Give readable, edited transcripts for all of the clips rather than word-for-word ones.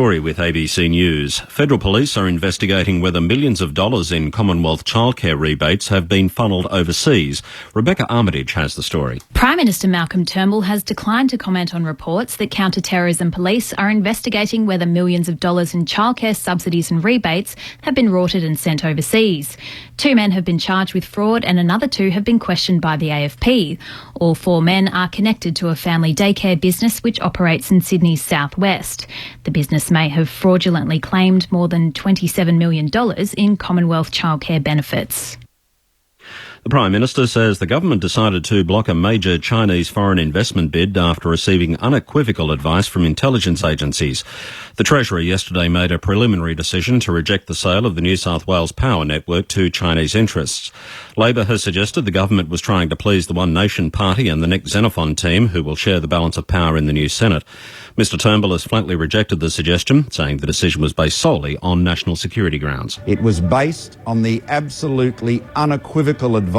Story with ABC News. Federal police are investigating whether millions of dollars in Commonwealth childcare rebates have been funneled overseas. Rebecca Armitage has the story. Prime Minister Malcolm Turnbull has declined to comment on reports that counter-terrorism police are investigating whether millions of dollars in childcare subsidies and rebates have been rorted and sent overseas. 2 men have been charged with fraud and another 2 have been questioned by the AFP. All 4 men are connected to a family daycare business which operates in Sydney's southwest. The business may have fraudulently claimed more than $27 million in Commonwealth childcare benefits. The Prime Minister says the government decided to block a major Chinese foreign investment bid after receiving unequivocal advice from intelligence agencies. The Treasury yesterday made a preliminary decision to reject the sale of the New South Wales power network to Chinese interests. Labor has suggested the government was trying to please the One Nation Party and the Nick Xenophon team, who will share the balance of power in the new Senate. Mr Turnbull has flatly rejected the suggestion, saying the decision was based solely on national security grounds. It was based on the absolutely unequivocal advice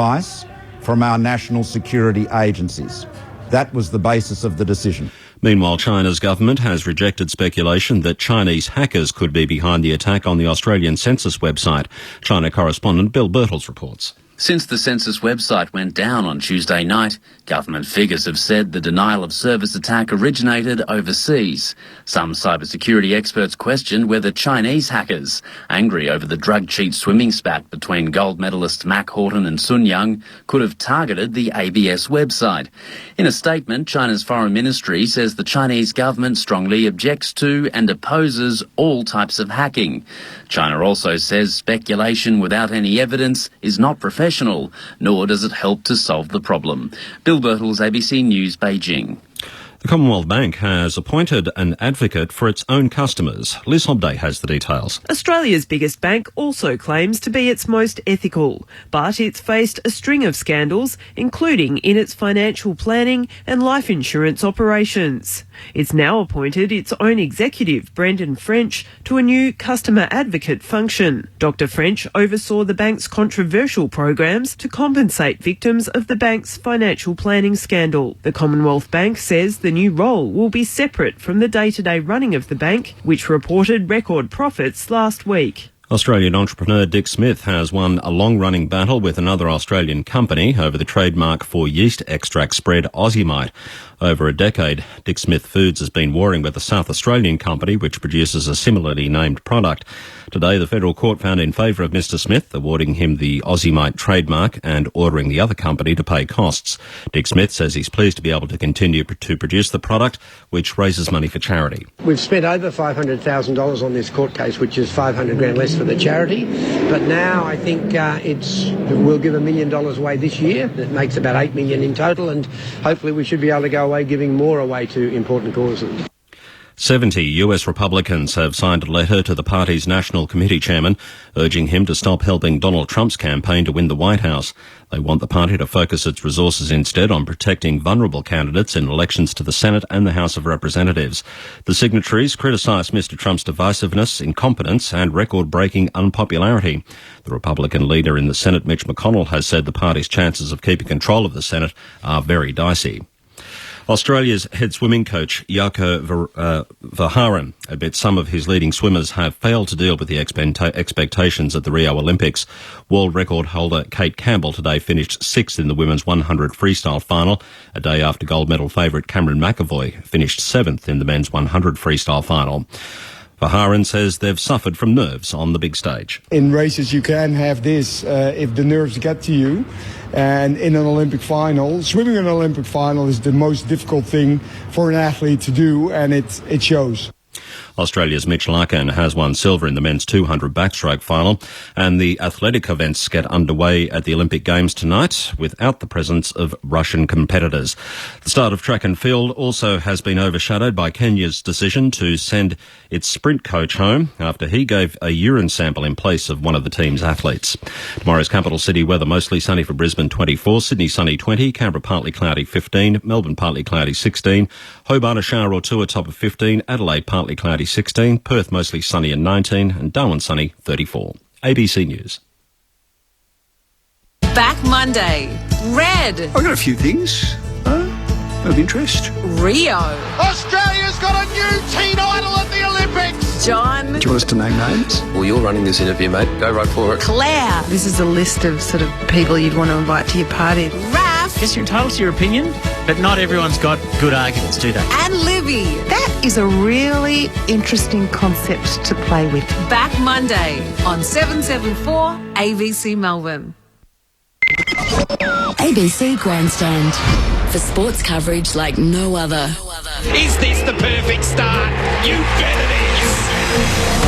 from our national security agencies. That was the basis of the decision. Meanwhile, China's government has rejected speculation that Chinese hackers could be behind the attack on the Australian census website. China correspondent Bill Birtles reports. Since the census website went down on Tuesday night, government figures have said the denial of service attack originated overseas. Some cybersecurity experts question whether Chinese hackers, angry over the drug cheat swimming spat between gold medalists Mac Horton and Sun Yang, could have targeted the ABS website. In a statement, China's foreign ministry says the Chinese government strongly objects to and opposes all types of hacking. China also says speculation without any evidence is not professional, nor does it help to solve the problem. Bill Birtles, ABC News, Beijing. The Commonwealth Bank has appointed an advocate for its own customers. Liz Hobday has the details. Australia's biggest bank also claims to be its most ethical, but it's faced a string of scandals, including in its financial planning and life insurance operations. It's now appointed its own executive, Brendan French, to a new customer advocate function. Dr French oversaw the bank's controversial programs to compensate victims of the bank's financial planning scandal. The Commonwealth Bank says the new role will be separate from the day-to-day running of the bank, which reported record profits last week. Australian entrepreneur Dick Smith has won a long-running battle with another Australian company over the trademark for yeast extract spread Ausimite. Over a decade, Dick Smith Foods has been warring with a South Australian company which produces a similarly named product. Today, the federal court found in favour of Mr Smith, awarding him the Ausimite trademark and ordering the other company to pay costs. Dick Smith says he's pleased to be able to continue to produce the product, which raises money for charity. We've spent over $500,000 on this court case, which is $500,000 less for the charity. But now I think we'll give $1 million away this year. That makes about $8 million in total, and hopefully we should be able to go away giving more away to important causes. 70 US Republicans have signed a letter to the party's National Committee chairman urging him to stop helping Donald Trump's campaign to win the White House. They want the party to focus its resources instead on protecting vulnerable candidates in elections to the Senate and the House of Representatives. The signatories criticise Mr Trump's divisiveness, incompetence and record-breaking unpopularity. The Republican leader in the Senate, Mitch McConnell, has said the party's chances of keeping control of the Senate are very dicey. Australia's head swimming coach, Jaakko Verhaeren, admits some of his leading swimmers have failed to deal with the expectations at the Rio Olympics. World record holder Kate Campbell today finished 6th in the women's 100 freestyle final, a day after gold medal favourite Cameron McAvoy finished 7th in the men's 100 freestyle final. Verhaeren says they've suffered from nerves on the big stage. In races you can have this if the nerves get to you. And in an Olympic final, swimming in an Olympic final is the most difficult thing for an athlete to do, and it shows. Australia's Mitch Larkin has won silver in the men's 200 backstroke final, and the athletic events get underway at the Olympic Games tonight without the presence of Russian competitors. The start of track and field also has been overshadowed by Kenya's decision to send its sprint coach home after he gave a urine sample in place of one of the team's athletes. Tomorrow's capital city weather: mostly sunny for Brisbane 24, Sydney sunny 20, Canberra partly cloudy 15, Melbourne partly cloudy 16, Hobart a shower or two, a top of 15, Adelaide partly cloudy 16, Perth mostly sunny and 19, and Darwin sunny 34. ABC News. Back Monday. Red. I've got a few things of interest. Rio. Australia's got a new teen idol at the Olympics. John. Do you want us to name names? Well, you're running this interview, mate. Go right for it. Claire. This is a list of sort of people you'd want to invite to your party. Raph. Guess you're entitled to your opinion, but not everyone's got good arguments, do they? And Libby. That is a really interesting concept to play with. Back Monday on 774 ABC Melbourne. ABC Grandstand. For sports coverage like no other. Is this the perfect start? You bet it is.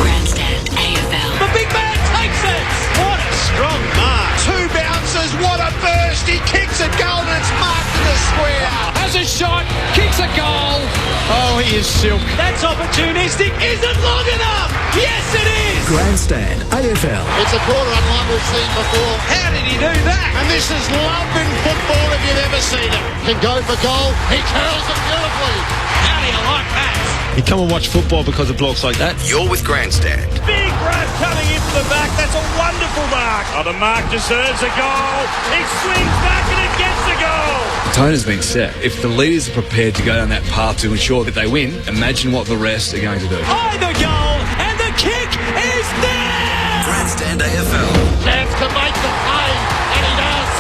Grandstand AFL. The big man takes it. What a strong mark. 2 bounces. What a burst. He kicks a goal and it's marked in the square. Has a shot. Kicks a goal. Oh, he is silk. That's opportunistic. Is it long enough? Yes, it is. Grandstand AFL. It's a quarter unlike we've seen before. How did he do that? And this is love in football if you've ever seen it. Can go for goal. He curls it beautifully. How do you like that? You come and watch football because of blokes like that. You're with Grandstand. Big grab coming in from the back. That's a wonderful mark. Oh, the mark deserves a goal. He swings back and it gets a goal. The tone has been set. If the leaders are prepared to go down that path to ensure that they win, imagine what the rest are going to do. Oh, the goal and the kick is there. Grandstand AFL. Chance to make the pay, and he does.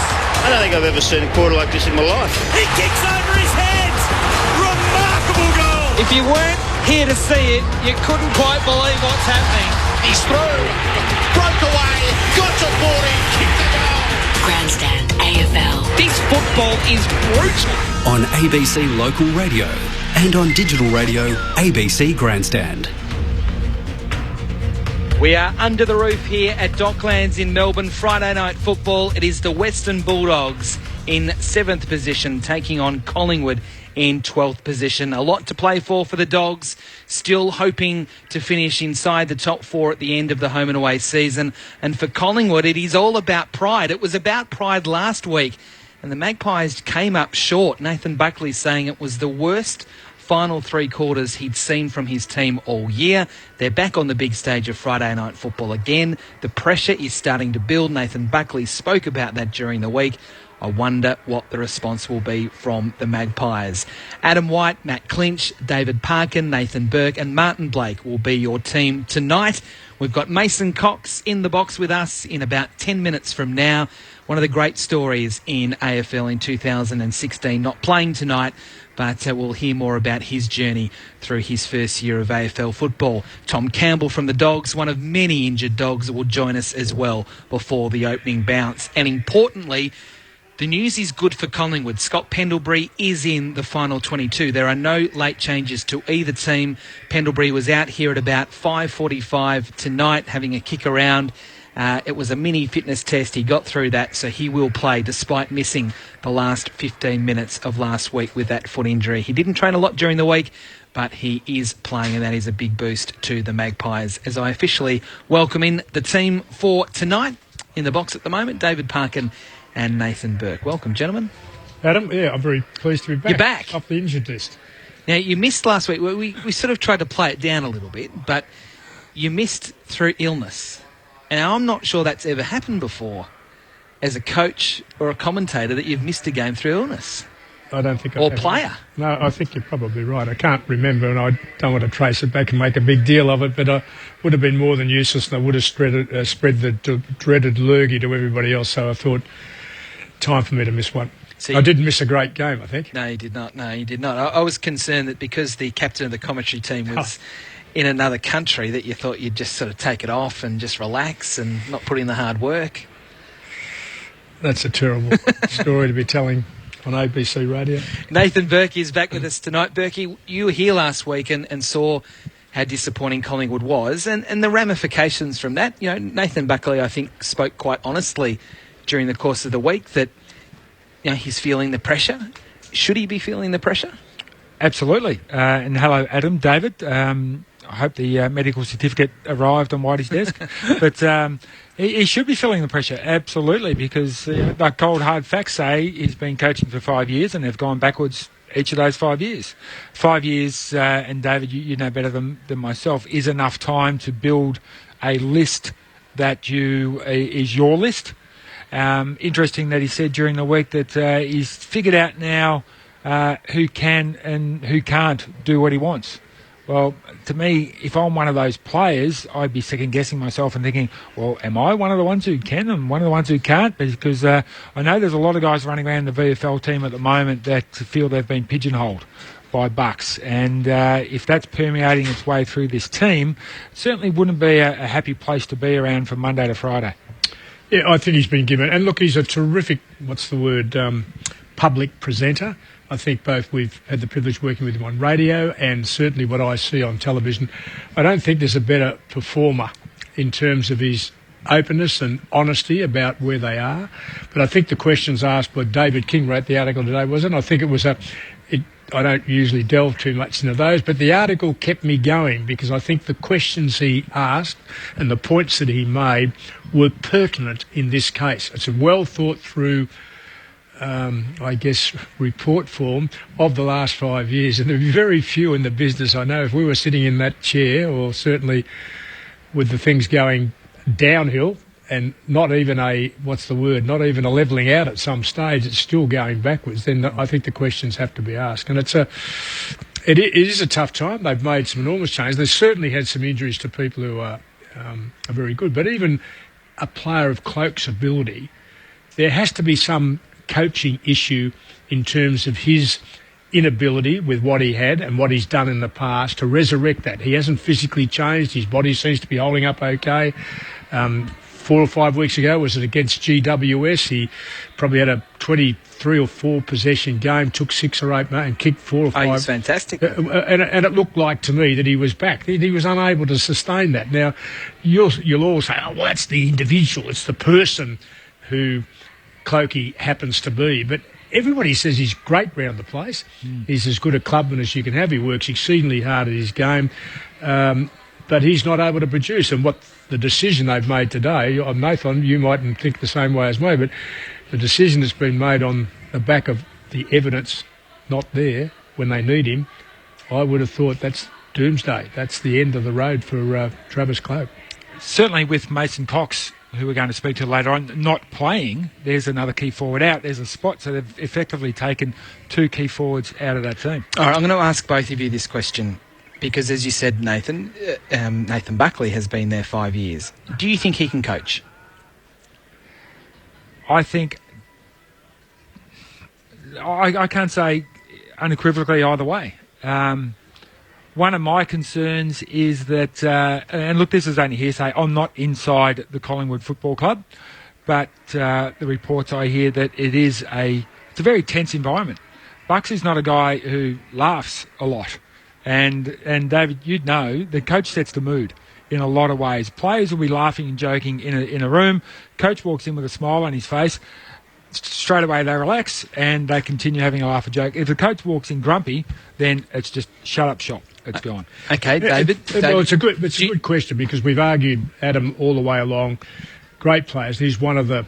I don't think I've ever seen a quarter like this in my life. He kicks over his head. Remarkable goal. If you weren't here to see it, you couldn't quite believe what's happening. He's through. Broke away. Got to 40. Kicked the goal. Grandstand AFL. This football is brutal. On ABC Local Radio and on digital radio, ABC Grandstand. We are under the roof here at Docklands in Melbourne. Friday night football. It is the Western Bulldogs in 7th position taking on Collingwood in 12th position. A lot to play for the Dogs, still hoping to finish inside the top 4 at the end of the home and away season. And for Collingwood, it is all about pride. It was about pride last week, and the Magpies came up short. Nathan Buckley saying it was the worst final 3 quarters he'd seen from his team all year. They're back on the big stage of Friday night football again. The pressure is starting to build. Nathan Buckley spoke about that during the week. I wonder what the response will be from the Magpies. Adam White, Matt Clinch, David Parkin, Nathan Burke and Martin Blake will be your team tonight. We've got Mason Cox in the box with us in about 10 minutes from now. One of the great stories in AFL in 2016. Not playing tonight, but we'll hear more about his journey through his first year of AFL football. Tom Campbell from the Dogs, one of many injured Dogs, will join us as well before the opening bounce. And importantly, the news is good for Collingwood. Scott Pendlebury is in the final 22. There are no late changes to either team. Pendlebury was out here at about 5:45 tonight having a kick around. It was a mini fitness test. He got through that, so he will play despite missing the last 15 minutes of last week with that foot injury. He didn't train a lot during the week, but he is playing, and that is a big boost to the Magpies. As I officially welcome in the team for tonight, in the box at the moment, David Parkin and Nathan Burke. Welcome, gentlemen. Adam, yeah, I'm very pleased to be back. You're back. Off the injured list. Now, you missed last week. We sort of tried to play it down a little bit, but you missed through illness. And I'm not sure that's ever happened before as a coach or a commentator that you've missed a game through illness. I don't think Or player. No, I think you're probably right. I can't remember, and I don't want to trace it back and make a big deal of it, but I would have been more than useless, and I would have spread the dreaded lurgy to everybody else, so I thought, time for me to miss one. I didn't miss a great game, I think. No, you did not. I was concerned that because the captain of the commentary team was in another country that you thought you'd just sort of take it off and just relax and not put in the hard work. That's a terrible story to be telling on ABC Radio. Nathan Burke is back with us tonight. Burkey, you were here last week and saw how disappointing Collingwood was and the ramifications from that. You know, Nathan Buckley, I think, spoke quite honestly during the course of the week that, you know, he's feeling the pressure. Should he be feeling the pressure? Absolutely. And hello, Adam, David. I hope the medical certificate arrived on Whitey's desk. But he should be feeling the pressure, absolutely, because the cold, hard facts say he's been coaching for 5 years and they've gone backwards each of those 5 years. 5 years, and David, you know better than myself, is enough time to build a list that is your list. Interesting that he said during the week that he's figured out now who can and who can't do what he wants. Well, to me, if I'm one of those players, I'd be second-guessing myself and thinking, well, am I one of the ones who can and one of the ones who can't? Because I know there's a lot of guys running around the VFL team at the moment that feel they've been pigeonholed by Bucks. And if that's permeating its way through this team, it certainly wouldn't be a happy place to be around from Monday to Friday. Yeah, I think he's been given... And look, he's a terrific, public presenter. I think both we've had the privilege of working with him on radio and certainly what I see on television. I don't think there's a better performer in terms of his openness and honesty about where they are. But I think the questions asked by David King wrote the article today, wasn't it? I think it was I don't usually delve too much into those, but the article kept me going because I think the questions he asked and the points that he made were pertinent in this case. It's a well thought through report form of the last 5 years. And there are very few in the business. I know if we were sitting in that chair, or certainly with the things going downhill and not even a levelling out at some stage, it's still going backwards, then I think the questions have to be asked. And it is a tough time. They've made some enormous changes. They've certainly had some injuries to people who are very good. But even a player of Cloke's ability, there has to be some coaching issue in terms of his inability with what he had and what he's done in the past to resurrect that. He hasn't physically changed. His body seems to be holding up okay. 4 or 5 weeks ago, was it against GWS? He probably had a 23 or 4 possession game, took 6 or 8 and kicked 4 or 5. Oh, he's fantastic. And it looked like to me that he was back. He was unable to sustain that. Now, you'll all say, oh, well, that's the individual. It's the person who Clokey happens to be. But everybody says he's great round the place. He's as good a clubman as you can have. He works exceedingly hard at his game. But he's not able to produce. And what the decision they've made today, Nathan, you mightn't think the same way as me, but the decision that's been made on the back of the evidence not there when they need him, I would have thought that's doomsday. That's the end of the road for Travis Cloke. Certainly with Mason Cox, who we're going to speak to later on, not playing, there's another key forward out. There's a spot, so they've effectively taken 2 key forwards out of that team. All right, I'm going to ask both of you this question because, as you said, Nathan Buckley has been there 5 years. Do you think he can coach? I think... I can't say unequivocally either way. One of my concerns is that, and look, this is only hearsay, I'm not inside the Collingwood Football Club, but the reports I hear that it's a very tense environment. Bucks is not a guy who laughs a lot. And David, you'd know, the coach sets the mood in a lot of ways. Players will be laughing and joking in a room. Coach walks in with a smile on his face. Straight away they relax and they continue having a laugh and joke. If the coach walks in grumpy, then it's just shut up shop. It's gone. Okay, David. Well, it's a good question because we've argued Adam all the way along. Great players. He's one of the,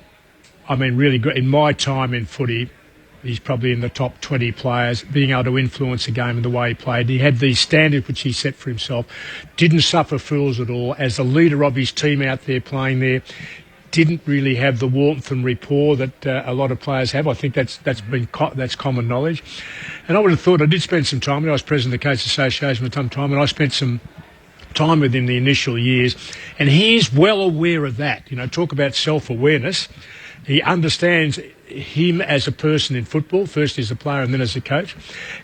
really great. In my time in footy, he's probably in the top 20 players, being able to influence a game in the way he played. He had these standards which he set for himself. Didn't suffer fools at all. As the leader of his team out there playing there, didn't really have the warmth and rapport that a lot of players have. I think that's common knowledge. And I would have thought, I did spend some time, I was president of the Coach Association for some time, and I spent some time with him the initial years, and he's well aware of that. Talk about self-awareness. He understands him as a person in football, first as a player and then as a coach,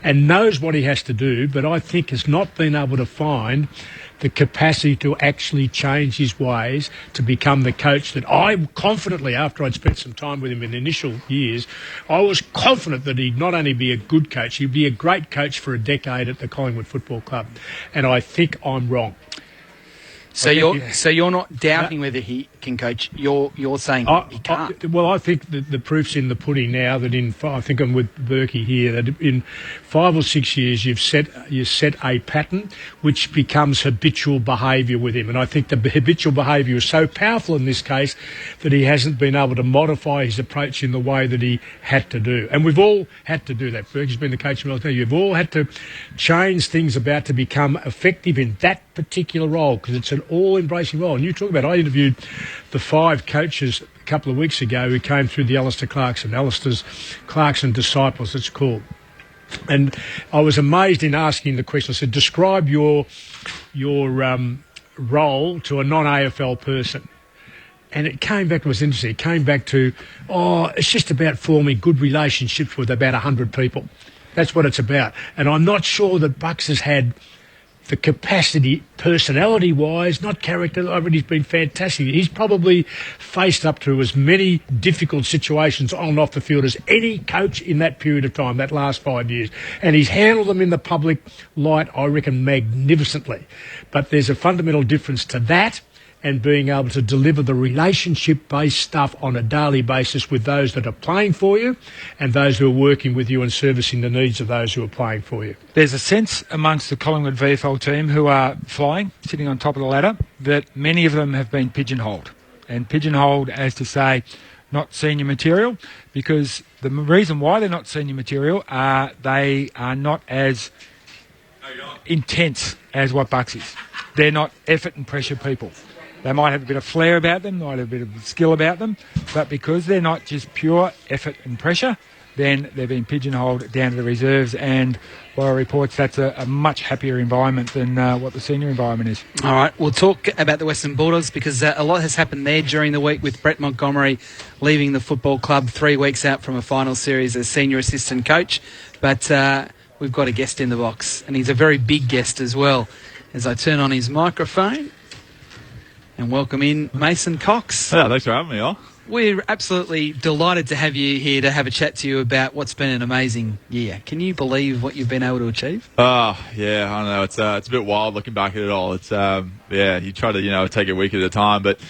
and knows what he has to do, but I think has not been able to find the capacity to actually change his ways to become the coach that I confidently, after I'd spent some time with him in the initial years, I was confident that he'd not only be a good coach, he'd be a great coach for a decade at the Collingwood Football Club. And I think I'm wrong. So you're not doubting whether he can coach. You're saying he can't. I think the proof's in the pudding now. That I think I'm with Berkey here. That in 5 or 6 years you've set a pattern which becomes habitual behaviour with him. And I think the habitual behaviour is so powerful in this case that he hasn't been able to modify his approach in the way that he had to do. And we've all had to do that. Berkey's been the coach of the You've all had to change things about to become effective in that particular role because it's an all-embracing role. And you talk about, I interviewed the 5 coaches a couple of weeks ago who came through the Alistair Clarkson disciples, it's called. And I was amazed in asking the question. I said, describe your role to a non-AFL person. And it came back, it was interesting, it came back to, it's just about forming good relationships with about 100 people. That's what it's about. And I'm not sure that Bucks has had the capacity, personality-wise, not character. I mean, he's been fantastic. He's probably faced up to as many difficult situations on and off the field as any coach in that period of time, that last 5 years. And he's handled them in the public light, I reckon, magnificently. But there's a fundamental difference to that and being able to deliver the relationship-based stuff on a daily basis with those that are playing for you and those who are working with you and servicing the needs of those who are playing for you. There's a sense amongst the Collingwood VFL team who are flying, sitting on top of the ladder, that many of them have been pigeonholed. And pigeonholed as to say, not senior material, because the reason why they're not senior material are they are not as intense as what Bucks is. They're not effort and pressure people. They might have a bit of flair about them, might have a bit of skill about them, but because they're not just pure effort and pressure, then they've been pigeonholed down to the reserves, and by reports that's a much happier environment than what the senior environment is. All right, we'll talk about the Western Bulldogs because a lot has happened there during the week with Brett Montgomery leaving the football club 3 weeks out from a final series as senior assistant coach. But we've got a guest in the box, and he's a very big guest as well. As I turn on his microphone and welcome in Mason Cox. Yeah, thanks for having me, all. We're absolutely delighted to have you here to have a chat to you about what's been an amazing year. Can you believe what you've been able to achieve? Yeah, I don't know. It's a bit wild looking back at it all. It's you try to take it a week at a time, but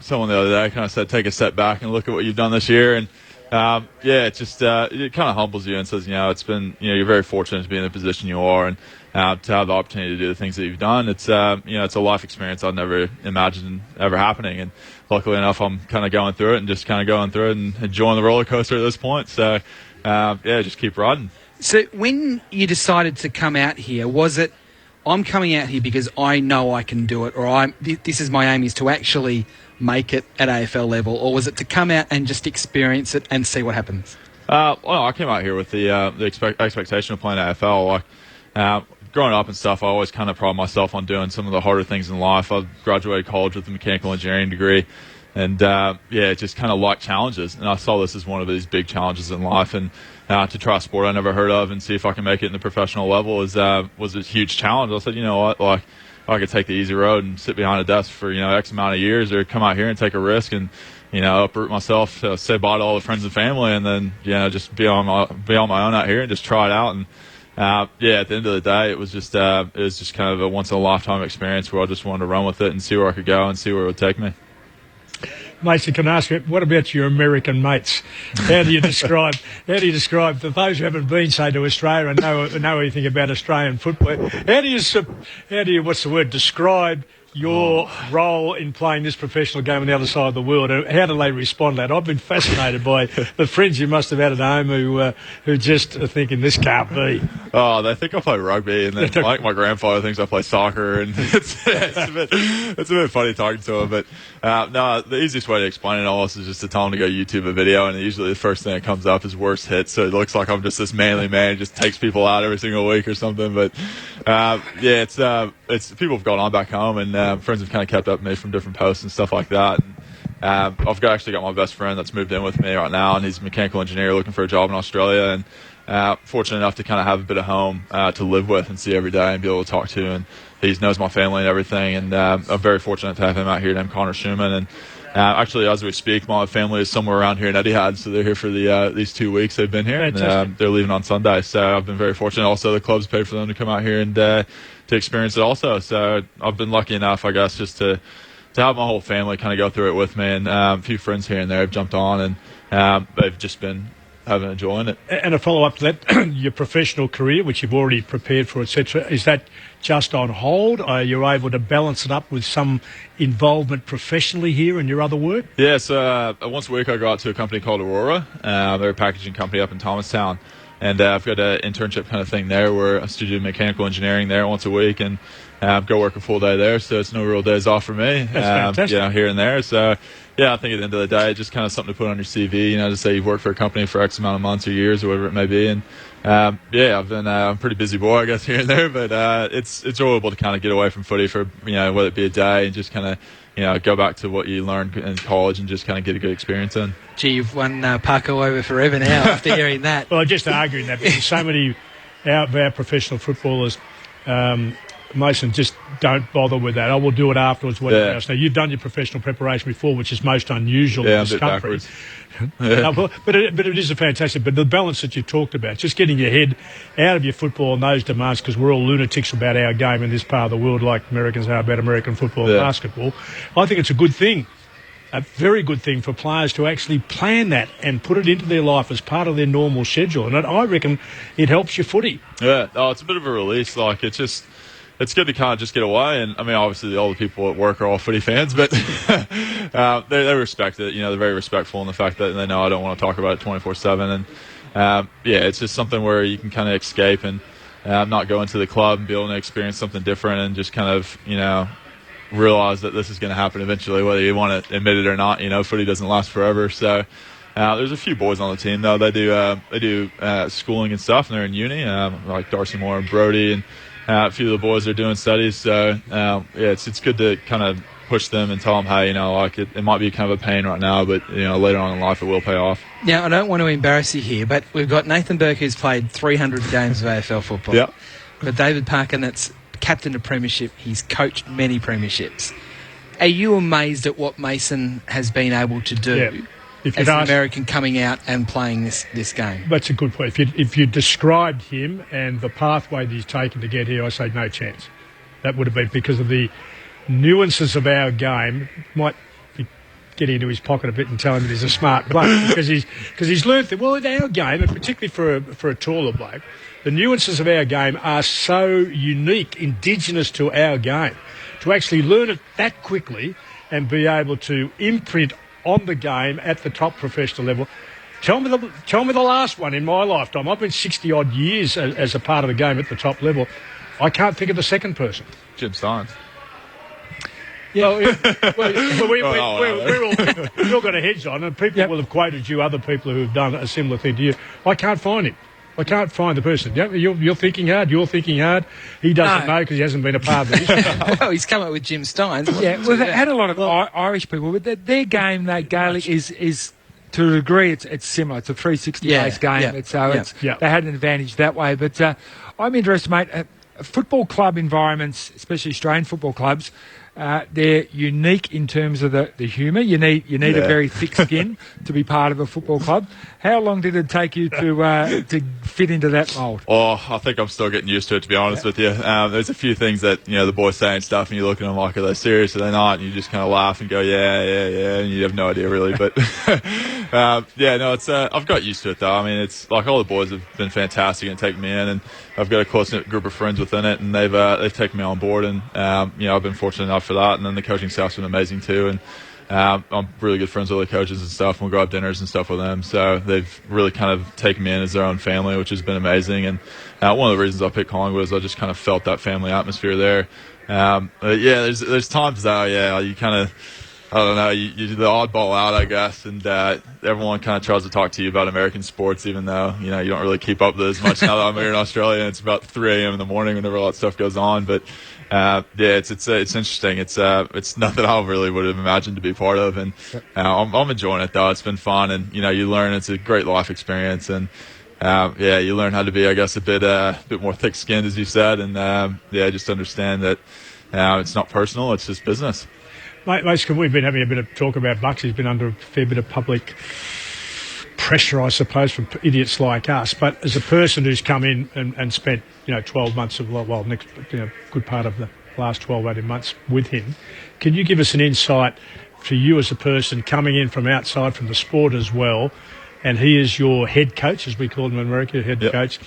someone the other day kind of said take a step back and look at what you've done this year, and it just it kind of humbles you and says it's been you're very fortunate to be in the position you are, and to have the opportunity to do the things that you've done. It's it's a life experience I'd never imagined ever happening, and luckily enough I'm kind of going through it and just kind of going through it and enjoying the roller coaster at this point. So just keep riding. So when you decided to come out here, was it I'm coming out here because I know I can do it, or this is my aim is to actually make it at AFL level, or was it to come out and just experience it and see what happens? I came out here with the expectation of playing AFL. Growing up and stuff, I always kind of pride myself on doing some of the harder things in life. I graduated college with a mechanical engineering degree, and just kind of like challenges. And I saw this as one of these big challenges in life, and to try a sport I never heard of and see if I can make it in the professional level was a huge challenge. I said, you know what, like I could take the easy road and sit behind a desk for X amount of years, or come out here and take a risk and uproot myself, say bye to all the friends and family, and then just be on my own out here and just try it out. And at the end of the day, it was just kind of a once in a lifetime experience where I just wanted to run with it and see where I could go and see where it would take me. Mason, can I ask you, what about your American mates? How do you describe for those who haven't been, say, to Australia and know anything about Australian football? How do you describe your role in playing this professional game on the other side of the world? How do they respond to that? I've been fascinated by the friends you must have had at home who just are thinking this can't be. Oh, they think I play rugby, and then like my grandfather thinks I play soccer, and it's a bit funny talking to him. But no, the easiest way to explain it almost is just to tell them to go YouTube a video, and usually the first thing that comes up is worst hits, so it looks like I'm just this manly man who just takes people out every single week or something. But it's people have gone on back home, and friends have kind of kept up with me from different posts and stuff like that. And, I've actually got my best friend that's moved in with me right now, and he's a mechanical engineer looking for a job in Australia, and fortunate enough to kind of have a bit of home to live with and see every day and be able to talk to, and he knows my family and everything, and I'm very fortunate to have him out here named Connor Schumann. And actually, as we speak, my family is somewhere around here in Etihad, so they're here for these 2 weeks they've been here, and they're leaving on Sunday, so I've been very fortunate. Also, the club's paid for them to come out here and to experience it also, so I've been lucky enough, I guess, just to have my whole family kind of go through it with me, and a few friends here and there have jumped on, and they've just been enjoying it. And a follow-up to that, your professional career, which you've already prepared for, etc., is that just on hold? Are you able to balance it up with some involvement professionally here in your other work? Yeah, so once a week I go out to a company called Aurora. They're a packaging company up in Thomastown. And I've got an internship kind of thing there where I do mechanical engineering there once a week, and go work a full day there. So it's no real days off for me. That's fantastic. Here and there. So I think at the end of the day, it's just kind of something to put on your CV. To say you've worked for a company for X amount of months or years or whatever it may be, and I've been I'm a pretty busy boy, I guess, here and there, but it's enjoyable to kind of get away from footy for whether it be a day and just kind of go back to what you learned in college and just kind of get a good experience in. Gee, you've won Paco over forever now after hearing that. Well, I'm just arguing that because so many of our professional footballers, Mason, just don't bother with that. I will do it afterwards, whatever else. Now, you've done your professional preparation before, which is most unusual in this country. But it is a fantastic. But the balance that you talked about, just getting your head out of your football and those demands, because we're all lunatics about our game in this part of the world, like Americans are about American football and basketball. I think it's a good thing, a very good thing for players to actually plan that and put it into their life as part of their normal schedule. And I reckon it helps your footy. Yeah, it's a bit of a release. Like, it's good to kind of just get away. And, I mean, obviously all the people at work are all footy fans, but they respect it. They're very respectful in the fact that they know I don't want to talk about it 24/7. And, it's just something where you can kind of escape and not go into the club and be able to experience something different and just kind of, realize that this is going to happen eventually, whether you want to admit it or not. Footy doesn't last forever. So there's a few boys on the team, though. They do schooling and stuff, and they're in uni, like Darcy Moore and Brody, and a few of the boys are doing studies. So, it's good to kind of push them and tell them, hey, it might be kind of a pain right now, but, later on in life it will pay off. Now, I don't want to embarrass you here, but we've got Nathan Burke, who's played 300 games of AFL football. Yeah. We've got David Parkin, that's captain of premiership. He's coached many premierships. Are you amazed at what Mason has been able to do? Yeah. As an American coming out and playing this game? That's a good point. If you described him and the pathway that he's taken to get here, I say no chance. That would have been because of the nuances of our game. Might be getting into his pocket a bit and telling him that he's a smart bloke because he's learned that. Well, in our game, and particularly for a taller bloke, the nuances of our game are so unique, indigenous to our game. To actually learn it that quickly and be able to imprint on the game at the top professional level. Tell me the last one in my lifetime. I've been 60-odd years as a part of the game at the top level. I can't think of the second person. Jim Steins. Yeah, we've all got a hedge on, and people will have quoted you, other people who have done a similar thing to you. I can't find him. I can't find the person. You're thinking hard. You're thinking hard. He doesn't know because he hasn't been a part of it. Well, he's come up with Jim Steins. Yeah, we've had a lot of Irish people, but their game, that Gaelic, is to a degree it's similar. It's a 360-based game. They had an advantage that way. But I'm interested, mate. Football club environments, especially Australian football clubs, they're unique in terms of the humour. You need a very thick skin to be part of a football club. How long did it take you to fit into that mould? Oh, I think I'm still getting used to it, to be honest with you. There's a few things that the boys say and stuff, and you look at them like, are they serious? Are they not? And you just kind of laugh and go, yeah, and you have no idea really. But I've got used to it though. I mean, it's like all the boys have been fantastic and taken me in, and I've got a close knit group of friends within it, and they've taken me on board, and I've been fortunate enough for that. And then the coaching staff's been amazing too, and I'm really good friends with the coaches and stuff, and we'll go have dinners and stuff with them. So they've really kind of taken me in as their own family, which has been amazing. And one of the reasons I picked Collingwood is I just kind of felt that family atmosphere there. There's times though, you kind of, I don't know, you're the oddball out, I guess, and everyone kind of tries to talk to you about American sports, even though you don't really keep up with it as much now that I'm here in Australia. And it's about 3 a.m. in the morning whenever all that stuff goes on, but. It's interesting. It's nothing I really would have imagined to be part of, and I'm enjoying it though. It's been fun, and you learn. It's a great life experience, and you learn how to be, I guess, a bit more thick-skinned, as you said, and just understand that it's not personal. It's just business. Mate, we've been having a bit of talk about Bucks. He's been under a fair bit of public pressure, I suppose, from idiots like us. But as a person who's come in and spent 12 months of good part of the last 12, 18 months with him, can you give us an insight for you as a person coming in from outside, from the sport as well, and he is your head coach, as we call him in America, head coach,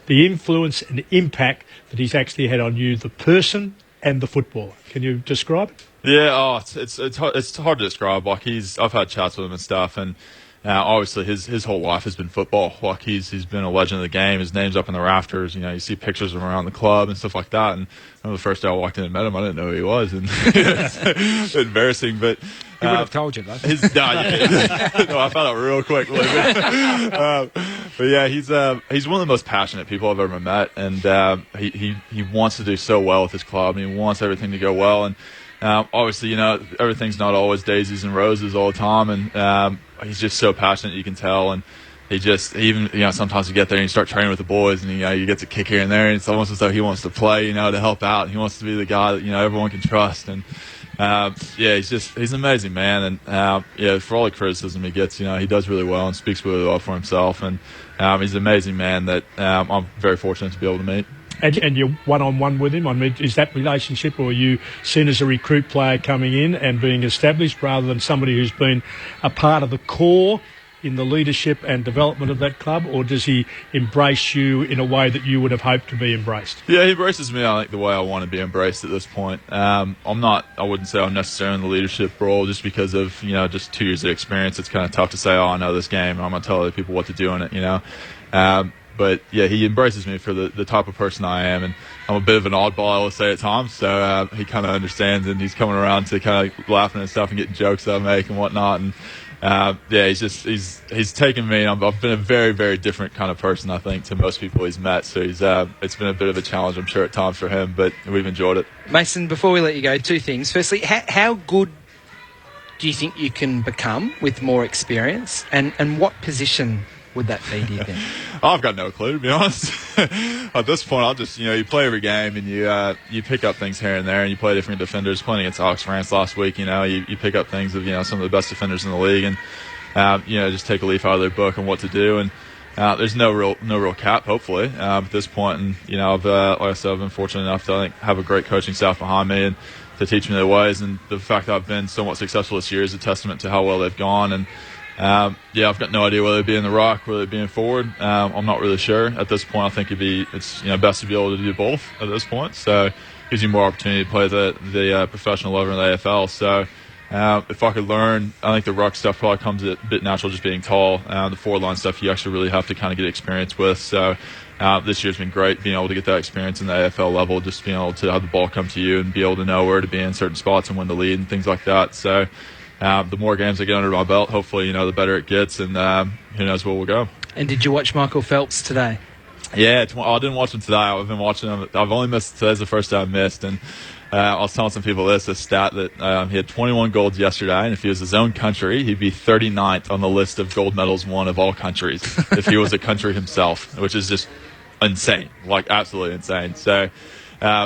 the influence and impact that he's actually had on you, the person and the footballer? Can you describe it? Yeah, it's hard to describe. Like I've had chats with him and stuff, and obviously his whole life has been football. Like he's been a legend of the game. His name's up in the rafters. You see pictures of him around the club and stuff like that. And the first day I walked in and met him, I didn't know who he was, and it's embarrassing. But he would have told you, though. No, I found out real quick. But yeah, he's one of the most passionate people I've ever met, and he wants to do so well with his club, and he wants everything to go well. And obviously, everything's not always daisies and roses all the time, and he's just so passionate, you can tell. And sometimes you get there and you start training with the boys, and you get to kick here and there, and it's almost as though he wants to play, to help out. He wants to be the guy that everyone can trust. And he's an amazing man, and for all the criticism he gets, he does really well and speaks really well for himself, and he's an amazing man that I'm very fortunate to be able to meet. And you're one-on-one with him? I mean, is that relationship, or are you seen as a recruit player coming in and being established rather than somebody who's been a part of the core in the leadership and development of that club, or does he embrace you in a way that you would have hoped to be embraced? Yeah, he embraces me, I think, the way I want to be embraced at this point. I wouldn't say I'm necessarily in the leadership role just because of, just 2 years of experience. It's kind of tough to say, I know this game, and I'm going to tell other people what to do in it, But, yeah, he embraces me for the type of person I am, and I'm a bit of an oddball, I will say, at times, so he kind of understands, and he's coming around to kind of laughing and stuff and getting jokes that I make and whatnot, and he's taken me. I've been a very, very different kind of person, I think, to most people he's met. So it's been a bit of a challenge, I'm sure, at times for him, but we've enjoyed it. Mason, before we let you go, two things. Firstly, how good do you think you can become with more experience, and what position would that be, do you think? I've got no clue, to be honest. At this point, I'll just, you play every game, and you pick up things here and there, and you play different defenders. Playing against Ox France last week, you pick up things of, some of the best defenders in the league, and, just take a leaf out of their book on what to do. And there's no real cap, hopefully, at this point. And, like I said, I've been fortunate enough to, I think, have a great coaching staff behind me and to teach me their ways. And the fact that I've been somewhat successful this year is a testament to how well they've gone. And, I've got no idea whether it'd be in the ruck, whether it'd be in forward. I'm not really sure at this point. I think it's best to be able to do both at this point. So it gives you more opportunity to play the professional level in the AFL. So if I could learn, I think the ruck stuff probably comes a bit natural, just being tall. The forward line stuff you actually really have to kind of get experience with. So this year's been great, being able to get that experience in the AFL level, just being able to have the ball come to you and be able to know where to be in certain spots and when to lead and things like that. So the more games I get under my belt, hopefully, the better it gets, and who knows where we'll go. And did you watch Michael Phelps today? Yeah, I didn't watch him today. I've been watching him. I've only missed, today's the first time I missed, and I was telling some people this stat that he had 21 golds yesterday, and if he was his own country, he'd be 39th on the list of gold medals won of all countries if he was a country himself, which is just insane, like absolutely insane. So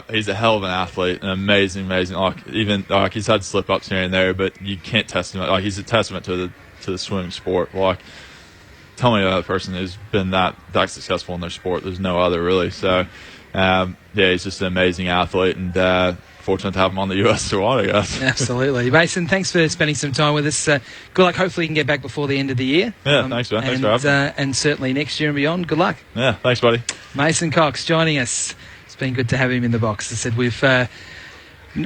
he's a hell of an athlete, an amazing. He's had slip-ups here and there, but you can't testament. He's a testament to the swimming sport. Tell me another person who's been that successful in their sport. There's no other really. So he's just an amazing athlete, and fortunate to have him on the US squad, I guess. Absolutely. Mason, thanks for spending some time with us. Good luck. Hopefully you can get back before the end of the year. Yeah, thanks, man. Thanks for having me. And certainly next year and beyond. Good luck. Yeah, thanks, buddy. Mason Cox joining us. It's been good to have him in the box. As I said,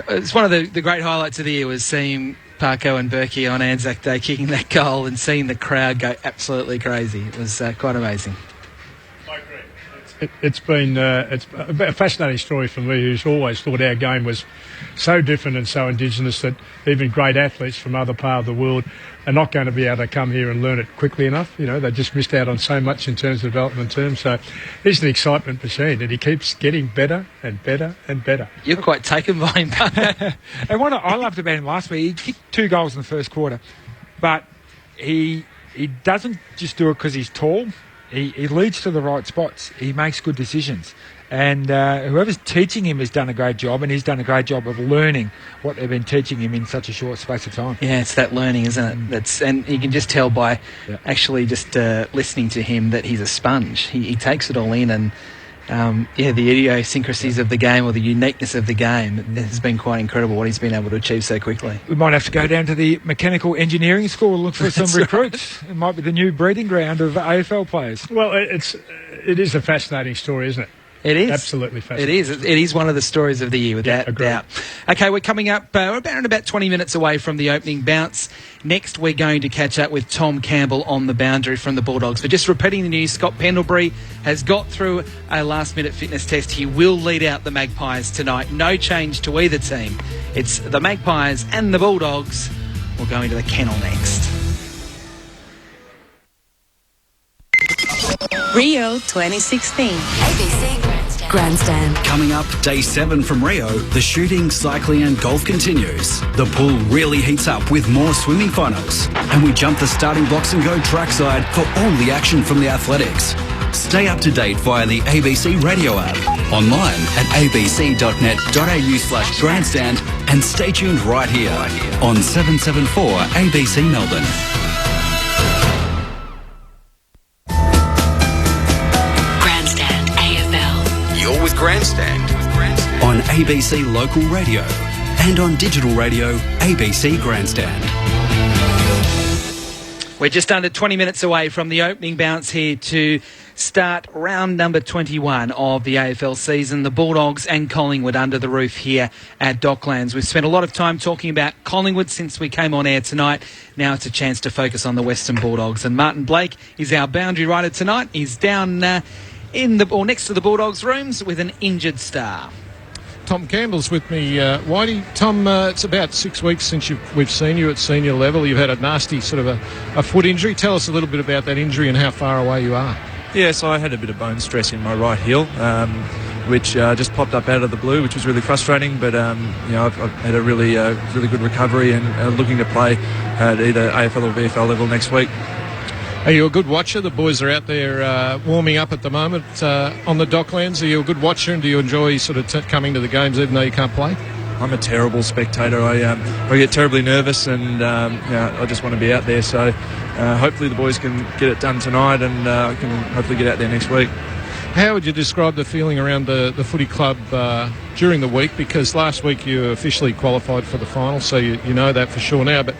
it's one of the great highlights of the year was seeing Parko and Berkey on Anzac Day kicking that goal and seeing the crowd go absolutely crazy. It was quite amazing. It's been it's a fascinating story for me, who's always thought our game was so different and so indigenous that even great athletes from other parts of the world are not going to be able to come here and learn it quickly enough. They just missed out on so much in terms of development terms. So it's an excitement machine, and he keeps getting better and better and better. You're quite taken by him. And what I loved about him last week, he kicked 2 goals in the first quarter, but he doesn't just do it because he's tall. He leads to the right spots. He makes good decisions. And whoever's teaching him has done a great job, and he's done a great job of learning what they've been teaching him in such a short space of time. Yeah, it's that learning, isn't it? And you can just tell by actually just listening to him that he's a sponge. He takes it all in, and the idiosyncrasies of the game, or the uniqueness of the game, it has been quite incredible what he's been able to achieve so quickly. We might have to go down to the mechanical engineering school and look for some recruits. Right. It might be the new breeding ground of AFL players. Well, it is a fascinating story, isn't it? It is. Absolutely fascinating. It is one of the stories of the year, without doubt. Okay, we're coming up, we're about 20 minutes away from the opening bounce. Next, we're going to catch up with Tom Campbell on the boundary from the Bulldogs. But just repeating the news, Scott Pendlebury has got through a last-minute fitness test. He will lead out the Magpies tonight. No change to either team. It's the Magpies and the Bulldogs. We're going to the kennel next. Rio 2016. ABC Grandstand. Coming up, day 7 from Rio, the shooting, cycling and golf continues. The pool really heats up with more swimming finals. And we jump the starting blocks and go trackside for all the action from the athletics. Stay up to date via the ABC radio app, online at abc.net.au/grandstand, and stay tuned right here on 774 ABC Melbourne. Grandstand AFL. You're with Grandstand on ABC Local Radio and on digital radio ABC Grandstand. We're just under 20 minutes away from the opening bounce here to start round number 21 of the AFL season. The Bulldogs and Collingwood under the roof here at Docklands. We've spent a lot of time talking about Collingwood since we came on air tonight. Now it's a chance to focus on the Western Bulldogs. And Martin Blake is our boundary rider tonight. He's down next to the Bulldogs rooms with an injured star. Tom Campbell's with me, Whitey. Tom, it's about 6 weeks since we've seen you at senior level. You've had a nasty sort of a foot injury. Tell us a little bit about that injury and how far away you are. Yeah, so I had a bit of bone stress in my right heel, which just popped up out of the blue, which was really frustrating. But I've had a really good recovery and looking to play at either AFL or VFL level next week. Are you a good watcher? The boys are out there warming up at the moment on the Docklands. Are you a good watcher, and do you enjoy sort of coming to the games even though you can't play? I'm a terrible spectator. I get terribly nervous, and I just want to be out there. So hopefully the boys can get it done tonight, and I can hopefully get out there next week. How would you describe the feeling around the footy club during the week? Because last week you officially qualified for the final, so you know that for sure now. But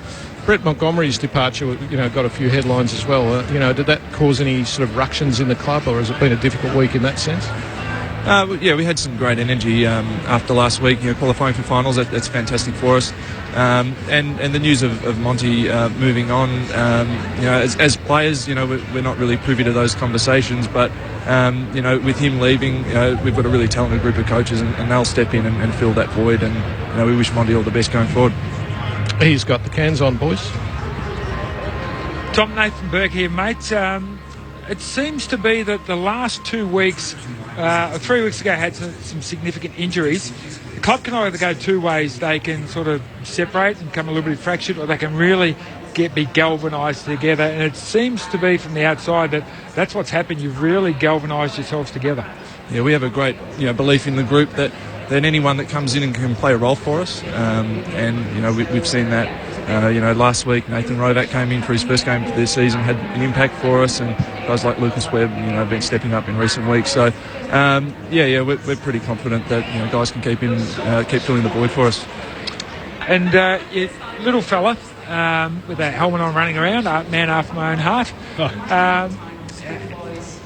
Brett Montgomery's departure, got a few headlines as well. Did that cause any sort of ructions in the club, or has it been a difficult week in that sense? We had some great energy after last week. Qualifying for finals, that's fantastic for us. And the news of Monty moving on, as players, we're not really privy to those conversations. But with him leaving, we've got a really talented group of coaches, and they'll step in and fill that void. And we wish Monty all the best going forward. He's got the cans on, boys. Tom, Nathan Burke here, mate. It seems to be that the last 2 weeks, 3 weeks ago, had some significant injuries. The club can either go two ways. They can sort of separate and become a little bit fractured, or they can really be galvanised together. And it seems to be from the outside that's what's happened. You've really galvanised yourselves together. Yeah, we have a great belief in the group that anyone that comes in and can play a role for us. We've seen that. Last week Nathan Rovac came in for his first game for this season, had an impact for us, and guys like Lucas Webb, have been stepping up in recent weeks. So, we're pretty confident that guys can keep filling the void for us. And little fella with that helmet on, running around, man after my own heart.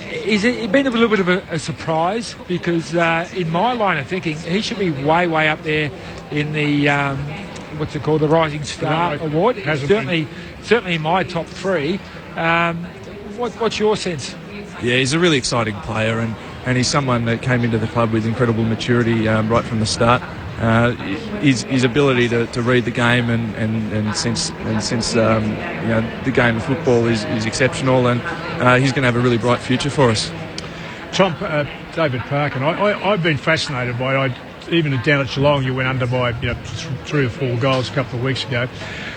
Is it been a little bit of a surprise? Because in my line of thinking, he should be way up there in the the Rising Star Award. Certainly in my top 3. What's your sense? Yeah, he's a really exciting player, and he's someone that came into the club with incredible maturity right from the start. His ability to read the game and sense the game of football is exceptional, and he's going to have a really bright future for us. Tom, David Park, and I've been fascinated by it. Even down at Geelong, you went under by 3 or 4 goals a couple of weeks ago.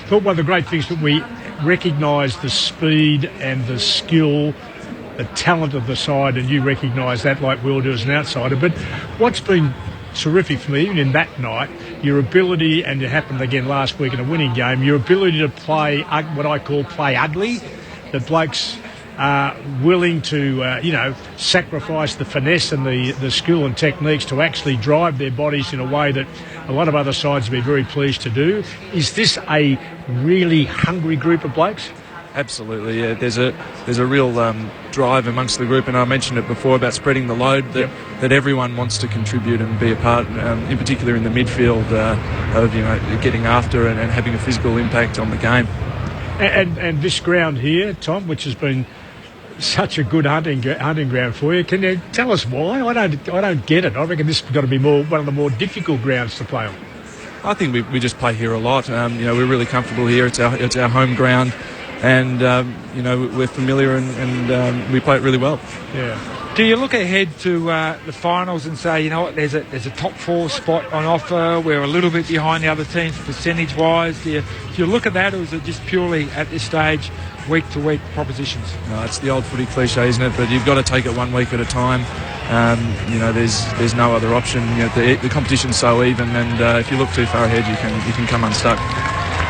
Thought one of the great things that we recognise the speed and the skill, the talent of the side, and you recognise that like we'll do as an outsider. But what's been terrific for me, even in that night, your ability, and it happened again last week in a winning game, your ability to play what I call play ugly, that blokes are willing to, sacrifice the finesse and the skill and techniques to actually drive their bodies in a way that a lot of other sides would be very pleased to do. Is this a really hungry group of blokes? Absolutely, yeah. There's a real drive amongst the group, and I mentioned it before about spreading the load, that everyone wants to contribute and be a part, in particular in the midfield, of getting after and having a physical impact on the game. And this ground here, Tom, which has been such a good hunting ground for you, can you tell us why? I don't get it. I reckon this has got to be one of the more difficult grounds to play on. I think we just play here a lot. We're really comfortable here. It's our home ground. and we're familiar and we play it really well. Yeah. Do you look ahead to the finals and say, you know what, there's a top 4 spot on offer, we're a little bit behind the other teams percentage-wise? Do you look at that, or is it just purely, at this stage, week-to-week propositions? No, it's the old footy cliche, isn't it? But you've got to take it 1 week at a time. There's no other option. The competition's so even, and if you look too far ahead, you can come unstuck.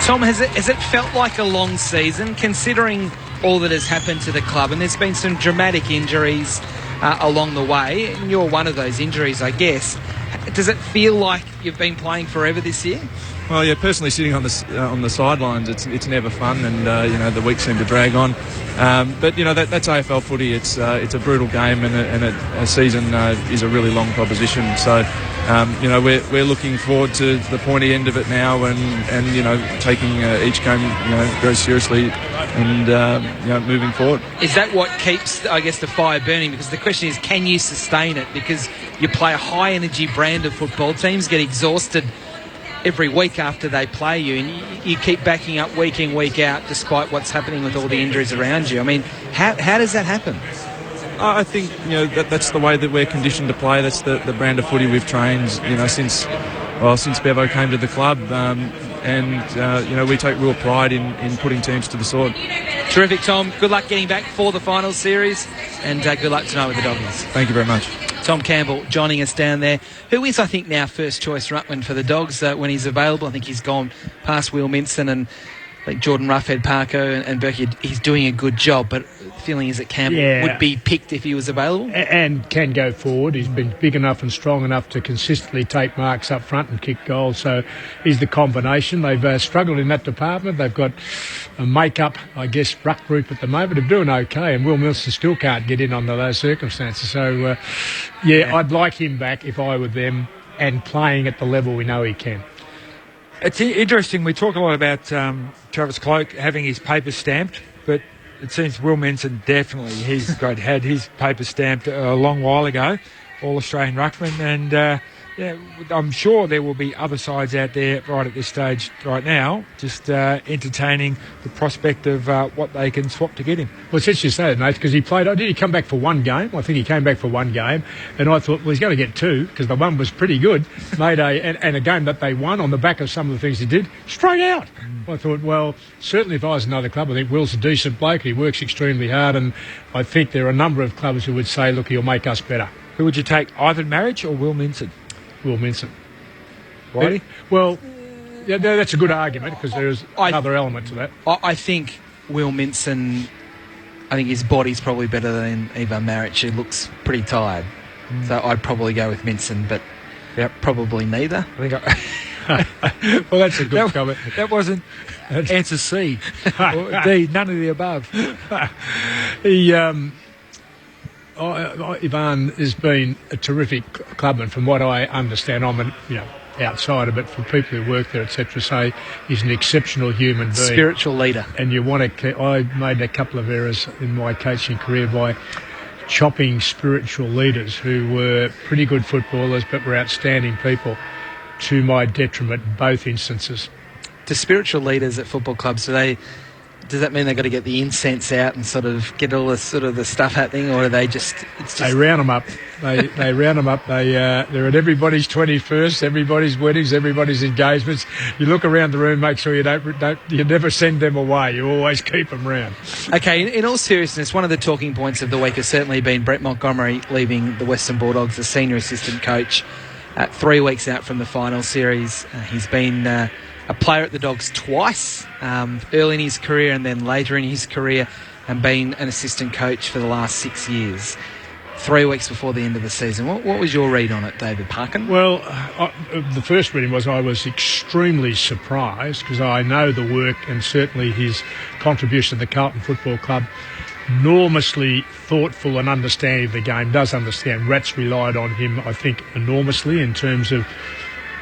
Tom, has it felt like a long season, considering all that has happened to the club? And there's been some dramatic injuries along the way, and you're one of those injuries, I guess. Does it feel like you've been playing forever this year? Well, yeah, personally sitting on the sidelines, it's never fun, and the weeks seem to drag on. But that's AFL footy. It's a brutal game, and a season is a really long proposition. So we're looking forward to the pointy end of it now, and taking each game very seriously, and moving forward. Is that what keeps, I guess, the fire burning? Because the question is, can you sustain it? Because you play a high energy brand of football. Teams get exhausted every week after they play you, and you keep backing up week in, week out, despite what's happening with all the injuries around you. I mean, how does that happen? I think that's the way that we're conditioned to play. That's the brand of footy we've trained since Bevo came to the club, and we take real pride in putting teams to the sword. Terrific, Tom. Good luck getting back for the final series, and good luck tonight with the Doggies. Thank you very much. Tom Campbell joining us down there, who is, I think, now first choice ruckman for the Dogs when he's available. I think he's gone past Will Minson, and I think Jordan Roughhead Parko and Berkey. He's doing a good job, but the feeling is that Campbell would be picked if he was available. And can go forward. He's been big enough and strong enough to consistently take marks up front and kick goals, so he's the combination. They've struggled in that department. They've got a make-up, I guess, ruck group at the moment of doing okay, and Will Milson still can't get in under those circumstances. So, I'd like him back if I were them, and playing at the level we know he can. It's interesting. We talk a lot about Travis Cloke having his paper stamped, but it seems Will Minson definitely, had his paper stamped a long while ago, All-Australian ruckman, and I'm sure there will be other sides out there right at this stage right now just entertaining the prospect of what they can swap to get him. Well, it's interesting you say that, Nate, because did he come back for one game? I think he came back for one game, and I thought, well, he's going to get two, because the one was pretty good, and a game that they won on the back of some of the things he did, straight out. I thought, well, certainly if I was another club, I think Will's a decent bloke, he works extremely hard, and I think there are a number of clubs who would say, look, he'll make us better. Who would you take, Ivan Marriage or Will Minson? Will Minson. Why? Well, that's a good argument, because there's another element to that. I think Will Minson, I think his body's probably better than Ivan Maric, who looks pretty tired. So I'd probably go with Minson, but probably neither. I think well, that's a good comment. That wasn't answer C. Or D, none of the above. Ivan has been a terrific clubman, from what I understand. I'm outside of it, for people who work there, etc., say he's an exceptional human being. Spiritual leader. And I made a couple of errors in my coaching career by chopping spiritual leaders who were pretty good footballers but were outstanding people, to my detriment in both instances. Do spiritual leaders at football clubs, does that mean they've got to get the incense out and sort of get all this sort of the stuff happening, or are they just... They round them up. They round them up. They're at everybody's 21st, everybody's weddings, everybody's engagements. You look around the room, make sure you never send them away. You always keep them round. Okay, in all seriousness, one of the talking points of the week has certainly been Brett Montgomery leaving the Western Bulldogs as senior assistant coach 3 weeks out from the final series. He's been a player at the Dogs twice, early in his career and then later in his career, and been an assistant coach for the last 6 years. 3 weeks before the end of the season. What was your read on it, David Parkin? Well, the first reading was I was extremely surprised, because I know the work and certainly his contribution to the Carlton Football Club. Enormously thoughtful and understanding of the game, does understand. Rats relied on him, I think, enormously in terms of,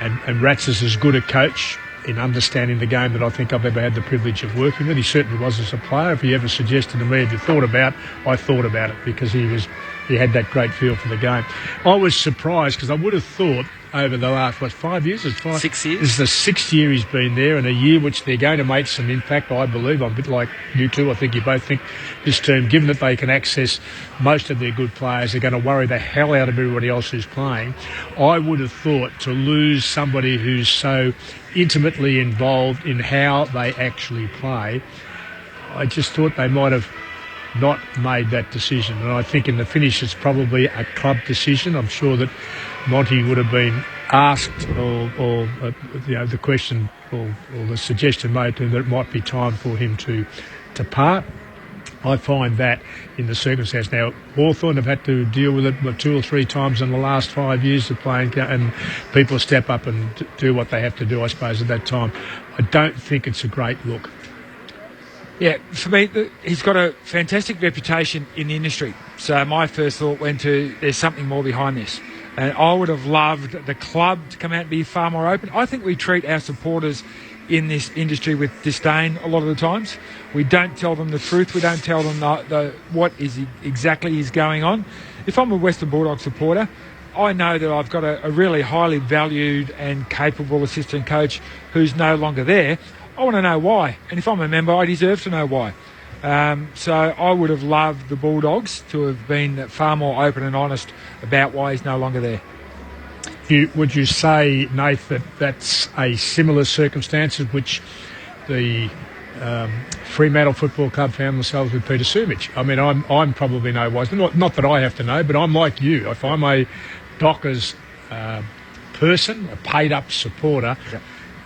and Rats is as good a coach in understanding the game that I think I've ever had the privilege of working with. He certainly was as a player. If he ever suggested to me, have you thought about, I thought about it, because he was he had that great feel for the game. I was surprised because I would have thought over the last, 5 years? 6 years. This is the 6th year he's been there, and a year which they're going to make some impact, I believe. I'm a bit like you two. I think you both think this team, given that they can access most of their good players, they're going to worry the hell out of everybody else who's playing. I would have thought to lose somebody who's so intimately involved in how they actually play, I just thought they might have not made that decision. And I think in the finish it's probably a club decision. I'm sure that Monty would have been asked or the question or the suggestion made to him that it might be time for him to part. I find that in the circumstance now, Hawthorn have had to deal with it 2 or 3 times in the last 5 years of playing, and people step up and do what they have to do, I suppose, at that time. I don't think it's a great look. Yeah, for me, he's got a fantastic reputation in the industry. So my first thought went to there's something more behind this. And I would have loved the club to come out and be far more open. I think we treat our supporters in this industry with disdain a lot of the times. We don't tell them the truth. We don't tell them what exactly is going on. If I'm a Western Bulldogs supporter, I know that I've got a really highly valued and capable assistant coach who's no longer there. I want to know why. And if I'm a member, I deserve to know why. So I would have loved the Bulldogs to have been far more open and honest about why he's no longer there. Would you say, Nath, that that's a similar circumstance in which the Fremantle Football Club found themselves with Peter Sumich? I mean, I'm probably no wiser. Not that I have to know, but I'm like you. If I'm a Dockers person, a paid-up supporter,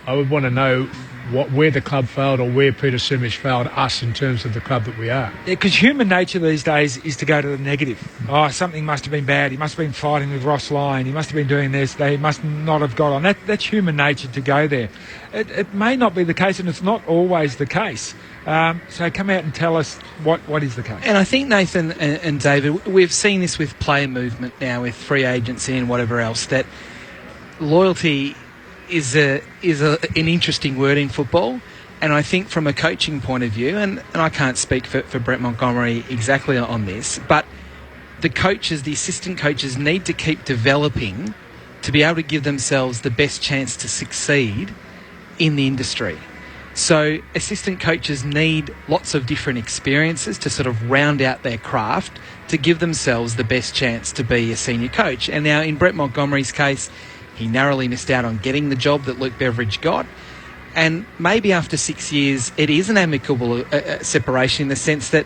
I would want to know where the club failed or where Peter Sumich failed us in terms of the club that we are. Yeah, because human nature these days is to go to the negative. Oh, something must have been bad. He must have been fighting with Ross Lyon. He must have been doing this. They must not have got on. That's human nature to go there. It may not be the case, and it's not always the case. So come out and tell us what is the case. And I think, Nathan and David, we've seen this with player movement now, with free agency and whatever else, that loyalty is an interesting word in football. And I think from a coaching point of view, and I can't speak for Brett Montgomery exactly on this, but the coaches, the assistant coaches, need to keep developing to be able to give themselves the best chance to succeed in the industry. So assistant coaches need lots of different experiences to sort of round out their craft to give themselves the best chance to be a senior coach. And now in Brett Montgomery's case, he narrowly missed out on getting the job that Luke Beveridge got. And maybe after 6 years, it is an amicable separation in the sense that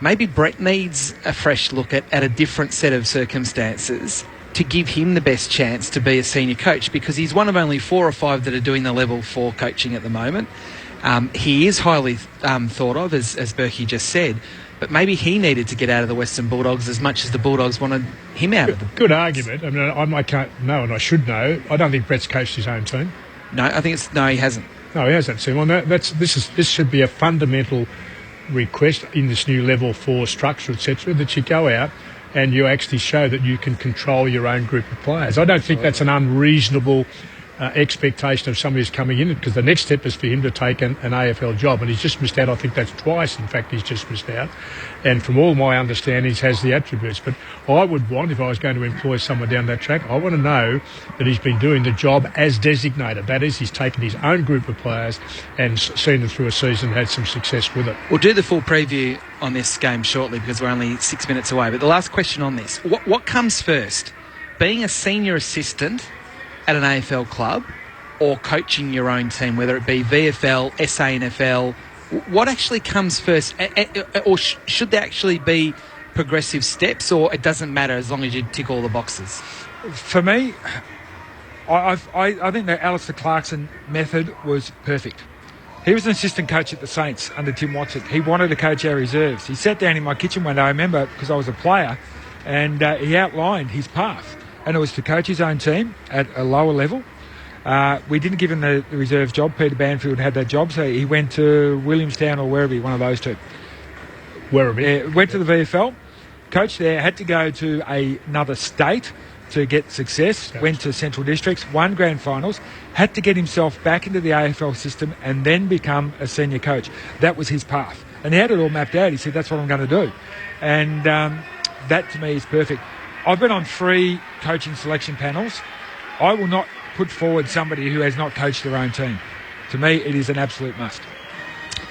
maybe Brett needs a fresh look at a different set of circumstances to give him the best chance to be a senior coach, because he's one of only 4 or 5 that are doing the level 4 coaching at the moment. He is highly thought of, as Berkey just said, but maybe he needed to get out of the Western Bulldogs as much as the Bulldogs wanted him out of them. Good argument. I mean, I can't know, and I should know. I don't think Brett's coached his own team. No, I think he hasn't. No, he hasn't. So, this should be a fundamental request in this new level 4 structure, etc., that you go out and you actually show that you can control your own group of players. I don't think that's an unreasonable expectation of somebody who's coming in, because the next step is for him to take an AFL job, and he's just missed out. I think that's twice, in fact, he's just missed out. And from all my understandings, has the attributes. But I would want, if I was going to employ someone down that track, I want to know that he's been doing the job as designated. That is, he's taken his own group of players and seen them through a season and had some success with it. We'll do the full preview on this game shortly, because we're only 6 minutes away. But the last question on this, what comes first? Being a senior assistant at an AFL club, or coaching your own team, whether it be VFL, SANFL? What actually comes first? Or should there actually be progressive steps, or it doesn't matter as long as you tick all the boxes? For me, I think the Alistair Clarkson method was perfect. He was an assistant coach at the Saints under Tim Watson. He wanted to coach our reserves. He sat down in my kitchen one day, I remember, because I was a player, and he outlined his path. And it was to coach his own team at a lower level. We didn't give him the reserve job. Peter Banfield had that job, so he went to Williamstown or wherever, one of those two. Wherever? Went to the VFL, coached there, had to go to another state to get success, went to Central Districts, won grand finals, had to get himself back into the AFL system and then become a senior coach. That was his path. And he had it all mapped out. He said, that's what I'm going to do. And that to me is perfect. I've been on 3 coaching selection panels. I will not put forward somebody who has not coached their own team. To me, it is an absolute must.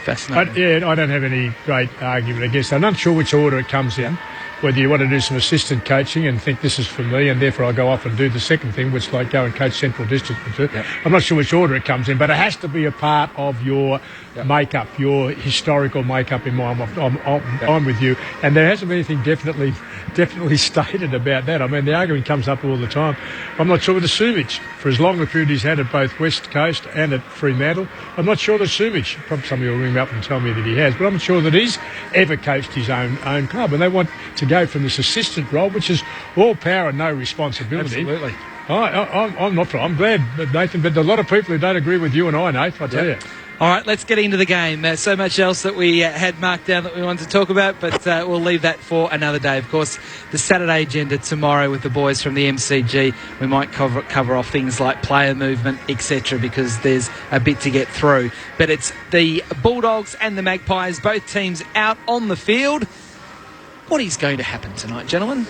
Fascinating. I don't have any great argument against that. I'm not sure which order it comes in, whether you want to do some assistant coaching and think this is for me and therefore I go off and do the second thing, which like go and coach Central District. Yep. I'm not sure which order it comes in, but it has to be a part of your makeup, your historical makeup in mind. I'm with you. And there hasn't been anything definitely stated about that. I mean, the argument comes up all the time. I'm not sure with the Sumich, for as long a period he's had at both West Coast and at Fremantle, I'm not sure that Sumich, probably some of you will ring me up and tell me that he has, but I'm not sure that he's ever coached his own club. And they want to go from this assistant role, which is all power and no responsibility. Absolutely. I'm not. I'm glad, Nathan, but a lot of people who don't agree with you and I, Nathan, I tell you. All right, let's get into the game. So much else that we had marked down that we wanted to talk about, but we'll leave that for another day. Of course, the Saturday agenda tomorrow with the boys from the MCG. We might cover off things like player movement, etc., because there's a bit to get through. But it's the Bulldogs and the Magpies, both teams out on the field. What is going to happen tonight, gentlemen?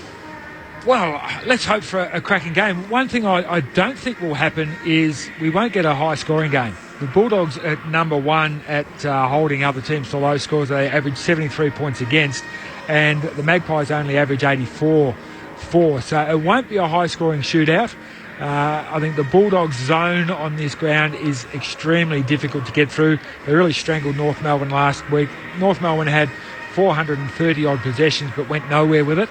Well, let's hope for a cracking game. One thing I don't think will happen is we won't get a high-scoring game. The Bulldogs at number 1 at holding other teams to low scores. They average 73 points against, and the Magpies only average 84 for. So it won't be a high-scoring shootout. I think the Bulldogs' zone on this ground is extremely difficult to get through. They really strangled North Melbourne last week. North Melbourne had 430-odd possessions but went nowhere with it.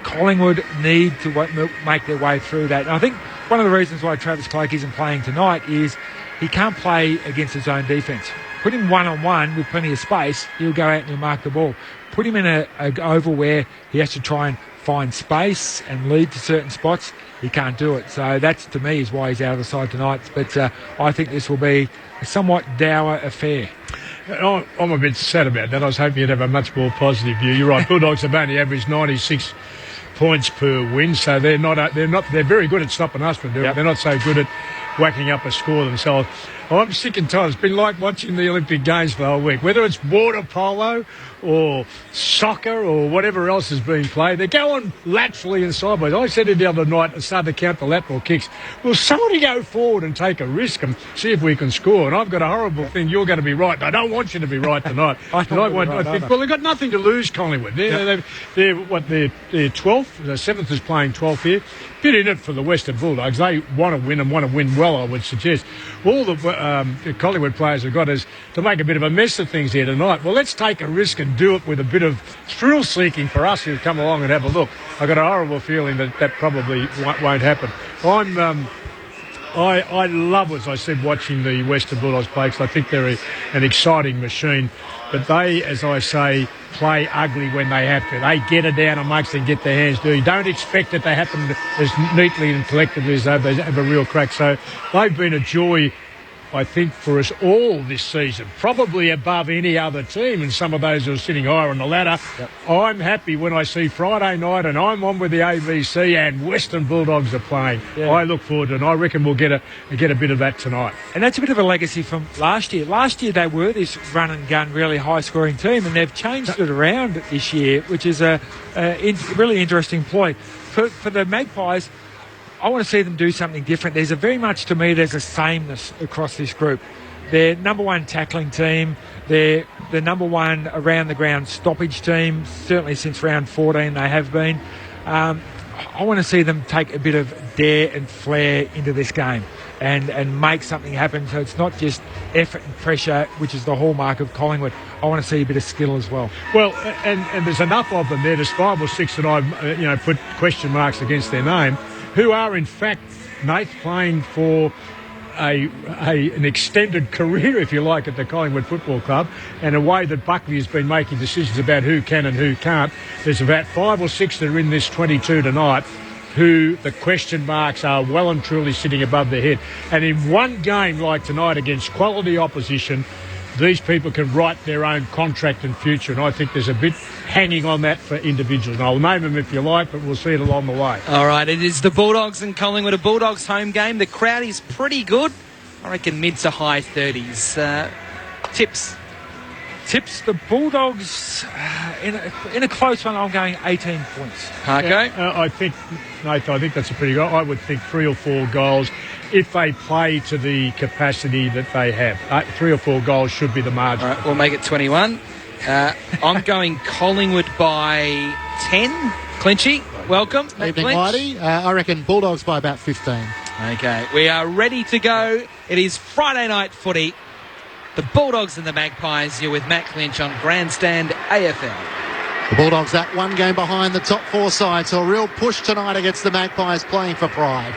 Collingwood need to make their way through that. And I think one of the reasons why Travis Cloke isn't playing tonight is he can't play against his own defence. Put him one-on-one with plenty of space, he'll go out and he'll mark the ball. Put him in an oval where he has to try and find space and lead to certain spots, he can't do it. So that's, to me, is why he's out of the side tonight. But I think this will be a somewhat dour affair. I'm a bit sad about that. I was hoping you'd have a much more positive view. You're right. Bulldogs have only averaged 96 points per win, so they're very good at stopping us from doing it. They're not so good at whacking up a score themselves. I'm sick and tired. It's been like watching the Olympic Games for the whole week. Whether it's water polo or soccer or whatever else is being played, they're going laterally and sideways. I said it the other night and started to count the lateral kicks. Will somebody go forward and take a risk and see if we can score? And I've got a horrible thing. You're going to be right. I don't want you to be right tonight. Well, they've got nothing to lose, Collingwood. They're 12th. The 7th is playing 12th here. Bit in it for the Western Bulldogs. They want to win and want to win well, I would suggest. All the Collingwood players have got is to make a bit of a mess of things here tonight. Well, let's take a risk and do it with a bit of thrill-seeking for us who come along and have a look. I've got a horrible feeling that probably won't happen. I love, as I said, watching the Western Bulldogs play because I think they're an exciting machine. But they, as I say, play ugly when they have to. They get it down amongst and get their hands dirty. Don't expect it to happen as neatly and collectively as they have a real crack. So they've been a joy, I think, for us all this season, probably above any other team, and some of those who are sitting higher on the ladder. Yep. I'm happy when I see Friday night and I'm on with the ABC and Western Bulldogs are playing. Yeah. I look forward to it, and I reckon we'll get a bit of that tonight. And that's a bit of a legacy from last year. Last year they were this run-and-gun, really high-scoring team, and they've changed it around this year, which is a really interesting point. For the Magpies, I want to see them do something different. There's a sameness across this group. They're number 1 tackling team. They're the number 1 around the ground stoppage team. Certainly since round 14 they have been. I want to see them take a bit of dare and flair into this game and make something happen. So it's not just effort and pressure, which is the hallmark of Collingwood. I want to see a bit of skill as well. Well, and there's enough of them there. There's 5 or 6 that I've put question marks against their name, who are in fact, Nate, playing for an extended career, if you like, at the Collingwood Football Club, and a way that Buckley has been making decisions about who can and who can't. There's about 5 or 6 that are in this 22 tonight who the question marks are well and truly sitting above their head. And in one game like tonight against quality opposition, these people can write their own contract and future, and I think there's a bit hanging on that for individuals. And I'll name them if you like, but we'll see it along the way. All right, it is the Bulldogs and Collingwood, a Bulldogs home game. The crowd is pretty good. I reckon mid to high 30s. Tips? Tips the Bulldogs in a close one. I'm going 18 points. Parko? I think that's a pretty good. I would think 3 or 4 goals if they play to the capacity that they have. 3 or 4 goals should be the margin. All right, we'll make it 21. I'm going Collingwood by 10. Clinchy, welcome. Evening, Whitey. I reckon Bulldogs by about 15. Okay, we are ready to go. It is Friday night footy. The Bulldogs and the Magpies. You're with Matt Clinch on Grandstand AFL. The Bulldogs that one game behind the top 4 sides, so a real push tonight against the Magpies, playing for pride.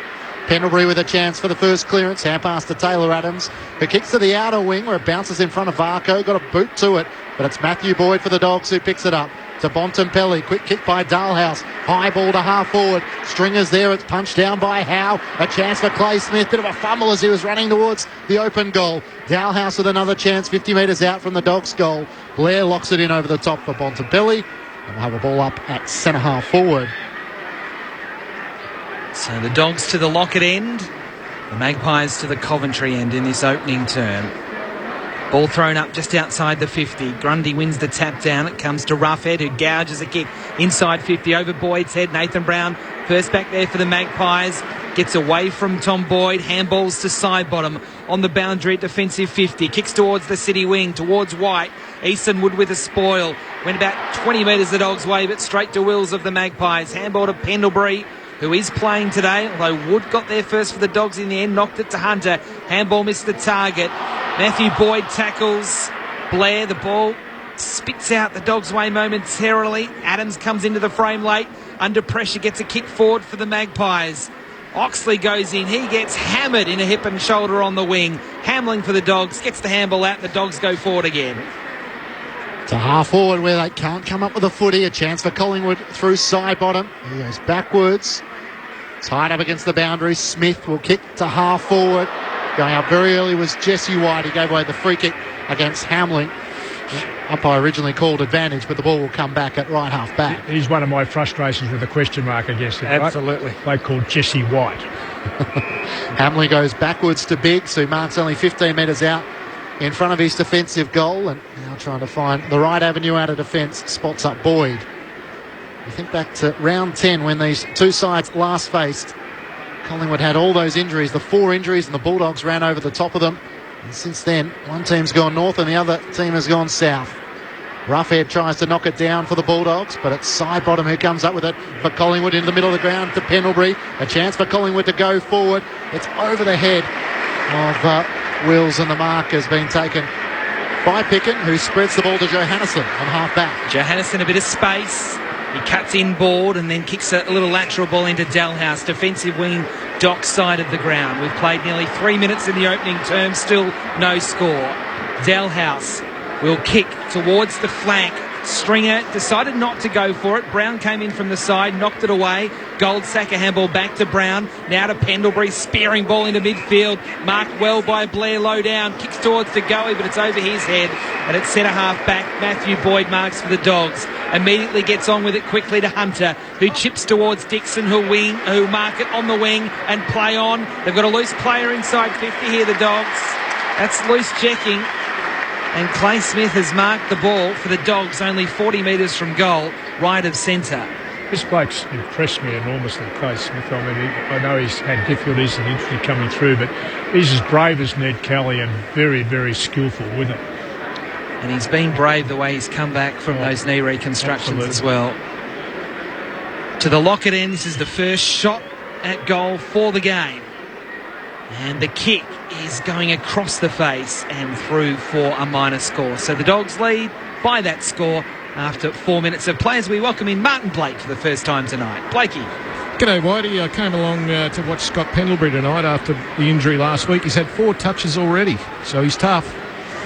Pendlebury with a chance for the first clearance. Hand pass to Taylor Adams, who kicks to the outer wing where it bounces in front of Varco. Got a boot to it, but it's Matthew Boyd for the Dogs who picks it up. To Bontempelli, quick kick by Dalhouse, high ball to half forward, Stringer's there, it's punched down by Howe, a chance for Clay Smith, bit of a fumble as he was running towards the open goal. Dalhouse with another chance, 50 metres out from the Dogs' goal. Blair locks it in over the top for Bontempelli, and we'll have a ball up at centre half forward. So the Dogs to the Lockett end, the Magpies to the Coventry end in this opening term. Ball thrown up just outside the 50. Grundy wins the tap down. It comes to Roughhead, who gouges a kick inside 50 over Boyd's head. Nathan Brown first back there for the Magpies. Gets away from Tom Boyd. Handballs to Sidebottom on the boundary at defensive 50. Kicks towards the city wing, towards White. Eastonwood with a spoil. Went about 20 metres the Dogs' way, but straight to Wills of the Magpies. Handball to Pendlebury, who is playing today, although Wood got there first for the Dogs in the end, knocked it to Hunter. Handball missed the target. Matthew Boyd tackles Blair. The ball spits out the Dogs' way momentarily. Adams comes into the frame late. Under pressure, gets a kick forward for the Magpies. Oxley goes in. He gets hammered in a hip and shoulder on the wing. Hamling for the Dogs. Gets the handball out. The Dogs go forward again. To half forward where they can't come up with a footy. A chance for Collingwood through Sidebottom. He goes backwards. Tied up against the boundary. Smith will kick to half forward. Going up very early was Jesse White. He gave away the free kick against Hamling. Umpire originally called advantage, but the ball will come back at right half back. He's one of my frustrations with a question mark against him. Absolutely. Right? They called Jesse White. Hamling goes backwards to Biggs, who marks only 15 metres out in front of his defensive goal, and now trying to find the right avenue out of defence, spots up Boyd. You think back to round 10 when these two sides last faced. Collingwood had all those injuries, the 4 injuries, and the Bulldogs ran over the top of them. And since then, one team's gone north and the other team has gone south. Roughhead tries to knock it down for the Bulldogs, but it's Sidebottom who comes up with it for Collingwood in the middle of the ground to Pendlebury. A chance for Collingwood to go forward. It's over the head of Wills, and the mark has been taken by Picken, who spreads the ball to Johannesson on half back. Johannesson a bit of space. He cuts inboard and then kicks a little lateral ball into Dalhouse, defensive wing, dock side of the ground. We've played nearly 3 minutes in the opening term, still no score. Dalhouse will kick towards the flank. Stringer decided not to go for it. Brown came in from the side, knocked it away. Goldsacker handball back to Brown. Now to Pendlebury, spearing ball into midfield. Marked well by Blair, low down. Kicks towards the goalie, but it's over his head. And it's centre half back. Matthew Boyd marks for the Dogs. Immediately gets on with it quickly to Hunter, who chips towards Dixon, who mark it on the wing and play on. They've got a loose player inside 50 here, the Dogs. That's loose checking. And Clay Smith has marked the ball for the Dogs, only 40 metres from goal, right of centre. This bloke's impressed me enormously, Clay Smith. I mean, I know he's had difficulties and injury coming through, but he's as brave as Ned Kelly and very, very skillful with it. And he's been brave the way he's come back from those knee reconstructions as well. To the Lockett end, this is the first shot at goal for the game. And the kick is going across the face and through for a minor score. So the Dogs lead by that score after 4 minutes of play, as we welcome in Martin Blake for the first time tonight. Blakey. G'day, Whitey. I came along to watch Scott Pendlebury tonight after the injury last week. He's had 4 touches already, so he's tough.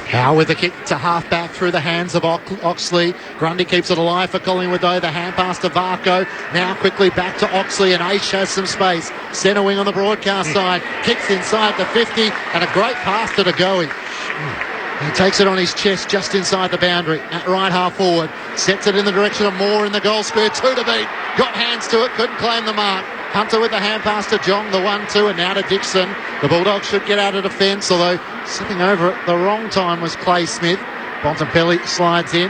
Howe with the kick to half-back through the hands of Oxley. Grundy keeps it alive for Collingwood, though. The hand pass to Varco. Now quickly back to Oxley, and Ace has some space. Centre wing on the broadcast side. Kicks inside the 50, and a great pass to Degoe. He takes it on his chest just inside the boundary at right half forward. Sets it in the direction of Moore in the goal square. 2 to beat. Got hands to it. Couldn't claim the mark. Hunter with the hand pass to Jong, the 1-2, and now to Dixon. The Bulldogs should get out of defence, although sitting over at the wrong time was Clay Smith. Bontempelli slides in,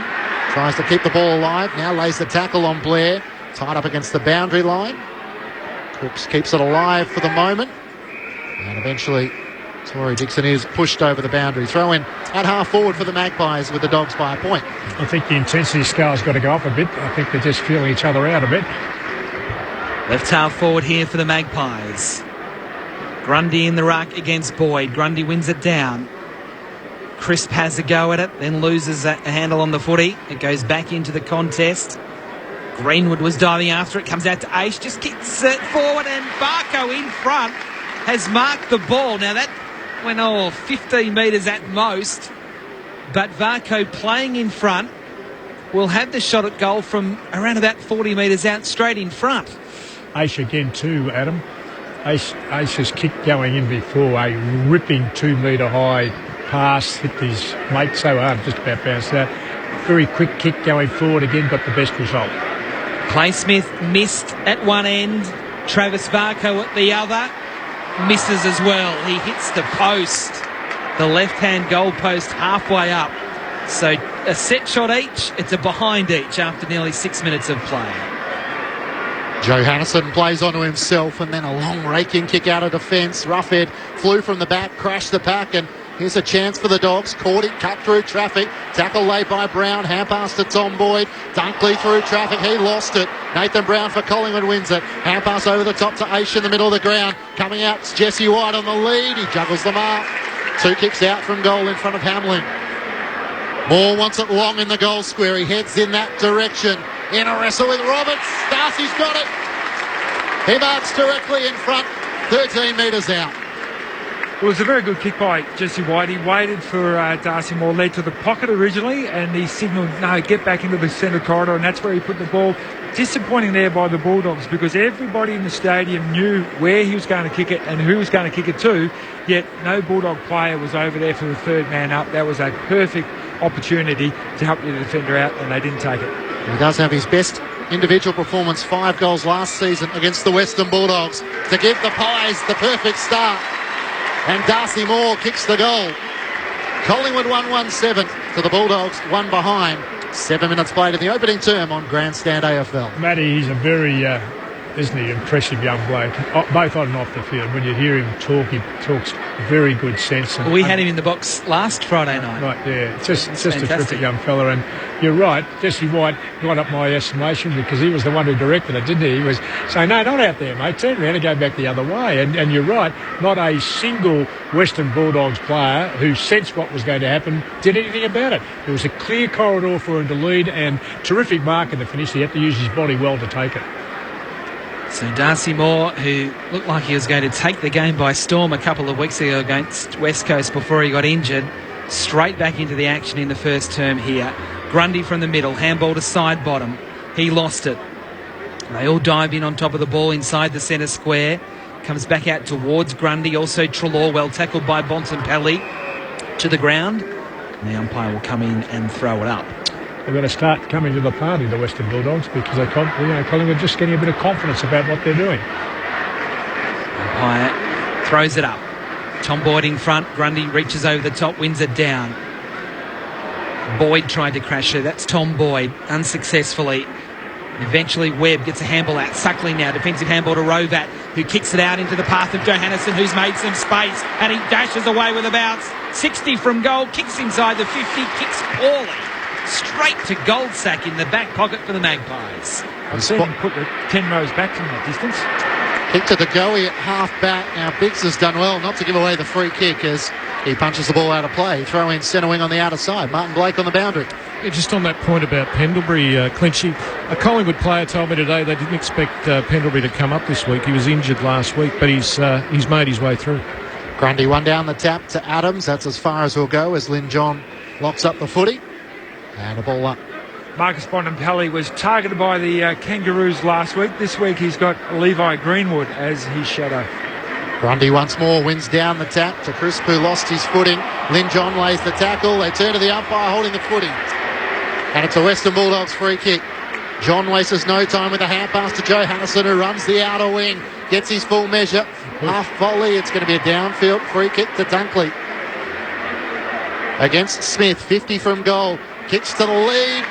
tries to keep the ball alive, now lays the tackle on Blair, tied up against the boundary line. Cripps keeps it alive for the moment, and eventually Tory Dixon is pushed over the boundary. Throw in at half forward for the Magpies with the Dogs by a point. I think the intensity scale's got to go up a bit. I think they're just feeling each other out a bit. Left half forward here for the Magpies. Grundy in the ruck against Boyd. Grundy wins it down. Crisp has a go at it, then loses a handle on the footy. It goes back into the contest. Greenwood was diving after it, comes out to Ace, just kicks it forward, and Barco in front has marked the ball. Now that went 15 metres at most, but Varco playing in front will have the shot at goal from around about 40 metres out, straight in front. Ace again too, Adam. Ace's kick going in before, a ripping 2 metre high pass, hit his mate so hard, just about bounced out. Very quick kick going forward again, got the best result. Clay Smith missed at one end, Travis Varco at the other, misses as well. He hits the post, the left-hand goal post halfway up. So a set shot each, it's a behind each after nearly 6 minutes of play. Joe Hannison plays onto himself, and then a long raking kick out of defence. Roughhead flew from the back, crashed the pack, and here's a chance for the Dogs. Caught it, cut through traffic. Tackle laid by Brown. Hand pass to Tom Boyd. Dunkley through traffic. He lost it. Nathan Brown for Collingwood wins it. Hand pass over the top to Aish in the middle of the ground. Coming out, it's Jesse White on the lead. He juggles the mark. 2 kicks out from goal in front of Hamlin. Moore wants it long in the goal square. He heads in that direction. In a wrestle with Roberts. Darcy's got it. He marks directly in front. 13 metres out. It was a very good kick by Jesse White. He waited for Darcy Moore, led to the pocket originally, and he signalled, no, get back into the centre corridor, and that's where he put the ball. Disappointing there by the Bulldogs, because everybody in the stadium knew where he was going to kick it and who was going to kick it to, yet no Bulldog player was over there for the third man up. That was a perfect opportunity to help the defender out, and they didn't take it. He does have his best individual performance, 5 goals last season against the Western Bulldogs, to give the Pies the perfect start. And Darcy Moore kicks the goal. Collingwood 1-1-7 to the Bulldogs, 1 behind. 7 minutes played in the opening term on Grandstand AFL. Matty, he's a very, isn't he, impressive young bloke, both on and off the field. When you hear him talk, he talks very good sense. We had him in the box last Friday night. Right, yeah. It's just a terrific young fella. And you're right, Jesse White got up my estimation because he was the one who directed it, didn't he? He was saying, no, not out there, mate. Turn around and go back the other way. And you're right, not a single Western Bulldogs player who sensed what was going to happen did anything about it. There was a clear corridor for him to lead, and terrific mark in the finish. He had to use his body well to take it. So Darcy Moore, who looked like he was going to take the game by storm a couple of weeks ago against West Coast before he got injured, straight back into the action in the first term here. Grundy from the middle, handball to side bottom. He lost it. They all dive in on top of the ball inside the centre square. Comes back out towards Grundy. Also Treloar, well tackled by Bontempelli to the ground. And the umpire will come in and throw it up. They've got to start coming to the party, the Western Bulldogs, because Collingwood just getting a bit of confidence about what they're doing. Umpire throws it up. Tom Boyd in front. Grundy reaches over the top, wins it down. Boyd tried to crash her. That's Tom Boyd, unsuccessfully. Eventually Webb gets a handball out. Suckling now, defensive handball to Rovat, who kicks it out into the path of Johannisen, who's made some space, and he dashes away with a bounce. 60 from goal, kicks inside the 50, kicks poorly. Straight to Goldsack in the back pocket for the Magpies. I've seen him put the 10 rows back from that distance. Kick to the goalie at half back. Now Biggs has done well not to give away the free kick as he punches the ball out of play. Throw in centre wing on the outer side. Martin Blake on the boundary. Yeah, just on that point about Pendlebury, Clinchy, a Collingwood player told me today they didn't expect Pendlebury to come up this week. He was injured last week, but he's made his way through. Grundy one down the tap to Adams. That's as far as he'll go as Lynn John locks up the footy. And a ball up. Marcus Bontempelli was targeted by the Kangaroos last week. This week he's got Levi Greenwood as his shadow. Grundy once more wins down the tap to Crisp, who lost his footing. Lynn John lays the tackle. They turn to the umpire holding the footing. And it's a Western Bulldogs free kick. John wastes no time with a hand pass to Joe Hannison, who runs the outer wing. Gets his full measure. Half volley. It's going to be a downfield free kick to Dunkley. against Smith. 50 from goal. Kicks to the lead.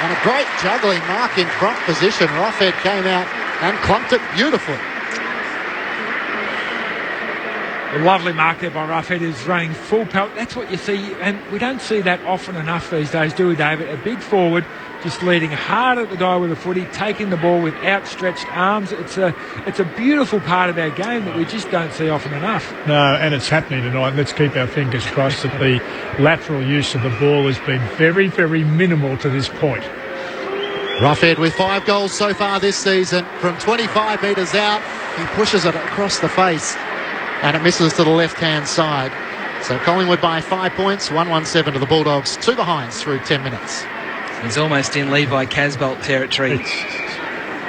And a great juggling mark in front position. Roughhead came out and clumped it beautifully. A lovely mark there by Roughhead, is running full pelt. That's what you see, and we don't see that often enough these days, do we, David? A big forward just leading hard at the guy with a footy, taking the ball with outstretched arms. It's a beautiful part of our game that we just don't see often enough. No, and it's happening tonight. Let's keep our fingers crossed that the lateral use of the ball has been very, very minimal to this point. Roughhead with 5 goals so far this season. From 25 metres out, he pushes it across the face and it misses to the left-hand side. So Collingwood by 5 points, 1-1-7 to the Bulldogs, 2 behinds through 10 minutes. He's almost in Levi Casbolt territory,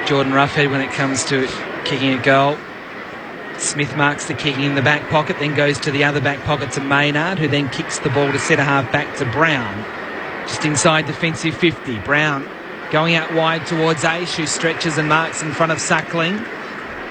Jordan Roughhead, when it comes to kicking a goal. Smith marks the kicking in the back pocket, then goes to the other back pocket to Maynard, who then kicks the ball to centre-half back to Brown. Just inside defensive 50. Brown going out wide towards Aish, who stretches and marks in front of Suckling.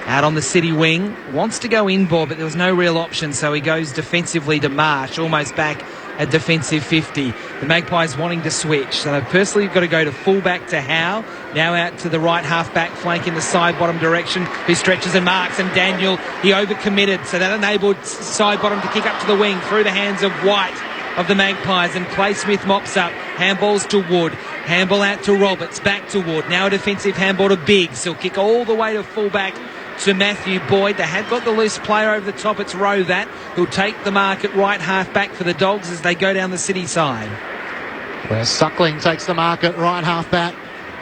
Out on the city wing, wants to go inboard, but there was no real option, so he goes defensively to Marsh, almost back at defensive 50. The Magpies wanting to switch, so they've personally got to go to full-back to Howe, now out to the right half-back flank in the side-bottom direction, who stretches and marks, and Daniel, he overcommitted, so that enabled side-bottom to kick up to the wing through the hands of White of the Magpies, and Clay Smith mops up. Handballs to Wood. Handball out to Roberts. Back to Wood. Now a defensive handball to Biggs. He'll kick all the way to full-back to Matthew Boyd. They have got the loose player over the top. It's Rovat who'll take the mark at right half-back for the Dogs as they go down the city side. Where Suckling takes the mark at right half-back.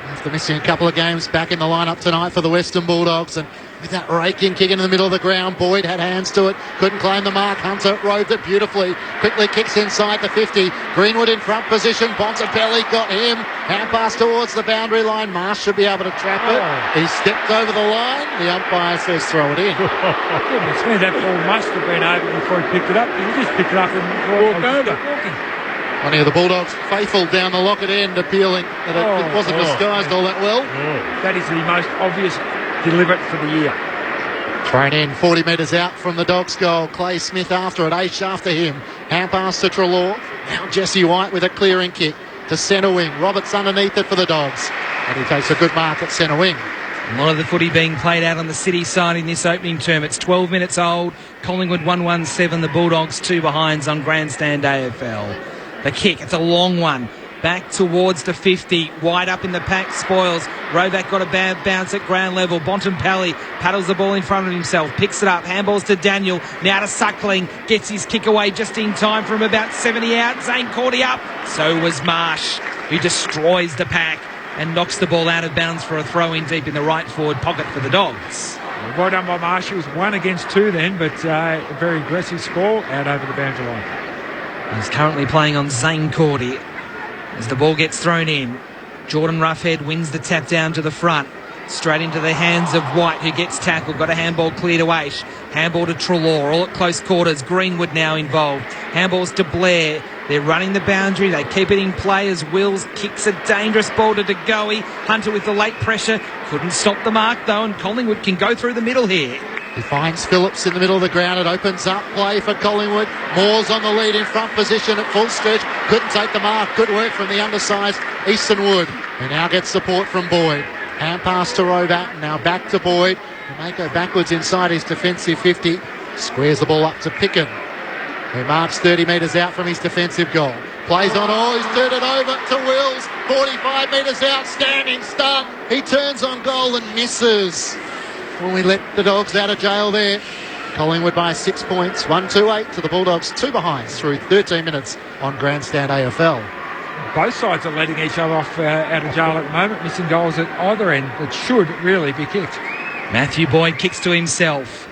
After missing a couple of games, back in the lineup tonight for the Western Bulldogs. And with that raking kick into the middle of the ground, Boyd had hands to it, couldn't claim the mark. Hunter roved it beautifully, quickly kicks inside the 50. Greenwood in front position, Bontempelli got him. Hand pass towards the boundary line. Marsh should be able to trap it. He stepped over the line. The umpire says throw it in. Goodness me, that ball must have been over before he picked it up. He just picked it up and walked over. One of the Bulldogs faithful down the Lockett end, appealing that it wasn't disguised all that well. That is the most obvious deliberate for the year. Thrown in 40 metres out from the Dogs' goal. Clay Smith after it, Aish after him. Hand pass to Treloar. Now Jesse White with a clearing kick to centre wing. Roberts underneath it for the Dogs. And he takes a good mark at centre wing. A lot of the footy being played out on the city side in this opening term. It's 12 minutes old. Collingwood 1-1-7. The Bulldogs 2 behinds on Grandstand AFL. The kick, it's a long one. Back towards the 50. Wide up in the pack, spoils. Rovac got a bad bounce at ground level. Bontempelli paddles the ball in front of himself. Picks it up. Handballs to Daniel. Now to Suckling. Gets his kick away just in time from about 70 out. Zane Cordy up. So was Marsh, who destroys the pack and knocks the ball out of bounds for a throw-in deep in the right forward pocket for the Dogs. Well done by Marsh. It was 1 against 2 then, but a very aggressive score out over the boundary line. He's currently playing on Zane Cordy. As the ball gets thrown in, Jordan Roughhead wins the tap down to the front. Straight into the hands of White, who gets tackled. Got a handball clear to Aish. Handball to Treloar, all at close quarters. Greenwood now involved. Handballs to Blair. They're running the boundary. They keep it in play as Wills kicks a dangerous ball to De Goey. Hunter with the late pressure. Couldn't stop the mark, though, and Collingwood can go through the middle here. He finds Phillips in the middle of the ground. It opens up play for Collingwood. Moore's on the lead in front position at full stretch. Couldn't take the mark. Good work from the undersized Easton Wood, who now gets support from Boyd. Hand pass to Robat. Now back to Boyd. He may go backwards inside his defensive 50. Squares the ball up to Picken, who marks 30 metres out from his defensive goal. Plays on all. He's turned it over to Wills. 45 metres out. Standing start. He turns on goal and misses. When we let the Dogs out of jail there. Collingwood by 6 points, 1-2-8 to the Bulldogs, 2 behinds through 13 minutes on Grandstand AFL. Both sides are letting each other off out of jail at the moment, missing goals at either end that should really be kicked. Matthew Boyd kicks to himself.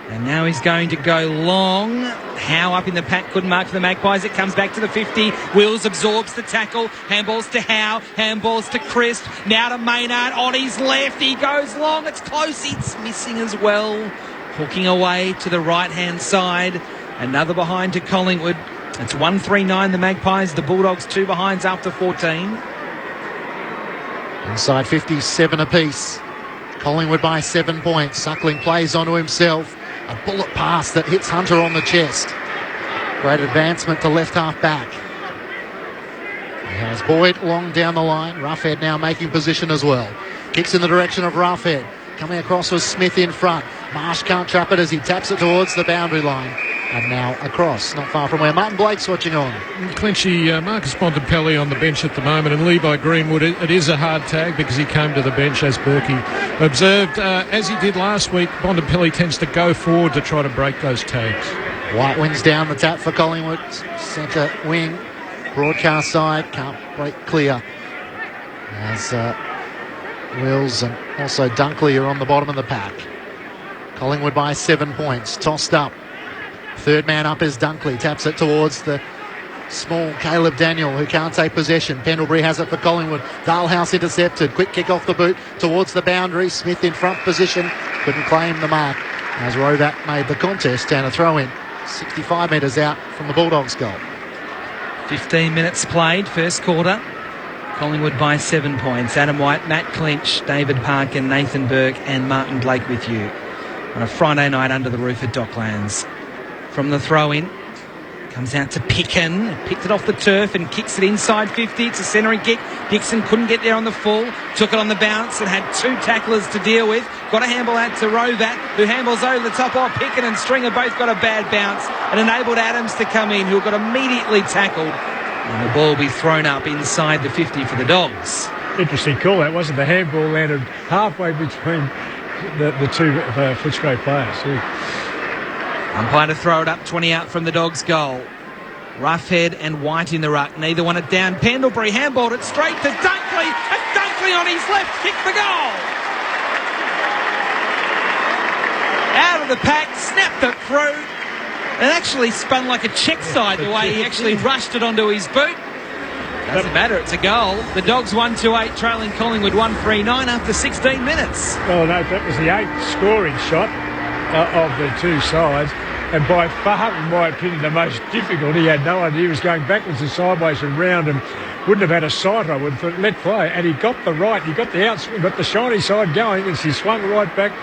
And now he's going to go long. Howe up in the pack, couldn't mark for the Magpies. It comes back to the 50. Wills absorbs the tackle. Handballs to Howe. Handballs to Crisp. Now to Maynard on his left. He goes long. It's close. It's missing as well. Hooking away to the right-hand side. Another behind to Collingwood. It's 1-3-9 the Magpies. The Bulldogs 2 behinds after 14. Inside 57 apiece. Collingwood by 7 points. Suckling plays onto himself. A bullet pass that hits Hunter on the chest. Great advancement to left half back. He has Boyd long down the line. Roughhead now making position as well. Kicks in the direction of Roughhead. Coming across with Smith in front. Marsh can't trap it as he taps it towards the boundary line. And now across, not far from where Martin Blake's watching on. Clinchy, Marcus Bontempelli on the bench at the moment, and Levi Greenwood, it is a hard tag because he came to the bench, as Berkey observed. As he did last week, Bontempelli tends to go forward to try to break those tags. White wins down the tap for Collingwood. Centre wing, broadcast side, can't break clear. As Wills and also Dunkley are on the bottom of the pack. Collingwood by 7 points, tossed up. Third man up is Dunkley, taps it towards the small Caleb Daniel, who can't take possession. Pendlebury has it for Collingwood. Dalhouse intercepted, quick kick off the boot towards the boundary. Smith in front position, couldn't claim the mark as Rovat made the contest and a throw in 65 metres out from the Bulldogs goal. 15 minutes played, first quarter. Collingwood by 7 points. Adam White, Matt Clinch, David Parkin, Nathan Burke and Martin Blake with you on a Friday night under the roof at Docklands. From the throw-in, comes out to Picken, picked it off the turf and kicks it inside 50. It's a centering kick. Dixon couldn't get there on the full, took it on the bounce and had two tacklers to deal with. Got a handball out to Rovat, who handballs over the top of Picken, and Stringer both got a bad bounce and enabled Adams to come in, who got immediately tackled. And the ball will be thrown up inside the 50 for the Dogs. Interesting call that, wasn't the handball landed halfway between the two Footscray players. Umpire to throw it up, 20 out from the Dogs' goal. Roughhead and White in the ruck. Neither want it down. Pendlebury handballed it straight to Dunkley. And Dunkley on his left kicked the goal. Out of the pack, snapped it through. And actually spun like a check side the way he actually rushed it onto his boot. Doesn't matter, it's a goal. The Dogs 1-2-8, trailing Collingwood 1-3-9 after 16 minutes. Oh no, that was the 8th scoring shot of the two sides, and by far, in my opinion, the most difficult. He had no idea he was going backwards and sideways and round, and wouldn't have had a sight, I would have thought, let play. And he got the right, he got the outswing, got the shiny side going as he swung right back,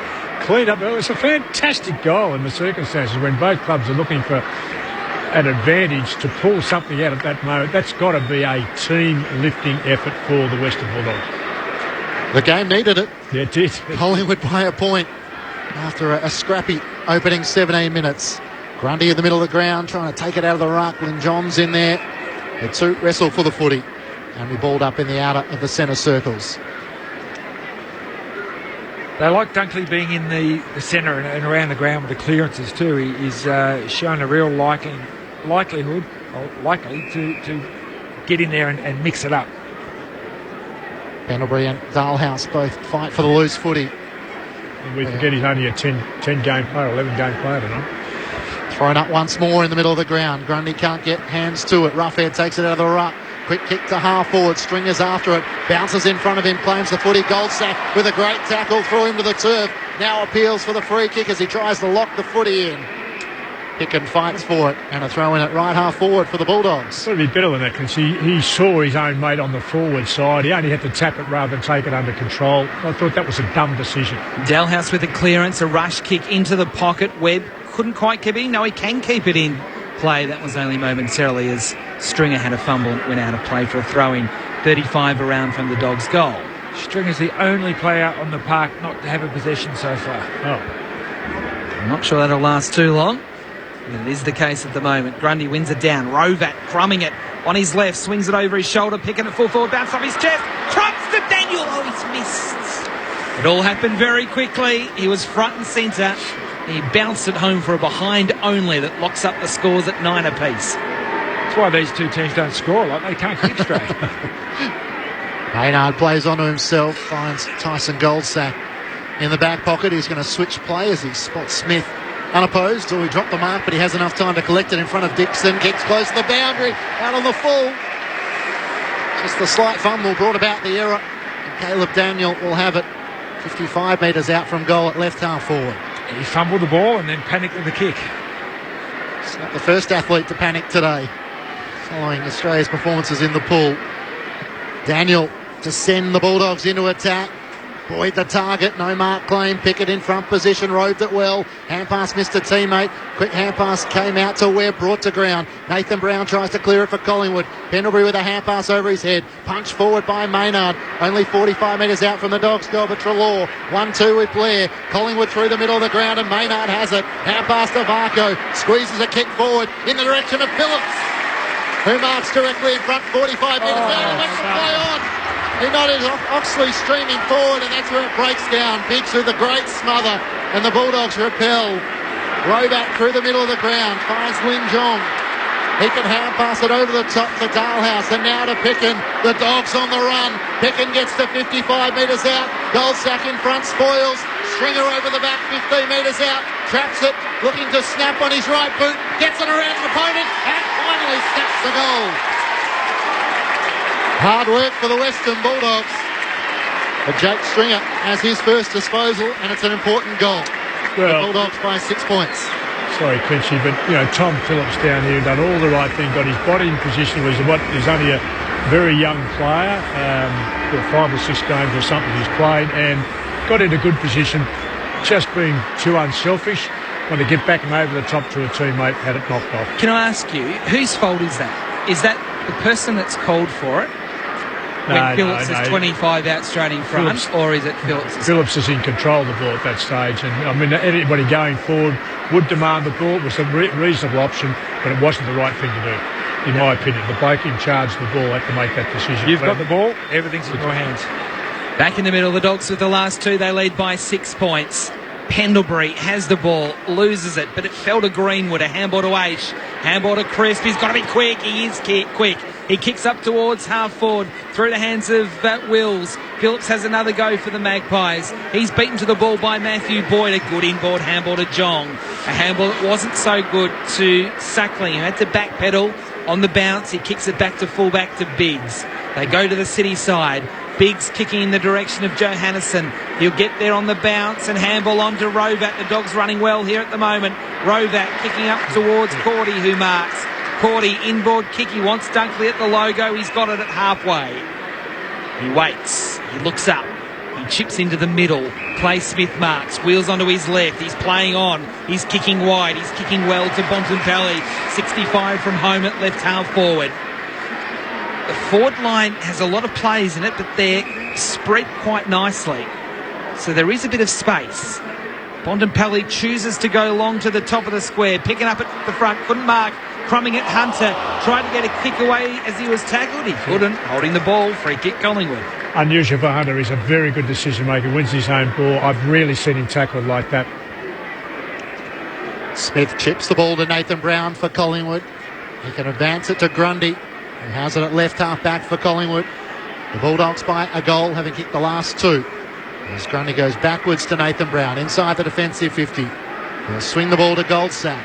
cleaned up. It was a fantastic goal in the circumstances when both clubs are looking for an advantage to pull something out at that moment. That's got to be a team lifting effort for the Western Bulldogs. The game needed it. Yeah, it did. Collingwood by a point after a scrappy opening 17 minutes. Grundy in the middle of the ground trying to take it out of the ruck. Lynn Johns in there. The two wrestle for the footy, and we balled up in the outer of the centre circles. They like Dunkley being in the centre and around the ground with the clearances too. He's shown a real likelihood to get in there and mix it up. Pendlebury and Dalhouse both fight for the loose footy. And we forget he's only a 10-game player, 11-game player tonight. Thrown up once more in the middle of the ground. Grundy can't get hands to it. Roughhead takes it out of the ruck. Quick kick to half forward. Stringer's after it. Bounces in front of him. Claims the footy. Goldsack with a great tackle. Threw him to the turf. Now appeals for the free kick as he tries to lock the footy in. Picken fights for it. And a throw in at right half forward for the Bulldogs. It's got to be better than that because he saw his own mate on the forward side. He only had to tap it rather than take it under control. I thought that was a dumb decision. Dalhouse with a clearance. A rush kick into the pocket. Webb couldn't quite keep it in. No, he can keep it in play. That was only momentarily as Stringer had a fumble and went out of play for a throw-in. 35 around from the Dogs' goal. Stringer's the only player on the park not to have a possession so far. I'm not sure that'll last too long. It is the case at the moment. Grundy wins it down. Rovat crumbing it on his left, swings it over his shoulder, picking it full forward, bounce off his chest, crumbs to Daniel. Oh, he's missed. It all happened very quickly. He was front and centre. He bounced it home for a behind only that locks up the scores at 9 apiece. That's why these two teams don't score. Like they can't kick straight. Maynard plays onto himself, finds Tyson Goldsack in the back pocket. He's going to switch play as he spots Smith unopposed. He dropped the mark, but he has enough time to collect it in front of Dixon. Kicks close to the boundary, out on the full. Just a slight fumble brought about the error. And Caleb Daniel will have it 55 metres out from goal at left half forward. He fumbled the ball and then panicked with the kick. He's not the first athlete to panic today, following Australia's performances in the pool. Daniel to send the Bulldogs into attack. Boyd the target, no mark claim. Pickett in front position, roved it well. Hand pass missed a teammate. Quick hand pass came out to Webb, brought to ground. Nathan Brown tries to clear it for Collingwood. Pendlebury with a hand pass over his head. Punch forward by Maynard. Only 45 metres out from the Dogs' goal, but Treloar. 1-2 with Blair. Collingwood through the middle of the ground, and Maynard has it. Hand pass to Varco. Squeezes a kick forward in the direction of Phillips, who marks directly in front, 45 metres out, and lets the play on. He nodded Oxley streaming forward, and that's where it breaks down. Biggs with a great smother, and the Bulldogs repel. Roback through the middle of the ground, finds Lin Jong. He can hand pass it over the top to Dalhouse, and now to Picken. The Dogs on the run. Picken gets to 55 metres out. Goldsack in front, spoils. Stringer over the back, 15 metres out. Traps it, looking to snap on his right boot. Gets it around his opponent, and finally snaps the goal. Hard work for the Western Bulldogs. But Jake Stringer has his first disposal, and it's an important goal. Well, the Bulldogs by 6 points. Sorry, Clinchy, but Tom Phillips down here done all the right thing. Got his body in position. He's only a very young player. 5 or 6 games or something he's played, and got into good position. Just being too unselfish. Want to get back and over the top to a teammate, had it knocked off. Can I ask you, whose fault is that? Is that the person that's called for it? When Phillips is 25 out straight in front, or is it Phillips? Phillips is in control of the ball at that stage, and I mean anybody going forward would demand the ball. It was a reasonable option, but it wasn't the right thing to do, in my opinion. The bloke in charge of the ball had to make that decision. You've got the ball, everything's in your hands. Back in the middle, the Dogs with the last 2, they lead by 6 points. Pendlebury has the ball, loses it, but it fell to Greenwood. A handball to Aish, handball to Crisp. He's got to be quick. He is quick. He kicks up towards half forward through the hands of Wills. Phillips has another go for the Magpies. He's beaten to the ball by Matthew Boyd. A good inboard handball to Jong. A handball that wasn't so good to Suckling, who had to backpedal on the bounce. He kicks it back to fullback to Biggs. They go to the City side. Biggs kicking in the direction of Johannisen. He'll get there on the bounce and handball on to Rovat. The Dogs running well here at the moment. Rovat kicking up towards Cordy, who marks. Cordy, inboard kick. He wants Dunkley at the logo. He's got it at halfway. He waits. He looks up. He chips into the middle. Clay Smith marks. Wheels onto his left. He's playing on. He's kicking wide. He's kicking well to Bontempelli. 65 from home at left half forward. The forward line has a lot of plays in it, but they're spread quite nicely. So there is a bit of space. Bontempelli chooses to go long to the top of the square. Picking up at the front. Couldn't mark. Crumbing at Hunter. Tried to get a kick away as he was tackled. He couldn't. Holding the ball. Free kick Collingwood. Unusual for Hunter. He's a very good decision maker. Wins his own ball. I've rarely seen him tackled like that. Smith chips the ball to Nathan Brown for Collingwood. He can advance it to Grundy. He has it at left half back for Collingwood. The Bulldogs by a goal, having kicked the last 2. As Grundy goes backwards to Nathan Brown inside the defensive 50. He'll swing the ball to Goldsack,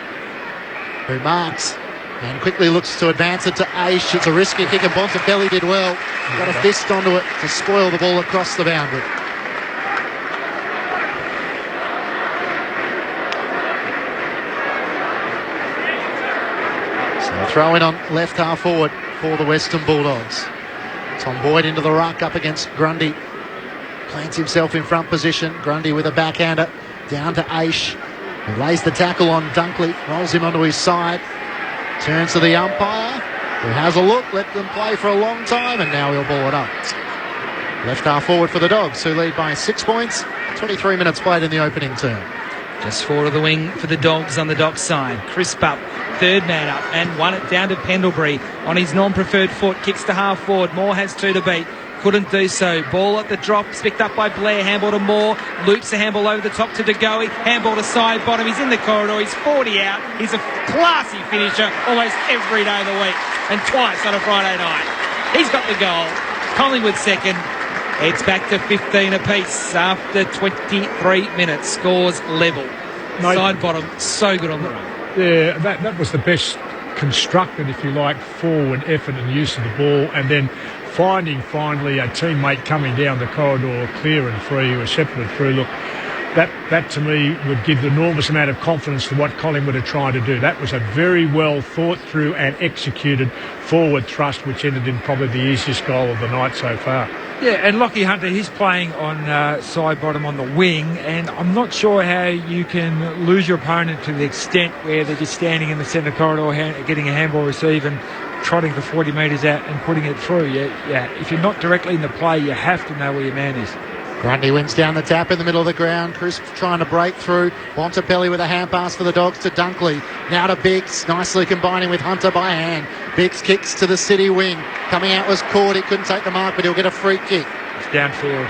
who marks and quickly looks to advance it to Aish. It's a risky kick, and Bontempelli did well. Got a fist onto it to spoil the ball across the boundary. So a throw in on left half forward for the Western Bulldogs. Tom Boyd into the ruck up against Grundy. Plants himself in front position. Grundy with a backhander down to Aish. He lays the tackle on Dunkley, rolls him onto his side, turns to the umpire, who has a look, let them play for a long time, and now he'll ball it up. Left half forward for the Dogs, who lead by 6 points. 23 minutes played in the opening term. Just forward of the wing for the Dogs on the Dock side. Crisp up, third man up, and won it down to Pendlebury on his non-preferred foot. Kicks to half forward. Moore has 2 to beat. Couldn't do so. Ball at the drop, picked up by Blair. Handball to Moore. Loops the handball over the top to DeGoey. Handball to side bottom. He's in the corridor. He's 40 out. He's a classy finisher almost every day of the week and twice on a Friday night. He's got the goal. Collingwood second. It's back to 15 apiece after 23 minutes. Scores level. Side bottom, so good on the run. Yeah, that was the best constructed, if you like, forward effort and use of the ball, and then finding finally a teammate coming down the corridor clear and free, who was shepherded through. Look, that to me would give an enormous amount of confidence to what Collingwood are trying to do. That was a very well thought through and executed forward thrust, which ended in probably the easiest goal of the night so far. Yeah, and Lockie Hunter, he's playing on side bottom on the wing, and I'm not sure how you can lose your opponent to the extent where they're just standing in the centre corridor, getting a handball receive and trotting for 40 metres out and putting it through. Yeah, if you're not directly in the play, you have to know where your man is. Grundy wins down the tap in the middle of the ground. Crisp trying to break through. Bontempelli with a hand pass for the Dogs to Dunkley. Now to Biggs, nicely combining with Hunter by hand. Biggs kicks to the City wing. Coming out was Cord. He couldn't take the mark, but he'll get a free kick. It's downfield.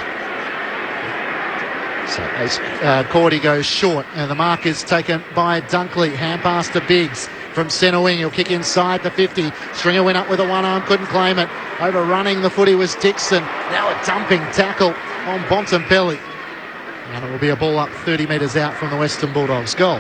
So as Cordy goes short, and the mark is taken by Dunkley. Hand pass to Biggs from centre wing. He'll kick inside the 50. Stringer went up with a one arm, couldn't claim it. Overrunning the footy was Dixon. Now a dumping tackle on Bontempelli. And it will be a ball up 30 metres out from the Western Bulldogs goal.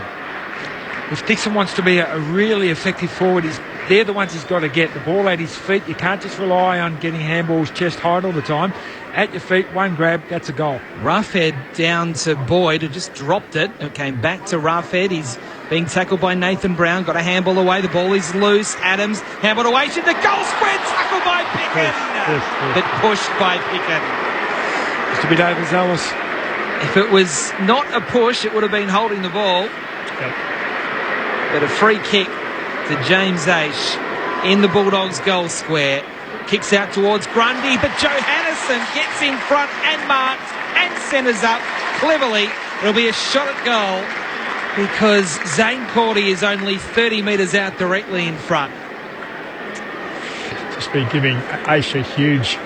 If Dixon wants to be a really effective forward, they're the ones he's got to get the ball at his feet. You can't just rely on getting handballs chest height all the time. At your feet, one grab, that's a goal. Roughhead down to Boyd, who just dropped it. It came back to Roughhead. He's being tackled by Nathan Brown. Got a handball away. The ball is loose. Adams, handball away. The goal square, tackled by Pickett. But pushed by Pickett. Mr. B. Davis Ellis. If it was not a push, it would have been holding the ball. Yep. But a free kick to James Aish in the Bulldogs goal square. Kicks out towards Grundy, but Johannesson gets in front and marks and centres up cleverly. It'll be a shot at goal because Zane Cordy is only 30 metres out directly in front. Just been giving Aish a huge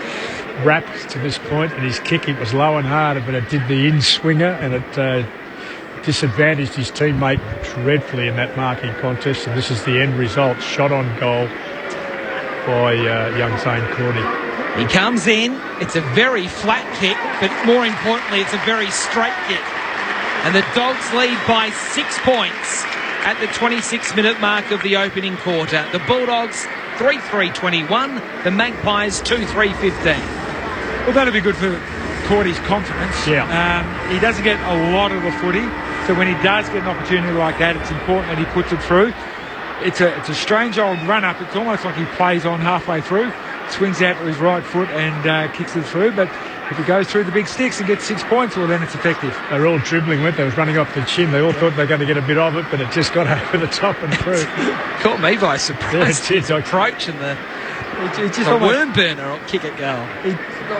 rap to this point, and his kicking was low and hard, but it did the in-swinger, and it disadvantaged his teammate dreadfully in that marking contest, and this is the end result. Shot on goal by young Zane Cordy. He comes in, it's a very flat kick, but more importantly it's a very straight kick, and the Dogs lead by 6 points at the 26-minute mark of the opening quarter. The Bulldogs 3-3-21, the Magpies 2-3-15. Well, that'll be good for Cordy's confidence. Yeah. He doesn't get a lot of the footy, so when he does get an opportunity like that, it's important that he puts it through. It's a strange old run-up. It's almost like he plays on halfway through, swings out to his right foot and kicks it through. But if he goes through the big sticks and gets 6 points, well, then it's effective. They were all dribbling with it. They was running off the chin. They all thought they were going to get a bit of it, but it just got over the top and through. Caught me by surprise. Yeah, it approach and the just a worm burner or kick at goal.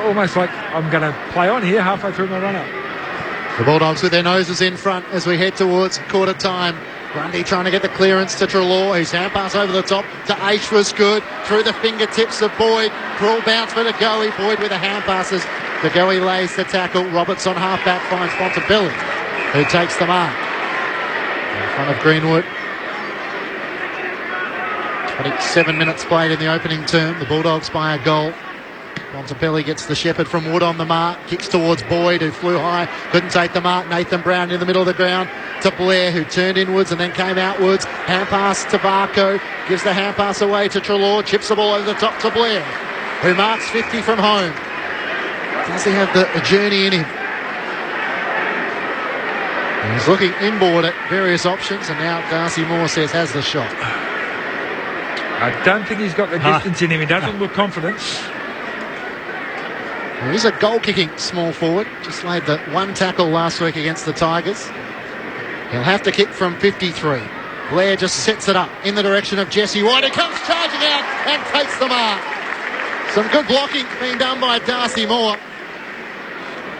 Almost like I'm going to play on here halfway through my run-up. The Bulldogs with their noses in front as we head towards quarter time. Grundy trying to get the clearance to Treloar. His hand pass over the top to Aish was good. Through the fingertips of Boyd. Cruel bounce for DeGoey. Boyd with the hand passes. DeGoey lays the tackle. Roberts on half-back finds Bontempelli, who takes the mark. In front of Greenwood. 27 minutes played in the opening term. The Bulldogs by a goal. Bontempelli gets the shepherd from Wood on the mark. Kicks towards Boyd, who flew high. Couldn't take the mark. Nathan Brown in the middle of the ground to Blair, who turned inwards and then came outwards. Hand pass to Barco. Gives the hand pass away to Treloar. Chips the ball over the top to Blair, who marks 50 from home. Does he have the journey in him? And he's looking inboard at various options, and now Darcy Moore says has the shot. I don't think he's got the distance in him. He doesn't look confident. Well, he's a goal-kicking small forward. Just laid the one tackle last week against the Tigers. He'll have to kick from 53. Blair just sets it up in the direction of Jesse White. He comes charging out and takes the mark. Some good blocking being done by Darcy Moore.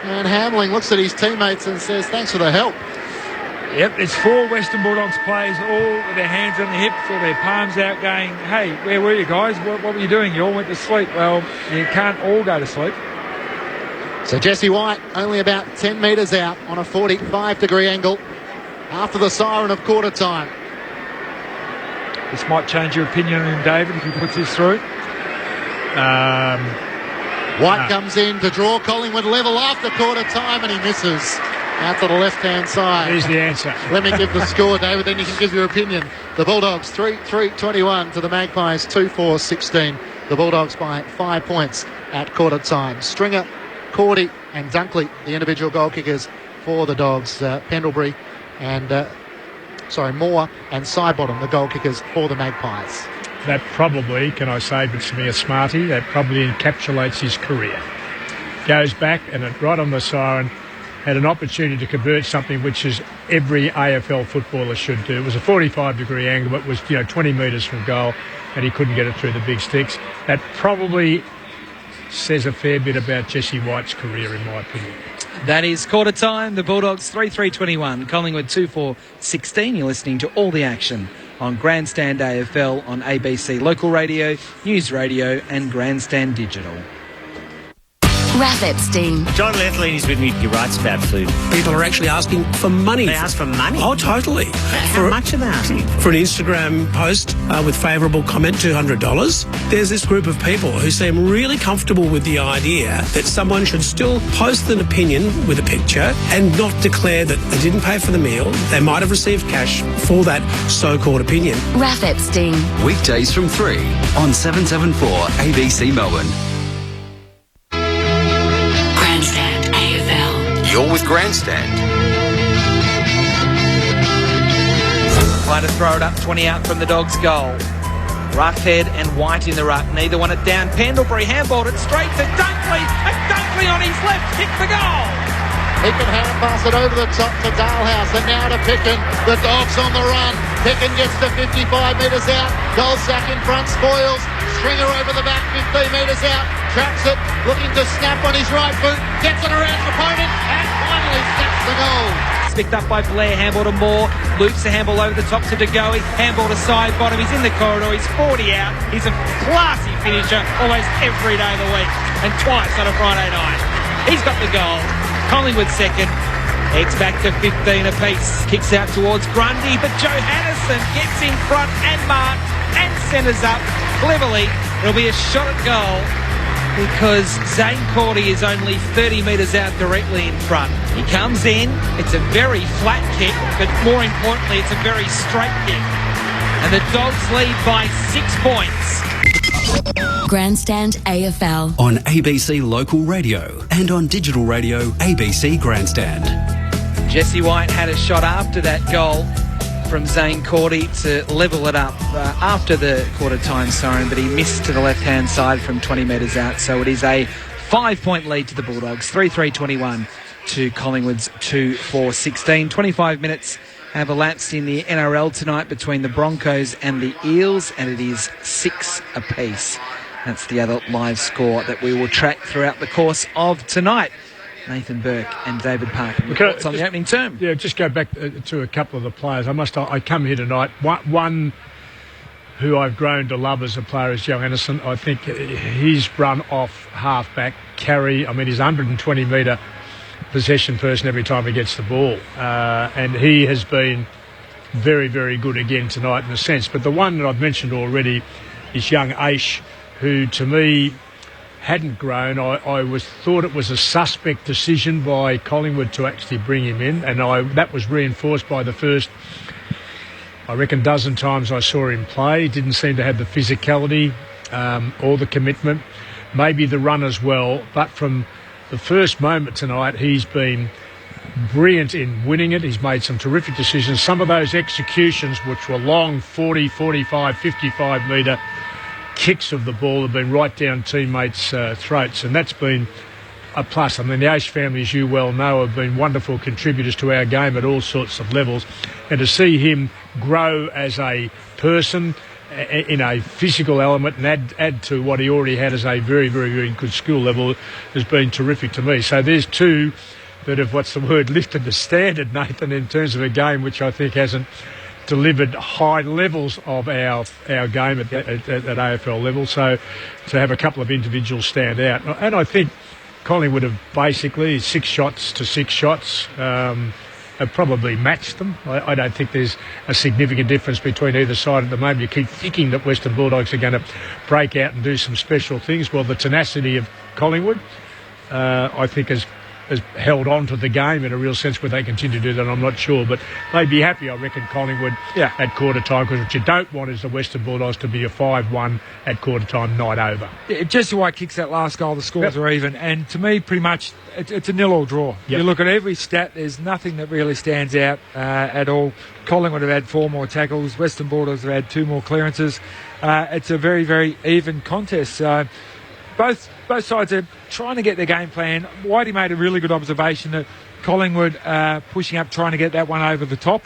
And Hamling looks at his teammates and says, thanks for the help. Yep, there's 4 Western Bulldogs players, all with their hands on their hips or their palms out going, hey, where were you guys? What were you doing? You all went to sleep. Well, you can't all go to sleep. So Jesse White only about 10 metres out on a 45-degree angle after the siren of quarter time. This might change your opinion on him, David, if he puts this through. White comes in to draw Collingwood level after quarter time, and he misses out to the left-hand side. Here's the answer. Let me give the score, David, then you can give your opinion. The Bulldogs 3-3-21 to the Magpies 2-4-16. The Bulldogs by 5 points at quarter time. Stringer, Cordy and Dunkley, the individual goal kickers, for the Dogs. Pendlebury and Moore and Sidebottom, the goal kickers for the Magpies. That probably, can I say, but to me a smartie, that probably encapsulates his career. Goes back and right on the siren, had an opportunity to convert something which is every AFL footballer should do. It was a 45-degree angle, but it was 20 metres from goal, and he couldn't get it through the big sticks. That probably says a fair bit about Jesse White's career, in my opinion. That is quarter time. The Bulldogs 3-3-21, Collingwood 2-4-16. You're listening to all the action on Grandstand AFL on ABC Local Radio, News Radio and Grandstand Digital. Raf Epstein. John Lethlean is with me. He writes about food. People are actually asking for money. They ask for money? Oh, totally. How much are they asking? For an Instagram post with favourable comment, $200. There's this group of people who seem really comfortable with the idea that someone should still post an opinion with a picture and not declare that they didn't pay for the meal. They might have received cash for that so-called opinion. Raf Epstein. Weekdays from 3 on 774 ABC Melbourne. You're with Grandstand. Trying to throw it up, 20 out from the Dogs' goal. Roughhead and White in the ruck. Neither want it down. Pendlebury handballed it straight to Dunkley. And Dunkley on his left kicked the goal. He can hand pass it over the top to Dalehouse, and now to Picken. The Dogs on the run. Picken gets to 55 metres out. Goldsack in front, spoils. Stringer over the back, 15 metres out. Traps it, looking to snap on his right boot. Gets it around his opponent, and finally snaps the goal. Picked up by Blair, handball to Moore. Loops the handball over the top to DeGoey. Handball to Sidebottom. He's in the corridor. He's 40 out. He's a classy finisher almost every day of the week, and twice on a Friday night. He's got the goal. Collingwood second. Eggs back to 15 apiece. Kicks out towards Grundy, but Joe Hannison gets in front and marks and centres up cleverly. It'll be a shot at goal because Zane Cordy is only 30 metres out directly in front. He comes in. It's a very flat kick, but more importantly, it's a very straight kick. And the Dogs lead by 6 points. Grandstand AFL. On ABC Local Radio and on digital radio ABC Grandstand. Jesse White had a shot after that goal from Zane Cordy to level it up after the quarter-time siren, but he missed to the left-hand side from 20 metres out. So it is a 5-point lead to the Bulldogs, 3-3-21 to Collingwood's 2-4-16. 25 minutes have elapsed in the NRL tonight between the Broncos and the Eels, and it is 6 apiece. That's the other live score that we will track throughout the course of tonight. Nathan Burke and David Parker. Thoughts on the opening term? Yeah, just go back to a couple of the players. I come here tonight. One who I've grown to love as a player is Joe Hannison. I think his run off half-back carry, his 120-metre possession person every time he gets the ball. And he has been very, very good again tonight in a sense. But the one that I've mentioned already is young Aish, who to me hadn't grown. I thought it was a suspect decision by Collingwood to actually bring him in, and that was reinforced by the first, I reckon, dozen times I saw him play. He didn't seem to have the physicality or the commitment, maybe the run as well, but from the first moment tonight he's been brilliant in winning it. He's made some terrific decisions. Some of those executions, which were long 40, 45, 55 metre kicks of the ball, have been right down teammates' throats, and that's been a plus. The Aish family, as you well know, have been wonderful contributors to our game at all sorts of levels, and to see him grow as a person in a physical element and add to what he already had as a very, very, very good skill level has been terrific to me. So there's two that have, lifted the standard, Nathan, in terms of a game which I think hasn't delivered high levels of our game at AFL level. So to have a couple of individuals stand out, and I think Collingwood have basically 6 shots to 6 shots have probably matched them. I don't think there's a significant difference between either side at the moment. You keep thinking that Western Bulldogs are going to break out and do some special things. Well, the tenacity of Collingwood I think has has held on to the game in a real sense. Whether they continue to do that, I'm not sure. But they'd be happy, I reckon, Collingwood at quarter time, because what you don't want is the Western Bulldogs to be a 5-1 at quarter time, night over. Yeah, Jesse White kicks that last goal, the scores are even. And to me, pretty much, it's a 0-all draw. Yep. You look at every stat, there's nothing that really stands out at all. Collingwood have had 4 more tackles. Western Bulldogs have had 2 more clearances. It's a very, very even contest. Both sides are trying to get their game plan. Whitey made a really good observation that Collingwood pushing up, trying to get that one over the top.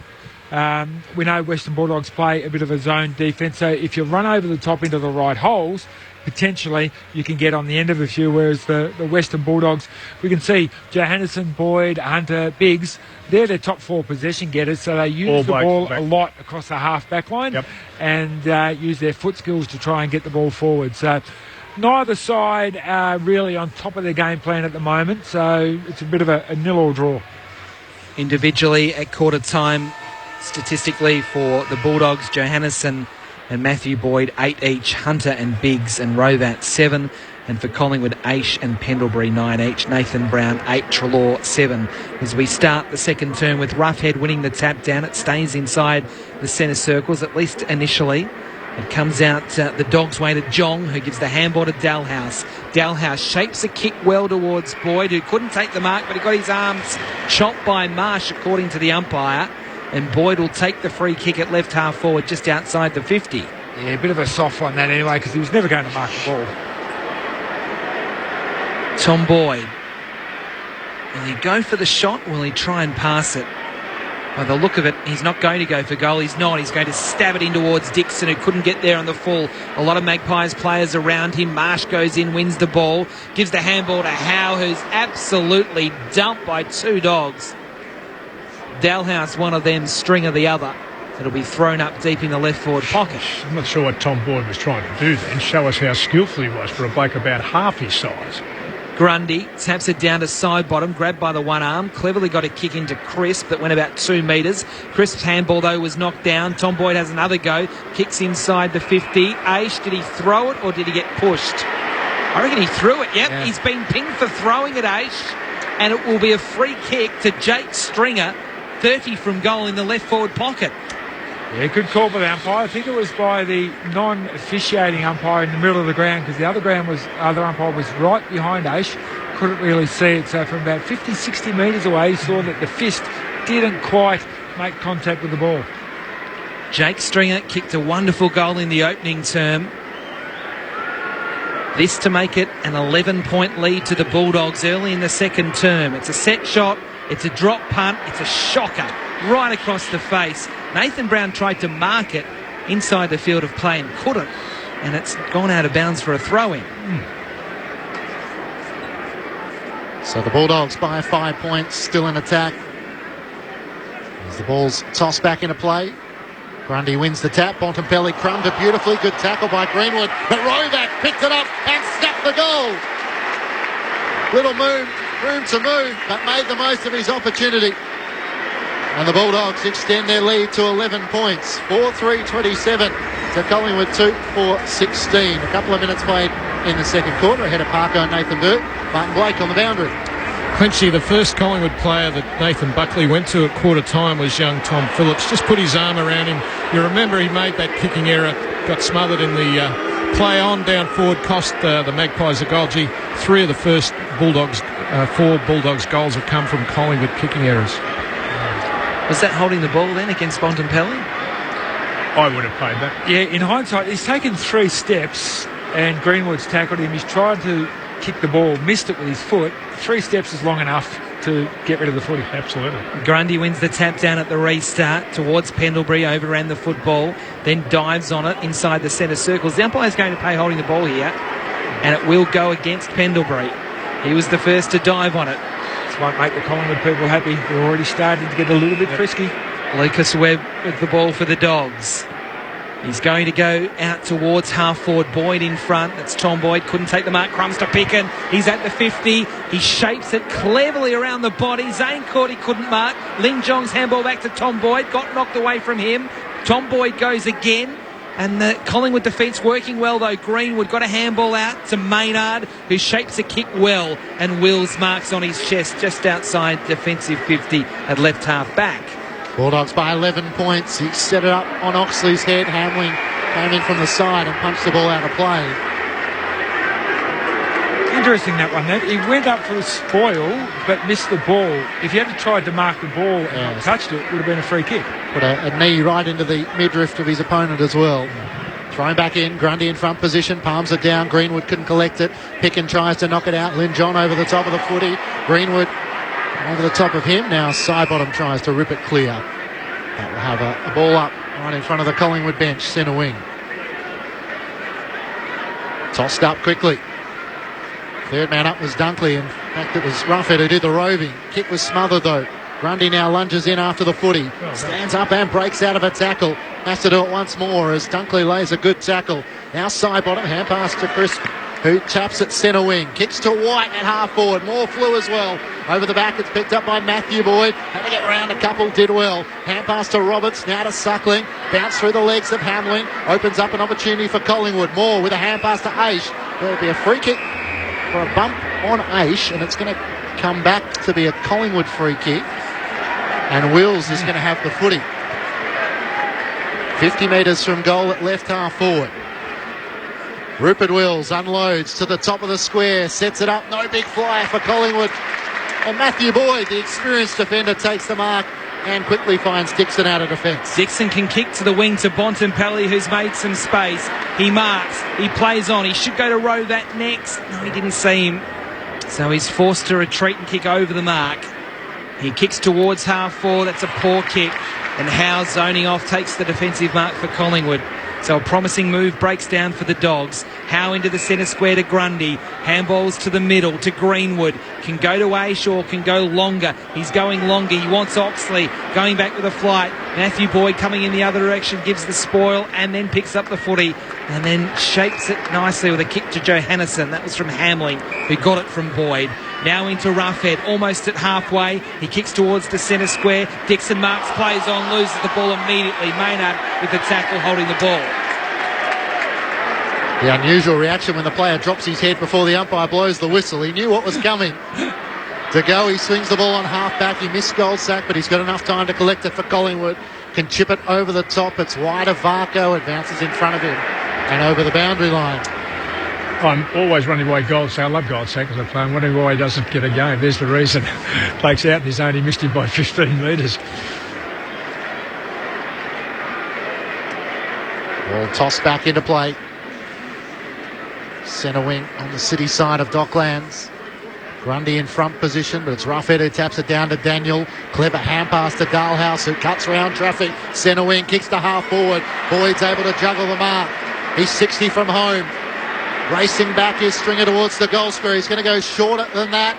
We know Western Bulldogs play a bit of a zone defence, so if you run over the top into the right holes, potentially you can get on the end of a few, whereas the Western Bulldogs, we can see Johannesson, Boyd, Hunter, Biggs, they're their top 4 possession getters, so they use the ball a lot across the half-back line and use their foot skills to try and get the ball forward. So neither side are really on top of their game plan at the moment, so it's a bit of a 0-all draw. Individually at quarter time, statistically for the Bulldogs, Johannesson and Matthew Boyd 8 each, Hunter and Biggs and Rovat 7, and for Collingwood, Aish and Pendlebury 9 each, Nathan Brown 8, Treloar 7. As we start the second term with Roughead winning the tap down, it stays inside the centre circles, at least initially. It comes out the Dogs' way to Jong, who gives the handball to Dalhouse. Dalhouse shapes a kick well towards Boyd, who couldn't take the mark, but he got his arms chopped by Marsh, according to the umpire. And Boyd will take the free kick at left half forward, just outside the 50. Yeah, a bit of a soft one that anyway, because he was never going to mark the ball. Tom Boyd. Will he go for the shot? Will he try and pass it? By the look of it, he's not going to go for goal. He's not. He's going to stab it in towards Dixon, who couldn't get there on the full. A lot of Magpies players around him. Marsh goes in, wins the ball, gives the handball to Howe, who's absolutely dumped by 2 Dogs. Dalhouse, one of them, Stringer the other. It'll be thrown up deep in the left forward pocket. I'm not sure what Tom Boyd was trying to do then. Show us how skillful he was for a bloke about half his size. Grundy taps it down to side bottom, grabbed by the one arm, cleverly got a kick into Crisp that went about 2 metres. Crisp's handball, though, was knocked down. Tom Boyd has another go, kicks inside the 50. Aish, did he throw it or did he get pushed? I reckon he threw it, yep. Yeah. He's been pinged for throwing at Aish, and it will be a free kick to Jake Stringer, 30 from goal in the left forward pocket. Yeah, good call by the umpire. I think it was by the non-officiating umpire in the middle of the ground, because the other umpire was right behind Aish. Couldn't really see it. So from about 50, 60 metres away, he saw that the fist didn't quite make contact with the ball. Jake Stringer kicked a wonderful goal in the opening term. This to make it an 11-point lead to the Bulldogs early in the second term. It's a set shot. It's a drop punt. It's a shocker right across the face. Nathan Brown tried to mark it inside the field of play and couldn't, and it's gone out of bounds for a throw-in. So the Bulldogs by 5 points, still in attack. As the ball's tossed back into play. Grundy wins the tap. Bontempelli crumbed it beautifully. Good tackle by Greenwood. But Rovac picked it up and snapped the goal. Little room to move, but made the most of his opportunity. And the Bulldogs extend their lead to 11 points. 4-3-27 to Collingwood 2-4-16. A couple of minutes played in the second quarter ahead of Parker and Nathan Burt. Martin Blake on the boundary. Quincy, the first Collingwood player that Nathan Buckley went to at quarter time was young Tom Phillips. Just put his arm around him. You remember he made that kicking error, got smothered in the play on down forward, cost the Magpies a goal. 3 of the first Bulldogs, 4 Bulldogs goals have come from Collingwood kicking errors. Was that holding the ball then against Bontempelli? I would have played that. Yeah, in hindsight, he's taken 3 steps and Greenwood's tackled him. He's tried to kick the ball, missed it with his foot. 3 steps is long enough to get rid of the footy. Absolutely. Grundy wins the tap down at the restart towards Pendlebury, overran the football, then dives on it inside the centre circles. The umpire's going to play holding the ball here, and it will go against Pendlebury. He was the first to dive on it. This won't make the Collingwood people happy. They're already starting to get a little bit frisky. Lucas Webb with the ball for the Dogs. He's going to go out towards half-forward. Boyd in front. That's Tom Boyd. Couldn't take the mark. Crumbs to Picken. He's at the 50. He shapes it cleverly around the body. Zane Cordy couldn't mark. Ling Jong's handball back to Tom Boyd. Got knocked away from him. Tom Boyd goes again. And the Collingwood defence working well, though. Greenwood got a handball out to Maynard, who shapes a kick well, and Wills marks on his chest just outside defensive 50 at left half back. Bulldogs by 11 points. He set it up on Oxley's head. Hamling came in from the side and punched the ball out of play. Interesting, that one. He went up for the spoil but missed the ball. If he had tried to mark the ball and not touched it, it would have been a free kick. Put a knee right into the midriff of his opponent as well. Thrown back in, Grundy in front position, palms it down, Greenwood couldn't collect it. Picken tries to knock it out, Lynn John over the top of the footy. Greenwood over the top of him. Now Sidebottom tries to rip it clear. That will have a ball up right in front of the Collingwood bench, centre wing. Tossed up quickly. Third man up was Dunkley. In fact, it was Ruffhead who did the roving. Kick was smothered though. Grundy now lunges in after the footy. Stands up and breaks out of a tackle. Has to do it once more as Dunkley lays a good tackle. Now Sidebottom, hand pass to Crisp, who taps at centre wing. Kicks to White at half forward. More flew as well. Over the back, it's picked up by Matthew Boyd. Had to get round a couple, did well. Hand pass to Roberts, now to Suckling. Bounce through the legs of Hamling. Opens up an opportunity for Collingwood. Moore with a hand pass to Aish. There'll be a free kick for a bump on Aish, and it's going to come back to be a Collingwood free kick. And Wills is going to have the footy. 50 metres from goal at left half forward. Rupert Wills unloads to the top of the square, sets it up, no big flyer for Collingwood. And Matthew Boyd, the experienced defender, takes the mark and quickly finds Dixon out of defence. Dixon can kick to the wing to Bontempelli, who's made some space. He marks, he plays on, he should go to row that next. No, he didn't see him. So he's forced to retreat and kick over the mark. He kicks towards half forward, that's a poor kick. And Howe zoning off takes the defensive mark for Collingwood. So a promising move breaks down for the Dogs. Howe into the centre square to Grundy. Handballs to the middle to Greenwood. Can go to Aish or can go longer. He's going longer. He wants Oxley. Going back with a flight. Matthew Boyd coming in the other direction. Gives the spoil and then picks up the footy. And then shapes it nicely with a kick to Johannesson. That was from Hamling, who got it from Boyd. Now into Roughhead, almost at halfway. He kicks towards the centre square. Dixon marks, plays on, loses the ball immediately. Maynard with the tackle holding the ball. The unusual reaction when the player drops his head before the umpire blows the whistle. He knew what was coming. To go, he swings the ball on half back. He missed Goldsack, but he's got enough time to collect it for Collingwood. Can chip it over the top. It's wide of Varco. Advances in front of him and over the boundary line. I'm always running away Goldsack. I love Goldsack because I play him. Wondering why he doesn't get a game. There's the reason. Takes out in his own. He missed him by 15 metres. Ball tossed back into play. Centre wing on the city side of Docklands. Grundy in front position, but it's Roughhead who taps it down to Daniel. Clever hand pass to Dalhouse, who cuts round traffic. Centre wing, kicks to half forward. Boyd's able to juggle the mark. He's 60 from home. Racing back is Stringer towards the goal square. He's going to go shorter than that.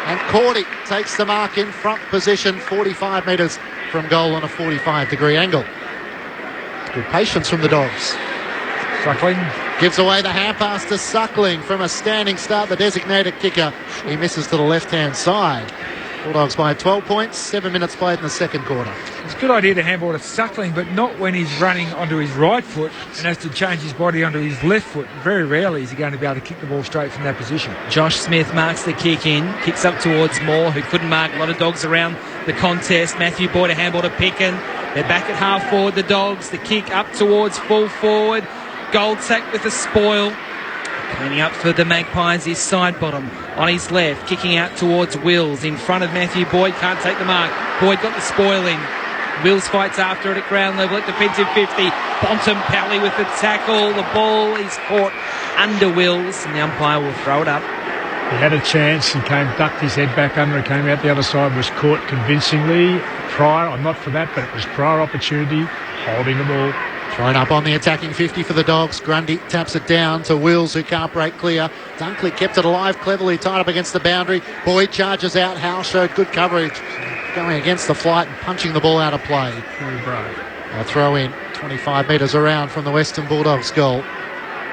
And Cordy takes the mark in front position, 45 metres from goal on a 45-degree angle. Good patience from the Dogs. Suckling gives away the hand pass to Suckling from a standing start, the designated kicker. He misses to the left-hand side. Bulldogs by 12 points, 7 minutes played in the second quarter. It's a good idea to handball to Suckling, but not when he's running onto his right foot and has to change his body onto his left foot. Very rarely is he going to be able to kick the ball straight from that position. Josh Smith marks the kick in, kicks up towards Moore, who couldn't mark. A lot of Dogs around the contest. Matthew Boyd a handball to Picken. They're back at half forward, the Dogs. The kick up towards full forward. Goldsack with a spoil. Cleaning up for the Magpies is Sidebottom on his left, kicking out towards Wills in front of Matthew Boyd. Can't take the mark. Boyd got the spoil in. Wills fights after it at ground level at defensive 50. Bontempelli with the tackle. The ball is caught under Wills and the umpire will throw it up. He had a chance and ducked his head back under. It came out the other side, was caught convincingly. I'm not for that, but it was prior opportunity, holding the ball. Thrown up on the attacking 50 for the Dogs. Grundy taps it down to Wills, who can't break clear. Dunkley kept it alive cleverly, tied up against the boundary. Boyd charges out. Howe showed good coverage, going against the flight and punching the ball out of play. Very brave. A throw in 25 metres around from the Western Bulldogs goal.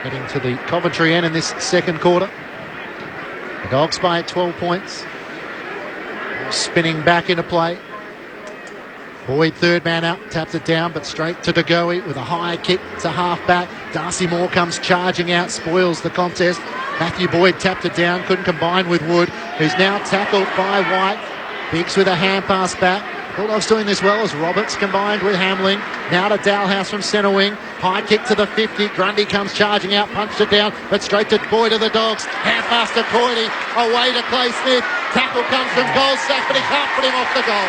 Heading to the Coventry end in this second quarter. The Dogs by 12 points. Spinning back into play. Boyd, third man out, taps it down, but straight to De Goey with a high kick to half-back. Darcy Moore comes charging out, spoils the contest. Matthew Boyd tapped it down, couldn't combine with Wood, who's now tackled by White. Biggs with a hand pass back. Bulldogs doing this well as Roberts combined with Hamling. Now to Dalhouse from centre wing. High kick to the 50. Grundy comes charging out, punched it down, but straight to Boyd of the Dogs. Hand pass to Coyne. Away to Clay Smith. Tackle comes from Goldstack, but he can't put him off the goal.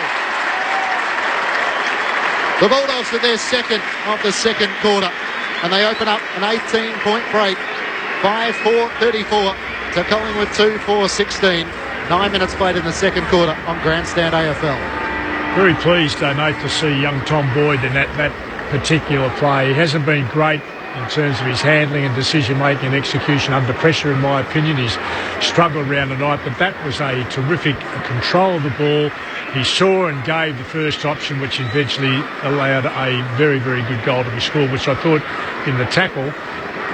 The Bulldogs with their second of the second quarter, and they open up an 18-point break. 5-4-34 to Collingwood 2-4-16. 9 minutes played in the second quarter on Grandstand AFL. Very pleased, Nate, to see young Tom Boyd in that particular play. He hasn't been great in terms of his handling and decision-making and execution under pressure, in my opinion. He's struggled around the night, but that was a terrific control of the ball. He saw and gave the first option, which eventually allowed a very, very good goal to be scored, which I thought in the tackle,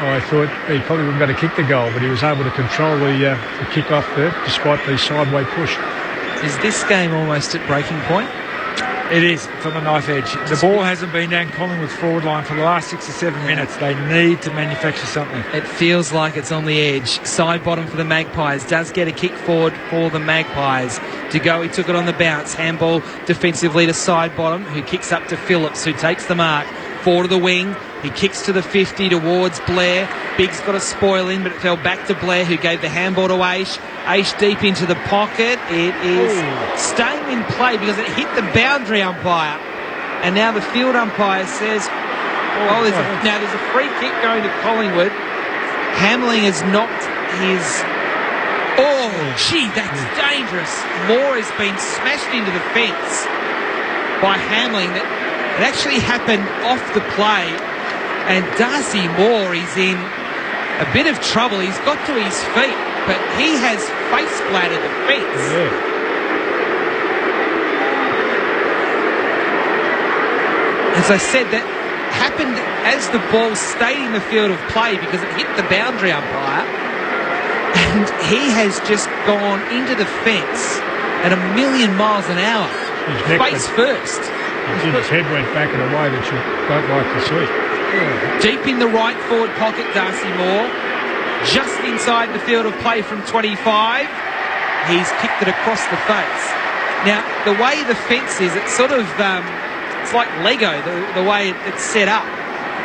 I thought he probably wasn't going to kick the goal, but he was able to control the kick-off there despite the sideway push. Is this game almost at breaking point? It is. It's on the knife edge. The ball hasn't been down Collingwood's forward line for the last 6 or 7 minutes. They need to manufacture something. It feels like it's on the edge. Side bottom for the Magpies. Does get a kick forward for the Magpies. To go, he took it on the bounce. Handball defensively to side bottom, who kicks up to Phillips, who takes the mark. Forward of the wing. He kicks to the 50 towards Blair. Biggs got a spoil in, but it fell back to Blair, who gave the handball to Aish. Aish deep into the pocket. It is staying in play because it hit the boundary umpire. And now the field umpire says, there's a free kick going to Collingwood. Hamling has knocked his... that's dangerous. Moore has been smashed into the fence by Hamling. It actually happened off the play. And Darcy Moore is in a bit of trouble. He's got to his feet, but he has face splattered the fence. As I said, that happened as the ball stayed in the field of play because it hit the boundary umpire, and he has just gone into the fence at 1,000,000 miles an hour, face first. His head went back in a way that you don't like to see. Deep in the right forward pocket, Darcy Moore. Just inside the field of play from 25. He's kicked it across the face. Now, the way the fence is, it's sort of, it's like Lego, the way it's set up.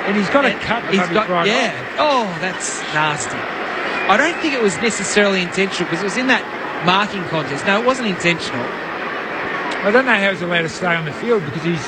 And he's got a cut. That's nasty. I don't think it was necessarily intentional because it was in that marking contest. No, it wasn't intentional. I don't know how he's allowed to stay on the field because he's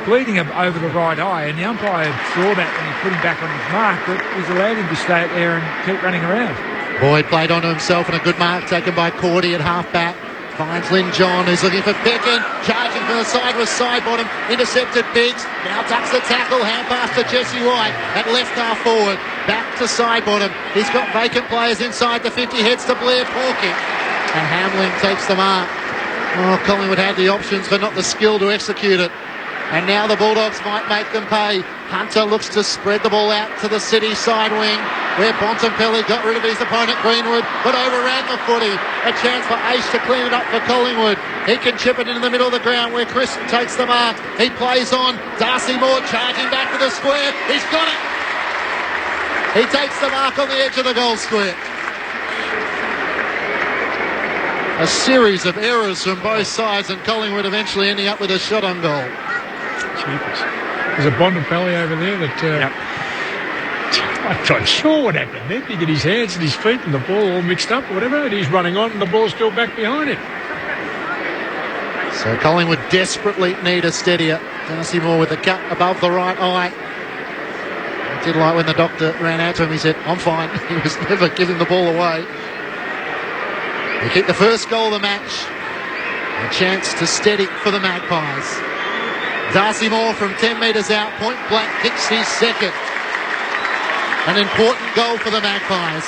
bleeding him over the right eye, and the umpire saw that when he put him back on his mark, but he's allowed him to stay up there and keep running around. Boyd played onto himself, and a good mark taken by Cordy at half-back. Finds Lynn John, who's looking for Peckin. Charging from the side was side bottom. Intercepted Biggs. Now tucks the tackle. Hand pass to Jesse White at left half forward. Back to side bottom. He's got vacant players inside the 50. Heads to Blair, poor kick. And Hamling takes the mark. Collingwood had the options but not the skill to execute it. And now the Bulldogs might make them pay. Hunter looks to spread the ball out to the City side wing, where Bontempelli got rid of his opponent Greenwood, but overran the footy. A chance for Aish to clean it up for Collingwood. He can chip it into the middle of the ground where Chris takes the mark. He plays on. Darcy Moore charging back to the square. He's got it. He takes the mark on the edge of the goal square. A series of errors from both sides, and Collingwood eventually ending up with a shot on goal. There's a Bontempelli over there that I'm not sure what happened there. He got his hands and his feet and the ball all mixed up or whatever, and he's running on and the ball's still back behind him. So Collingwood desperately need a steadier. Darcy Moore with the cut above the right eye. I did like when the doctor ran out to him, he said, "I'm fine." He was never giving the ball away. They kick the first goal of the match. A chance to steady for the Magpies. Darcy Moore from 10 metres out, point blank, kicks his second. An important goal for the Magpies.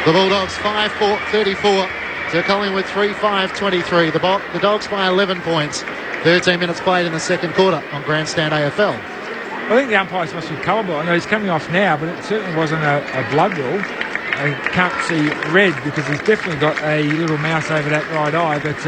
The Bulldogs 5-4-34 to Collingwood 3-5-23. The Dogs by 11 points. 13 minutes played in the second quarter on Grandstand AFL. I think the umpires must be colourblind. I know he's coming off now, but it certainly wasn't a blood rule. I can't see red because he's definitely got a little mouse over that right eye, but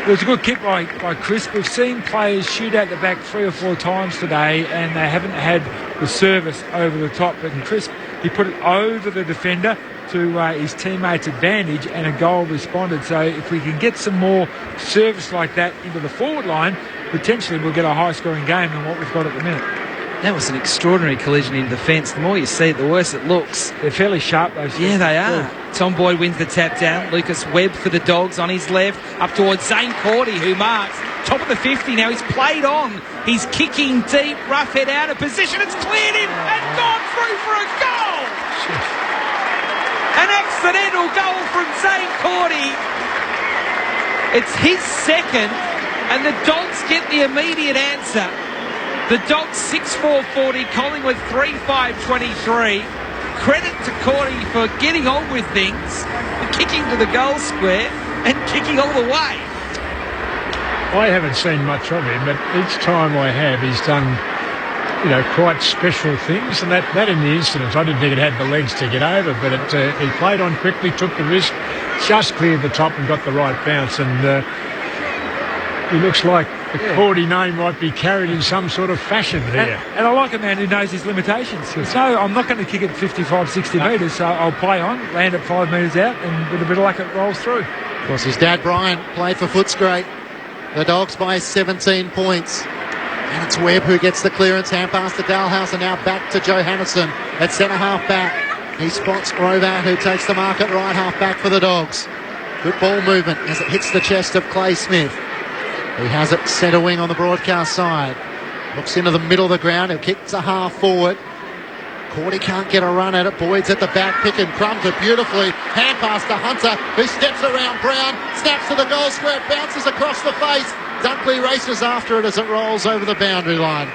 It was a good kick by Chris. We've seen players shoot out the back 3 or 4 times today and they haven't had the service over the top. But Chris, he put it over the defender to his teammates' advantage and a goal responded. So if we can get some more service like that into the forward line, potentially we'll get a high-scoring game than what we've got at the minute. That was an extraordinary collision in defence. The more you see it, the worse it looks. They're fairly sharp, those things. Yeah, they are. Tom Boyd wins the tap down. Lucas Webb for the Dogs on his left, up towards Zane Cordy, who marks top of the 50 now. He's played on. He's kicking deep, rough head out of position. It's cleared him and gone through for a goal. An accidental goal from Zane Cordy. It's his second, and the Dogs get the immediate answer. The Dogs 6-4-40, Collingwood 3-5-23. Credit to Cordy for getting on with things, kicking to the goal square and kicking all the way. I haven't seen much of him, but each time I have, he's done, quite special things. And that in the incident, I didn't think it had the legs to get over, but he played on quickly, took the risk, just cleared the top and got the right bounce. And he looks like the Cordy name might be carried in some sort of fashion here. And I like a man who knows his limitations. So I'm not going to kick it 55, 60 metres, so I'll play on, land it 5 metres out, and with a bit of luck it rolls through. Of course, his dad, Brian, played for Footscray. The Dogs by 17 points. And it's Webb who gets the clearance. Hand pass to Dalhouse, and now back to Johannesson at centre-half back. He spots Rovat, who takes the mark at right half-back for the Dogs. Good ball movement as it hits the chest of Clay Smith. He has it centre wing on the broadcast side. Looks into the middle of the ground. He'll kick to half forward. Cordy can't get a run at it. Boyd's at the back, picking crumbs it beautifully. Hand pass to Hunter, who steps around Brown, snaps to the goal square, bounces across the face. Dunkley races after it as it rolls over the boundary line.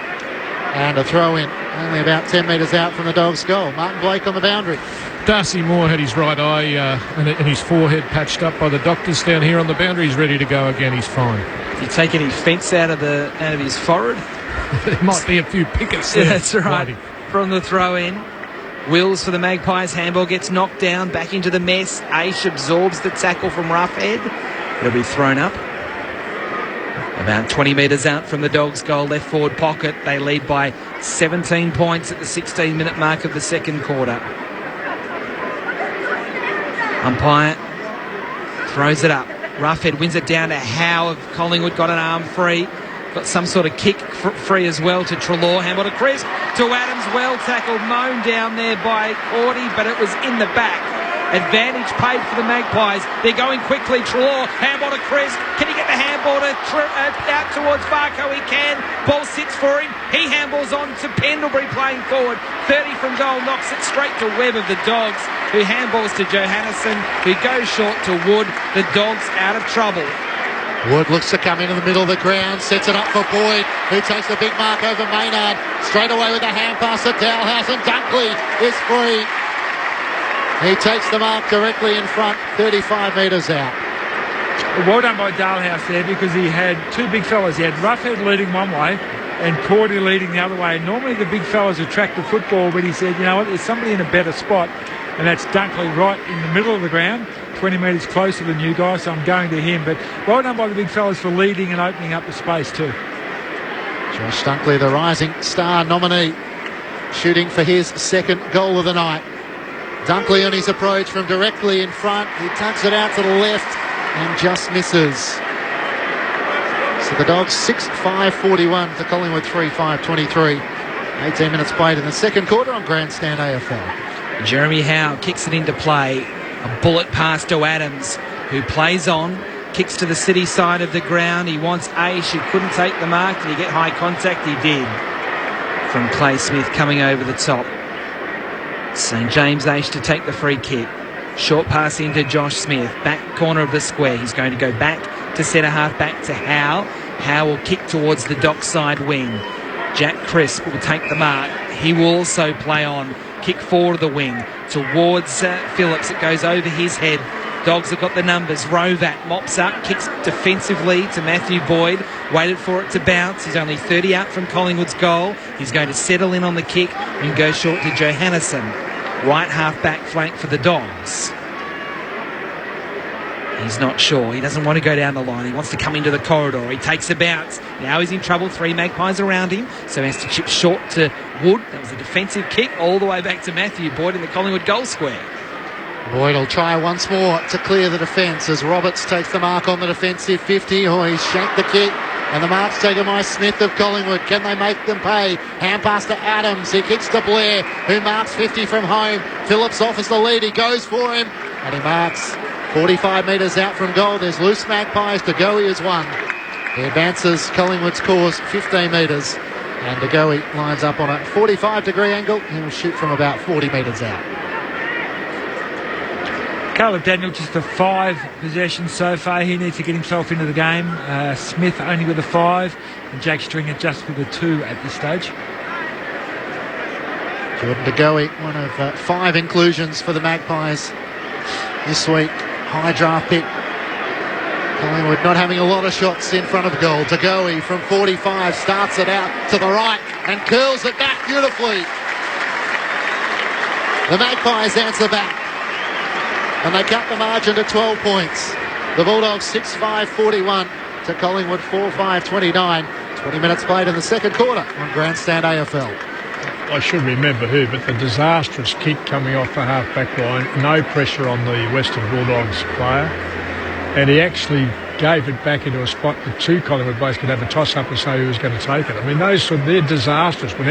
And a throw in, only about 10 metres out from the Dogs' goal. Martin Blake on the boundary. Darcy Moore had his right eye and his forehead patched up by the doctors down here on the boundary. He's ready to go again. He's fine. Did you take any fence out of his forehead? There might be a few pickets there. Yeah, that's right. From the throw in. Wills for the Magpies. Handball gets knocked down. Back into the mess. Aish absorbs the tackle from Roughhead. It'll be thrown up. About 20 metres out from the Dogs' goal, left forward pocket. They lead by 17 points at the 16-minute mark of the second quarter. Umpire throws it up. Roughhead wins it down to Howe of Collingwood. Got an arm free. Got some sort of kick free as well to Treloar. Handball to Crisp. To Adams. Well tackled. Mown down there by Cordy, but it was in the back. Advantage paid for the Magpies. They're going quickly. Treloar. Handball to Crisp. Can he get the handball out towards Varco? He can. Ball sits for him. He handballs on to Pendlebury playing forward. 30 from goal. Knocks it straight to Webb of the Dogs, who handballs to Johannesson, who goes short to Wood. The Dogs out of trouble. Wood looks to come into the middle of the ground, sets it up for Boyd, who takes the big mark over Maynard. Straight away with a hand pass to Dalhouse, and Dunkley is free. He takes the mark directly in front, 35 metres out. Well done by Dalhouse there, because he had two big fellas. He had Roughhead leading one way and Cordy leading the other way. Normally the big fellas attract the football, but he said, you know what, there's somebody in a better spot, and that's Dunkley right in the middle of the ground, 20 metres closer than you guys, so I'm going to him. But well done by the big fellas for leading and opening up the space too. Josh Dunkley, the rising star nominee, shooting for his second goal of the night. Dunkley on his approach from directly in front. He tucks it out to the left and just misses. So the Dogs 6-5-41 to Collingwood 3-5-23. 18 minutes played in the second quarter on Grandstand AFL. Jeremy Howe kicks it into play. A bullet pass to Adams, who plays on, kicks to the city side of the ground. He wants Aish, who couldn't take the mark. Did he get high contact? He did. From Clay Smith coming over the top. St. James Aish to take the free kick. Short pass into Josh Smith. Back corner of the square. He's going to go back to centre half back to Howe. Howe will kick towards the dockside wing. Jack Crisp will take the mark. He will also play on. Kick forward of the wing towards Phillips. It goes over his head. Dogs have got the numbers. Rovat mops up, kicks defensively to Matthew Boyd. Waited for it to bounce. He's only 30 out from Collingwood's goal. He's going to settle in on the kick and go short to Johannesson. Right half back flank for the Dogs. He's not sure. He doesn't want to go down the line. He wants to come into the corridor. He takes a bounce. Now he's in trouble. 3 Magpies around him. So he has to chip short to Wood. That was a defensive kick all the way back to Matthew Boyd in the Collingwood goal square. Boyd will try once more to clear the defence as Roberts takes the mark on the defensive 50. Oh, he's shanked the kick. And the mark's taken by Smith of Collingwood. Can they make them pay? Hand pass to Adams. He kicks to Blair, who marks 50 from home. Phillips offers the lead. He goes for him. And he marks 45 metres out from goal. There's loose Magpies. De Goey has won. He advances Collingwood's course 15 metres. And De Goey lines up on a 45-degree angle. He'll shoot from about 40 metres out. Caleb Daniel just a 5 possessions so far. He needs to get himself into the game. Smith only with a 5 and Jake Stringer just with a 2 at this stage. Jordan De Goey, one of 5 inclusions for the Magpies this week. High draft pick. Collingwood not having a lot of shots in front of goal. De Goey from 45 starts it out to the right and curls it back beautifully. The Magpies answer back. And they cut the margin to 12 points. The Bulldogs 6-5-41 to Collingwood 4-5-29. 20 minutes played in the second quarter on Grandstand AFL. I should remember who, but the disastrous kick coming off the half-back line, no pressure on the Western Bulldogs player, and he actually gave it back into a spot that 2 Collingwood players could have a toss-up and say who was going to take it. I mean, they're disastrous. When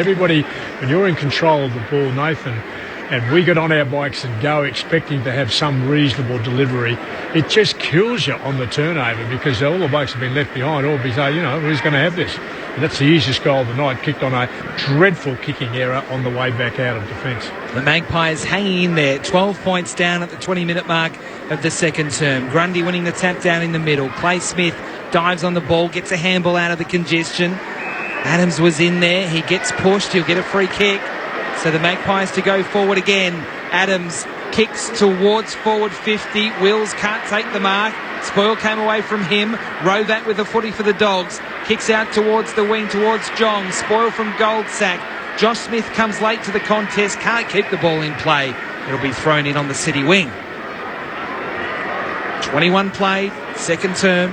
you're in control of the ball, Nathan, and we get on our bikes and go expecting to have some reasonable delivery, it just kills you on the turnover because all the bikes have been left behind. All be saying, who's going to have this? And that's the easiest goal of the night, kicked on a dreadful kicking error on the way back out of defence. The Magpies hanging in there, 12 points down at the 20-minute mark of the second term. Grundy winning the tap down in the middle. Clay Smith dives on the ball, gets a handball out of the congestion. Adams was in there. He gets pushed. He'll get a free kick. So the Magpies to go forward again. Adams kicks towards forward 50. Wills can't take the mark. Spoil came away from him. Rovat with a footy for the Dogs. Kicks out towards the wing, towards Jong. Spoil from Goldsack. Josh Smith comes late to the contest. Can't keep the ball in play. It'll be thrown in on the City wing. 21 played. Second term.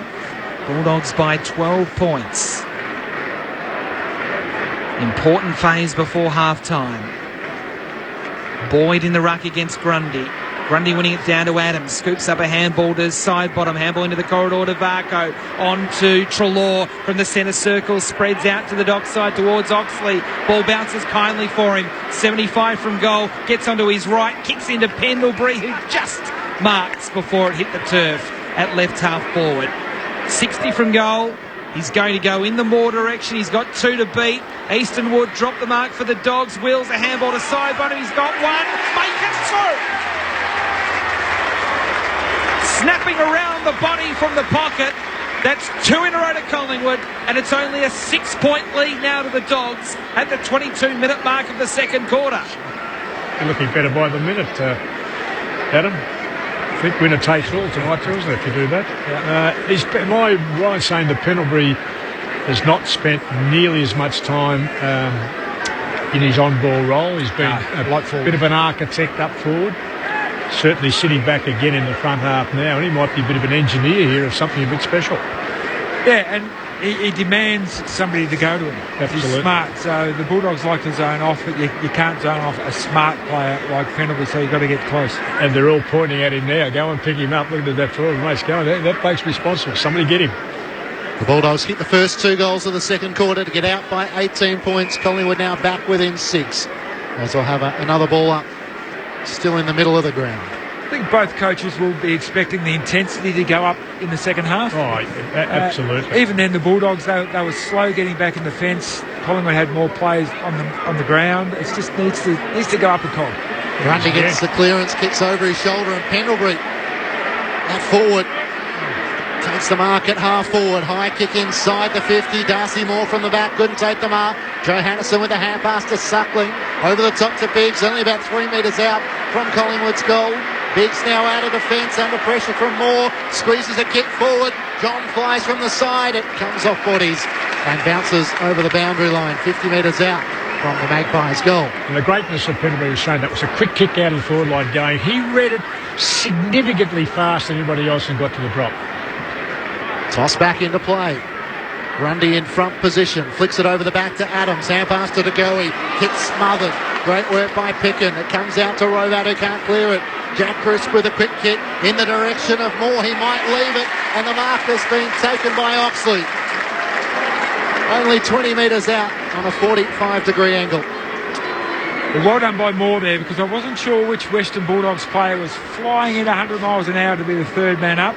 Bulldogs by 12 points. Important phase before half-time. Boyd in the ruck against Grundy. Grundy winning it down to Adams. Scoops up a handball to side bottom. Handball into the corridor to Varco. On to Treloar from the centre circle. Spreads out to the dockside towards Oxley. Ball bounces kindly for him. 75 from goal. Gets onto his right. Kicks into Pendlebury, who just marks before it hit the turf at left half forward. 60 from goal. He's going to go in the Moore direction. He's got 2 to beat. Easton Wood dropped the mark for the Dogs. Wills a handball to side bottom. He's got 1. Make it 2. Snapping around the body from the pocket. That's 2 in a row to Collingwood. And it's only a 6-point lead now to the Dogs at the 22-minute mark of the second quarter. You're looking better by the minute, Adam. I think winner takes all tonight, isn't it, if you do that? Yeah. Am I right saying that Pendlebury has not spent nearly as much time in his on-ball role? He's been a bit of an architect up forward, certainly sitting back again in the front half now, and he might be a bit of an engineer here of something a bit special. Yeah, and he demands somebody to go to him. Absolutely. He's smart, so the Bulldogs like to zone off, but you can't zone off a smart player like Pendlebury, so you've got to get close. And they're all pointing at him now. Go and pick him up. Look at that forward race going. That bloke's responsible. Somebody get him. The Bulldogs hit the first 2 goals of the second quarter to get out by 18 points. Collingwood now back within 6. As they'll have another ball up, still in the middle of the ground. I think both coaches will be expecting the intensity to go up in the second half. Oh, absolutely. Even then, the Bulldogs, they were slow getting back in the fence. Collingwood had more players on the ground. It just needs to go up a cog. Grundy gets the clearance, kicks over his shoulder, and Pendlebury out forward. Takes the mark at half forward. High kick inside the 50. Darcy Moore from the back. Couldn't take the mark. Joe Hannison with the hand pass to Suckling. Over the top to Biggs. Only about 3 metres out from Collingwood's goal. Biggs now out of defence. Under pressure from Moore. Squeezes a kick forward. John flies from the side. It comes off bodies and bounces over the boundary line. 50 metres out from the Magpies goal. And the greatness of Pendlebury was shown. That was a quick kick out of the forward line going. He read it significantly faster than anybody else and got to the drop. Toss back into play. Grundy in front position. Flicks it over the back to Adams. Hand pass to DeGoey. Hit smothered. Great work by Picken. It comes out to Rovat, who can't clear it. Jack Crisp with a quick kick in the direction of Moore. He might leave it. And the mark has been taken by Oxley. Only 20 metres out on a 45-degree angle. Well done by Moore there, because I wasn't sure which Western Bulldogs player was flying in 100 miles an hour to be the third man up.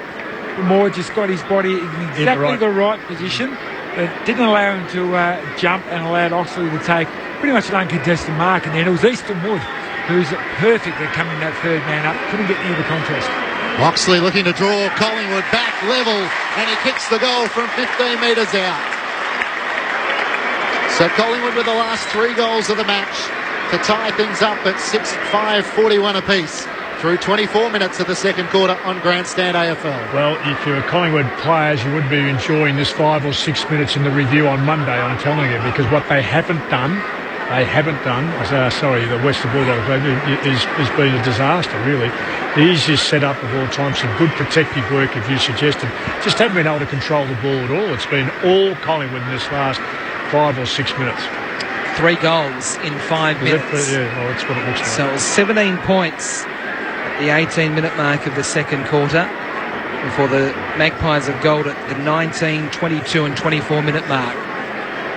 Moore just got his body in exactly the right position. It didn't allow him to jump and allowed Oxley to take pretty much an uncontested mark. And then it was Easton Wood who's perfect at coming that third man up. Couldn't get near the contest. Oxley looking to draw Collingwood back level, and he kicks the goal from 15 metres out. So Collingwood with the last 3 goals of the match to tie things up at 6-5-41 apiece through 24 minutes of the second quarter on Grandstand AFL. Well, if you're Collingwood players, you would be enjoying this 5 or 6 minutes in the review on Monday, I'm telling you, because what they haven't done, the Western Bulldogs, has been a disaster, really. The easiest setup of all time, some good protective work, if you suggested. Just haven't been able to control the ball at all. It's been all Collingwood in this last 5 or 6 minutes. 3 goals in 5 minutes. That's what it looks like. So it was 17 points at the 18-minute mark of the second quarter before the Magpies have goaled at the 19, 22 and 24-minute mark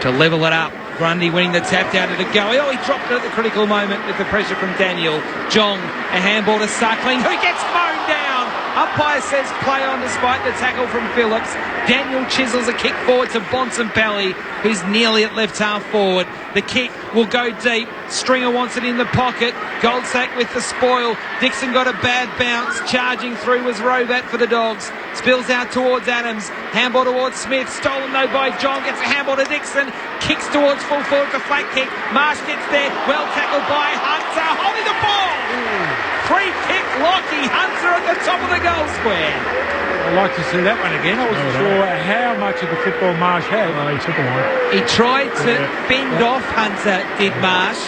to level it up. Grundy winning the tap down to DeGoey. Oh, he dropped it at the critical moment with the pressure from Daniel. Jong, a handball to Suckling, who gets mown down. Umpire says play on despite the tackle from Phillips. Daniel chisels a kick forward to Bontempelli, who's nearly at left half forward. The kick will go deep. Stringer wants it in the pocket. Goldsack with the spoil. Dixon got a bad bounce. Charging through was Rovat for the Dogs. Spills out towards Adams. Handball towards Smith. Stolen though by John. Gets a handball to Dixon. Kicks towards full forward for flat kick. Marsh gets there. Well tackled by Hunter. Holding the ball. Free kick. Lockie Hunter at the top of the goal square. I'd like to see that one again. I wasn't sure how much of the football Marsh had. He took a one. He tried to fend off Hunter, did Marsh,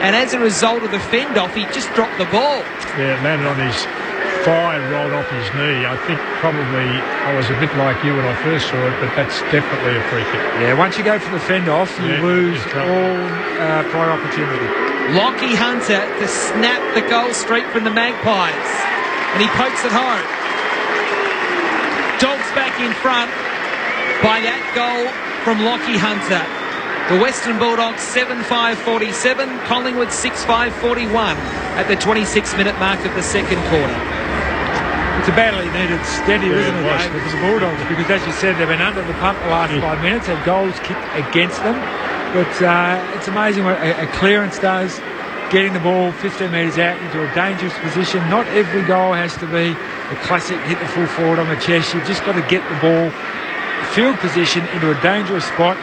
and as a result of the fend off, he just dropped the ball. Yeah, it landed on his thigh and rolled off his knee. I think probably I was a bit like you when I first saw it, but that's definitely a free kick. Yeah, once you go for the fend off, you lose all prior opportunity. Lockie Hunter to snap the goal streak from the Magpies, and he pokes it home. Dogs back in front by that goal from Lockie Hunter. The Western Bulldogs 7-5-47, Collingwood 6-5-41 at the 26-minute mark of the second quarter. It's a badly needed steady, isn't it, Dave, for the Bulldogs? Because as you said, they've been under the pump the last 5 minutes, had goals kicked against them. But it's amazing what a clearance does. Getting the ball 15 metres out into a dangerous position. Not every goal has to be a classic hit the full forward on the chest. You've just got to get the ball field position into a dangerous spot,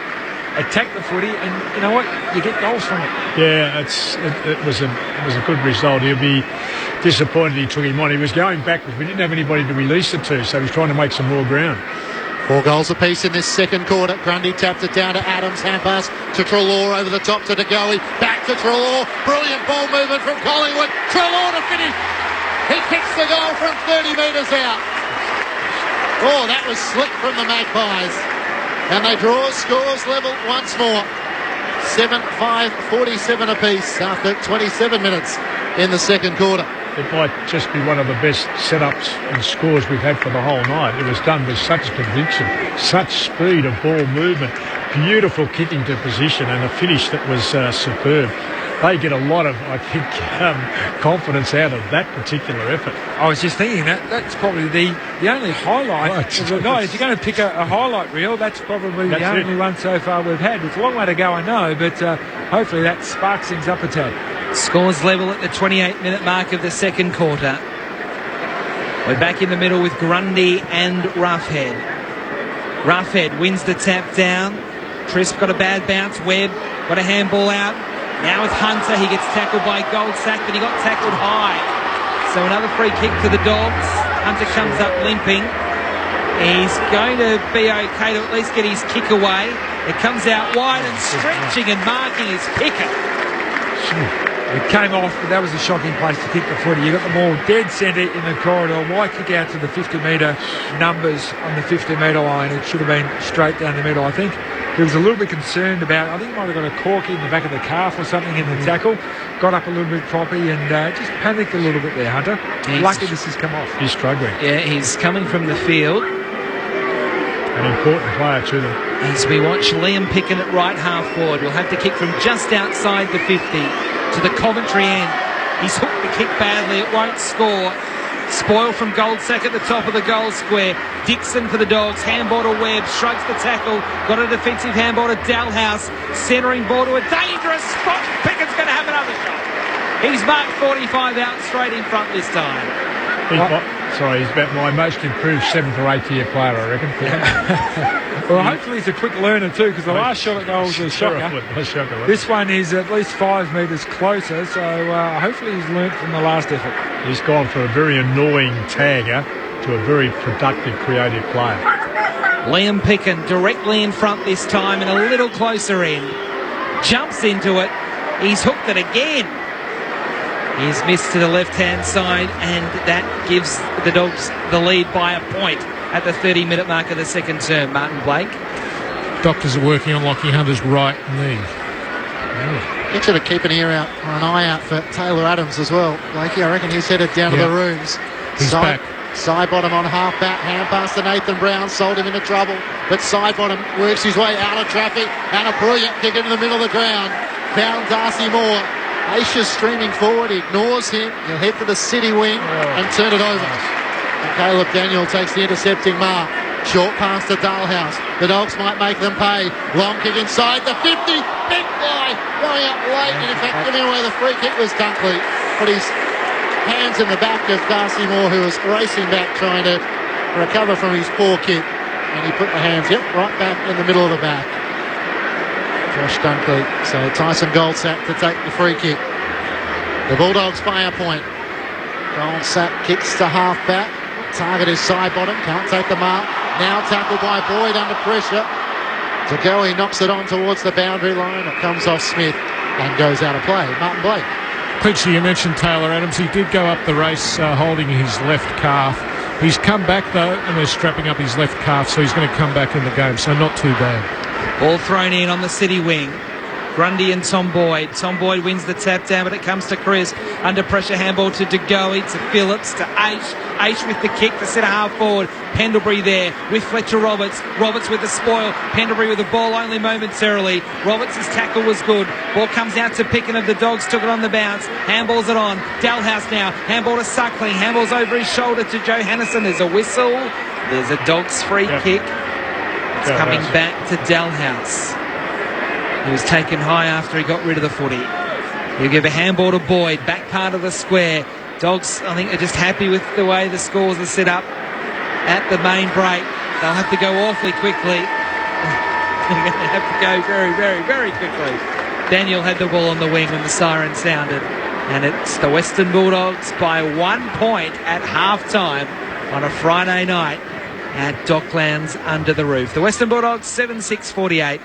attack the footy, and you know what? You get goals from it. Yeah, it was a good result. He'll be disappointed he took him on. He was going backwards. We didn't have anybody to release it to, so he was trying to make some more ground. 4 goals apiece in this second quarter. Grundy tapped it down to Adams. Hand pass to Treloar over the top to DeGoey. Back to Treloar. Brilliant ball movement from Collingwood. Treloar to finish. He kicks the goal from 30 metres out. Oh, that was slick from the Magpies. And they draw scores level once more. 7-5-47 apiece after 27 minutes in the second quarter. It might just be one of the best setups and scores we've had for the whole night. It was done with such conviction, such speed of ball movement, beautiful kicking to position, and a finish that was superb. They get a lot of, I think, confidence out of that particular effort. I was just thinking that's probably the only highlight of the night. If you're going to pick a highlight reel, that's probably the only one so far we've had. It's a long way to go, I know, but hopefully that sparks things up a tad. Scores level at the 28-minute mark of the second quarter. We're back in the middle with Grundy and Roughhead. Roughhead wins the tap down. Crisp got a bad bounce. Webb got a handball out. Now with Hunter, he gets tackled by Goldsack, but he got tackled high. So another free kick to the Dogs. Hunter comes up limping. He's going to be okay to at least get his kick away. It comes out wide and stretching and marking his kicker. It came off, but that was a shocking place to kick the footy. You got the ball dead centre in the corridor. Why kick out to the 50-metre numbers on the 50-metre line? It should have been straight down the middle. I think he was a little bit concerned about it. I think he might have got a corky in the back of the calf or something in the tackle. Got up a little bit properly and just panicked a little bit there, Hunter. Lucky this has come off. He's struggling. Yeah, he's coming from the field. An important player to them. As we watch Liam Picken at right half forward, will have to kick from just outside the 50 to the Coventry end. He's hooked the kick badly, it won't score. Spoil from Goldsack at the top of the goal square. Dixon for the Dogs, handball to Webb, shrugs the tackle, got a defensive handball to Dalhouse, centering ball to a dangerous spot. Pickett's going to have another shot. He's marked 45 out straight in front this time. He's about my most improved 7th or 8th year player, I reckon. Well, hopefully he's a quick learner too, because the last shot at goal was a shocker. This one is at least 5 metres closer, so hopefully he's learnt from the last effort. He's gone from a very annoying tagger to a very productive, creative player. Liam Picken directly in front this time and a little closer in. Jumps into it. He's hooked it again. He's missed to the left-hand side, and that gives the Dogs the lead by a point at the 30-minute mark of the second term. Martin Blake. Doctors are working on Lockie Hunter's right knee. Get you to keep an ear out or an eye out for Taylor Adams as well. Blakey, I reckon he's headed down to the rooms. He's back. Side bottom on half back, hand pass to Nathan Brown, sold him into trouble. But side bottom works his way out of traffic, and a brilliant kick into the middle of the ground. Found Darcy Moore. Aisha's streaming forward, he ignores him. He'll head for the city wing and turn it over. And Caleb Daniel takes the intercepting mark. Short pass to Dalhouse. The Dogs might make them pay. Long kick inside the 50. Big fly going up late. And in fact, giving away the free kick was Dunkley. Put his hands in the back of Darcy Moore, who was racing back trying to recover from his poor kick. And he put the hands, right back in the middle of the back. Josh Dunkley. So Tyson Goldsack to take the free kick. The Bulldogs play a point. Goldsack kicks to half back. Target is side bottom. Can't take the mark. Now tackled by Boyd under pressure. To go, he knocks it on towards the boundary line. It comes off Smith and goes out of play. Martin Blake. Peachy, you mentioned Taylor Adams. He did go up the race holding his left calf. He's come back though, and they're strapping up his left calf, so he's going to come back in the game. So not too bad. Ball thrown in on the city wing. Grundy and Tom Boyd. Tom Boyd wins the tap down, but it comes to Chris. Under pressure, handball to De Goey, to Phillips, to H. H with the kick, the centre half forward. Pendlebury there with Fletcher Roberts. Roberts with the spoil. Pendlebury with the ball only momentarily. Roberts' tackle was good. Ball comes out to Picken of the Dogs. Took it on the bounce. Handballs it on. Dalhouse now. Handball to Suckling. Handballs over his shoulder to Johannesson. There's a whistle. There's a Dogs free kick. It's coming back to Dalhouse. He was taken high after he got rid of the footy. He'll give a handball to Boyd, back part of the square. Dogs, I think, are just happy with the way the scores are set up at the main break. They'll have to go awfully quickly. They're going to have to go very, very, very quickly. Daniel had the ball on the wing when the siren sounded. And it's the Western Bulldogs by 1 point at half-time on a Friday night at Docklands under the roof. The Western Bulldogs 7-6-48.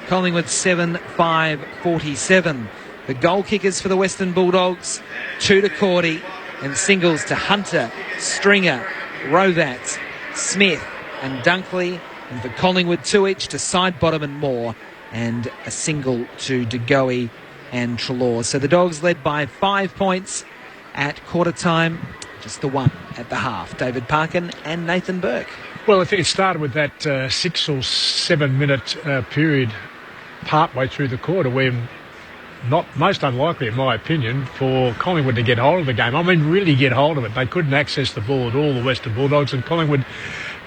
Collingwood 7-5-47. The goal kickers for the Western Bulldogs, 2 to Cordy and singles to Hunter, Stringer, Rovat, Smith and Dunkley. And for Collingwood, 2 each to Sidebottom and Moore, and a single to De Goey and Treloar. So the Dogs led by 5 points at quarter time, just the 1 at the half. David Parkin and Nathan Burke. Well, I think it started with that 6 or 7 minute period partway through the quarter when, not most unlikely in my opinion, for Collingwood to get hold of the game. I mean, really get hold of it. They couldn't access the ball at all, the Western Bulldogs, and Collingwood,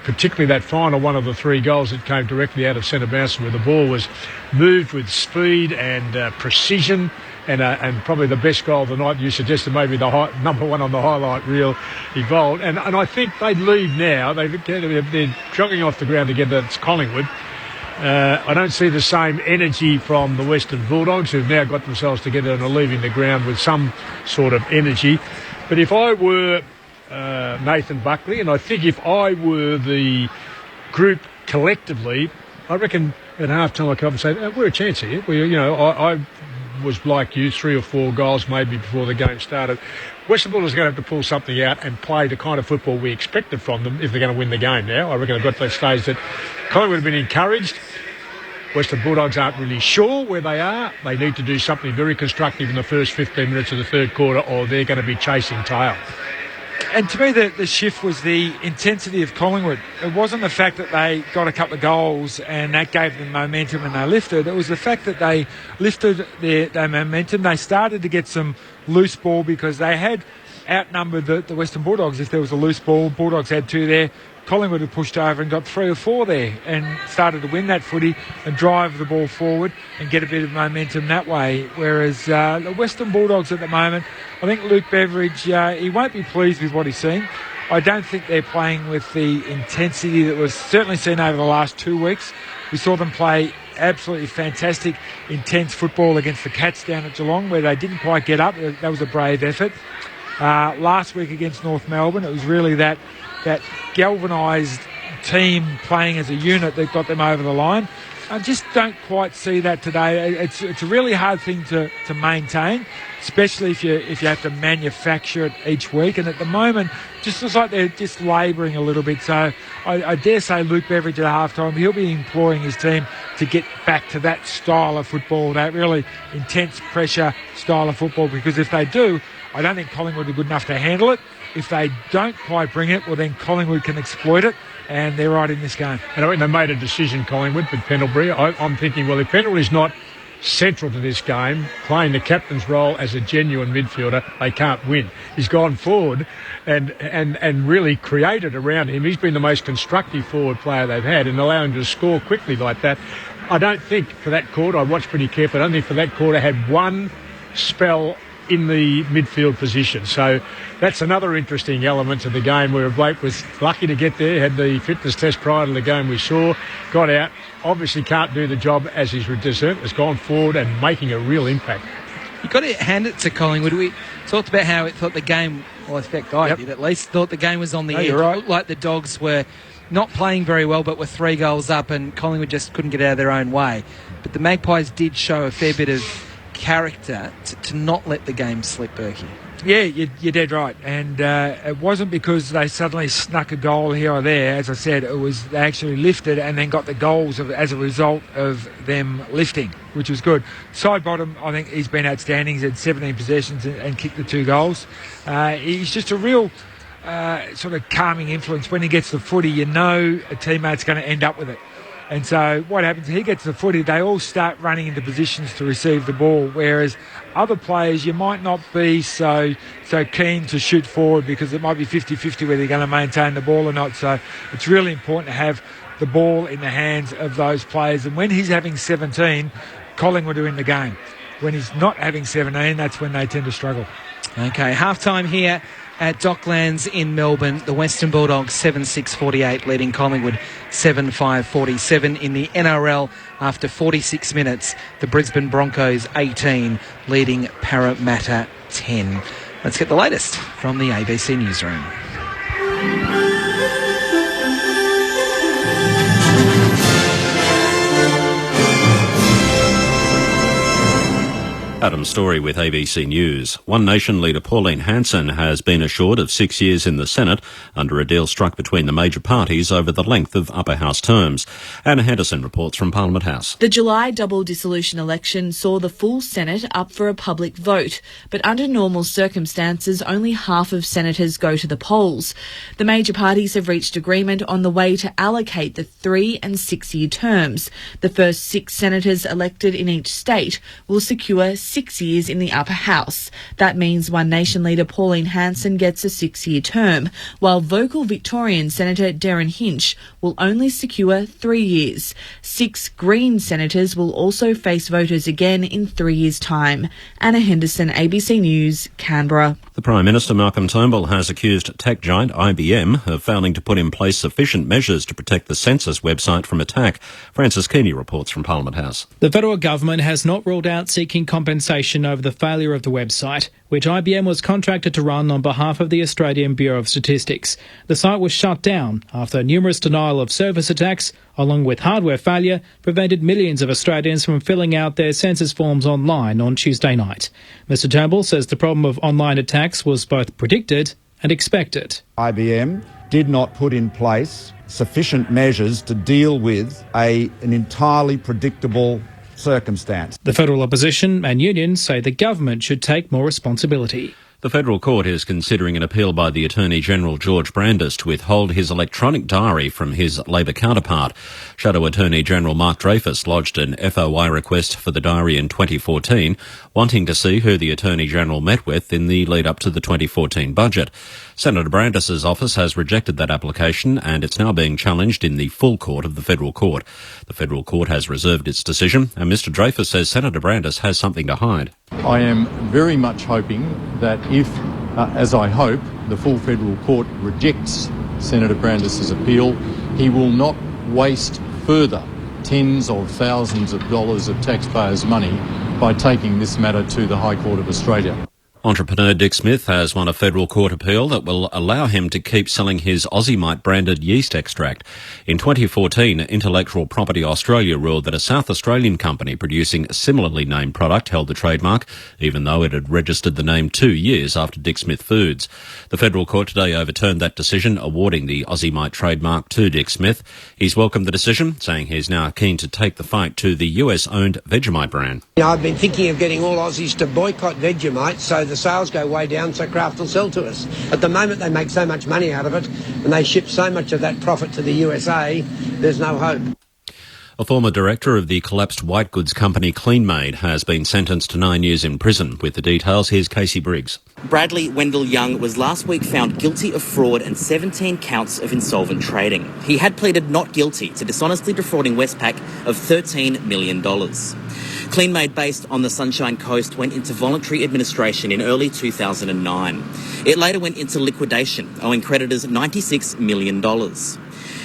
particularly that final one of the 3 goals that came directly out of centre bounce, where the ball was moved with speed and precision, and probably the best goal of the night. You suggested maybe the number 1 on the highlight reel evolved, and I think they'd leave now. They're jogging off the ground together. It's Collingwood. I don't see the same energy from the Western Bulldogs, who've now got themselves together and are leaving the ground with some sort of energy. But if I were Nathan Buckley, and I think if I were the group collectively, I reckon at half-time I come up and say, we're a chance here. I was like you, 3 or 4 goals maybe before the game started. Western Bulldogs are going to have to pull something out and play the kind of football we expected from them if they're going to win the game now. I reckon they've got to that stage that Collingwood have been encouraged. Western Bulldogs aren't really sure where they are. They need to do something very constructive in the first 15 minutes of the third quarter or they're going to be chasing tail. And to me, the shift was the intensity of Collingwood. It wasn't the fact that they got a couple of goals and that gave them momentum and they lifted. It was the fact that they lifted their momentum. They started to get some loose ball because they had outnumbered the Western Bulldogs. If there was a loose ball, Bulldogs had 2 there. Collingwood had pushed over and got 3 or 4 there and started to win that footy and drive the ball forward and get a bit of momentum that way. Whereas the Western Bulldogs at the moment, I think Luke Beveridge, he won't be pleased with what he's seeing. I don't think they're playing with the intensity that was certainly seen over the last 2 weeks. We saw them play absolutely fantastic, intense football against the Cats down at Geelong where they didn't quite get up. That was a brave effort. Last week against North Melbourne, it was really that galvanised team playing as a unit that got them over the line. I just don't quite see that today. It's a really hard thing to maintain, especially if you have to manufacture it each week. And at the moment, just looks like they're just labouring a little bit. So I dare say Luke Beveridge at half-time, he'll be employing his team to get back to that style of football, that really intense pressure style of football. Because if they do, I don't think Collingwood are good enough to handle it. If they don't quite bring it, well, then Collingwood can exploit it, and they're right in this game. And I think they made a decision, Collingwood, with Pendlebury. I'm thinking, well, if Pendlebury's not central to this game, playing the captain's role as a genuine midfielder, they can't win. He's gone forward and really created around him. He's been the most constructive forward player they've had and allowing him to score quickly like that. I don't think for that quarter, I watched pretty carefully, I don't think for that quarter had one spell in the midfield position. So that's another interesting element to the game where Blake was lucky to get there, had the fitness test prior to the game we saw, got out, obviously can't do the job as he's deserved, has gone forward and making a real impact. You've got to hand it to Collingwood. We talked about how it thought the game, well, in fact I did at least, thought the game was on the edge. Right. It looked like the Dogs were not playing very well but were 3 goals up and Collingwood just couldn't get out of their own way. But the Magpies did show a fair bit of character to not let the game slip, Berkey. Yeah, you're dead right. And it wasn't because they suddenly snuck a goal here or there. As I said, it was they actually lifted and then got the goals as a result of them lifting, which was good. Sidebottom, I think he's been outstanding. He's had 17 possessions and kicked the 2 goals. He's just a real sort of calming influence. When he gets the footy, you know a teammate's going to end up with it. And so what happens, he gets the footy, they all start running into positions to receive the ball, whereas other players, you might not be so keen to shoot forward because it might be 50-50 whether you're going to maintain the ball or not. So it's really important to have the ball in the hands of those players. And when he's having 17, Collingwood are in the game. When he's not having 17, that's when they tend to struggle. Okay, half-time here at Docklands in Melbourne. The Western Bulldogs 7-6-48 leading Collingwood 7-5-47 in the NRL after 46 minutes. The Brisbane Broncos 18 leading Parramatta 10. Let's get the latest from the ABC newsroom. Adam Story with ABC News. One Nation leader Pauline Hanson has been assured of 6 years in the Senate under a deal struck between the major parties over the length of upper house terms. Anna Henderson reports from Parliament House. The July double dissolution election saw the full Senate up for a public vote, but under normal circumstances only half of senators go to the polls. The major parties have reached agreement on the way to allocate the 3 and 6 year terms. The first 6 senators elected in each state will secure 6 years in the upper house. That means One Nation leader Pauline Hanson gets a 6-year term, while vocal Victorian Senator Darren Hinch will only secure 3 years. 6 Green senators will also face voters again in 3 years' time. Anna Henderson, ABC News, Canberra. The Prime Minister, Malcolm Turnbull, has accused tech giant IBM of failing to put in place sufficient measures to protect the census website from attack. Francis Keeney reports from Parliament House. The federal government has not ruled out seeking compensation sensation over the failure of the website, which IBM was contracted to run on behalf of the Australian Bureau of Statistics. The site was shut down after numerous denial of service attacks, along with hardware failure, prevented millions of Australians from filling out their census forms online on Tuesday night. Mr Turnbull says the problem of online attacks was both predicted and expected. IBM did not put in place sufficient measures to deal with an entirely predictable circumstance. The federal opposition and unions say the government should take more responsibility. The federal court is considering an appeal by the Attorney-General George Brandis to withhold his electronic diary from his Labor counterpart. Shadow Attorney-General Mark Dreyfus lodged an FOI request for the diary in 2014, wanting to see who the Attorney-General met with in the lead-up to the 2014 budget. Senator Brandis's office has rejected that application, and it's now being challenged in the full court of the federal court. The federal court has reserved its decision, and Mr Dreyfus says Senator Brandis has something to hide. I am very much hoping that if, as I hope, the full federal court rejects Senator Brandis's appeal, he will not waste further tens of thousands of dollars of taxpayers' money by taking this matter to the High Court of Australia. Entrepreneur Dick Smith has won a federal court appeal that will allow him to keep selling his Aussiemite branded yeast extract. In 2014, Intellectual Property Australia ruled that a South Australian company producing a similarly named product held the trademark, even though it had registered the name 2 years after Dick Smith Foods. The federal court today overturned that decision, awarding the Aussiemite trademark to Dick Smith. He's welcomed the decision, saying he's now keen to take the fight to the US-owned Vegemite brand. I've been thinking of getting all Aussies to boycott Vegemite so the sales go way down so Kraft will sell to us. At the moment they make so much money out of it and they ship so much of that profit to the USA, there's no hope. A former director of the collapsed white goods company Cleanmade has been sentenced to 9 years in prison. With the details, here's Casey Briggs. Bradley Wendell Young was last week found guilty of fraud and 17 counts of insolvent trading. He had pleaded not guilty to dishonestly defrauding Westpac of $13 million. Cleanmade, based on the Sunshine Coast, went into voluntary administration in early 2009. It later went into liquidation, owing creditors $96 million.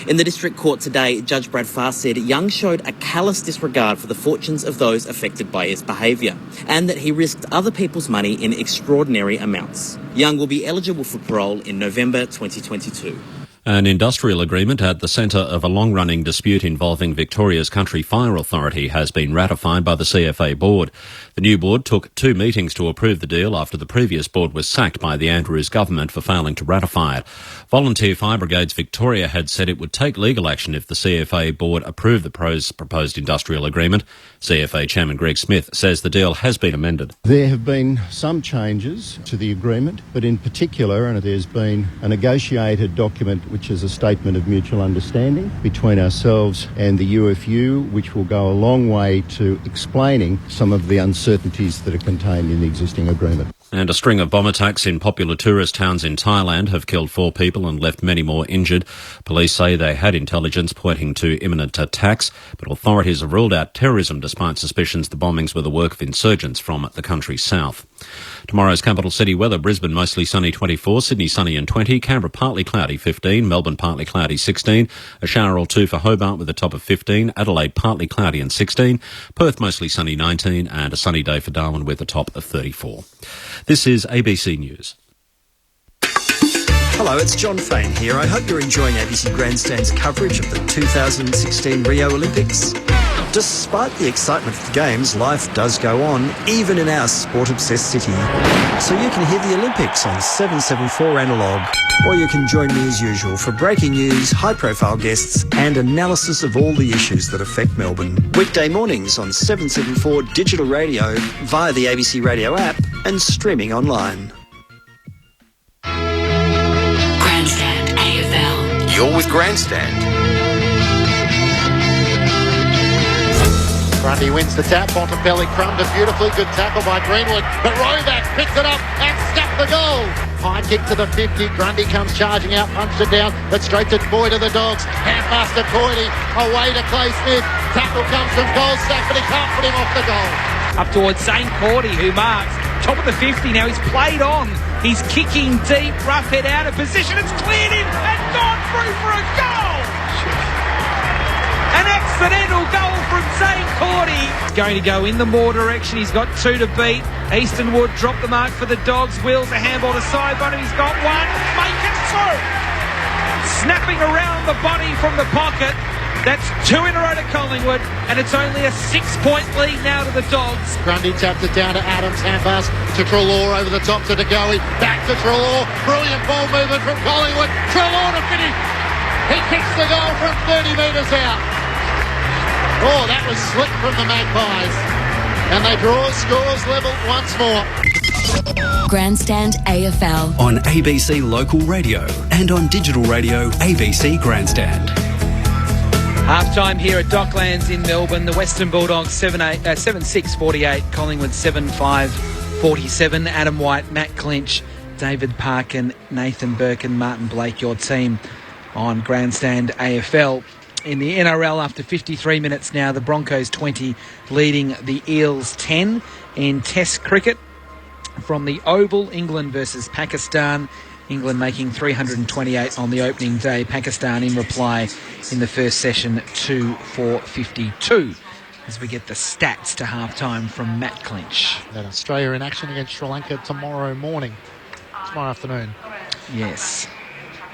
In the district court today, Judge Brad Farr said Young showed a callous disregard for the fortunes of those affected by his behaviour, and that he risked other people's money in extraordinary amounts. Young will be eligible for parole in November 2022. An industrial agreement at the centre of a long-running dispute involving Victoria's Country Fire Authority has been ratified by the CFA board. The new board took 2 meetings to approve the deal after the previous board was sacked by the Andrews government for failing to ratify it. Volunteer Fire Brigades Victoria had said it would take legal action if the CFA board approved the proposed industrial agreement. CFA Chairman Greg Smith says the deal has been amended. There have been some changes to the agreement, but in particular, and there's been a negotiated document which is a statement of mutual understanding between ourselves and the UFU, which will go a long way to explaining some of the uncertainties that are contained in the existing agreement. And a string of bomb attacks in popular tourist towns in Thailand have killed 4 people and left many more injured. Police say they had intelligence pointing to imminent attacks, but authorities have ruled out terrorism despite suspicions the bombings were the work of insurgents from the country's south. Tomorrow's capital city weather: Brisbane mostly sunny 24, Sydney sunny and 20, Canberra partly cloudy 15, Melbourne partly cloudy 16, a shower or 2 for Hobart with a top of 15, Adelaide partly cloudy and 16, Perth mostly sunny 19, and a sunny day for Darwin with a top of 34. This is ABC News. Hello, it's John Fain here. I hope you're enjoying ABC Grandstand's coverage of the 2016 Rio Olympics. Despite the excitement of the Games, life does go on, even in our sport-obsessed city. So you can hear the Olympics on 774 Analog, or you can join me as usual for breaking news, high-profile guests, and analysis of all the issues that affect Melbourne. Weekday mornings on 774 Digital Radio, via the ABC Radio app, and streaming online. Grandstand AFL. You're with Grandstand. Grundy wins the tap, Bontempelli crumbed it beautifully, good tackle by Greenwood, but Rovac picks it up and stuffed the goal. High kick to the 50, Grundy comes charging out, punched it down, but straight to Boyd of the Dogs, handmaster Coity, away to Clay Smith, tackle comes from Goldstack, but he can't put him off the goal. Up towards St. Coity, who marks top of the 50 now, he's played on, he's kicking deep, rough head out of position, it's cleared him and gone through for a goal! An accidental goal from Zane Cordy going to go in the more direction. He's got 2 to beat. Eastonwood dropped the mark for the Dogs. Wheels a handball to Sidebottom. He's got 1. Make it 2. Snapping around the body from the pocket. That's 2 in a row to Collingwood, and it's only a 6-point lead now to the Dogs. Grundy tapped it down to Adams, hand pass to Treloar, over the top to De Goey, back to Treloar, brilliant ball movement from Collingwood, Treloar to finish, he kicks the goal from 30 metres out. Oh, that was slick from the Magpies, and they draw scores level once more. Grandstand AFL. On ABC Local Radio and on digital radio ABC Grandstand. Half-time here at Docklands in Melbourne. The Western Bulldogs 7-6-48, Collingwood 7-5-47. Adam White, Matt Clinch, David Parkin, Nathan Burke and Martin Blake, your team on Grandstand AFL. In the NRL, after 53 minutes now, the Broncos 20 leading the Eels 10 in Test cricket. From the Oval, England versus Pakistan. England making 328 on the opening day. Pakistan in reply in the first session 2 for 52. As we get the stats to half-time from Matt Clinch. Then Australia in action against Sri Lanka tomorrow afternoon. Yes.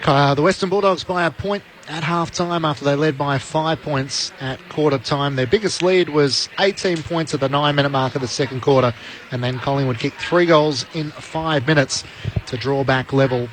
The Western Bulldogs by a point at half-time after they led by 5 points at quarter-time. Their biggest lead was 18 points at the 9-minute mark of the second quarter, and then Collingwood kicked 3 goals in 5 minutes to draw back level.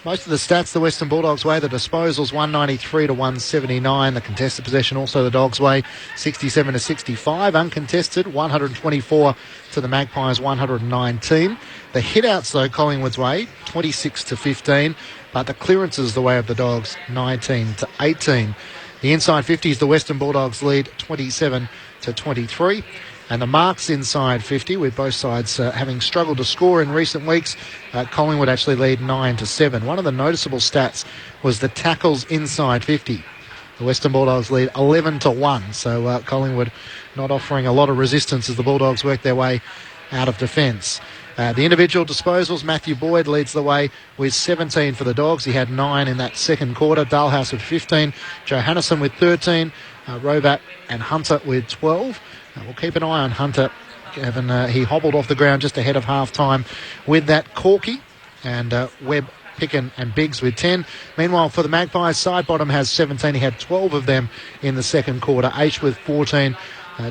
Most of the stats the Western Bulldogs way: the disposals 193 to 179, the contested possession also the Dogs way 67 to 65, uncontested 124 to the Magpies 119. The hit-outs though Collingwood's way 26 to 15, but the clearances the way of the Dogs 19 to 18. The inside 50s the Western Bulldogs lead 27 to 23. And the marks inside 50, with both sides having struggled to score in recent weeks, Collingwood actually lead 9 to 7. One of the noticeable stats was the tackles inside 50. The Western Bulldogs lead 11 to 1. So Collingwood not offering a lot of resistance as the Bulldogs work their way out of defence. The individual disposals, Matthew Boyd leads the way with 17 for the Dogs. He had 9 in that second quarter. Dalhouse with 15. Johannisen with 13. Rovat and Hunter with 12. We'll keep an eye on Hunter, given he hobbled off the ground just ahead of half-time with that Corky, and Webb, Picken and Biggs with 10. Meanwhile, for the Magpies, Sidebottom has 17. He had 12 of them in the second quarter. H with 14.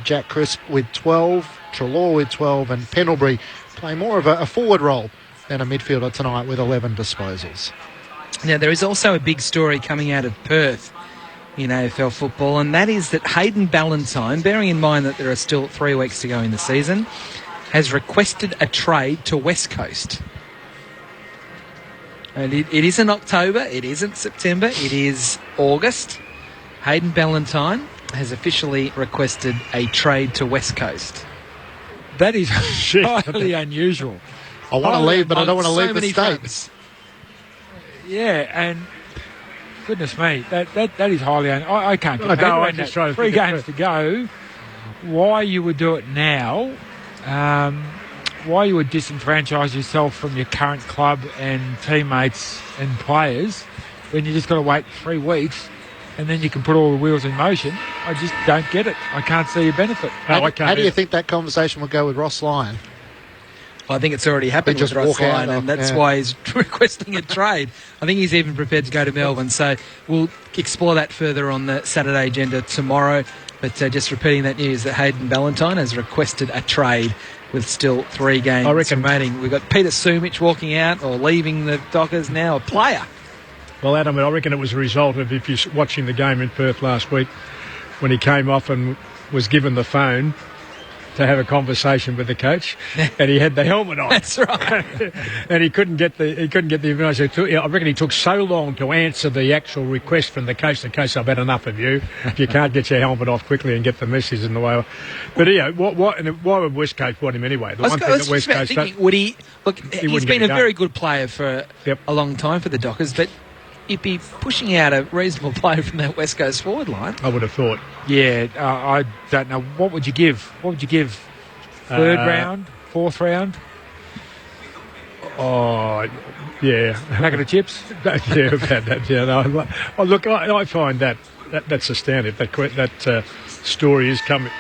Jack Crisp with 12. Treloar with 12. And Pendlebury playing more of a forward role than a midfielder tonight with 11 disposals. Now, there is also a big story coming out of Perth in AFL football, and that is that Hayden Ballantyne, bearing in mind that there are still 3 weeks to go in the season, has requested a trade to West Coast. And it isn't October, it isn't September, it is August. Hayden Ballantyne has officially requested a trade to West Coast. That is highly unusual. I want to leave, but I don't want to leave the States. Yeah, and goodness me, that is highly I can't get around that. 3 games to go. Why you would do it now? Why you would disenfranchise yourself from your current club and teammates and players when you just got to wait 3 weeks and then you can put all the wheels in motion? I just don't get it. I can't see a benefit. How do you think that conversation will go with Ross Lyon? I think it's already happened with Ross Lyon, and that's why he's requesting a trade. I think he's even prepared to go to Melbourne. So we'll explore that further on the Saturday agenda tomorrow. But just repeating that news that Hayden Ballantyne has requested a trade with still 3 games remaining. We've got Peter Sumich walking out or leaving the Dockers now, a player. Well, Adam, I reckon it was a result of, if you're watching the game in Perth last week, when he came off and was given the phone to have a conversation with the coach, and he had the helmet on. That's right. And he couldn't get the information. I reckon he took so long to answer the actual request from the coach. The coach, I've had enough of you. If you can't get your helmet off quickly and get the message in the way. But why would West Coast want him anyway? The one thing that West Coast would he look? He's been a very good player for a long time for the Dockers, but he'd be pushing out a reasonable player from that West Coast forward line. I would have thought. Yeah, I don't know. What would you give? Third round? Fourth round? Oh, yeah. Packet of chips? Yeah, about that. Yeah. No, look, I find that that's astounding. That story is coming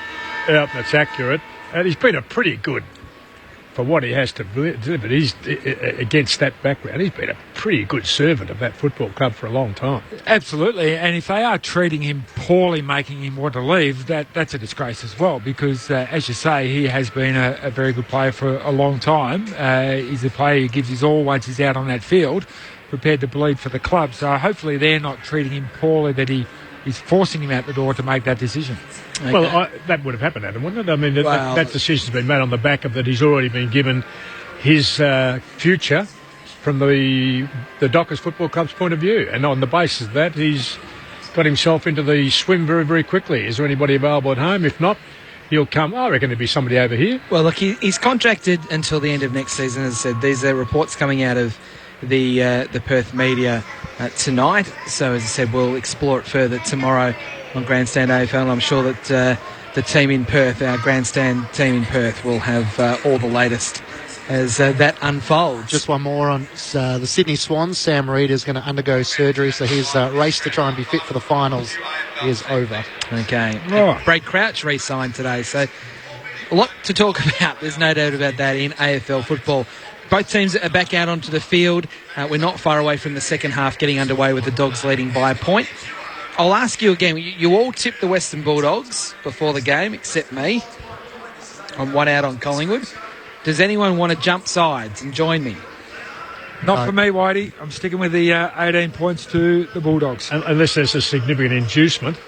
out and it's accurate. And he's been a pretty good, for what he has to do, but he's against that background. He's been a pretty good servant of that football club for a long time. Absolutely, and if they are treating him poorly, making him want to leave, that's a disgrace as well, because, as you say, he has been a very good player for a long time. He's a player who gives his all once he's out on that field, prepared to bleed for the club. So hopefully they're not treating him poorly, that he is forcing him out the door to make that decision. Okay. Well, that would have happened, Adam, wouldn't it? I mean, that decision's been made on the back of that he's already been given his future from the Dockers Football Club's point of view. And on the basis of that, he's got himself into the swim very, very quickly. Is there anybody available at home? If not, he'll come. I reckon there'll be somebody over here. Well, look, he's contracted until the end of next season. As I said, these are reports coming out of the Perth media tonight. So, as I said, we'll explore it further tomorrow on Grandstand AFL. I'm sure that the team in Perth, our Grandstand team in Perth, will have all the latest as that unfolds. Just one more on the Sydney Swans. Sam Reid is going to undergo surgery, so his race to try and be fit for the finals is over. Okay. Brad Crouch re-signed today, so a lot to talk about. There's no doubt about that in AFL football. Both teams are back out onto the field. We're not far away from the second half getting underway with the Dogs leading by a point. I'll ask you again. You all tipped the Western Bulldogs before the game, except me. I'm one out on Collingwood. Does anyone want to jump sides and join me? Not for me, Whitey. I'm sticking with the 18 points to the Bulldogs. Unless there's a significant inducement,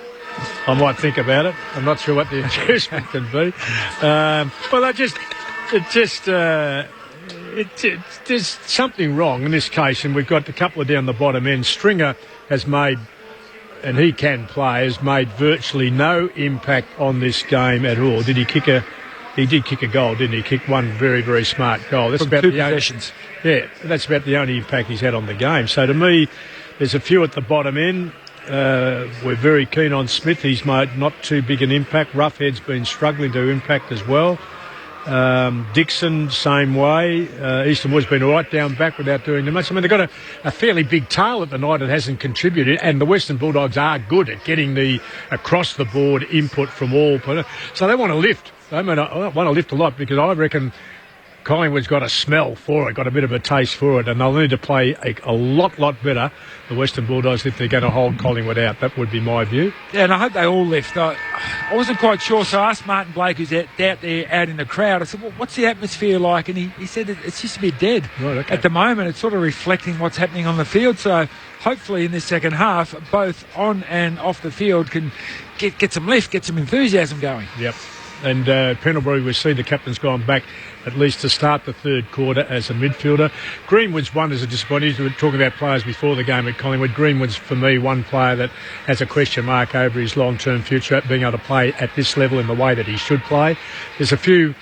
I might think about it. I'm not sure what the inducement can be. There's something wrong in this case, and we've got a couple of down the bottom end. Stringer has made, and he can play, has made virtually no impact on this game at all. He did kick a goal, didn't he? Kicked one very, very smart goal. That's about 2 possessions. That's about the only impact he's had on the game. So to me, there's a few at the bottom end. We're very keen on Smith. He's made not too big an impact. Roughhead's been struggling to impact as well. Dixon, same way. Eastern Wood's been right down back without doing too much. I mean, they've got a fairly big tail at the night that hasn't contributed, and the Western Bulldogs are good at getting the across-the-board input from all. So they want to lift. They want to lift a lot, because I reckon Collingwood's got a smell for it, got a bit of a taste for it, and they'll need to play a lot better, the Western Bulldogs, if they're going to hold Collingwood out. That would be my view. Yeah, and I hope they all lift. I wasn't quite sure, so I asked Martin Blake, who's out there out in the crowd. I said, well, what's the atmosphere like? And he said it's just a bit dead. Right, okay. At the moment. It's sort of reflecting what's happening on the field. So hopefully in this second half, both on and off the field can get some lift, get some enthusiasm going. Yep. And Pendlebury, we see the captain's gone back at least to start the third quarter as a midfielder. Greenwood's one as a disappointment. We were talking about players before the game at Collingwood. Greenwood's, for me, one player that has a question mark over his long-term future, being able to play at this level in the way that he should play. There's a few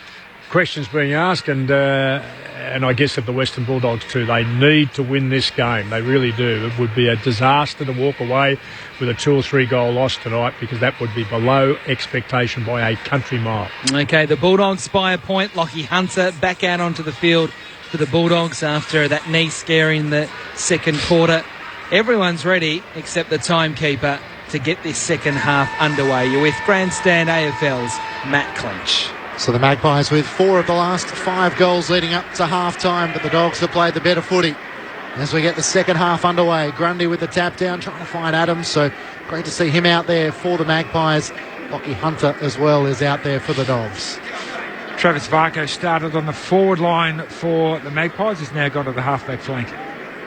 questions being asked, and I guess of the Western Bulldogs too. They need to win this game. They really do. It would be a disaster to walk away with a 2 or 3 goal loss tonight, because that would be below expectation by a country mile. Okay, the Bulldogs by a point. Lockie Hunter back out onto the field for the Bulldogs after that knee scare in the second quarter. Everyone's ready except the timekeeper to get this second half underway. You're with Grandstand AFL's Matt Clinch. So the Magpies with 4 of the last 5 goals leading up to half-time, but the Dogs have played the better footy as we get the second half underway. Grundy with the tap down, trying to find Adams, so great to see him out there for the Magpies. Lockie Hunter as well is out there for the Dogs. Travis Varco started on the forward line for the Magpies. He's now gone to the halfback flank.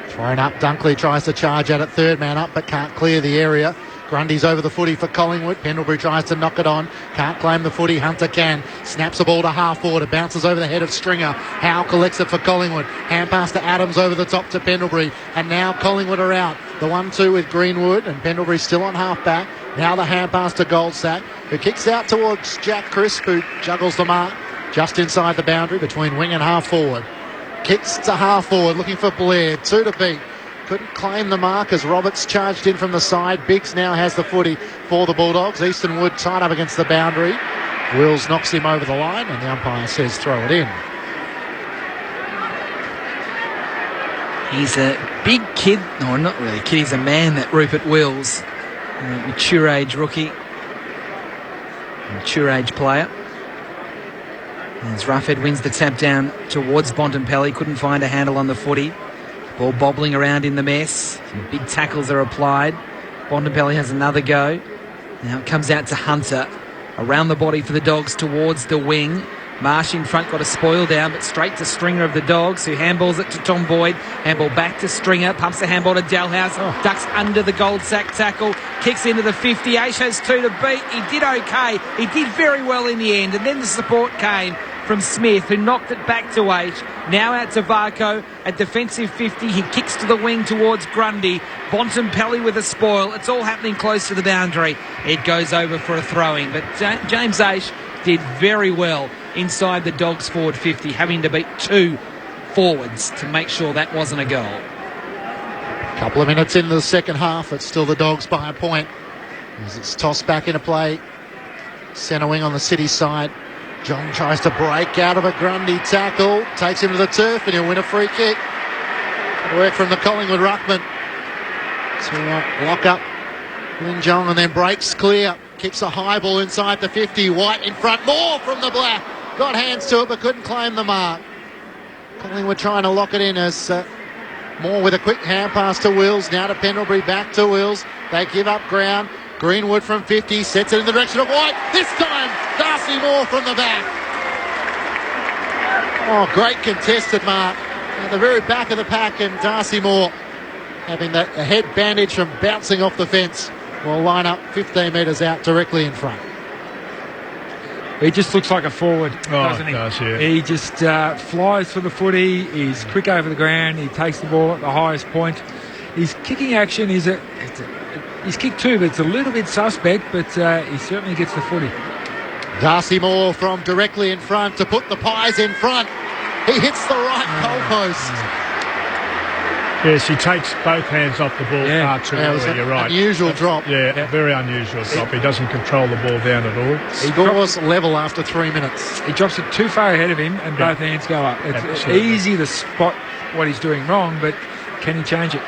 Thrown up, Dunkley tries to charge at it, third man up, but can't clear the area. Grundy's over the footy for Collingwood. Pendlebury tries to knock it on. Can't claim the footy. Hunter can. Snaps the ball to half forward. It bounces over the head of Stringer. Howe collects it for Collingwood. Hand pass to Adams over the top to Pendlebury. And now Collingwood are out. The 1-2 with Greenwood, and Pendlebury still on half back. Now the hand pass to Goldsack, who kicks out towards Jack Crisp, who juggles the mark just inside the boundary between wing and half forward. Kicks to half forward, looking for Blair. 2 to beat. Couldn't claim the mark as Roberts charged in from the side. Biggs now has the footy for the Bulldogs. Easton Wood tied up against the boundary. Wills knocks him over the line, and the umpire says throw it in. He's a big kid. No, not really a kid. He's a man, that Rupert Wills. mature age rookie, mature age player. As Ruffhead wins the tap down towards Bontempelli, couldn't find a handle on the footy. Ball bobbling around in the mess. Some big tackles are applied. Bontempelli has another go. Now it comes out to Hunter. Around the body for the Dogs towards the wing. Marsh in front got a spoil down, but straight to Stringer of the Dogs, who handballs it to Tom Boyd. Handball back to Stringer, pumps the handball to Dalhouse, ducks under the Goldsack tackle, kicks into the 50. Aish has 2 to beat. He did okay. He did very well in the end, and then the support came from Smith, who knocked it back to Aish. Now out to Varco at defensive 50. He kicks to the wing towards Grundy. Bontempelli with a spoil. It's all happening close to the boundary. It goes over for a throw-in, but James Aish did very well inside the Dogs forward 50, having to beat 2 forwards to make sure that wasn't a goal. Couple of minutes into the second half, it's still the Dogs by a point as it's tossed back into play. Centre wing on the City side. John tries to break out of a Grundy tackle, takes him to the turf, and he'll win a free kick. Good work from the Collingwood ruckman to lock up Lin Jong, and then breaks clear. Kicks a high ball inside the 50. White in front, more from the Black. Got hands to it but couldn't claim the mark. Collingwood trying to lock it in as Moore with a quick hand pass to Wills. Now to Pendlebury, back to Wills. They give up ground. Greenwood from 50 sets it in the direction of White. This time, Darcy Moore from the back. Oh, great contested mark at the very back of the pack, and Darcy Moore having that head bandage from bouncing off the fence will line up 15 metres out directly in front. He just looks like a forward, doesn't he? Does, yeah. He just flies for the footy. He's quick over the ground. He takes the ball at the highest point. His kicking action is he's kicked 2, but it's a little bit suspect, but he certainly gets the footy. Darcy Moore from directly in front to put the Pies in front. He hits the right goalpost. Yes, he takes both hands off the ball far too early, you're right. Unusual drop. Yeah, very unusual drop. He doesn't control the ball down at all. He scores level after 3 minutes. He drops it too far ahead of him and both hands go up. It's easy to spot what he's doing wrong, but can he change it?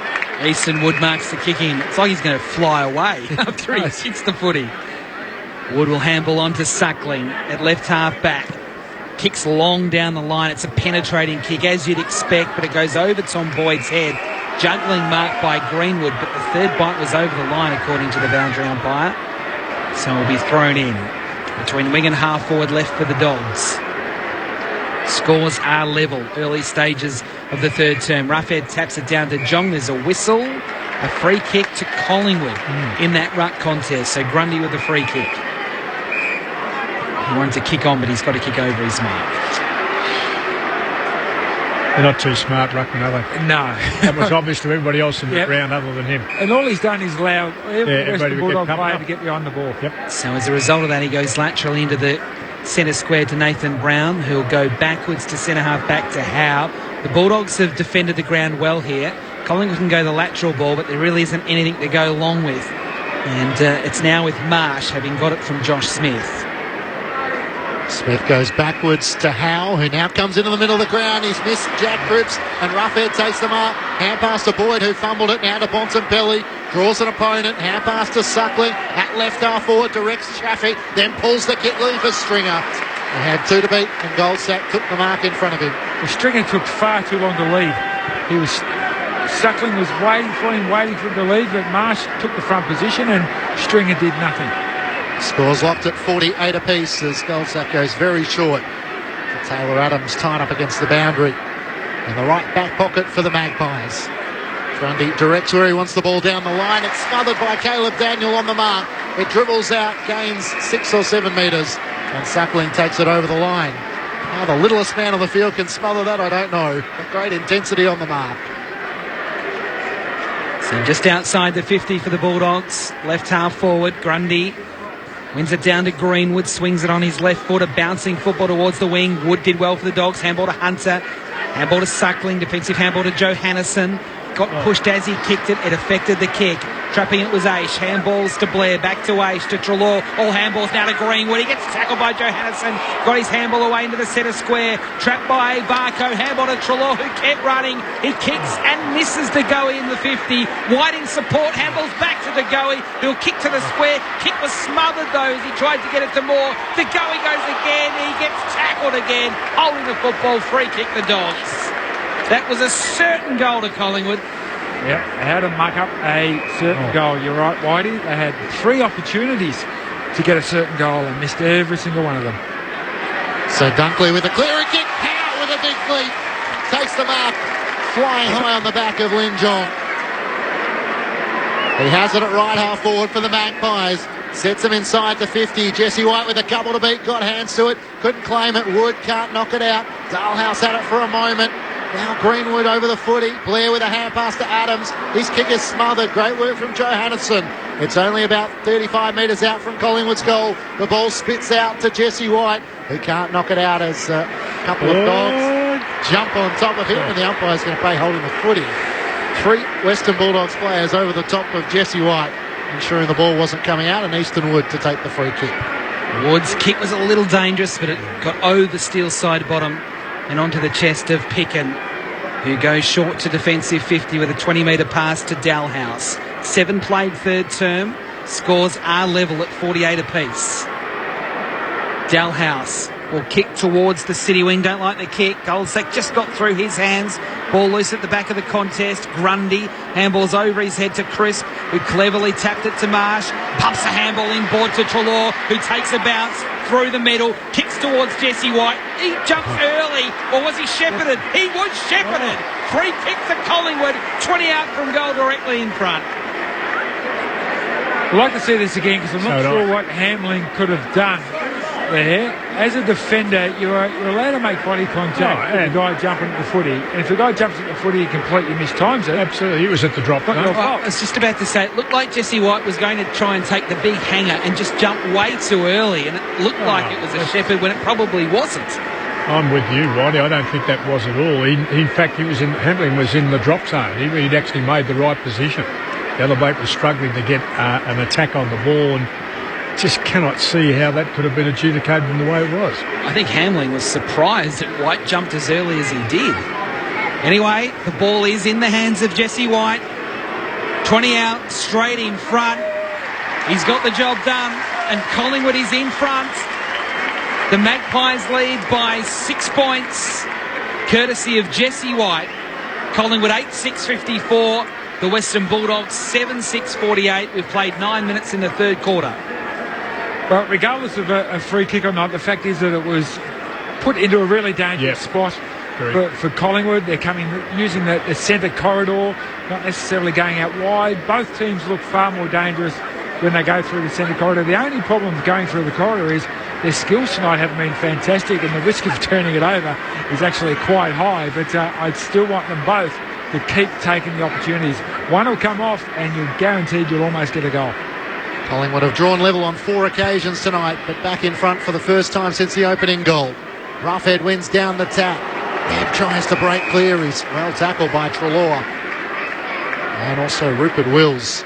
Easton Wood marks the kick in. It's like he's going to fly away after he hits the footy. Wood will handball on to Suckling at left half back. Kicks long down the line. It's a penetrating kick, as you'd expect, but it goes over Tom Boyd's head. Juggling mark by Greenwood, but the third bite was over the line, according to the boundary umpire. So it will be thrown in between wing and half forward left for the Dogs. Scores are level. Early stages of the third term. Ruffhead taps it down to Jong. There's a whistle. A free kick to Collingwood in that ruck contest. So Grundy with the free kick. He wanted to kick on, but he's got to kick over his mark. They're not too smart, ruckman, are they? No. That was obvious to everybody else in the ground other than him. And all he's done is allow every Western Bulldog player to get behind the ball. Yep. So as a result of that, he goes laterally into the centre square to Nathan Brown, who'll go backwards to centre half back to Howe. The Bulldogs have defended the ground well here. Collingwood can go the lateral ball, but there really isn't anything to go along with. And it's now with Marsh, having got it from Josh Smith. Smith goes backwards to Howe, who now comes into the middle of the ground. He's missed Jack Cripps, and Ruffhead takes them up. Hand pass to Boyd, who fumbled it, now to Bontempelli. Draws an opponent. Hand pass to Suckling. At left half forward, directs traffic, then pulls the kick lead for Stringer. They had 2 to beat, and Goldsack took the mark in front of him. The Stringer took far too long to lead. Suckling was waiting for him to lead, but Marsh took the front position, and Stringer did nothing. Scores locked at 48 apiece as Goldsack goes very short. Taylor Adams tied up against the boundary. In the right back pocket for the Magpies. Grundy directs where he wants the ball down the line. It's smothered by Caleb Daniel on the mark. It dribbles out, gains 6 or 7 metres, and Suckling takes it over the line. How the littlest man on the field can smother that, I don't know. But great intensity on the mark. So just outside the 50 for the Bulldogs. Left half forward, Grundy wins it down to Greenwood, swings it on his left foot, a bouncing football towards the wing. Wood did well for the Dogs. Handball to Hunter. Handball to Suckling. Defensive handball to Joe Hannison. Got pushed as he kicked it. It affected the kick. Trapping it was Aish. Handballs to Blair. Back to Aish. To Treloar. All handballs now to Greenwood. He gets tackled by Johannesson. Got his handball away into the centre square. Trapped by Barco. Handball to Treloar, who kept running. He kicks and misses De Goey in the 50. White in support. Handballs back to De Goey. He'll kick to the square. Kick was smothered though as he tried to get it to Moore. De Goey goes again. He gets tackled again. Holding the football. Free kick the Dogs. That was a certain goal to Collingwood. Yep, how to muck up a certain goal. You're right, Whitey. They had 3 opportunities to get a certain goal and missed every single one of them. So Dunkley with a clearing kick. Power with a big leap. Takes the mark. Flying high on the back of Lin Jong. He has it at right half forward for the Magpies. Sets him inside the 50. Jesse White with a couple to beat. Got hands to it. Couldn't claim it. Wood can't knock it out. Dalhouse had it for a moment. Now Greenwood over the footy. Blair with a hand pass to Adams. His kick is smothered. Great work from Johannesson. It's only about 35 metres out from Collingwood's goal. The ball spits out to Jesse White, who can't knock it out as a couple of dogs jump on top of him, and the umpire's going to play holding the footy. 3 Western Bulldogs players over the top of Jesse White, ensuring the ball wasn't coming out, and Easton Wood to take the free kick. Wood's kick was a little dangerous, but it got over the steel side bottom and onto the chest of Picken, who goes short to defensive 50 with a 20-metre pass to Dalhouse. 7 played third term. Scores are level at 48 apiece. Dalhouse will kick towards the city wing. Don't like the kick. Goldsack just got through his hands. Ball loose at the back of the contest. Grundy. Handballs over his head to Crisp, who cleverly tapped it to Marsh. Pumps a handball inboard to Treloar, who takes a bounce through the middle. Kicks towards Jesse White. He jumps early. Or was he shepherded? He was shepherded. Free kick to Collingwood. 20 out from goal directly in front. I'd like to see this again because I'm not sure what Hamling could have done there. As a defender, you're allowed to make body contact with the guy jumping at the footy. And if the guy jumps at the footy, he completely mistimes it. Absolutely. He was at the drop. Well, I was just about to say, it looked like Jesse White was going to try and take the big hanger and just jump way too early. And it looked like it was a shepherd when it probably wasn't. I'm with you, Whitey. I don't think that was at all. In fact, Hamling was in the drop zone. He'd actually made the right position. The other bloke was struggling to get an attack on the ball, and just cannot see how that could have been adjudicated in the way it was. I think Hamling was surprised that White jumped as early as he did. Anyway, the ball is in the hands of Jesse White. 20 out, straight in front. He's got the job done, and Collingwood is in front. The Magpies lead by 6 points, courtesy of Jesse White. Collingwood 8-6-54. The Western Bulldogs 7-6-48. We've played 9 minutes in the third quarter. Well, regardless of a free kick or not, the fact is that it was put into a really dangerous spot for Collingwood. They're coming using the centre corridor, not necessarily going out wide. Both teams look far more dangerous when they go through the centre corridor. The only problem with going through the corridor is their skills tonight haven't been fantastic, and the risk of turning it over is actually quite high. But I'd still want them both to keep taking the opportunities. One will come off and you're guaranteed you'll almost get a goal. Collingwood have drawn level on 4 occasions tonight, but back in front for the first time since the opening goal. Roughhead wins down the tap. Webb tries to break clear. He's well tackled by Treloar. And also Rupert Wills.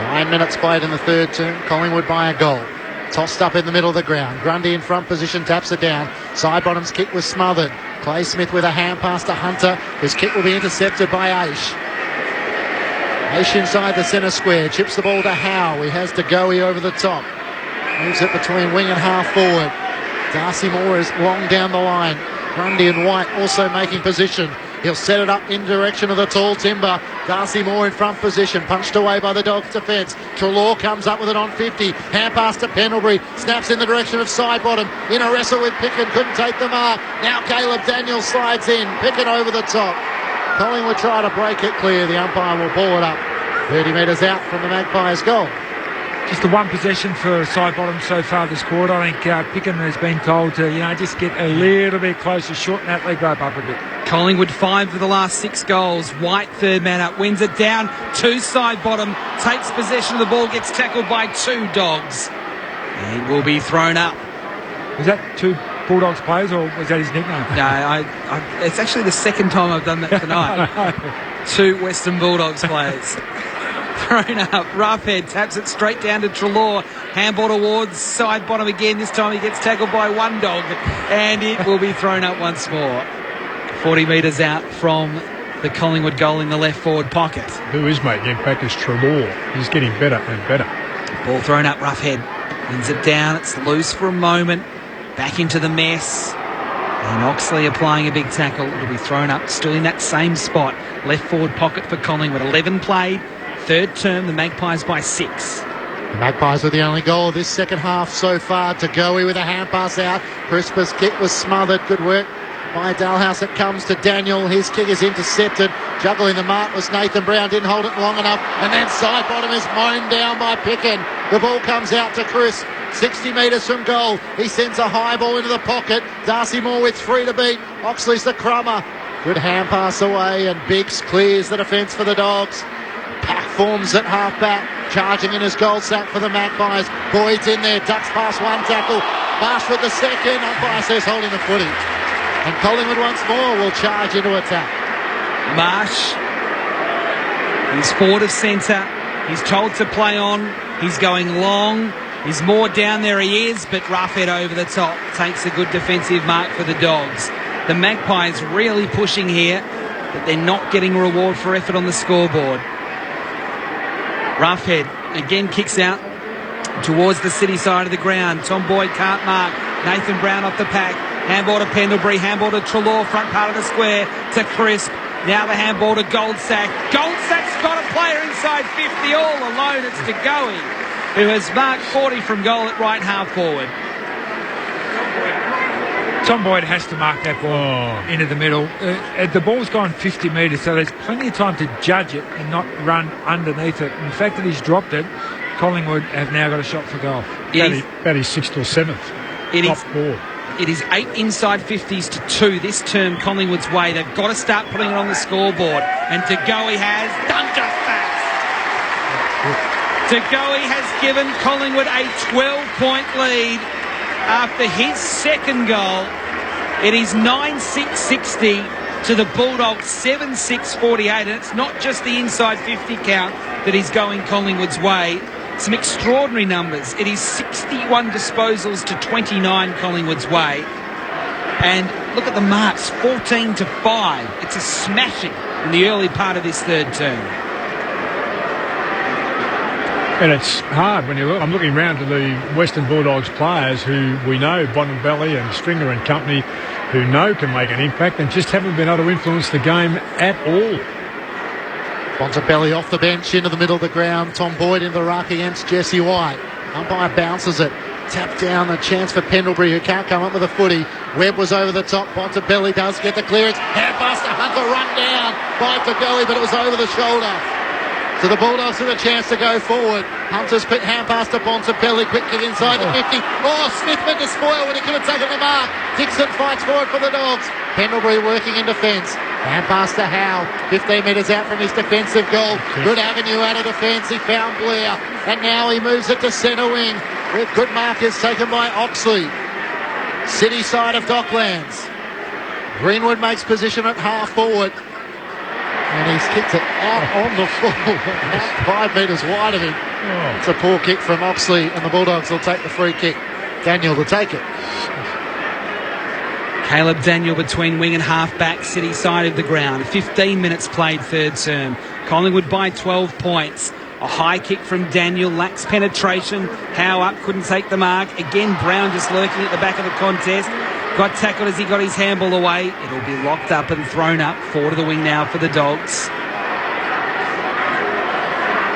9 minutes played in the third term. Collingwood by a goal. Tossed up in the middle of the ground. Grundy in front position, taps it down. Sidebottom's kick was smothered. Clay Smith with a hand pass to Hunter. His kick will be intercepted by Aish. Aish inside the centre square. Chips the ball to Howe. He has De Goey over the top. Moves it between wing and half forward. Darcy Moore is long down the line. Grundy and White also making position. He'll set it up in direction of the tall timber. Darcy Moore in front position. Punched away by the Dogs' defence. Treloar comes up with it on 50. Hand pass to Pendlebury. Snaps in the direction of Sidebottom. In a wrestle with Picken. Couldn't take the mark. Now Caleb Daniels slides in. Picken over the top. Collingwood try to break it clear. The umpire will ball it up 30 metres out from the Magpies' goal. Just the one possession for Sidebottom so far this quarter. I think Picken has been told to, just get a little bit closer, shorten that leg rope up a bit. Collingwood 5 for the last 6 goals. White, third man up, wins it down to Sidebottom, takes possession of the ball, gets tackled by 2 Dogs. It will be thrown up. Was that 2 Bulldogs players, or was that his nickname? No, it's actually the second time I've done that tonight. 2 Western Bulldogs players. Thrown up, Roughhead taps it straight down to Treloar. Handball towards side bottom again. This time he gets tackled by one dog, and it will be thrown up once more. 40 metres out from the Collingwood goal in the left forward pocket. Who is making impact is Treloar. He's getting better and better. Ball thrown up, Roughhead wins it down. It's loose for a moment. Back into the mess. And Oxley applying a big tackle. It'll be thrown up, still in that same spot. Left forward pocket for Collingwood. 11 played. Third term, the Magpies by 6. The Magpies were the only goal of this second half so far. To Goey with a hand pass out. Crispus' kick was smothered. Good work by Dalhouse. It comes to Daniel. His kick is intercepted. Juggling the mark was Nathan Brown. Didn't hold it long enough. And then side bottom is mown down by Picken. The ball comes out to Chris. 60 metres from goal. He sends a high ball into the pocket. Darcy Moore with 3 to beat. Oxley's the crummer. Good hand pass away, and Biggs clears the defence for the Dogs. Pack forms at half-back, charging in his goal sack for the Magpies. Boyd's in there, ducks past one tackle. Marsh with the second. Umpire says holding the footy. And Collingwood once more will charge into attack. Marsh, he's forward of centre. He's told to play on. He's going long. He's more down there, he is, but Roughhead over the top takes a good defensive mark for the Dogs. The Magpies really pushing here, but they're not getting a reward for effort on the scoreboard. Roughhead again kicks out towards the city side of the ground. Tom Boyd can't mark. Nathan Brown off the pack. Handball to Pendlebury. Handball to Treloar. Front part of the square to Crisp. Now the handball to Goldsack. Goldsack's got a player inside 50 all alone. It's to Goey, who has marked 40 from goal at right half forward. Tom Boyd has to mark that ball into the middle. The ball's gone 50 metres, so there's plenty of time to judge it and not run underneath it. And the fact that he's dropped it, Collingwood have now got a shot for goal. About his 6th or 7th. It is 8 inside 50s to 2 this term Collingwood's way. They've got to start putting it on the scoreboard. And De Goey has done just that. De Goey has given Collingwood a 12-point lead after his second goal. It is 9-6-60 to the Bulldogs 7-6-48, and it's not just the inside 50 count that is going Collingwood's way. Some extraordinary numbers. It is 61 disposals to 29 Collingwood's way. And look at the marks, 14-5. It's a smashing in the early part of this third term. And it's hard when I'm looking round to the Western Bulldogs players who we know, Bontempelli and Stringer and company, who know can make an impact and just haven't been able to influence the game at all. Bontempelli off the bench into the middle of the ground. Tom Boyd in the ruck against Jesse White. Umpire bounces it. Tap down, a chance for Pendlebury, who can't come up with a footy. Webb was over the top. Bontempelli does get the clearance. Hand pass to Hunter, run down by De Goey, but it was over the shoulder. So the Bulldogs have a chance to go forward. Hunter's quick hand pass to Bontempelli. Quick kick inside the 50. Oh, Smith went to spoil when he could have taken the mark. Dixon fights for it for the Dogs. Pendlebury working in defence. Hand pass to Howe. 15 metres out from his defensive goal. Good avenue out of defence. He found Blair. And now he moves it to centre wing with good markers taken by Oxley. City side of Docklands. Greenwood makes position at half forward. And he's kicked it out on the full, about 5 metres wide of him. It's a poor kick from Oxley, and the Bulldogs will take the free kick. Daniel to take it. Caleb Daniel between wing and half-back, city side of the ground. 15 minutes played third term. Collingwood by 12 points. A high kick from Daniel, lacks penetration. Howe up, couldn't take the mark. Again, Brown just lurking at the back of the contest. Got tackled as he got his handball away. It'll be locked up and thrown up. Forward of the wing now for the Dogs.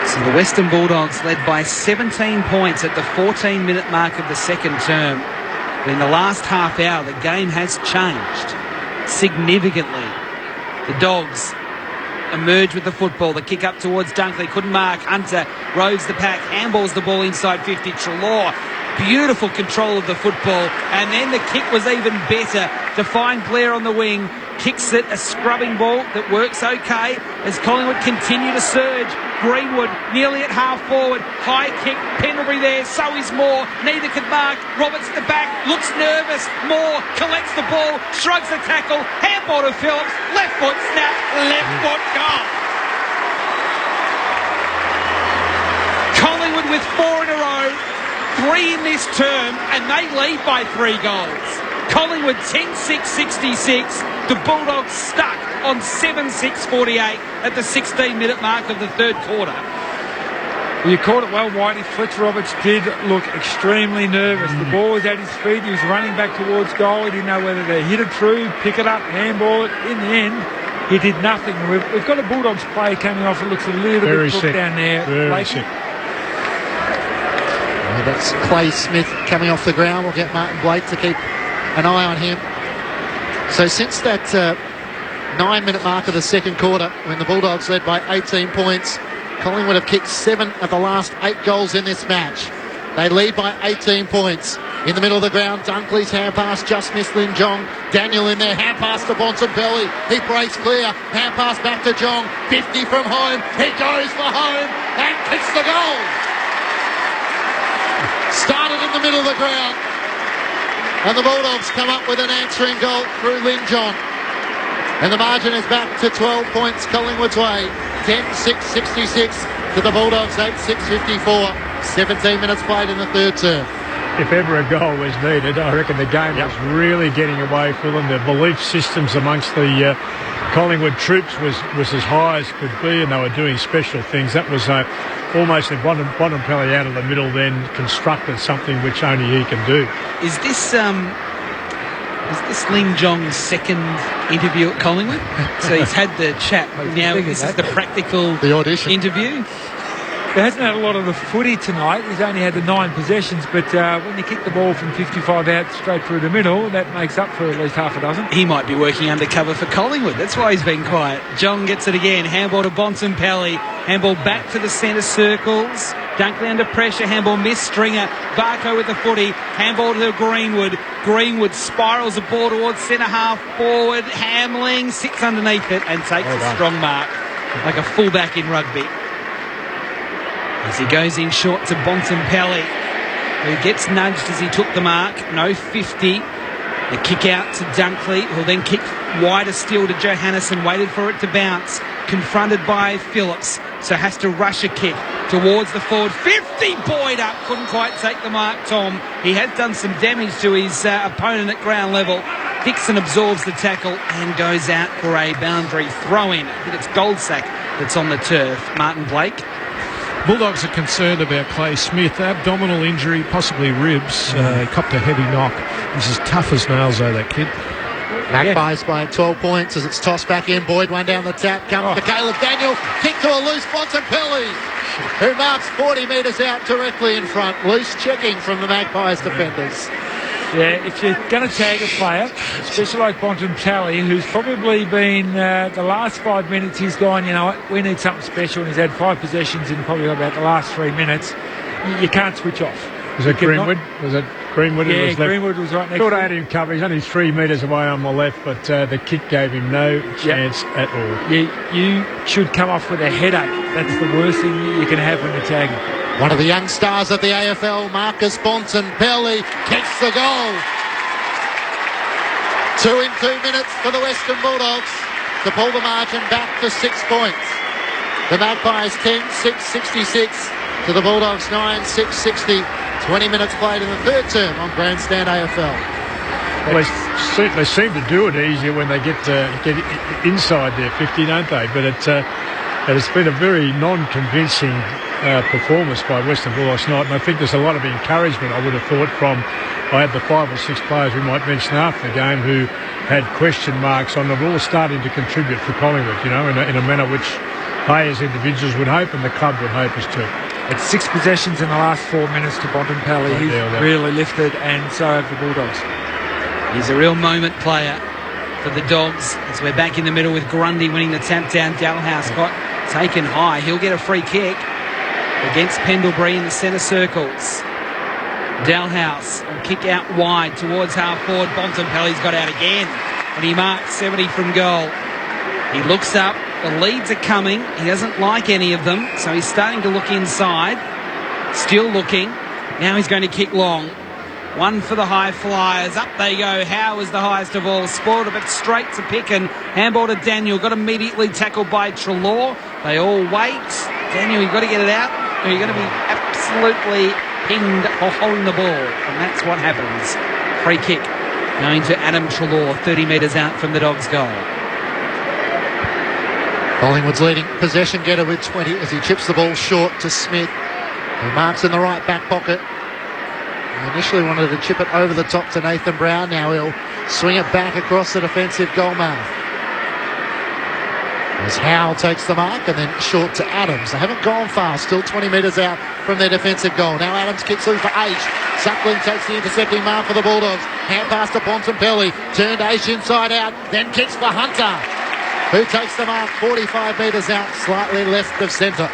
So the Western Bulldogs led by 17 points at the 14-minute mark of the second term. But in the last half hour, the game has changed significantly. The Dogs emerge with the football. The kick up towards Dunkley. Couldn't mark. Hunter roves the pack. Handballs the ball inside 50. Treloar Beautiful control of the football. And then the kick was even better to find Blair on the wing. Kicks it, a scrubbing ball that works okay as Collingwood continue to surge. Greenwood nearly at half forward. High kick, Pendlebury there, so is Moore. Neither could mark. Roberts at the back, looks nervous. Moore collects the ball, shrugs the tackle. Handball to Phillips. Left foot snap, left foot goal. Collingwood with 4 in a row, 3 in this term, and they lead by 3 goals. Collingwood 10-6-66. The Bulldogs stuck on 7-6-48 at the 16-minute mark of the third quarter. Well, you caught it well, Whitey. Fletcher Roberts did look extremely nervous. The ball was at his feet. He was running back towards goal. He didn't know whether to hit it through, pick it up, handball it. In the end, he did nothing. We've got a Bulldogs player coming off. It looks a little bit crook down there. Very sick. That's Clay Smith coming off the ground. We'll get Martin Blake to keep an eye on him. So since that 9-minute mark of the second quarter, when the Bulldogs led by 18 points, Collingwood have kicked 7 of the last 8 goals in this match. They lead by 18 points. In the middle of the ground, Dunkley's hand pass just missed Lin Jong. Daniel in there, hand pass to Bontempelli. He breaks clear, hand pass back to Jong. 50 from home, he goes for home and kicks the goal. Started in the middle of the ground, and the Bulldogs come up with an answering goal through Lin Jong. And the margin is back to 12 points Collingwood's way. 10-6-66 to the Bulldogs, 8-6-54. 17 minutes played in the third term. If ever a goal was needed, I reckon the game was really getting away from them. The belief systems amongst the Collingwood troops was as high as could be, and they were doing special things. That was almost a Bontempelli out of the middle, then constructed something which only he can do. Is this Lin Jong's second interview at Collingwood? So he's had the chat. Now this is the practical interview. He hasn't had a lot of the footy tonight. He's only had the 9 possessions, but when you kick the ball from 55 out straight through the middle, that makes up for at least half a dozen. He might be working undercover for Collingwood. That's why he's been quiet. Jong gets it again. Handball to Bontempelli. Handball back to the centre circles. Dunkley under pressure. Handball missed. Stringer. Barco with the footy. Handball to Greenwood. Greenwood spirals the ball towards centre half forward. Hamling sits underneath it and takes a strong mark, like a fullback in rugby. As he goes in short to Bontempelli, who gets nudged as he took the mark. No 50. The kick out to Dunkley, who'll then kick wider still to Johannesson. Waited for it to bounce. Confronted by Phillips, so has to rush a kick towards the forward. 50, Boyd up. Couldn't quite take the mark, Tom. He has done some damage to his opponent at ground level. Dixon absorbs the tackle and goes out for a boundary throw-in. I think it's Goldsack that's on the turf. Martin Blake. Bulldogs are concerned about Clay Smith. Abdominal injury, possibly ribs. He copped a heavy knock. He's as tough as nails, though, that kid. Magpies by 12 points as it's tossed back in. Boyd one down the tap. Comes to Caleb Daniel. Kick to a loose Bontempelli, who marks 40 metres out directly in front. Loose checking from the Magpies defenders. Yeah, if you're going to tag a player, especially like Bontempelli, who's probably been the last 5 minutes, he's gone, you know what, we need something special, and he's had 5 possessions in probably about the last 3 minutes. You can't switch off. Was it Greenwood? Was it Greenwood? Yeah, was Greenwood was right next to him. to I had him covered. He's only 3 metres away on the left, but the kick gave him no chance at all. You should come off with a headache. That's the worst thing you can have when you're tagging. One of the young stars of the AFL, Marcus Bontempelli, kicks the goal. 2 in 2 minutes for the Western Bulldogs to pull the margin back to 6 points. The Magpies 10-6-66 to the Bulldogs 9-6-60. 20 minutes played in the third term on Grandstand AFL. Well, they seem to do it easier when they get inside their 50, don't they? But it's been a very non-convincing performance by Western Bulldogs tonight, and I think there's a lot of encouragement, I would have thought, I had the 5 or 6 players we might mention after the game who had question marks on them, all starting to contribute for Collingwood, you know, in a manner which they as individuals would hope and the club would hope as too. It's 6 possessions in the last 4 minutes to Bontempelli. He's really lifted, and so have the Bulldogs. He's a real moment player for the Dogs as we're back in the middle with Grundy winning the tap down. Dalhouse got taken high. He'll get a free kick against Pendlebury in the centre circles. Dalhouse will kick out wide towards half forward. Bontempelli's got out again, and he marks 70 from goal. He looks up. The leads are coming. He doesn't like any of them, so he's starting to look inside. Still looking. Now he's going to kick long. One for the high flyers. Up they go. Howe is the highest of all. Spoiled a bit straight to Picken. Handball to Daniel. Got immediately tackled by Treloar. They all wait. Daniel, you've got to get it out, or you're going to be absolutely pinged for holding the ball. And that's what happens. Free kick going to Adam Treloar, 30 metres out from the Dogs' goal. Collingwood's leading possession getter with 20 as he chips the ball short to Smith, who marks in the right back pocket. He initially wanted to chip it over the top to Nathan Brown. Now he'll swing it back across the defensive goal mouth. As Howe takes the mark and then short to Adams. They haven't gone far, still 20 metres out from their defensive goal. Now Adams kicks through for H. Suckling takes the intercepting mark for the Bulldogs. Hand pass to Bontempelli. Turned H inside out, then kicks for Hunter, who takes the mark 45 metres out, slightly left of centre.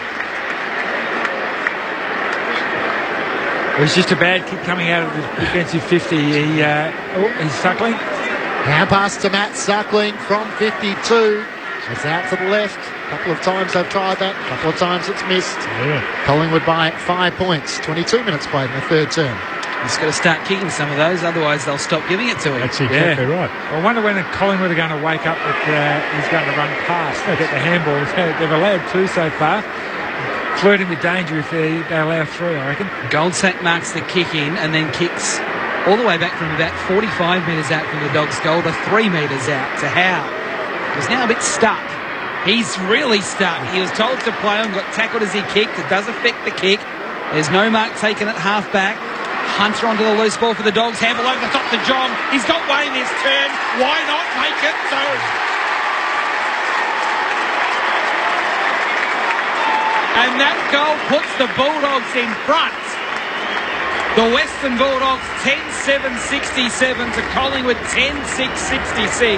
It was just a bad kick coming out of the defensive 50. He's Suckling. Hand pass to Matt Suckling from 52. It's out to the left. A couple of times they've tried that. A couple of times it's missed. Yeah. Collingwood by 5 points. 22 minutes played in the third term. He's got to start kicking some of those, otherwise they'll stop giving it to him. That's exactly right. I wonder when Collingwood are going to wake up that he's going to run past. They get the handball. They've allowed 2 so far. Flirting with danger if they allow 3, I reckon. Goldsack marks the kick in and then kicks all the way back from about 45 metres out from the Dogs' goal to 3 metres out to Howe. He's now a bit stuck. He's really stuck. He was told to play on, got tackled as he kicked. It does affect the kick. There's no mark taken at half back. Hunter onto the loose ball for the Dogs. Handball over the top to John. He's got way in his turn. Why not make it? So and that goal puts the Bulldogs in front. The Western Bulldogs 10-7-67 to Collingwood 10-6-66.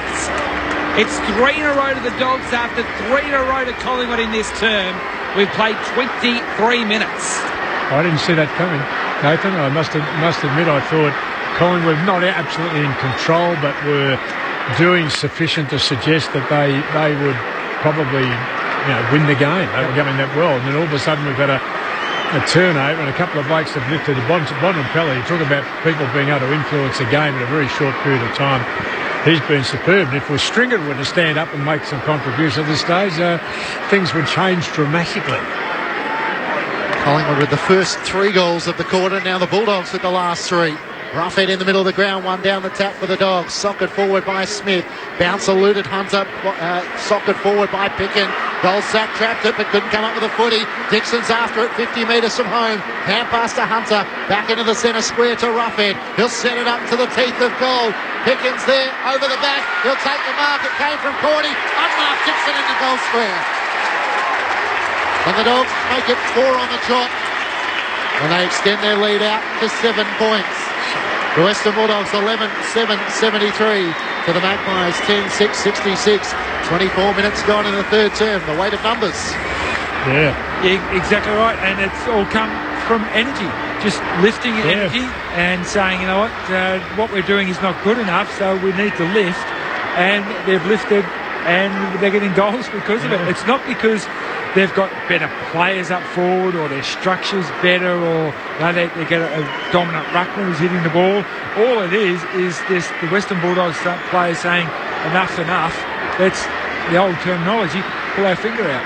It's 3 in a row to the Dogs after 3 in a row to Collingwood in this term. We've played 23 minutes. I didn't see that coming, Nathan. I must admit I thought Collingwood not absolutely in control, but were doing sufficient to suggest that they would probably win the game. They were going that well. And then all of a sudden we've got a turnover and a couple of blokes have lifted the Bontempelli. Talk about people being able to influence a game in a very short period of time. He's been superb. And if Stringer were to stand up and make some contribution at this stage, things would change dramatically. Collingwood with the first 3 goals of the quarter. Now the Bulldogs with the last 3. Roughhead in the middle of the ground, one down the tap for the Dogs. Socket forward by Smith. Bounce eluded Hunter. Socket forward by Picken. Goldsack trapped it but couldn't come up with a footy. Dixon's after it 50 metres from home. Hand pass to Hunter. Back into the centre square to Roughhead. He'll set it up to the teeth of goal. Pickens there over the back. He'll take the mark. It came from Cordy. Unmarked Dixon in the goal square. And the Dogs make it 4 on the trot. And they extend their lead out to 7 points. The Western Bulldogs 11-7-73 to the Magpies 10-6-66. 24 minutes gone in the third term. The weight of numbers. Yeah, exactly right. And it's all come from energy. Just lifting energy and saying, you know what we're doing is not good enough, so we need to lift. And they've lifted and they're getting goals because of it. It's not because they've got better players up forward or their structure's better or they get a dominant ruckman who's hitting the ball. All it is this the Western Bulldogs players saying enough's enough. That's the old terminology, pull our finger out.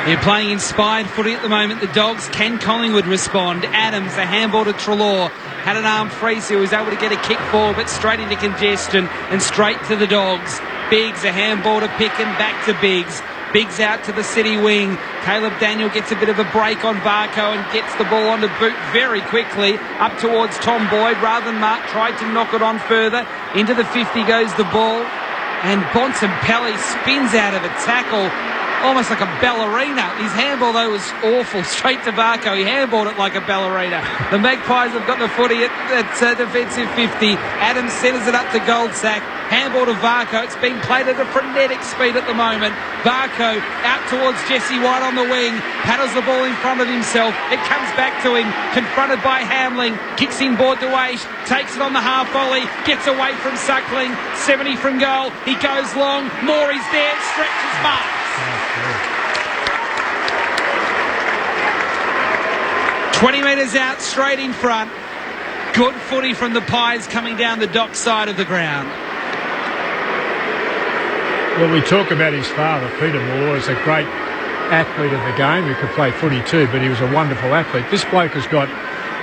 They're playing inspired footy at the moment, the Dogs. Can Collingwood respond? Adams, a handball to Treloar. Had an arm freeze, he was able to get a kick forward but straight into congestion and straight to the Dogs. Biggs, a handball to Picken, back to Biggs. Biggs out to the city wing. Caleb Daniel gets a bit of a break on Barco and gets the ball onto boot very quickly up towards Tom Boyd. Rather than Mark tried to knock it on further. Into the 50 goes the ball. And Bontempelli spins out of a tackle almost like a ballerina. His handball, though, was awful. Straight to Barco. He handballed it like a ballerina. The Magpies have got the footy at defensive 50. Adams centres it up to Goldsack. Handball to Varco. It's being played at a frenetic speed at the moment. Varco out towards Jesse White on the wing. Paddles the ball in front of himself. It comes back to him. Confronted by Hamling. Kicks inboard to Aish. Takes it on the half volley. Gets away from Suckling. 70 from goal. He goes long. Morey's there. Stretches Marks. 20 metres out, straight in front. Good footy from the Pies coming down the dock side of the ground. Well, we talk about his father, Peter Moore, as a great athlete of the game who could play footy too, but he was a wonderful athlete. This bloke has got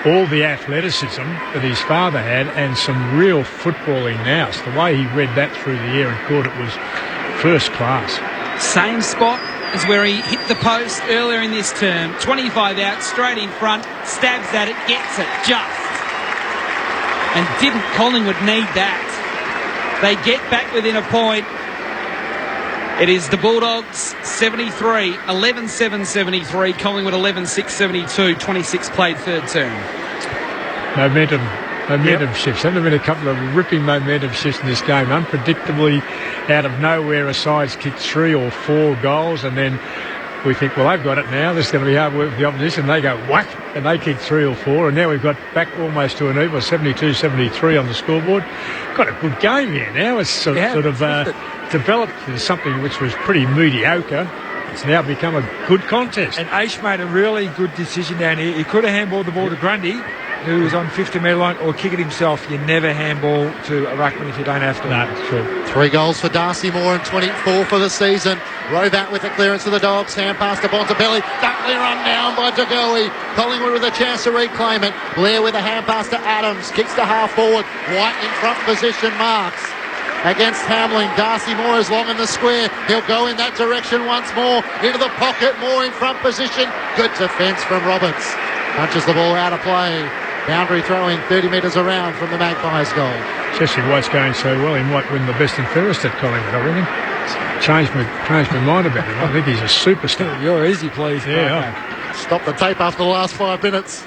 all the athleticism that his father had and some real footballing nous. The way he read that through the air and caught it was first class. Same spot as where he hit the post earlier in this term. 25 out, straight in front, stabs at it, gets it, just. And didn't Collingwood need that? They get back within a point. It is the Bulldogs 73, 11-7-73, Collingwood 11-6-72, 26 played third term. Momentum shifts. There have been a couple of ripping momentum shifts in this game. Unpredictably, out of nowhere, a side's kicked 3 or 4 goals, and then we think, well, they've got it now. This is going to be hard work for the opposition. They go whack, and they kick 3 or 4, and now we've got back almost to an even, 72-73 on the scoreboard. Got a good game here now. It's sort of developed into something which was pretty mediocre. It's now become a good contest. And Aish made a really good decision down here. He could have handballed the ball to Grundy, who was on 50-metre line, or kick it himself. You never handball to a ruckman if you don't have to. No, it's true. 3 goals for Darcy Moore and 24 for the season. Robat with the clearance of the Dogs. Hand pass to Bontempelli. Dunkley run down by Degoe. Collingwood with a chance to reclaim it. Blair with a hand pass to Adams. Kicks to half forward. White in front position. Marks against Hamling. Darcy Moore is long in the square. He'll go in that direction once more. Into the pocket. Moore in front position. Good defence from Roberts. Punches the ball out of play. Boundary throwing 30 metres around from the Magpies goal. Jesse White's going so well, he might win the best and fairest at Collingwood, I reckon. Changed my mind about him. I think he's a superstar. You're easy, please. Yeah. Stop the tape after the last 5 minutes.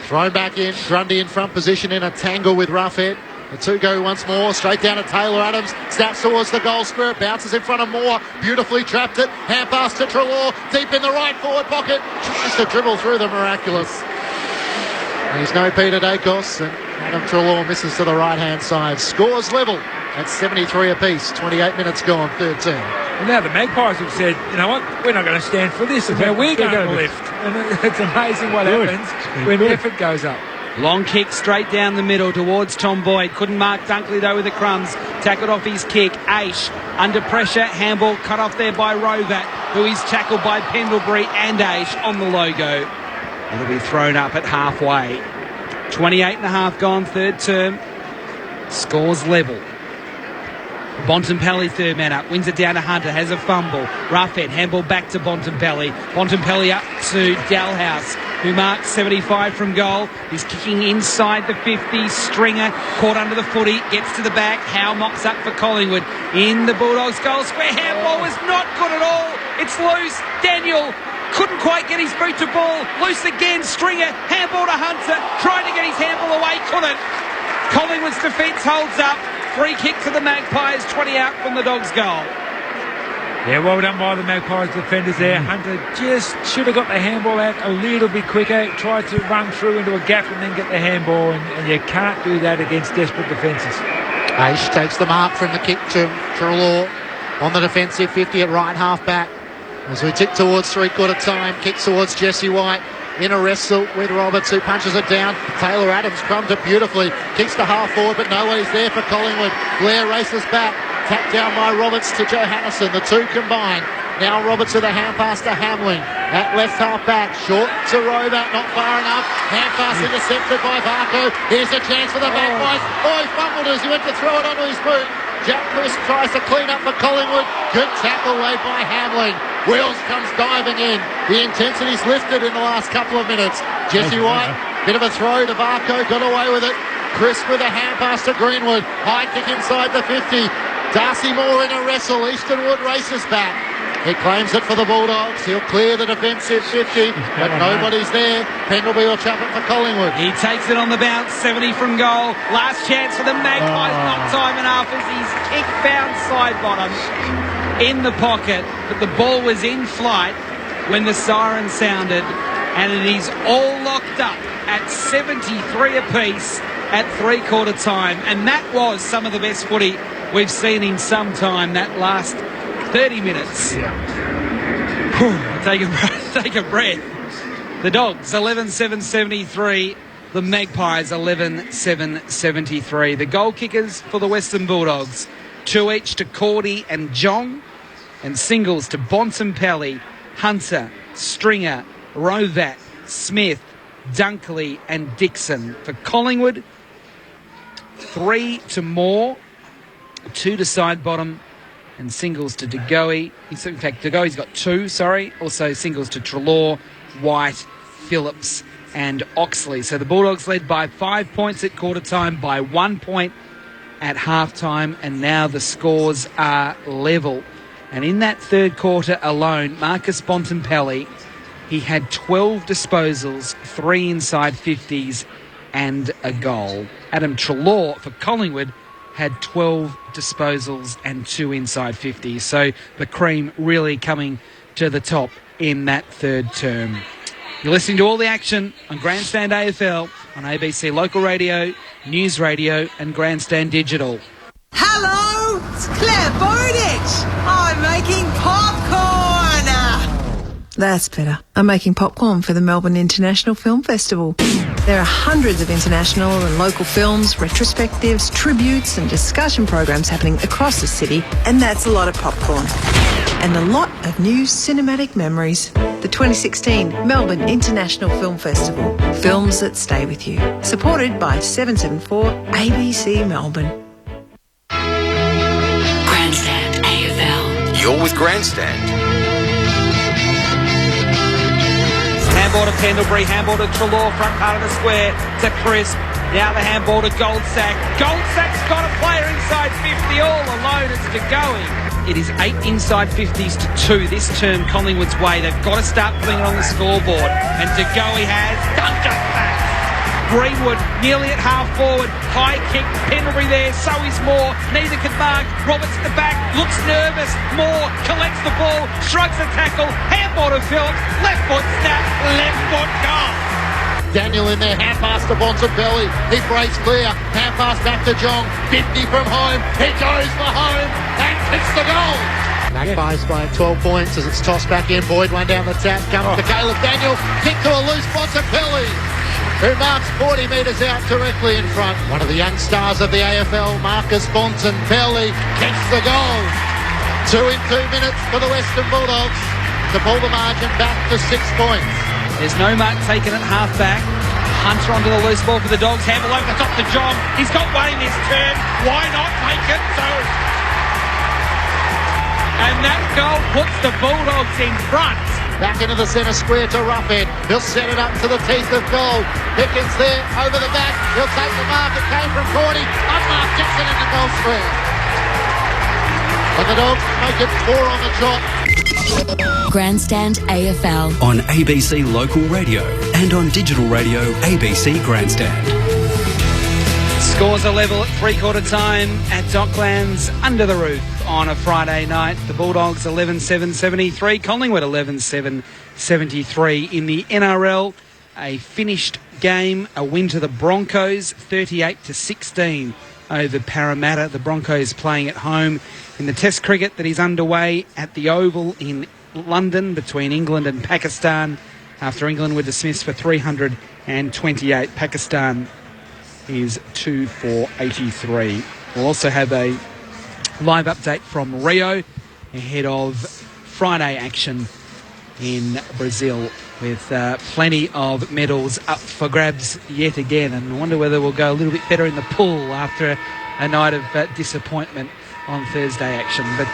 Thrown back in. Grundy in front position in a tangle with Roughhead. The 2 go once more, straight down to Taylor Adams, snaps towards the goal square, bounces in front of Moore, beautifully trapped it, hand pass to Treloar, deep in the right forward pocket, tries to dribble through the miraculous. He's no Peter Dacos, and Adam Treloar misses to the right-hand side. Scores level at 73 apiece, 28 minutes gone, third term. Well, now the Magpies have said, you know what, we're not going to stand for this, and now we're going to lift. And it's amazing what happens when effort goes up. Long kick straight down the middle towards Tom Boyd. Couldn't mark Dunkley though with the crumbs. Tackled off his kick. Aish under pressure. Handball cut off there by Rovat, who is tackled by Pendlebury and Aish on the logo. It'll be thrown up at halfway. 28 and a half gone, third term. Scores level. Bontempelli, third man up, wins it down to Hunter, has a fumble. Roughhead, handball back to Bontempelli. Bontempelli up to Dalhouse, who marks 75 from goal. He's kicking inside the 50. Stringer caught under the footy, gets to the back. Howe mops up for Collingwood in the Bulldogs goal square. Handball was not good at all. It's loose. Daniel couldn't quite get his boot to ball. Loose again. Stringer, handball to Hunter, trying to get his handball away, couldn't. Collingwood's defence holds up. Free kick to the Magpies, 20 out from the Dogs' goal. Yeah, well done by the Magpies defenders there. Hunter just should have got the handball out a little bit quicker. Tried to run through into a gap and then get the handball, and you can't do that against desperate defences. Aish takes the mark from the kick to Treloar on the defensive 50 at right half back. As we tick towards three-quarter time, kicks towards Jesse White. In a wrestle with Roberts, who punches it down. Taylor Adams crumbed it beautifully. Kicks to half forward, but nobody's there for Collingwood. Blair races back. Tapped down by Roberts to Johannesson. The two combined. Now Roberts with a hand pass to Hamling. At left half back. Short to Robat. Not far enough. Hand pass intercepted by Varco. Here's a chance for the Magpies. Oh, he fumbled as he went to throw it onto his boot. Jack Crisp tries to clean up for Collingwood. Good tackle laid by Hamling. Wheels comes diving in. The intensity's lifted in the last couple of minutes. Jesse White, bit of a throw to Varco, got away with it. Crisp with a hand pass to Greenwood. High kick inside the 50. Darcy Moore in a wrestle. Eastonwood races back. He claims it for the Bulldogs. He'll clear the defensive 50, but nobody's there. Pendlebury will chap it for Collingwood. He takes it on the bounce, 70 from goal. Last chance for the Magpies, not time enough as his kick found side bottom in the pocket, but the ball was in flight when the siren sounded, and it is all locked up at 73 apiece at three-quarter time, and that was some of the best footy we've seen in some time, that last 30 minutes. Take a breath. The Dogs 11-7-73, the Magpies 11-7-73. The goal kickers for the Western Bulldogs, 2 each to Cordy and Jong, and singles to Bontempelli, Hunter, Stringer, Rovat, Smith, Dunkley and Dixon. For Collingwood, 3 to Moore, 2 to side bottom, and singles to De Goey. In fact, De Goey's got 2, Also singles to Treloar, White, Phillips and Oxley. So the Bulldogs led by 5 points at quarter time, by 1 point at half time, and now the scores are level. And in that third quarter alone, Marcus Bontempelli, he had 12 disposals, 3 inside 50s and a goal. Adam Treloar for Collingwood had 12 disposals and 2 inside 50s. So the cream really coming to the top in that third term. You're listening to all the action on Grandstand AFL on ABC Local Radio, News Radio and Grandstand Digital. Hello, it's Claire Bowditch. I'm making popcorn. That's better. I'm making popcorn for the Melbourne International Film Festival. There are hundreds of international and local films, retrospectives, tributes and discussion programs happening across the city, and that's a lot of popcorn. And a lot of new cinematic memories. The 2016 Melbourne International Film Festival. Films that stay with you. Supported by 774 ABC Melbourne. Grandstand AFL. You're with Grandstand. Handball to Pendlebury, handball to Treloar, front part of the square to Crisp. Now the handball to Goldsack. Goldsack's got a player inside 50 all alone. It's De Goey. It is 8 inside 50s to 2 this term Collingwood's way. They've got to start putting it on the scoreboard. And De Goey has Duncan back. Greenwood nearly at half forward. High kick. Pendlebury there. So is Moore. Neither can mark. Roberts at the back. Looks nervous. Moore collects the ball. Shrugs the tackle. Handball to Phillips. Left foot snap. Left foot goal. Daniel in there, hand pass to Bontempelli. He breaks clear. Hand pass back to Jong. 50 from home. He goes for home and kicks the goal. Magpies by 12 points as it's tossed back in. Boyd one down the tap. Comes to Caleb Daniel. Kick to a loose Bontempelli, who marks 40 metres out directly in front. One of the young stars of the AFL, Marcus Bontempelli, kicks the goal. 2 in 2 minutes for the Western Bulldogs to pull the margin back to 6 points. There's no mark taken at half-back. Hunter onto the loose ball for the Dogs. Handball over the top to John. He's got one in this turn. Why not make it? And that goal puts the Bulldogs in front. Back into the centre square to Roughhead. He'll set it up to the teeth of goal. Pickens there, over the back. He'll take the mark. It came from Cordy. Unmarked gets it in the goal square. And the Dogs make it 4 on the trot. Grandstand AFL. On ABC Local Radio and on digital radio ABC Grandstand. Scores are level at three-quarter time at Docklands under the roof on a Friday night. The Bulldogs 11-7-73, Collingwood 11-7-73 in the NRL. A finished game, a win to the Broncos 38-16 over Parramatta. The Broncos playing at home in the Test cricket that is underway at the Oval in London between England and Pakistan after England were dismissed for 328. Pakistan is 2 for 83. We'll also have a live update from Rio ahead of Friday action in Brazil with plenty of medals up for grabs yet again, and I wonder whether we'll go a little bit better in the pool after a night of disappointment on Thursday action. But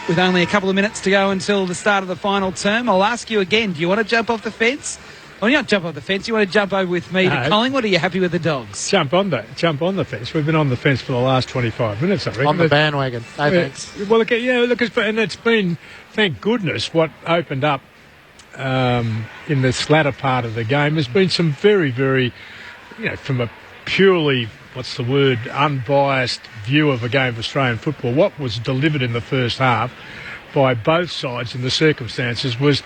with only a couple of minutes to go until the start of the final term, I'll ask you again, do you want to jump off the fence Well, you don't jump off the fence. You want to jump over with me to Collingwood, or are you happy with the Dogs? Jump on the fence. We've been on the fence for the last 25 minutes, I reckon. On the bandwagon. No thanks. Well, it's been, thank goodness, what opened up in this latter part of the game has been some very, very, from a purely, unbiased view of a game of Australian football. What was delivered in the first half by both sides in the circumstances was,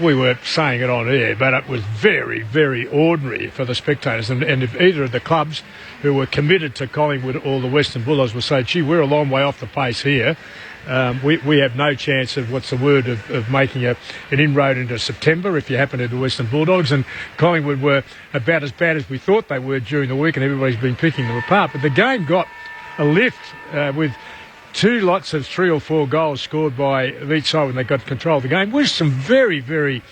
we were saying it on air, but it was very, very ordinary for the spectators. And if either of the clubs who were committed to Collingwood or the Western Bulldogs will say, gee, we're a long way off the pace here, we have no chance of of making an inroad into September if you happen to the Western Bulldogs. And Collingwood were about as bad as we thought they were during the week, and everybody's been picking them apart. But the game got a lift with two lots of 3 or 4 goals scored by each side when they got control of the game. Was some very, very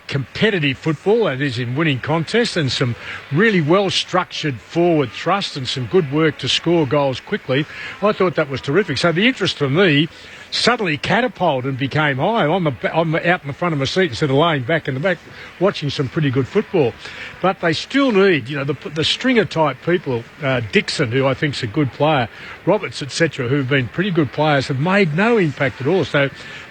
competitive football, that is, in winning contests, and some really well-structured forward thrust and some good work to score goals quickly. I thought that was terrific. So the interest for me suddenly catapulted and became high. I'm out in the front of my seat instead of laying back in the back watching some pretty good football. But they still need, the stringer-type people, Dixon, who I think is a good player, Roberts, etc., who've been pretty good players, have made no impact at all. So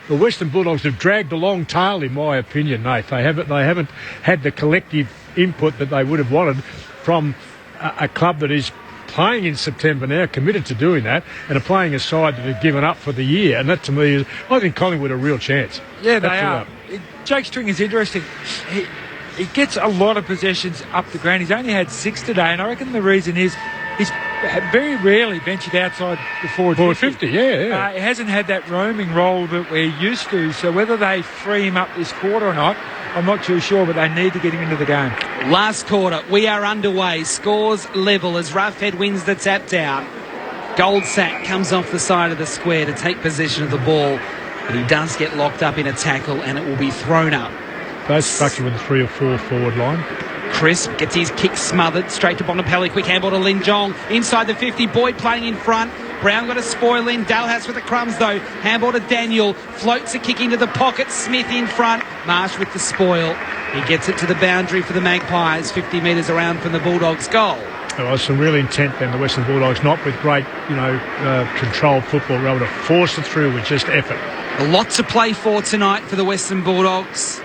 the Western Bulldogs have dragged a long tail, in my opinion, Nate. They haven't had the collective input that they would have wanted from a club that is playing in September now, committed to doing that, and are playing a side that have given up for the year. And that, to me, is, I think Collingwood are a real chance. Yeah, they are. Jake String is interesting. He gets a lot of possessions up the ground. He's only had 6 today, and I reckon the reason is he's very rarely ventured outside the forward 50. Yeah. He hasn't had that roaming role that we're used to, so whether they free him up this quarter or not, I'm not too sure, but they need to get him into the game. Last quarter, we are underway. Scores level as Roughhead wins the tap down. Goldsack comes off the side of the square to take possession of the ball, but he does get locked up in a tackle, and it will be thrown up. Both structured with a 3 or 4 forward line. Crisp gets his kick smothered straight to Bonapelli. Quick handball to Lin Jong inside the 50. Boyd playing in front. Brown got a spoil in. Dalhouse with the crumbs though. Handball to Daniel. Floats a kick into the pocket. Smith in front. Marsh with the spoil. He gets it to the boundary for the Magpies. 50 metres around from the Bulldogs' goal. There was some real intent then, the Western Bulldogs, not with great, controlled football, were able to force it through with just effort. A lot to play for tonight for the Western Bulldogs.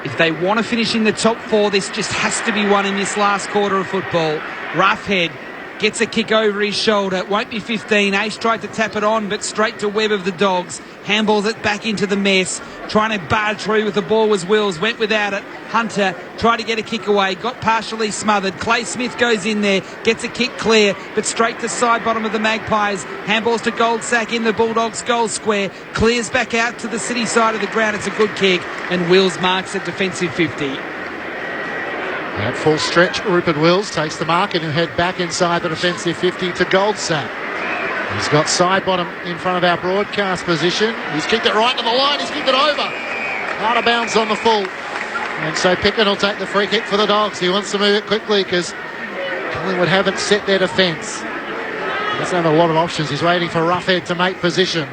If they want to finish in the top 4, this just has to be won in this last quarter of football. Roughhead gets a kick over his shoulder. It won't be 15. Ace tried to tap it on, but straight to Webb of the Dogs. Handballs it back into the mess. Trying to barge through with the ball was Wills. Went without it. Hunter tried to get a kick away. Got partially smothered. Clay Smith goes in there. Gets a kick clear, but straight to side bottom of the Magpies. Handballs to Goldsack in the Bulldogs' goal square. Clears back out to the city side of the ground. It's a good kick, and Wills marks a defensive 50. At full stretch, Rupert Wills takes the mark and he'll head back inside the defensive 50 to Goldsack. He's got side bottom in front of our broadcast position. He's kicked it right to the line. He's kicked it over. Out of bounds on the full. And so Pickett will take the free kick for the Dogs. He wants to move it quickly because Collingwood haven't set their defence. He doesn't have a lot of options. He's waiting for Roughhead to make position.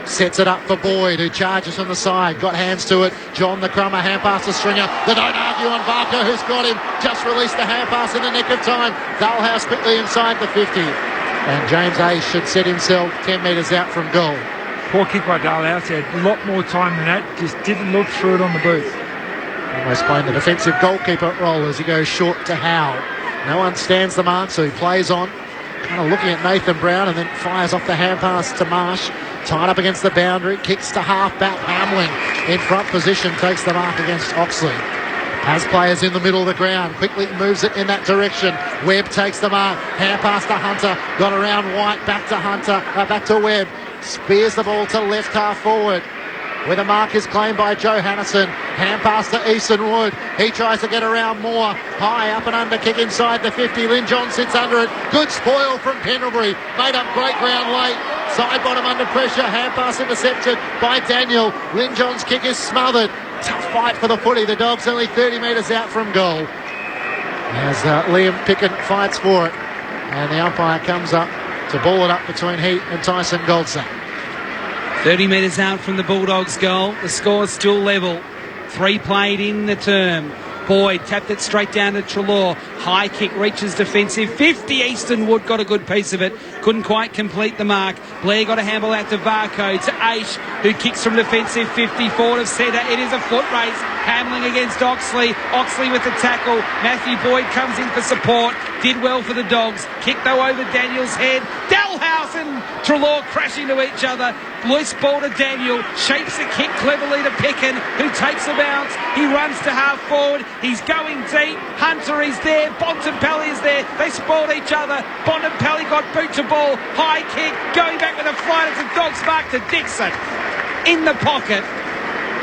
Sets it up for Boyd, who charges from the side. Got hands to it. John the Crummer, hand pass to Stringer. They don't argue on Barker, who's got him. Just released the hand pass in the nick of time. Dalhouse quickly inside the 50. And James Ace should set himself 10 metres out from goal. Poor kick by Dalhouse. He had a lot more time than that. Just didn't look through it on the boot. Almost playing the defensive goalkeeper role as he goes short to Howe. No one stands the mark, so he plays on. Kind of looking at Nathan Brown and then fires off the hand pass to Marsh. Tied up against the boundary, kicks to half-back. Hamling in front position, takes the mark against Oxley. Has players in the middle of the ground, quickly moves it in that direction. Webb takes the mark, hand pass to Hunter, got around White, back to Hunter, back to Webb. Spears the ball to left half forward, where the mark is claimed by Joe Hannison. Hand pass to Easton Wood. He tries to get around more. High up and under kick inside the 50. Lin John sits under it. Good spoil from Pendlebury. Made up great ground late. Side bottom under pressure. Hand pass intercepted by Daniel. Lin John's kick is smothered. Tough fight for the footy. The Dogs only 30 metres out from goal. As Liam Pickett fights for it. And the umpire comes up to ball it up between Heat and Tyson Goldsack. 30 metres out from the Bulldogs' goal. The score's still level. 3 played in the term. Boyd tapped it straight down to Treloar. High kick reaches defensive 50. Easton Wood got a good piece of it. Couldn't quite complete the mark. Blair got a handball out to Varco, to Aish, who kicks from defensive 50 forward of centre. It is a foot race. Hamling against Oxley. Oxley with the tackle. Matthew Boyd comes in for support. Did well for the Dogs. Kick though over Daniel's head. Dalhouse and Treloar crash into each other. Loose ball to Daniel. Shapes the kick cleverly to Picken, who takes the bounce. He runs to half forward. He's going deep. Hunter is there. Bontempelli is there. They spoiled each other. Bontempelli got boot to ball. High kick. Going back with a flight. It's a Dogs mark to Dixon. In the pocket.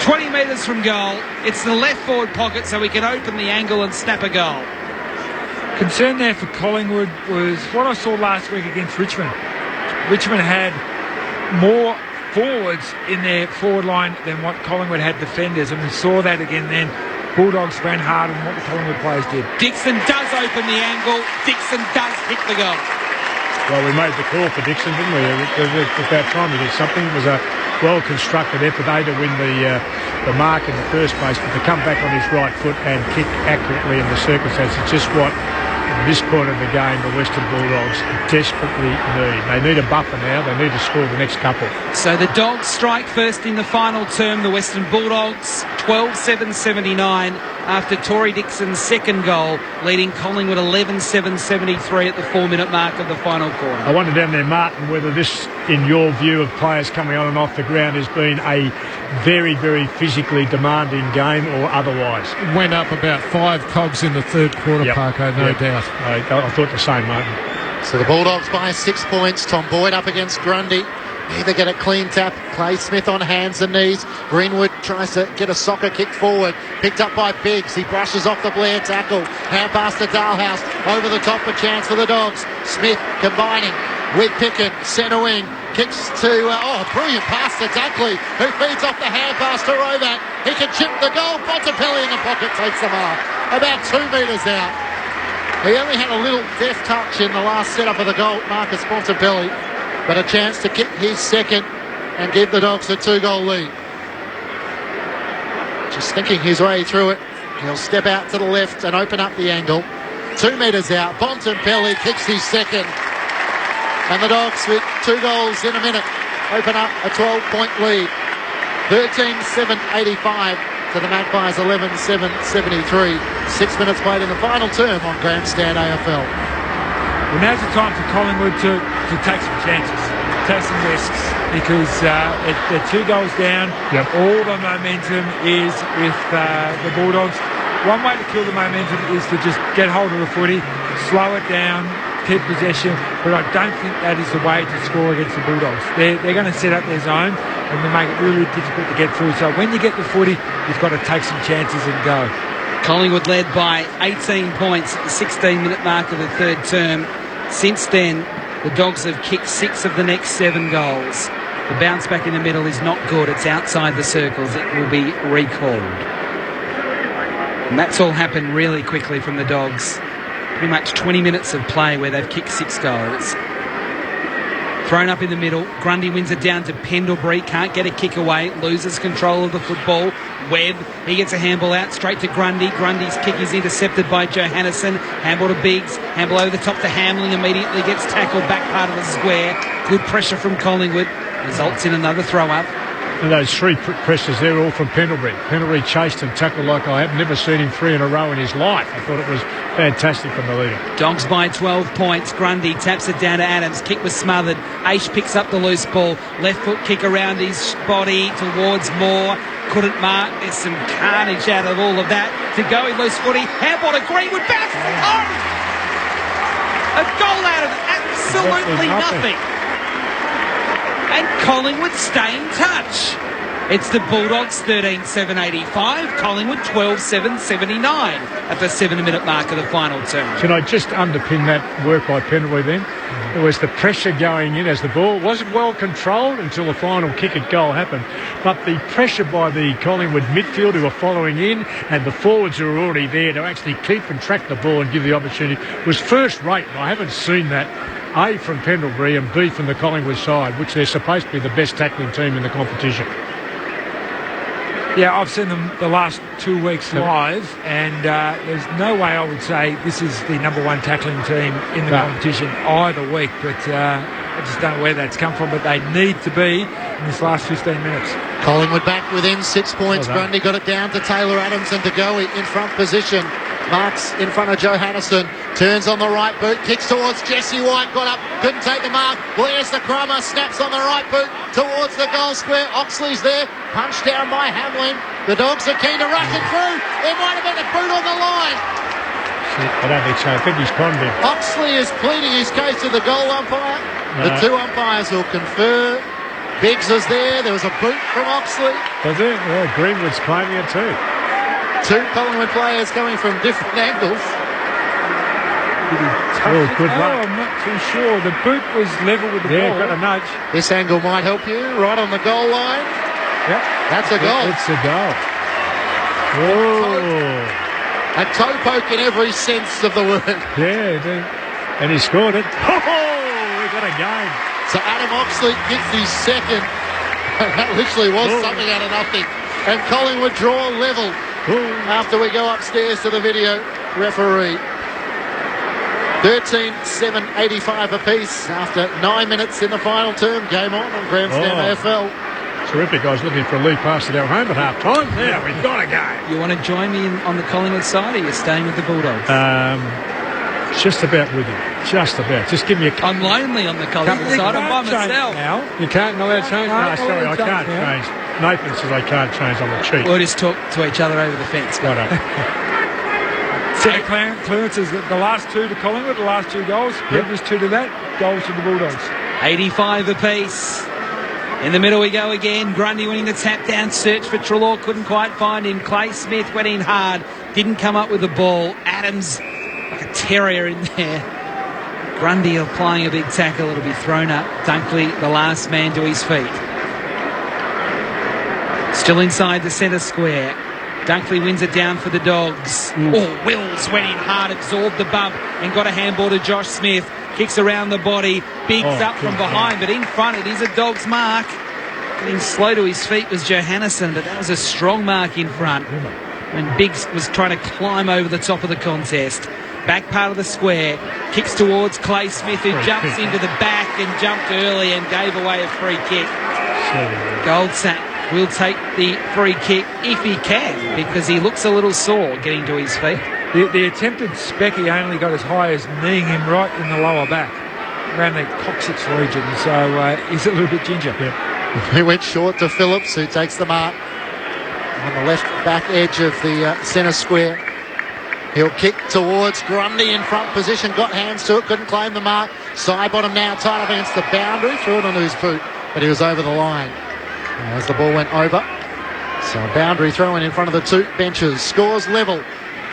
20 metres from goal. It's the left forward pocket so he can open the angle and snap a goal. Concern there for Collingwood was what I saw last week against Richmond. Richmond had more forwards in their forward line than what Collingwood had defenders, and we saw that again then. Bulldogs ran harder than what the Collingwood players did. Dixon does open the angle. Dixon does hit the goal. Well, we made the call for Dixon, didn't we? It was about time he did something. It was a well-constructed effort, to win the mark in the first place, but to come back on his right foot and kick accurately in the circumstances, just what, at this point of the game, the Western Bulldogs desperately need. They need a buffer now. They need to score the next couple. So the Dogs strike first in the final term, the Western Bulldogs, 12-7-79 after Tory Dixon's second goal, leading Collingwood 11-7-73 at the 4-minute mark of the final quarter. I wonder down there, Martin, whether this, in your view of players coming on and off the ground, has been a very, very physically demanding game or otherwise. It went up about 5 cogs in the third quarter, Parko, no doubt. I thought the same, Martin. So the Bulldogs by 6 points. Tom Boyd up against Grundy. Either get a clean tap. Clay Smith on hands and knees. Greenwood tries to get a soccer kick forward. Picked up by Biggs. He brushes off the Blair tackle. Hand pass to Dalhouse. Over the top, a chance for the Dogs. Smith combining with Pickett. Centre wing. Kicks to, brilliant pass to Dunkley, who feeds off the hand pass to Rovac. He can chip the goal. Bontempelli in the pocket takes the mark. About 2 metres out. He only had a little deft touch in the last setup of the goal, Marcus Bontempelli, but a chance to kick his second and give the Dogs a 2-goal lead. Just thinking his way through it. He'll step out to the left and open up the angle. 2 metres out. Bontempelli kicks his second. And the Dogs, with 2 goals in a minute, open up a 12-point lead. 13-7-85 to the Magpies, 11-7-73. 6 minutes played in the final term on Grandstand AFL. Well, now's the time for Collingwood to take some chances, take some risks, because they're 2 goals down. Yep. All the momentum is with the Bulldogs. One way to kill the momentum is to just get hold of the footy, slow it down, keep possession, but I don't think that is the way to score against the Bulldogs. They're going to set up their zone and they make it really difficult to get through. So when you get the footy, you've got to take some chances and go. Collingwood led by 18 points at the 16-minute mark of the third term. Since then, the Dogs have kicked 6 of the next 7 goals. The bounce back in the middle is not good. It's outside the circles. It will be recalled. And that's all happened really quickly from the Dogs. Pretty much 20 minutes of play where they've kicked 6 goals. Thrown up in the middle. Grundy wins it down to Pendlebury. Can't get a kick away. Loses control of the football. Webb, he gets a handball out straight to Grundy. Grundy's kick is intercepted by Johannesson. Handball to Biggs. Handball over the top to Hamling. Immediately gets tackled back part of the square. Good pressure from Collingwood. Results in another throw up. And those 3 pressures there, all from Pendlebury. Pendlebury chased and tackled like I have never seen him 3 in a row in his life. I thought it was fantastic from the leader. Dogs by 12 points. Grundy taps it down to Adams. Kick was smothered. Aish picks up the loose ball. Left foot kick around his body towards Moore. Couldn't mark. There's some carnage out of all of that. To go in loose footy. Handball to Greenwood. Bounce. Oh! A goal out of absolutely nothing. And Collingwood stay in touch. It's the Bulldogs 13-7-85, Collingwood 12-7-79 at the 7-minute mark of the final term. Can I just underpin that work by Pendlebury then? It was the pressure going in as the ball wasn't well controlled until the final kick at goal happened. But the pressure by the Collingwood midfield who were following in and the forwards who were already there to actually keep and track the ball and give the opportunity was first rate. I haven't seen that. A, from Pendlebury, and B, from the Collingwood side, which they're supposed to be the best tackling team in the competition. Yeah, I've seen them the last 2 weeks live, and there's no way I would say this is the number one tackling team in the competition either week, but I just don't know where that's come from, but they need to be in this last 15 minutes. Collingwood back within 6 points. Grundy got it down to Taylor Adams and DeGoey in front position. Marks in front of Johannesson, turns on the right boot, kicks towards Jesse White, got up, couldn't take the mark. Blair's the crummer, snaps on the right boot towards the goal square. Oxley's there, punched down by Hamlin. The Dogs are keen to rush it through. There might have been a boot on the line. I don't think so. I think he's conned him. Oxley is pleading his case to the goal umpire. No. The two umpires will confer. Biggs was there. There was a boot from Oxley. Was it? Yeah, Greenwood's claiming it too. Two Collingwood players coming from different angles. Good luck. I'm not too sure. The boot was level with the ball. Yeah, got a nudge. This angle might help you. Right on the goal line. Yep. That's a goal. It's a goal. Oh. A toe poke in every sense of the word. Yeah, and he scored it. Oh, we got a game. So Adam Oxley gets his second. That literally was something out of nothing. And Collingwood draw level. After we go upstairs to the video referee. 13-7-85 apiece after 9 minutes in the final term. Game on Grandstand AFL. Terrific. I was looking for a lead pass to our home at half time. Yeah, we've got a game. You want to join me on the Collingwood side, or are you staying with the Bulldogs? Just about with you. Just about. Just give me a... I'm lonely on the Collingwood side. I'm by myself. Now. You can't know that change? No, sorry, I can't change. Nathan says I can't change on the cheap. We'll just talk to each other over the fence. Right up. Clearance is the last two to Collingwood, the last two goals. Previous two to that, goals to the Bulldogs. 85 apiece. In the middle we go again. Grundy winning the tap down search for Treloar. Couldn't quite find him. Clay Smith went in hard. Didn't come up with the ball. Adams like a terrier in there. Grundy applying a big tackle. It'll be thrown up. Dunkley, the last man to his feet. Still inside the centre square. Dunkley wins it down for the Dogs. Oh, Wills went in hard, absorbed the bump and got a handball to Josh Smith. Kicks around the body. Biggs up from behind, but in front it is a Dogs mark. Getting slow to his feet was Johannesson, but that was a strong mark in front when Biggs was trying to climb over the top of the contest. Back part of the square. Kicks towards Clay Smith, who jumps into the back and jumped early and gave away a free kick. Goldsack will take the free kick if he can, because he looks a little sore getting to his feet. The attempted Specky only got as high as kneeing him right in the lower back, around the coccyx region, so he's a little bit ginger. He went short to Phillips, who takes the mark on the left back edge of the centre square. He'll kick towards Grundy in front position, got hands to it, couldn't claim the mark. Side bottom now tied up against the boundary, threw it on his boot, but he was over the line as the ball went over. So boundary throw in front of the two benches. Scores level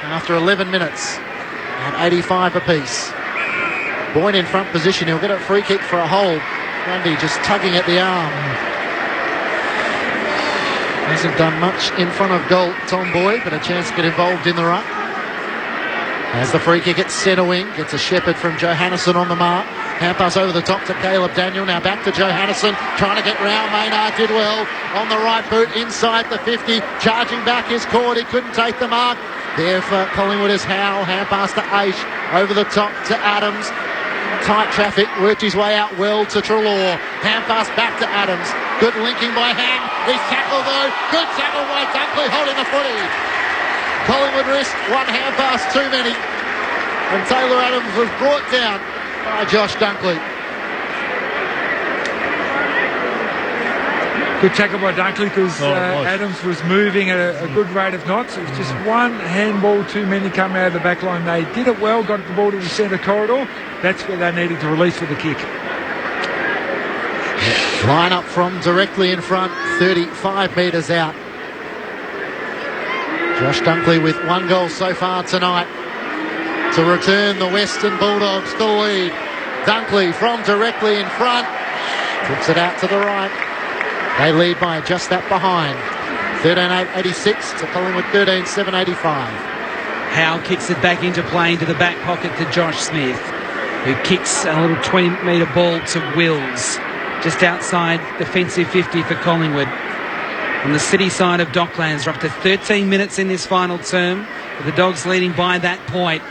after 11 minutes at 85 apiece. Boyd in front position. He'll get a free kick for a hold. Grundy just tugging at the arm. Hasn't done much in front of goal, Tom Boyd, but a chance to get involved in the run. As the free kick at centre wing, gets a shepherd from Johannesson on the mark. Hand pass over the top to Caleb Daniel. Now back to Johannesson, trying to get round. Maynard did well on the right boot inside the 50. Charging back is Cord. He couldn't take the mark. There for Collingwood is Howe. Hand pass to Aish. Over the top to Adams. Tight traffic. Worked his way out well to Treloar. Hand pass back to Adams. Good linking by Ham. He's tackled though. Good tackle by Dunkley holding the footy. Collingwood risked one hand pass too many. And Taylor Adams was brought down by Josh Dunkley. Good tackle by Dunkley, because Adams was moving at a good rate of knots. It was just one handball too many come out of the back line. They did it well, got the ball to the centre corridor. That's where they needed to release for the kick. Line up from directly in front, 35 metres out. Josh Dunkley with one goal so far tonight to return the Western Bulldogs to the lead. Dunkley from directly in front, puts it out to the right. They lead by just that behind. 13-8-86 to Collingwood 13-7-85. Howe kicks it back into play into the back pocket to Josh Smith, who kicks a little 20-metre ball to Wills, just outside defensive 50 for Collingwood. On the city side of Docklands, we're up to 13 minutes in this final term, with the Dogs leading by that point.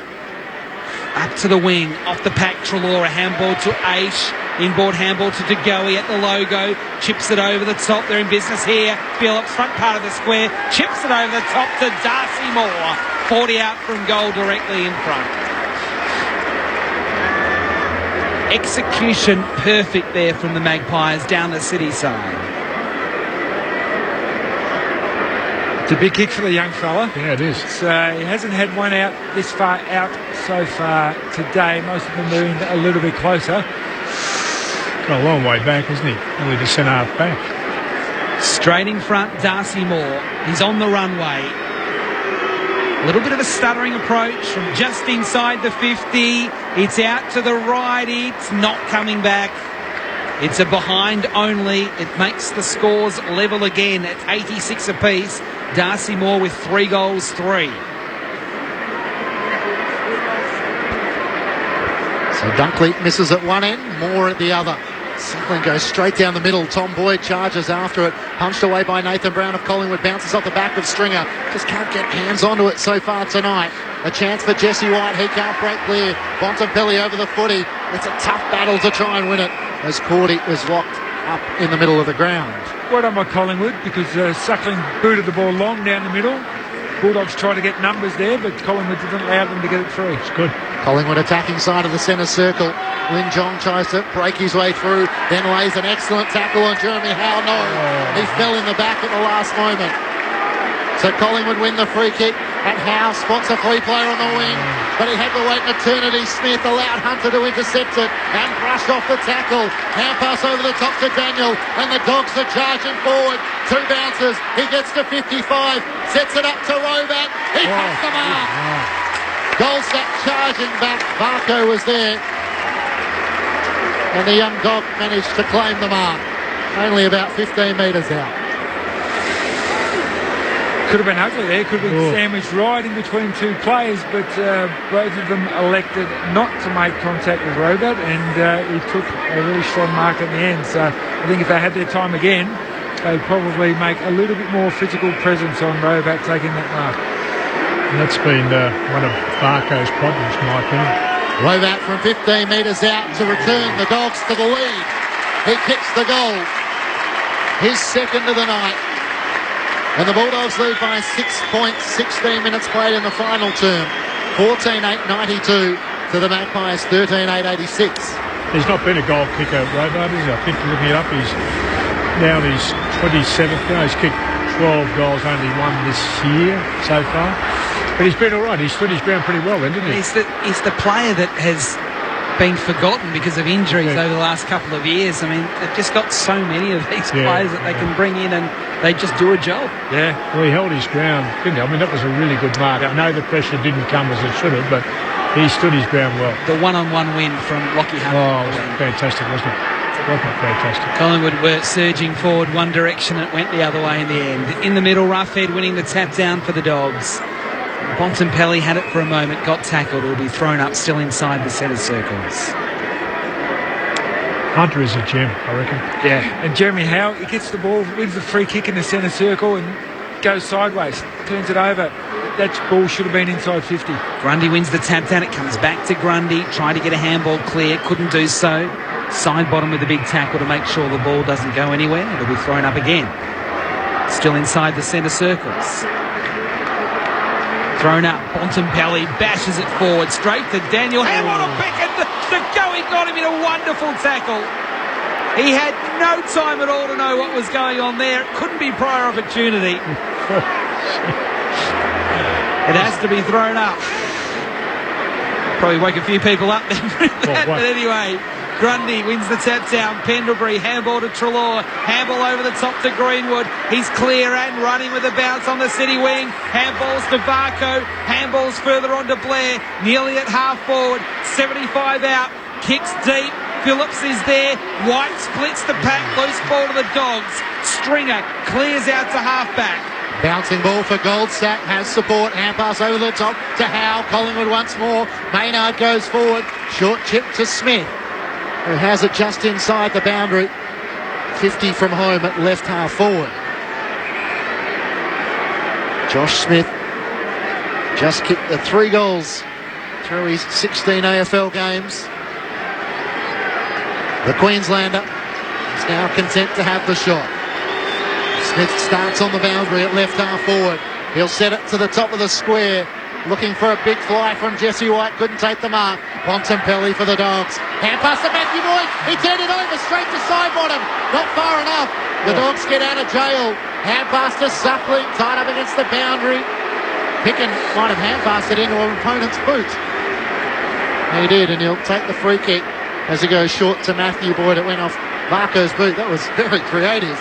Up to the wing, off the pack, Treloar, a handball to Aish. Inboard handball to DeGoey at the logo. Chips it over the top. They're in business here. Phillips, front part of the square. Chips it over the top to Darcy Moore. 40 out from goal directly in front. Execution perfect there from the Magpies down the city side. It's a big kick for the young fella. Yeah, it is. He hasn't had one out this far out so far today. Most of them moving a little bit closer. Got a long way back, isn't he? Only the centre half back. Straight in front, Darcy Moore. He's on the runway. A little bit of a stuttering approach from just inside the 50. It's out to the right. It's not coming back. It's a behind only. It makes the scores level again at 86 apiece. Darcy Moore with 3 goals, 3. So Dunkley misses at one end, Moore at the other. Suckling goes straight down the middle. Tom Boyd charges after it. Punched away by Nathan Brown of Collingwood. Bounces off the back of Stringer. Just can't get hands onto it so far tonight. A chance for Jesse White. He can't break clear. Bontempelli over the footy. It's a tough battle to try and win it as Cordy is locked up in the middle of the ground. Well done by Collingwood, because Suckling booted the ball long down the middle. Bulldogs tried to get numbers there, but Collingwood didn't allow them to get it through. It's good. Collingwood attacking side of the centre circle. Lin Jong tries to break his way through, then lays an excellent tackle on Jeremy Howe. No, he fell in the back at the last moment. So Collingwood win the free kick, and Howe spots a free player on the wing, but he had to wait an eternity. Smith allowed Hunter to intercept it and brushed off the tackle. Hand pass over the top to Daniel, and the Dogs are charging forward. 2 bounces. He gets to 55, sets it up to Robat. He hits the mark. Goldsack charging back. Barco was there, and the young dog managed to claim the mark. Only about 15 metres out. Could have been ugly there. Could have been sandwiched right in between 2 players, but both of them elected not to make contact with Robat, and he took a really strong mark at the end. So I think if they had their time again, they'd probably make a little bit more physical presence on Robat taking that mark. And that's been one of Barco's problems, in my opinion. Robat from 15 metres out to return the Dogs to the lead. He kicks the goal. His second of the night. And the Bulldogs lead by 6 points, 16 minutes played in the final term. 14-8-92 to the Magpies, 13-8-86. He's not been a goal kicker, Robat, is he? I think looking it up, he's now in his 27th. He's kicked 12 goals, only 1 this year so far. But he's been all right. He stood his ground pretty well then, didn't he? He's the player that has been forgotten because of injuries over the last couple of years. I mean, they've just got so many of these players that they can bring in and they just do a job. Yeah, well, he held his ground, didn't he? I mean, that was a really good mark. I know the pressure didn't come as it should have, but he stood his ground well. The one-on-one win from Lockie Hunter. Oh, it was fantastic, wasn't it? Fantastic. Collingwood were surging forward one direction. It went the other way in the end. In the middle, Roughhead winning the tap down for the Dogs. Bontempelli had it for a moment, got tackled. It will be thrown up still inside the centre circles. Hunter is a gem, I reckon. Yeah, and Jeremy Howe, he gets the ball, wins the free kick in the centre circle and goes sideways, turns it over. That ball should have been inside 50. Grundy wins the tap down. It comes back to Grundy. Tried to get a handball clear, couldn't do so. Side bottom with a big tackle to make sure the ball doesn't go anywhere. It'll be thrown up again. Still inside the centre circles. Thrown up. Bontempelli bashes it forward straight to Daniel. And what a pick! And the going got him in a wonderful tackle. He had no time at all to know what was going on there. It couldn't be prior opportunity. It has to be thrown up. Probably woke a few people up then. But anyway, Grundy wins the tap down. Pendlebury, handball to Treloar. Handball over the top to Greenwood. He's clear and running with a bounce on the city wing. Handballs to Barco. Handballs further on to Blair. Nearly at half forward. 75 out. Kicks deep. Phillips is there. White splits the pack. Loose ball to the Dogs. Stringer clears out to half-back. Bouncing ball for Goldsack, has support, hand pass over the top to Howe. Collingwood once more. Maynard goes forward. Short chip to Smith, who has it just inside the boundary. 50 from home at left half forward. Josh Smith just kicked the 3 goals through his 16 AFL games. The Queenslander is now content to have the shot. Smith starts on the boundary at left half forward. He'll set it to the top of the square, looking for a big fly from Jesse White. Couldn't take the mark. Bontempelli for the Dogs. Hand pass to Matthew Boyd. He turned it over straight to side bottom. Not far enough. The Dogs get out of jail. Hand pass to Suckling, tied up against the boundary. Picken might have hand passed it into an opponent's boot. He did, and he'll take the free kick as he goes short to Matthew Boyd. It went off Marco's boot. That was very creative.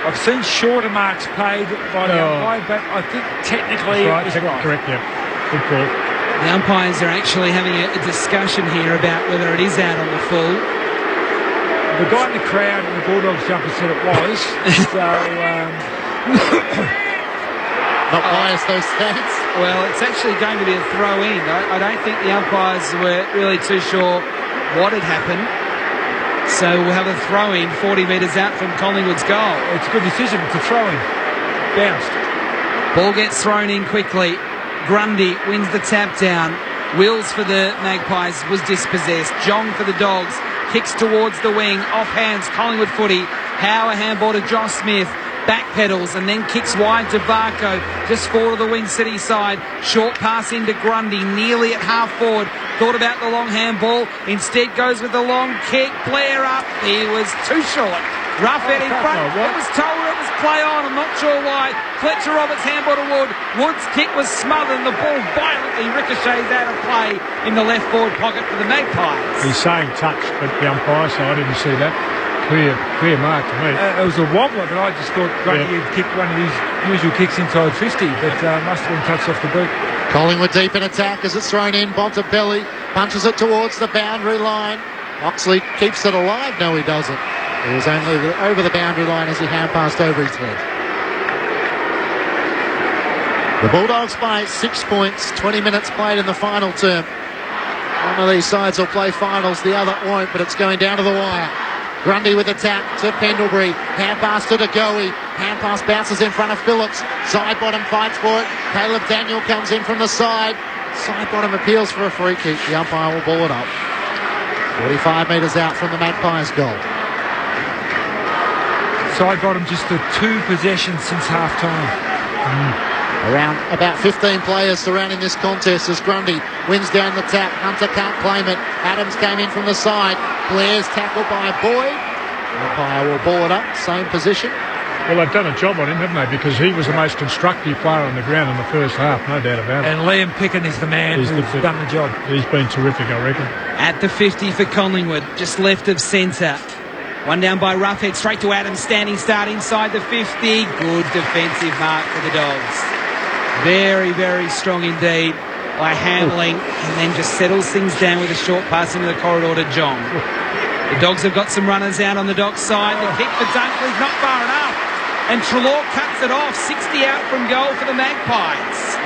I've seen shorter marks paid by the umpire, but I think technically it was right. Correct, yeah. Good call. The umpires are actually having a discussion here about whether it is out on the full. The guy in the crowd in the Bulldogs jumper said it was. So, not biased, those stats. Well, it's actually going to be a throw-in. I don't think the umpires were really too sure what had happened. So we'll have a throw-in 40 metres out from Collingwood's goal. It's a good decision. It's a throw-in. Bounced. Ball gets thrown in quickly. Grundy wins the tap down. Wills for the Magpies was dispossessed. Jong for the Dogs. Kicks towards the wing. Off hands. Collingwood footy. Howe a handball to Josh Smith. Backpedals and then kicks wide to Varco. Just forward of the wing city side. Short pass into Grundy. Nearly at half forward. Thought about the long handball. Instead goes with the long kick. Blair up. He was too short. Roughead in front. It was told it was play on. I'm not sure why. Fletcher Roberts handball to Wood. Wood's kick was smothered and the ball violently ricochets out of play in the left forward pocket for the Magpies. He's saying touch, but the umpire, so I didn't see that. Clear mark to me. It was a wobbler, but I just thought Grundy had kicked one of his usual kicks inside 50, but must have been touched off the boot. Collingwood deep in attack as it's thrown in. Bontempelli punches it towards the boundary line. Oxley keeps it alive. No, he doesn't. He was only over the boundary line as he hand passed over his head. The Bulldogs by 6 points. 20 minutes played in the final term. One of these sides will play finals, the other won't, but it's going down to the wire. Grundy with a tap to Pendlebury. Hand pass to De Goey. Hand pass bounces in front of Phillips. Side bottom fights for it. Caleb Daniel comes in from the side. Side bottom appeals for a free kick. The umpire will ball it up. 45 metres out from the Magpies' goal. Side bottom just the 2 possessions since half time. Around about 15 players surrounding this contest as Grundy wins down the tap. Hunter can't claim it. Adams came in from the side. Blair's tackled by Boyd. Umpire will ball it up. Same position. Well, they've done a job on him, haven't they? Because he was the most constructive player on the ground in the first half, no doubt about it. And Liam Picken is the man who's done the job. He's been terrific, I reckon. At the 50 for Collingwood, just left of centre. One down by Roughead, straight to Adams, standing start inside the 50. Good defensive mark for the Dogs. Very, very strong indeed by Hamling, and then just settles things down with a short pass into the corridor to Jong. The Dogs have got some runners out on the Dogs side. The kick for Dunkley's not far enough, and Treloar cuts it off. 60 out from goal for the Magpies.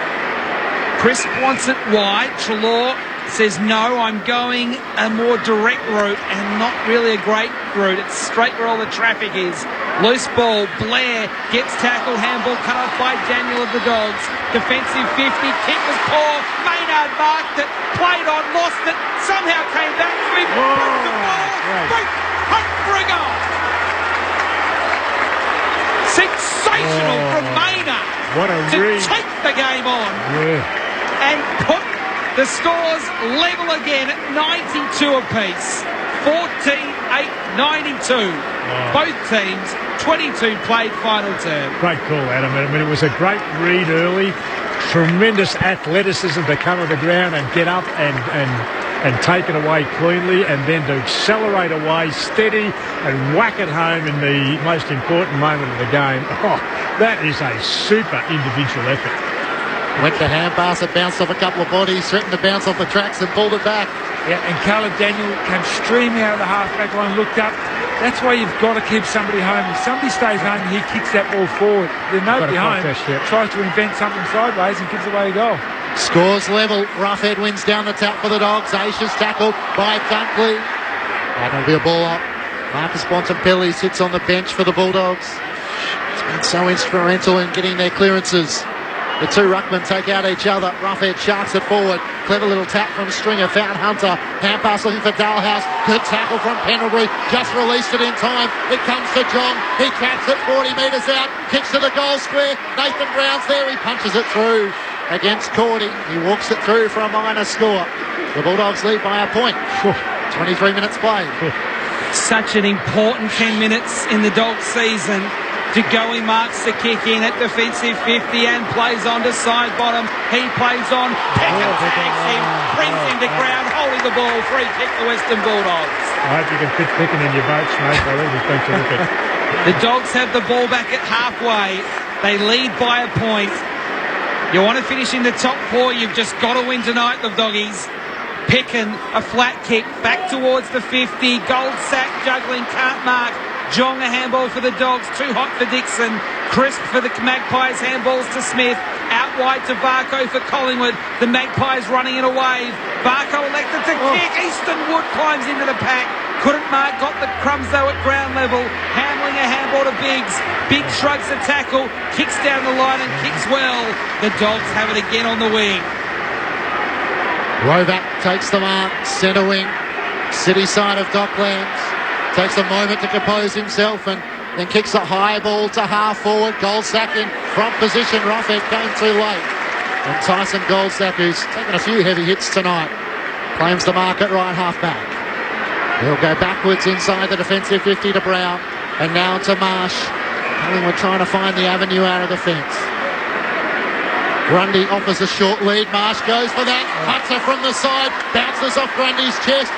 Crisp wants it wide. Treloar says, no, I'm going a more direct route, and not really a great route. It's straight where all the traffic is. Loose ball, Blair gets tackled, handball cut off by Daniel of the Dogs. Defensive 50, kick was poor. Maynard marked it, played on, lost it, somehow came back to him. Broke the ball, straight home for a goal. Sensational from Maynard to take the game on and put the scores level again at 92 apiece. 14-8-92. Both teams, 22 played final term. Great call, Adam. I mean, it was a great read early. Tremendous athleticism to come to the ground and get up and take it away cleanly, and then to accelerate away steady and whack it home in the most important moment of the game. Oh, that is a super individual effort. Went to hand pass, it bounced off a couple of bodies, threatened to bounce off the tracks and pulled it back. Yeah, and Caleb Daniel came streaming out of the half-back line, looked up. That's why you've got to keep somebody home. If somebody stays home, he kicks that ball forward. There's nobody home, tries to invent something sideways and gives away a goal. Scores level. Roughead wins down the tap for the Dogs. Aisha's tackled by Dunkley. That'll be a ball up. Marcus Bontempelli sits on the bench for the Bulldogs. It's been so instrumental in getting their clearances. The two ruckmen take out each other. Roughhead sharks it forward. Clever little tap from Stringer. Found Hunter. Hand pass looking for Dalhouse. Good tackle from Pendlebury. Just released it in time. It comes to Jong. He traps it 40 metres out. Kicks to the goal square. Nathan Brown's there. He punches it through against Cordy. He walks it through for a minor score. The Bulldogs lead by a point. 23 minutes played. Such an important 10 minutes in the Dogs season. De Goey marks the kick in at defensive 50 and plays on to side bottom. He plays on. Peckham tags him, brings him to ground, holding the ball. Free kick to Western Bulldogs. I hope you can fit Picking in your votes, mate. I really think terrific. The Dogs have the ball back at halfway. They lead by a point. You want to finish in the top four, you've just got to win tonight, the Doggies. Pickin, a flat kick, back towards the 50. Gold sack, juggling, can't mark. Jong, a handball for the Dogs, too hot for Dixon. Crisp for the Magpies, handballs to Smith. Out wide to Varco for Collingwood. The Magpies running in a wave. Varco elected to kick. Easton Wood climbs into the pack. Couldn't mark, got the crumbs though at ground level. Hamling a handball to Biggs. Biggs shrugs the tackle, kicks down the line and kicks well. The Dogs have it again on the wing. Rovac takes the mark, centre wing, city side of Docklands. Takes a moment to compose himself and then kicks a high ball to half forward. Goldsack in front position. Roughhead came too late. And Tyson Goldsack, who's taken a few heavy hits tonight, claims the mark at right half back. He'll go backwards inside the defensive 50 to Brown. And now to Marsh. Collingwood trying to find the avenue out of the fence. Grundy offers a short lead. Marsh goes for that. Hunter from the side. Bounces off Grundy's chest.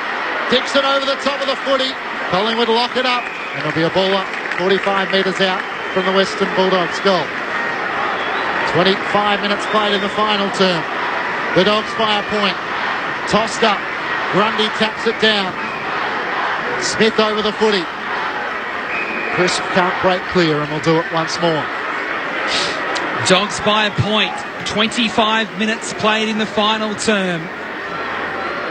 Dixon over the top of the footy. Collingwood lock it up. And there'll be a ball up 45 metres out from the Western Bulldogs goal. 25 minutes played in the final term. The Dogs by a point. Tossed up. Grundy taps it down. Smith over the footy. Crisp can't break clear and will do it once more. Dogs by a point. 25 minutes played in the final term.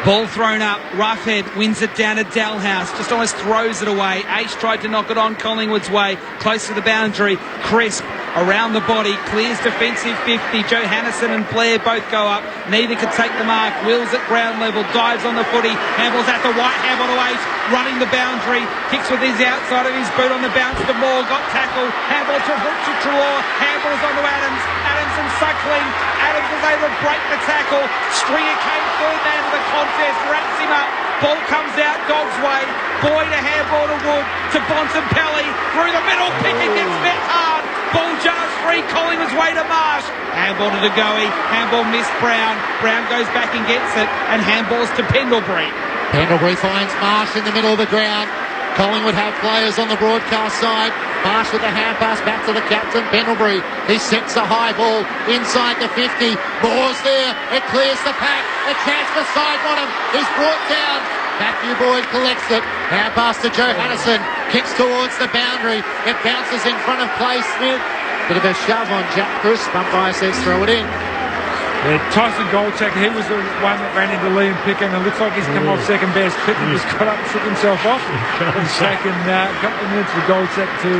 Ball thrown up. Roughhead wins it down to Dalhouse. Just almost throws it away. Ace tried to knock it on Collingwood's way. Close to the boundary. Crisp around the body. Clears defensive 50. Johannisen and Blair both go up. Neither could take the mark. Wills at ground level. Dives on the footy. Handballs out to White. Handball to Ace. Running the boundary. Kicks with his outside of his boot on the bounce to Moore. Got tackled. Handball to Trelaw. Handballs on to Adams. Adams and Suckling. Adams was able to break the tackle. Stringer came third man to the contest. Wraps him up. Ball comes out Dogs' way. Boyd a handball to Wood. To Bontempelli. Through the middle. Pickett gets met hard. Ball jars free. Collingwood's way to Marsh. Handball to De Goey. Handball missed Brown. Brown goes back and gets it. And handballs to Pendlebury. Pendlebury finds Marsh in the middle of the ground. Collingwood have players on the broadcast side. Marsh with a hand pass back to the captain, Pendlebury. He sets a high ball inside the 50. Moore's there. It clears the pack. A chance for side bottom. He's brought down. Matthew Boyd collects it. Hand pass to Johannisen. Kicks towards the boundary. It bounces in front of Clay Smith. Bit of a shove on Jack Crisp. Umpire says throw it in. Yeah, Tyson Goldsack, he was the one that ran into Liam Pickham, and it looks like he's come off second best. Pickham just got up and shook himself off. He's taken a couple of minutes for Goldsack to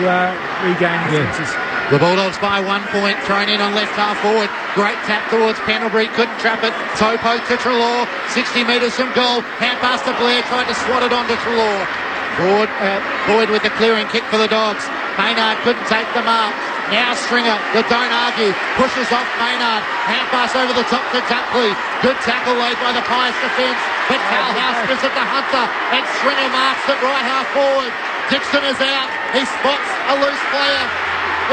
regain his senses. The Bulldogs by 1 point, thrown in on left half forward. Great tap towards Pendlebury, couldn't trap it. Toe poke to Trelaw, 60 metres from goal. Hand pass to Blair, tried to swat it onto Trelaw. Boyd with the clearing kick for the Dogs. Maynard couldn't take the mark. Now Stringer, but don't argue, pushes off Maynard. Hand pass over the top to Dunkley. Good tackle laid by the Pies defence. But Dalhouse gives it to Hunter. And Stringer marks it right half forward. Dixon is out. He spots a loose player.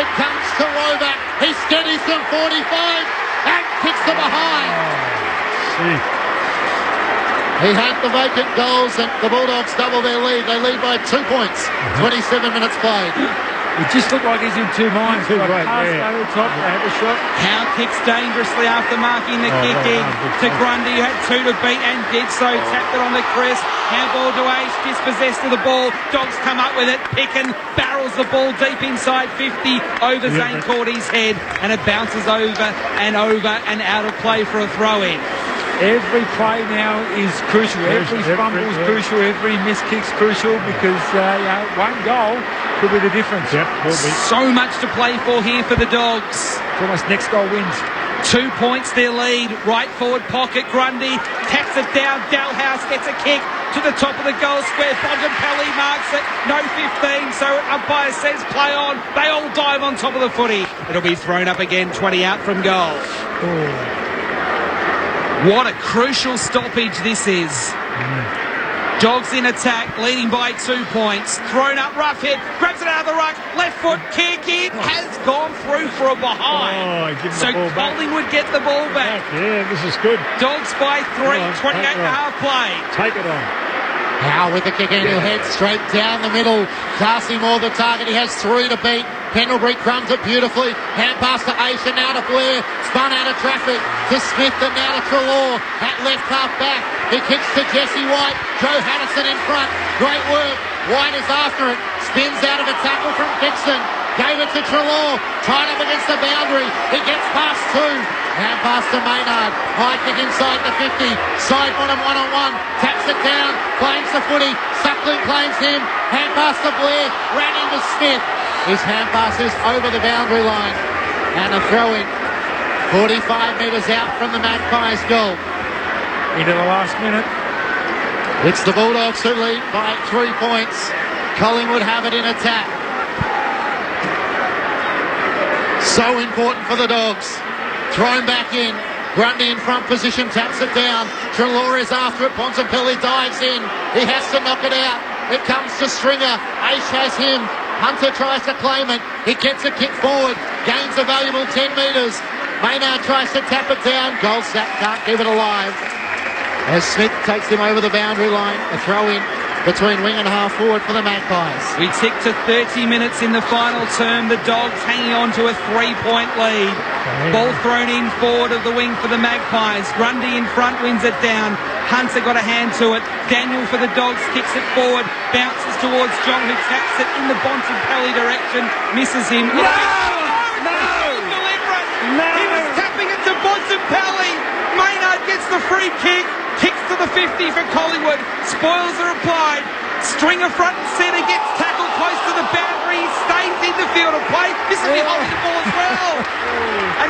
It comes to Rovac. He steadies from 45 and kicks to behind. He had the vacant goals and the Bulldogs double their lead. They lead by 2 points. 27 minutes played. It just looked like he's in two minds. Over the top, they had a shot. Howe kicks dangerously after marking the kick in to Grundy, who had two to beat and did so. Tapped it on the Chris. Handball to Ace, dispossessed of the ball. Dogs come up with it. Picken barrels the ball deep inside 50 over Zane Cordy's head, and it bounces over and out of play for a throw-in. Every play now is crucial. Every fumble is crucial. Every missed kick's crucial because one goal could be the difference. So much to play for here for the Dogs. It's almost next goal wins. 2 points their lead. Right forward pocket, Grundy taps it down. Dalhouse gets a kick to the top of the goal square. Bontempelli marks it. No 15, so umpire says play on. They all dive on top of the footy. It'll be thrown up again, 20 out from goal. What a crucial stoppage this is. Dogs in attack, leading by 2 points. Thrown up, rough hit, grabs it out of the ruck, left foot kick, it has gone through for a behind. So Collingwood get the ball back. Yeah, this is good. Dogs by 3, 28 and a half play. Take it on. Howe with the kick in, he'll head straight down the middle. Darcy Moore the target, he has 3 to beat. Pendlebury crumbs it beautifully. Hand pass to Aisha, now to Blair. Spun out of traffic to Smith and now to Trelaw. At left half back, he kicks to Jesse White. Joe Haddison in front. Great work. White is after it. Spins out of a tackle from Dixon. Gave it to Trelaw. Tied up against the boundary. He gets past 2. Hand pass to Maynard. High kick inside the 50. Side bottom 1-on-1. Taps it down. Claims the footy. Suckling claims him. Hand pass to Blair. Ran into Smith. His hand pass is over the boundary line. And a throw in. 45 metres out from the Magpies goal. Into the last minute. It's the Bulldogs who lead by 3 points. Collingwood have it in attack. So important for the Dogs. Thrown back in. Grundy in front position, taps it down. Trelaw is after it. Bontempelli dives in. He has to knock it out. It comes to Stringer. Aish has him. Hunter tries to claim it. He gets a kick forward. Gains a valuable 10 metres. Maynard tries to tap it down. Goldsack can't keep it alive. As Smith takes him over the boundary line. A throw in between wing and half forward for the Magpies. We tick to 30 minutes in the final term. The Dogs hanging on to a 3-point lead. Ball thrown in forward of the wing for the Magpies. Grundy in front wins it down. Hunter got a hand to it. Daniel for the Dogs kicks it forward. Bounces towards John, who taps it in the Bontempelli direction. Misses him. No! He was tapping it to Bontempelli. Maynard gets the free kick. Kicks to the 50 for Collingwood. Spoils are applied. Stringer front and centre gets tackled close to the boundary. He stays in the field of play. This will be holding the ball as well.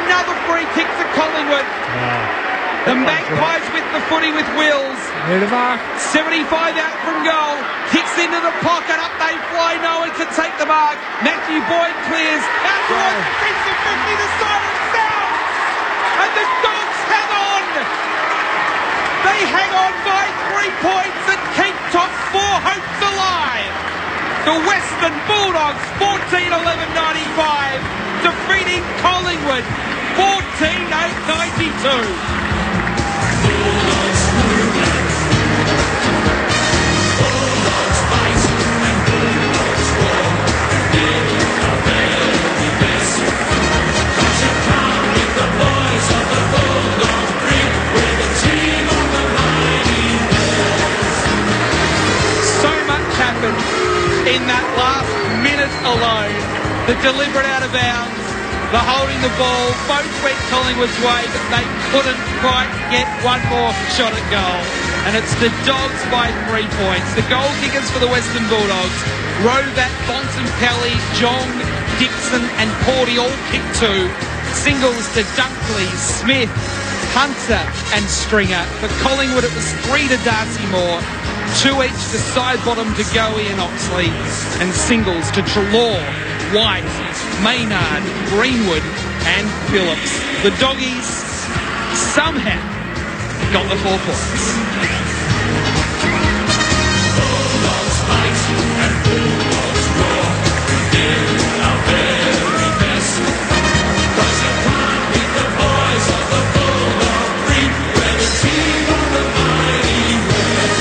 Another free kick to Collingwood. The Magpies with the footy with Wills. 75 out from goal. Kicks into the pocket. Up they fly. No one can take the mark. Matthew Boyd clears. Out towards the fence of 50. The siren sounds. And the Dogs hang on. They hang on by 3 points and keep top 4 hopes alive. The Western Bulldogs 14-11-95 defeating Collingwood 14-8-92. In that last minute alone, the deliberate out of bounds, the holding the ball, both went Collingwood's way, but they couldn't quite get one more shot at goal. And it's the Dogs by 3 points. The goal kickers for the Western Bulldogs, Rovat, Bontempelli, Jong, Dixon and Porty all kicked 2. Singles to Dunkley, Smith, Hunter and Stringer. For Collingwood it was 3 to Darcy Moore. 2 each to side bottom to Goey and Oxley, and singles to Trelaw, White, Maynard, Greenwood and Phillips. The Doggies somehow got the 4 points. Bulldogs fight and Bulldogs roar. Give our very best. 'Cause you can't beat the boys of the Bulldog breed. We're the team of the mighty West.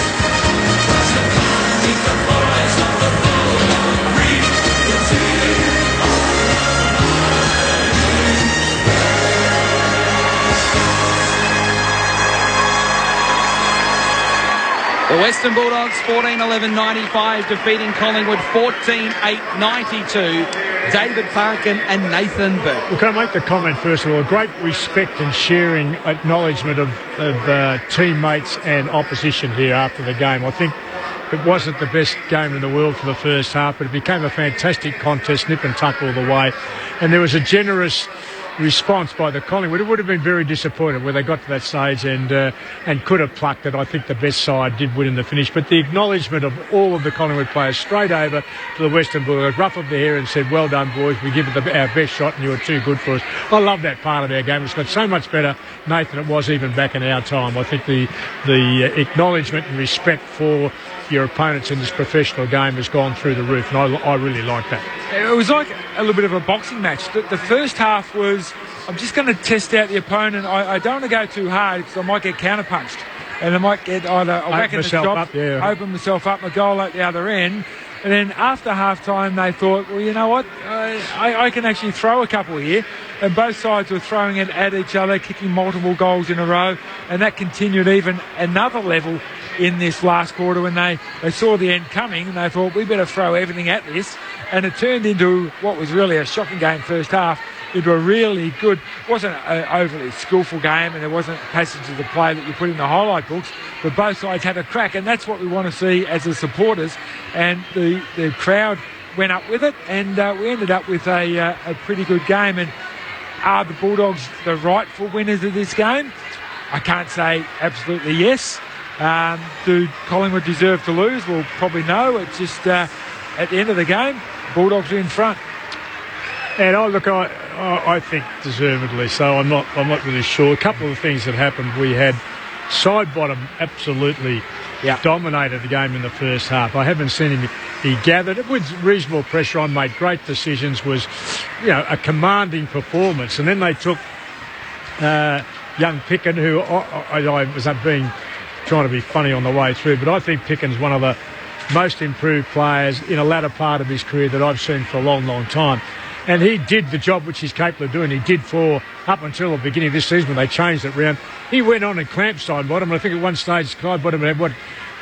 The Western Bulldogs 14-11-95 defeating Collingwood 14-8-92. David Parkin and Nathan Burke. Well, can I make the comment first of all? Great respect and sharing acknowledgement of teammates and opposition here after the game. I think it wasn't the best game in the world for the first half, but it became a fantastic contest, nip and tuck all the way. And there was a generous response by the Collingwood. It would have been very disappointed where they got to that stage and could have plucked it. I think the best side did win in the finish, but the acknowledgement of all of the Collingwood players straight over to the Western Bulldogs, ruffled their hair and said, well done boys, we give it our best shot and you were too good for us. I love that part of our game. It's got so much better, Nathan, than it was even back in our time. I think the acknowledgement and respect for your opponents in this professional game has gone through the roof, and I really like that. It was like a little bit of a boxing match. The first half was, I'm just going to test out the opponent. I don't want to go too hard because I might get counterpunched. And I might get either a whack in the shop, open myself up, my goal at the other end. And then after half-time, they thought, well, you know what, I can actually throw a couple here. And both sides were throwing it at each other, kicking multiple goals in a row. And that continued even another level in this last quarter when they saw the end coming and they thought, we better throw everything at this. And it turned into what was really a shocking game first half, into a really good, wasn't an overly skillful game, and there wasn't passages of play that you put in the highlight books, but both sides had a crack, and that's what we want to see as the supporters. And the crowd went up with it, and we ended up with a pretty good game. And are the Bulldogs the rightful winners of this game? I can't say absolutely yes. Do Collingwood deserve to lose? Well, probably no. It's just at the end of the game, Bulldogs are in front. And I think deservedly so. I'm not really sure. A couple of things that happened. We had Sidebottom absolutely dominated the game in the first half. I haven't seen him. He gathered it with reasonable pressure on, made great decisions, was a commanding performance. And then they took young Picken, who I was trying to be funny on the way through, but I think Picken's one of the most improved players in a latter part of his career that I've seen for a long, long time. And he did the job which he's capable of doing. He did for up until the beginning of this season when they changed it round. He went on and clamped Sidebottom. And I think at one stage Sidebottom had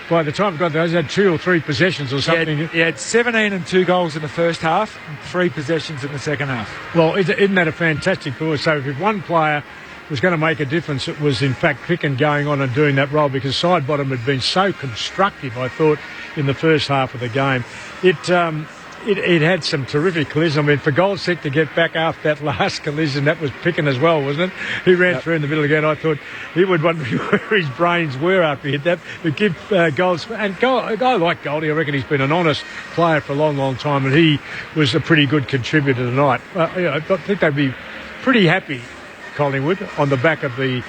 by the time it got there, he had 2 or 3 possessions or something. He had 17 and 2 goals in the first half and 3 possessions in the second half. Well, isn't that a fantastic forward? So if one player was going to make a difference, it was in fact Picken going on and doing that role, because Sidebottom had been so constructive, I thought, in the first half of the game. It had some terrific collisions. I mean, for Goldstick to get back after that last collision, that was Picken as well, wasn't it? He ran through in the middle again. I thought he would wonder where his brains were after he hit that. But give Goldstick, and a guy like Goldie, I reckon he's been an honest player for a long, long time, and he was a pretty good contributor tonight. I think they'd be pretty happy, Collingwood, on the back of the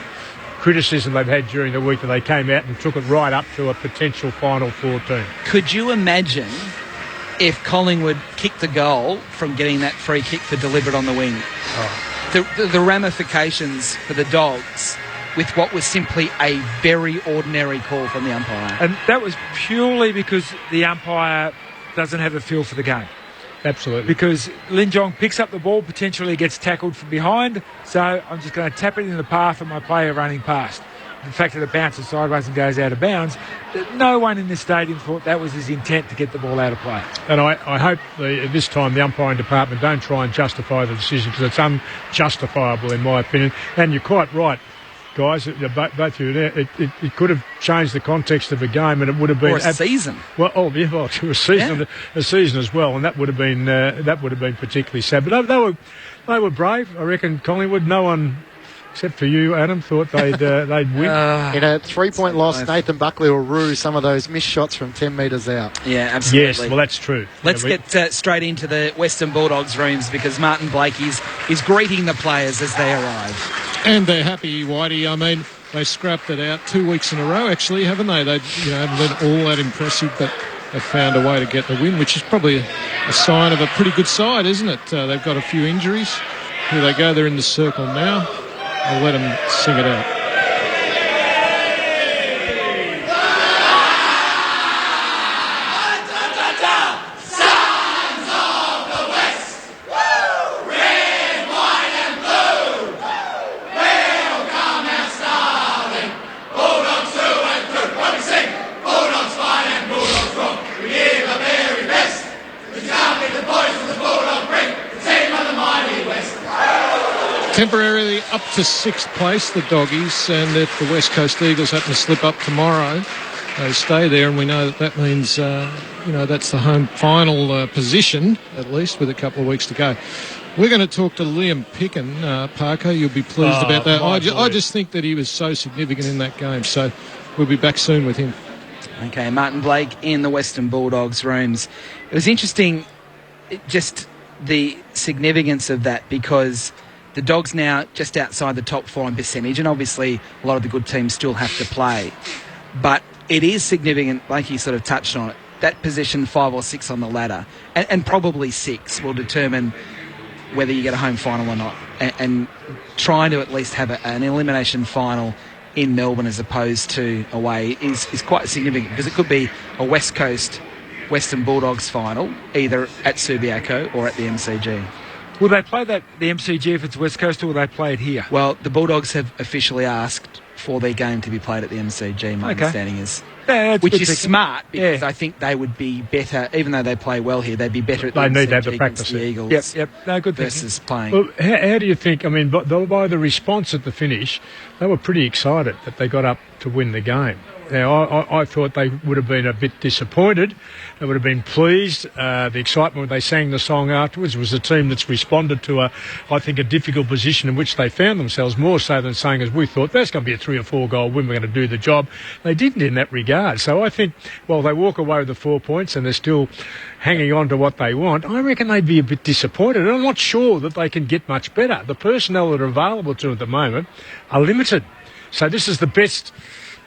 criticism they've had during the week, that they came out and took it right up to a potential Final 14. Could you imagine if Collingwood kicked the goal from getting that free kick for delivered on the wing? The ramifications for the Dogs with what was simply a very ordinary call from the umpire. And that was purely because the umpire doesn't have a feel for the game. Absolutely. Because Lin Jong picks up the ball, potentially gets tackled from behind, so I'm just going to tap it in the path of my player running past. The fact that it bounces sideways and goes out of bounds, no one in this stadium thought that was his intent, to get the ball out of play. And I hope this time the umpiring department don't try and justify the decision, because it's unjustifiable in my opinion. And you're quite right, guys, both of you there. It could have changed the context of a game, and it would have been or a season. Well, to a season, a season as well, and that would have been particularly sad. But they were brave, I reckon. Collingwood, no one, except for you, Adam, thought they'd win. In a 3-point loss, Nathan Buckley will rue some of those missed shots from 10 metres out. Yeah, absolutely. Yes, well, that's true. Let's get straight into the Western Bulldogs rooms, because Martin Blake is greeting the players as they arrive. And they're happy, Whitey. I mean, they scrapped it out 2 weeks in a row, actually, haven't they? They haven't been all that impressive, but they've found a way to get the win, which is probably a sign of a pretty good side, isn't it? They've got a few injuries. Here they go. They're in the circle now. I'll let them sing it out. Temporarily up to 6th place, the Doggies, and if the West Coast Eagles happen to slip up tomorrow, they stay there, and we know that means, that's the home final position, at least, with a couple of weeks to go. We're going to talk to Liam Picken, Parker. You'll be pleased about that. I just think that he was so significant in that game. So we'll be back soon with him. Okay, Martin Blake in the Western Bulldogs rooms. It was interesting, just the significance of that, because the Dogs now just outside the top 4 in percentage, and obviously a lot of the good teams still have to play. But it is significant, like you sort of touched on it, that position 5 or 6 on the ladder, and probably 6 will determine whether you get a home final or not, and trying to at least have an elimination final in Melbourne as opposed to away is quite significant, because it could be a West Coast Western Bulldogs final, either at Subiaco or at the MCG. Will they play the MCG if it's West Coast, or will they play it here? Well, the Bulldogs have officially asked for their game to be played at the MCG, my understanding is. Yeah, which is smart, because I think they would be better, even though they play well here, they'd be better at the MCG need to have the practice. The Eagles Yep. No, good versus playing. Well, how do you think, I mean, by the response at the finish, they were pretty excited that they got up to win the game. Now, I thought they would have been a bit disappointed. They would have been pleased. The excitement when they sang the song afterwards was a team that's responded to, I think, a difficult position in which they found themselves, more so than saying, as we thought, that's going to be a 3 or 4 goal win, we're going to do the job. They didn't in that regard. So I think, well, they walk away with the 4 points and they're still hanging on to what they want. I reckon they'd be a bit disappointed. And I'm not sure that they can get much better. The personnel that are available to them at the moment are limited. So this is the best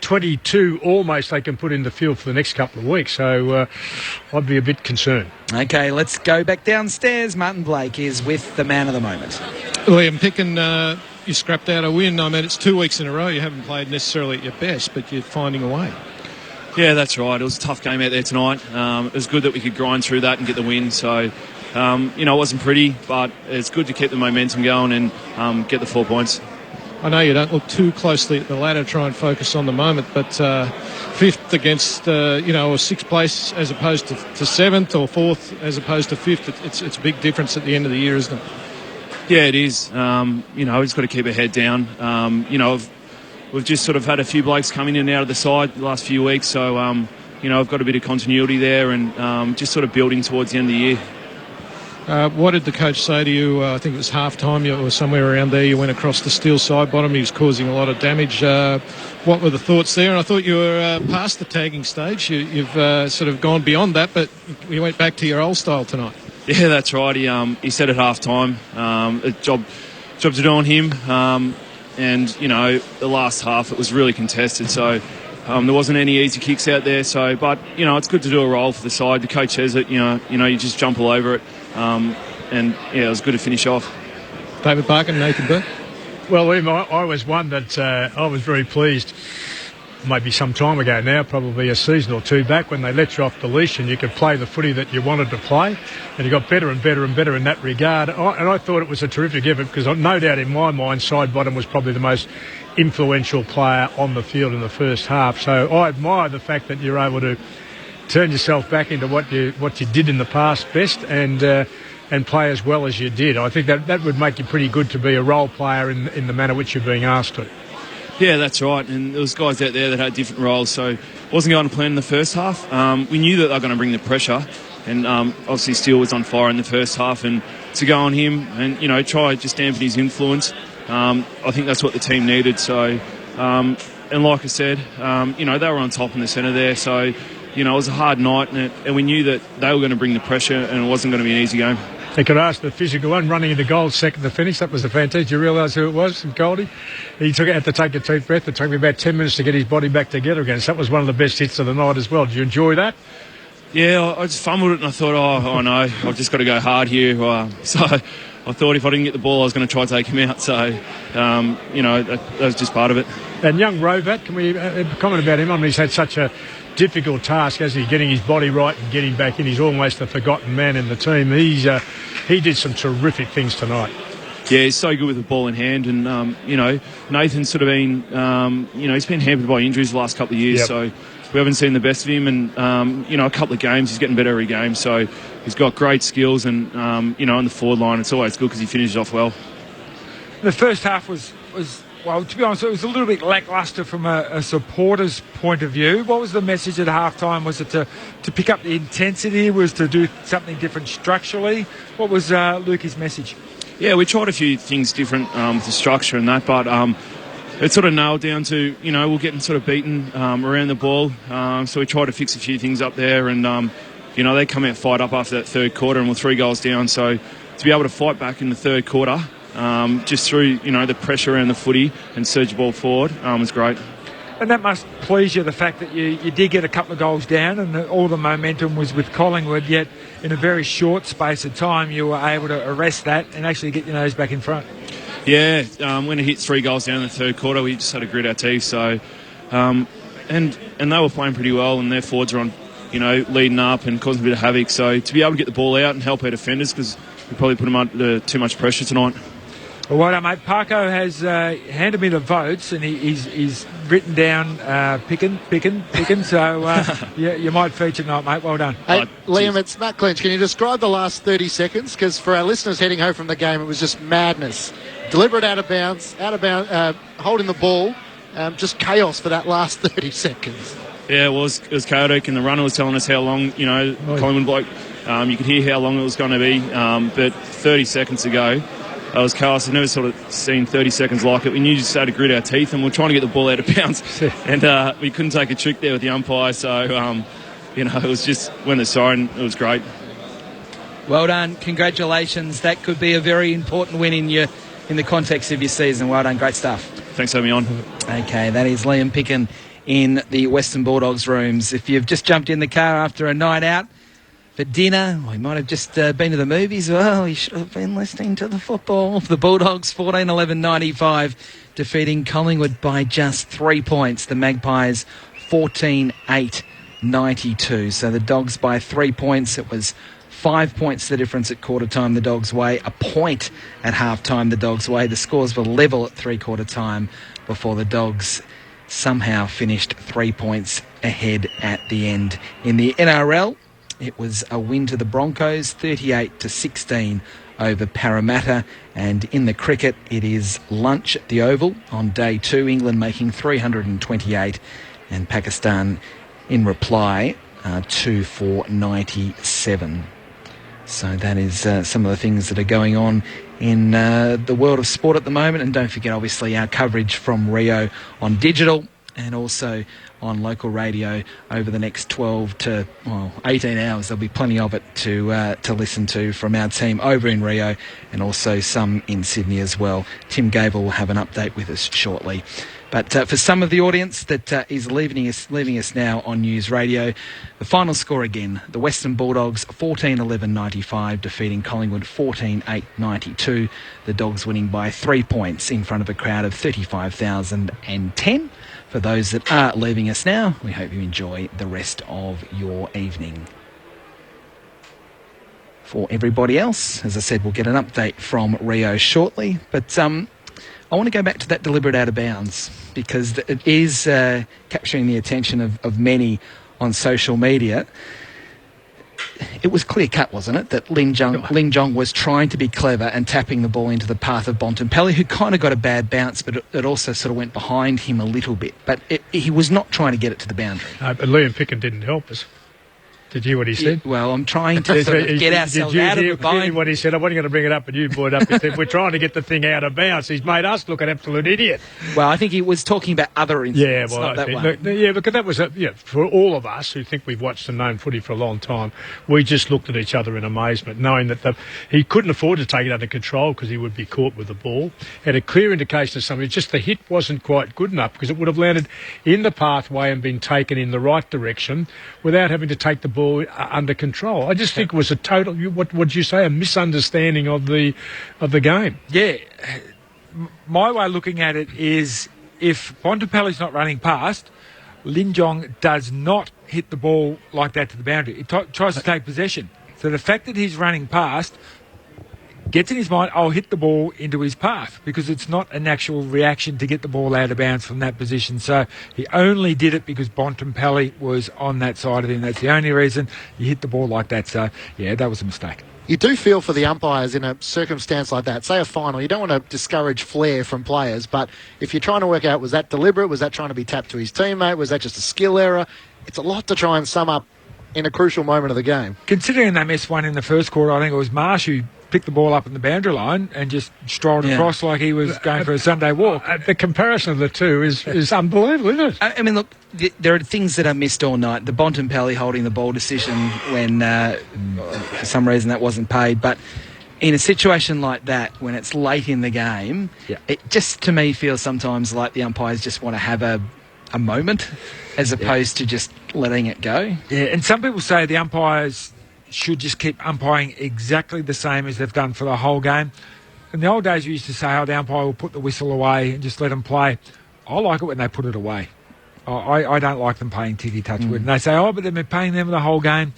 22 almost they can put in the field for the next couple of weeks, so I'd be a bit concerned. Okay, let's go back downstairs. Martin Blake is with the man of the moment. Liam Picken, you scrapped out a win. I mean, it's 2 weeks in a row. You haven't played necessarily at your best, but you're finding a way. Yeah, that's right. It was a tough game out there tonight. It was good that we could grind through that and get the win. So, it wasn't pretty, but it's good to keep the momentum going and get the 4 points. I know you don't look too closely at the ladder, try and focus on the moment, but fifth against, or sixth place as opposed to seventh, or fourth as opposed to fifth, it's a big difference at the end of the year, isn't it? Yeah, it is. We've just got to keep our head down. We've just sort of had a few blokes coming in and out of the side the last few weeks, so, I've got a bit of continuity there and just sort of building towards the end of the year. What did the coach say to you? I think it was half-time, or somewhere around there. You went across the steel side bottom. He was causing a lot of damage. What were the thoughts there? And I thought you were past the tagging stage. You've sort of gone beyond that, but you went back to your old style tonight. Yeah, that's right. He said at half-time, a job to do on him. And, the last half, it was really contested. So there wasn't any easy kicks out there. So, but, it's good to do a roll for the side. The coach says it, you just jump all over it. It was good to finish off. David Parker, Nathan Burke. Well, Liam, I was one that I was very pleased, maybe some time ago now, probably a season or two back, when they let you off the leash and you could play the footy that you wanted to play, and you got better and better and better in that regard. And I thought it was a terrific effort, because no doubt in my mind, Sidebottom was probably the most influential player on the field in the first half. So I admire the fact that you're able to turn yourself back into what you did in the past best, and play as well as you did. I think that would make you pretty good to be a role player in the manner which you're being asked to. Yeah, that's right. And there was guys out there that had different roles, so it wasn't going to plan in the first half. We knew that they were going to bring the pressure, and obviously Steele was on fire in the first half, and to go on him and try just dampen his influence, I think that's what the team needed. So, and like I said, they were on top in the centre there, so it was a hard night, and we knew that they were going to bring the pressure, and it wasn't going to be an easy game. He could ask the physical one, running into goal second to finish. That was the fantastic. Did you realise who it was from Goldie? He had to take a deep breath. It took me about 10 minutes to get his body back together again. So that was one of the best hits of the night as well. Did you enjoy that? Yeah, I just fumbled it and I thought, oh no, I've just got to go hard here. So I thought if I didn't get the ball, I was going to try to take him out. So, that was just part of it. And young Rovat, can we comment about him? I mean, he's had such a difficult task, as he's getting his body right and getting back in. He's almost the forgotten man in the team. He did some terrific things tonight. Yeah, he's so good with the ball in hand, and Nathan's sort of been, he's been hampered by injuries the last couple of years, so we haven't seen the best of him. And a couple of games, he's getting better every game. So he's got great skills, and on the forward line, it's always good because he finishes off well. The first half was. Well, to be honest, it was a little bit lacklustre from a supporter's point of view. What was the message at half-time? Was it to pick up the intensity? Was to do something different structurally? What was Lukey's message? Yeah, we tried a few things different with the structure and that, but it's sort of nailed down to, we're getting sort of beaten around the ball. So we tried to fix a few things up there, and, they come out fight up after that third quarter, and we're 3 goals down. So to be able to fight back in the third quarter, just through, the pressure around the footy and surge the ball forward was great. And that must please you, the fact that you did get a couple of goals down and all the momentum was with Collingwood, yet in a very short space of time you were able to arrest that and actually get your nose back in front. Yeah, when it hit 3 goals down in the third quarter, we just had to grit our teeth. So, and they were playing pretty well, and their forwards are on, leading up and causing a bit of havoc. So to be able to get the ball out and help our defenders, because we probably put them under too much pressure tonight. Well done, mate. Parko has handed me the votes, and he's written down picking. So you might feature tonight, mate. Well done. Hey, Liam, it's Matt Clinch. Can you describe the last 30 seconds? Because for our listeners heading home from the game, it was just madness. Deliberate out of bounds, holding the ball, just chaos for that last 30 seconds. Yeah, it was chaotic, and the runner was telling us how long, Collingwood bloke, you could hear how long it was going to be, but 30 seconds ago, it was chaos. I've never sort of seen 30 seconds like it. We knew just had to grit our teeth, and we're trying to get the ball out of bounds, and we couldn't take a trick there with the umpire, so, it was just, when the siren, it was great. Well done. Congratulations. That could be a very important win in the context of your season. Well done. Great stuff. Thanks for having me on. Okay, that is Liam Picken in the Western Bulldogs rooms. If you've just jumped in the car after a night out for dinner, or you might have just been to the movies, well, you should have been listening to the football. The Bulldogs 14-11-95 defeating Collingwood by just 3 points. The Magpies 14-8-92. So the Dogs by 3 points. It was 5 points the difference at quarter time the Dogs' way, a point at half time the Dogs' way. The scores were level at three-quarter time before the Dogs somehow finished 3 points ahead at the end. In the NRL, it was a win to the Broncos, 38-16 over Parramatta. And in the cricket, it is lunch at the Oval on day 2, England making 328 and Pakistan in reply 2 for 97. So that is some of the things that are going on in the world of sport at the moment. And don't forget, obviously, our coverage from Rio on digital and also on local radio over the next 12 to 18 hours. There'll be plenty of it to listen to from our team over in Rio and also some in Sydney as well. Tim Gable will have an update with us shortly. But for some of the audience that is leaving us now on News Radio, the final score again, the Western Bulldogs 14-11-95 defeating Collingwood 14-8-92. The Dogs winning by 3 points in front of a crowd of 35,010. For those that are leaving us now, we hope you enjoy the rest of your evening. For everybody else, as I said, we'll get an update from Rio shortly, but I want to go back to that deliberate out of bounds because it is capturing the attention of many on social media. It was clear cut, wasn't it, that Lin Jong was trying to be clever and tapping the ball into the path of Bontempelli, who kind of got a bad bounce, but it also sort of went behind him a little bit. But he was not trying to get it to the boundary. But Liam Picken didn't help us. Did you hear what he said? Well, I'm trying to sort of get ourselves out of the bind. Did you hear what he said? I wasn't going to bring it up, but you brought it up. He said, we're trying to get the thing out of bounds. He's made us look an absolute idiot. Well, I think he was talking about other incidents, not that one. Yeah, because that was, for all of us who think we've watched and known footy for a long time, we just looked at each other in amazement, knowing that he couldn't afford to take it under control because he would be caught with the ball. Had a clear indication of something. It's just the hit wasn't quite good enough because it would have landed in the pathway and been taken in the right direction without having to take the ball under control. I just think it was a total, what would you say, a misunderstanding of the game. Yeah. My way of looking at it is if Bontempelli's not running past, Lin Jong does not hit the ball like that to the boundary. He tries to take possession. So the fact that he's running past gets in his mind, I'll hit the ball into his path because it's not an actual reaction to get the ball out of bounds from that position. So he only did it because Bontempelli was on that side of him. That's the only reason you hit the ball like that. So, yeah, that was a mistake. You do feel for the umpires in a circumstance like that. Say a final, you don't want to discourage flair from players, but if you're trying to work out, was that deliberate? Was that trying to be tapped to his teammate? Was that just a skill error? It's a lot to try and sum up in a crucial moment of the game. Considering they missed one in the first quarter, I think it was Marsh who picked the ball up in the boundary line and just strolled across like he was going for a Sunday walk. The comparison of the two is unbelievable, isn't it? I mean, look, there are things that are missed all night. The Bontempelli holding the ball decision when, for some reason, that wasn't paid. But in a situation like that, when it's late in the game, it just, to me, feels sometimes like the umpires just want to have a moment as opposed to just letting it go. Yeah, and some people say the umpires should just keep umpiring exactly the same as they've done for the whole game. In the old days, we used to say how the umpire will put the whistle away and just let them play. I like it when they put it away. I don't like them playing tiki-touch with it. And they say, but they've been paying them the whole game.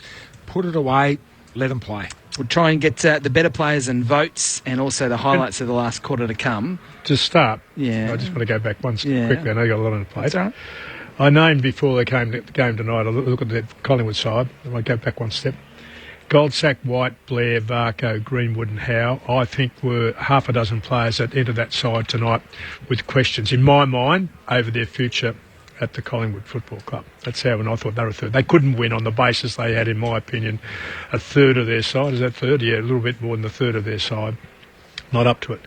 Put it away, let them play. We'll try and get the better players and votes and also the highlights of the last quarter to come. To start, I just want to go back once quickly. I know you've got a lot on the plate. That's all right. I named before the game tonight, I look at the Collingwood side, and I go back one step. Goldsack, White, Blair, Varco, Greenwood and Howe, I think were half a dozen players that entered that side tonight with questions, in my mind, over their future at the Collingwood Football Club. That's how, and I thought they were third. They couldn't win on the basis they had, in my opinion, a third of their side. Is that third? Yeah, a little bit more than a third of their side. Not up to it.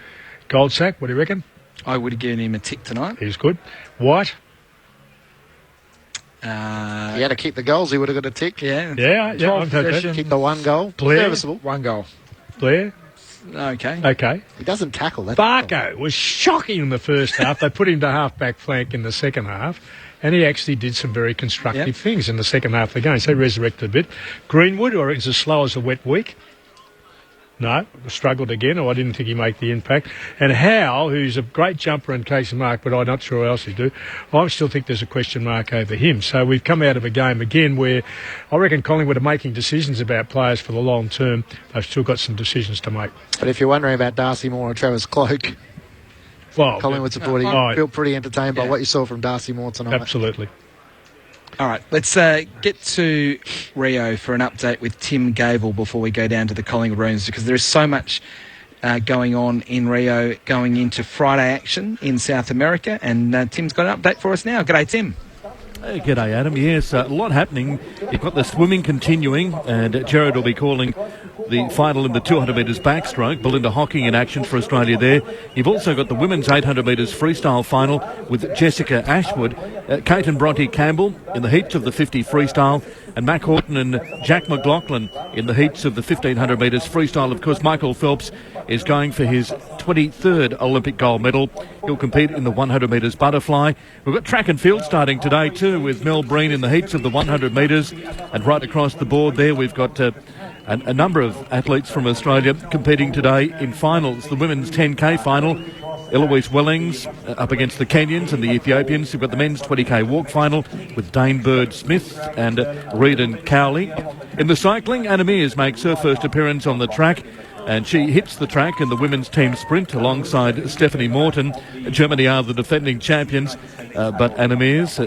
Goldsack, what do you reckon? I would have given him a tick tonight. He's good. White? He had to kick the goals, he would have got a tick. Yeah. Kick the one goal. Blair? Serviceable. One goal. Blair? Okay. He doesn't tackle that. Barco was shocking in the first half. They put him to half-back flank in the second half, and he actually did some very constructive things in the second half of the game. So he resurrected a bit. Greenwood, or it's as slow as a wet week? No, struggled again, or I didn't think he'd make the impact. And Howe, who's a great jumper and case mark, but I'm not sure what else he'd do, I still think there's a question mark over him. So we've come out of a game again where I reckon Collingwood are making decisions about players for the long term. They've still got some decisions to make. But if you're wondering about Darcy Moore and Travis Cloak, Collingwood supporting, feel pretty entertained by what you saw from Darcy Moore tonight. Absolutely. All right, let's get to Rio for an update with Tim Gable before we go down to the Collingwood rooms, because there is so much going on in Rio going into Friday action in South America, and Tim's got an update for us now. G'day, Tim. Hey, g'day, Adam. Yes, a lot happening. You've got the swimming continuing, and Jared will be calling the final in the 200 metres backstroke. Belinda Hocking in action for Australia there. You've also got the women's 800 metres freestyle final with Jessica Ashwood, Kate and Bronte Campbell in the heats of the 50 freestyle, and Mac Horton and Jack McLaughlin in the heats of the 1500 metres freestyle. Of course, Michael Phelps is going for his 23rd Olympic gold medal. He'll compete in the 100 metres butterfly. We've got track and field starting today too, with Mel Breen in the heats of the 100 metres, and right across the board there we've got a number of athletes from Australia competing today in finals. The women's 10k final, Eloise Wellings up against the Kenyans and the Ethiopians. We've got the men's 20k walk final with Dane Bird-Smith and Reid and Cowley. In the cycling, Anna Mears makes her first appearance on the track, and she hits the track in the women's team sprint alongside Stephanie Morton. Germany are the defending champions, but Anna Mears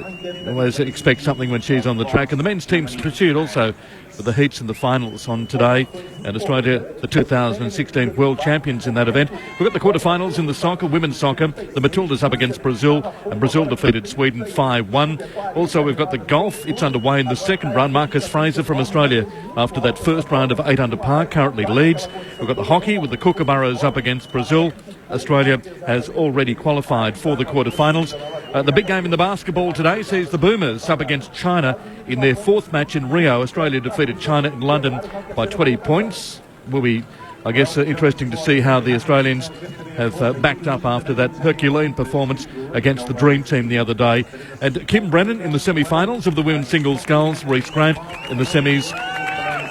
always expects something when she's on the track. And the men's team's pursuit also for the heats and the finals on today, and Australia, the 2016 world champions in that event. We've got the quarterfinals in the soccer, women's soccer. The Matildas up against Brazil, and Brazil defeated Sweden 5-1. Also, we've got the golf. It's underway in the second run. Marcus Fraser from Australia, after that first round of 8 under par, currently leads. We've got the hockey with the Kookaburras up against Brazil. Australia has already qualified for the quarterfinals. The big game in the basketball today sees the Boomers up against China in their fourth match in Rio. Australia defeated China in London by 20 points. Will be, I guess, interesting to see how the Australians have backed up after that Herculean performance against the Dream Team the other day. And Kim Brennan in the semi-finals of the women's singles sculls. Reece Grant in the semis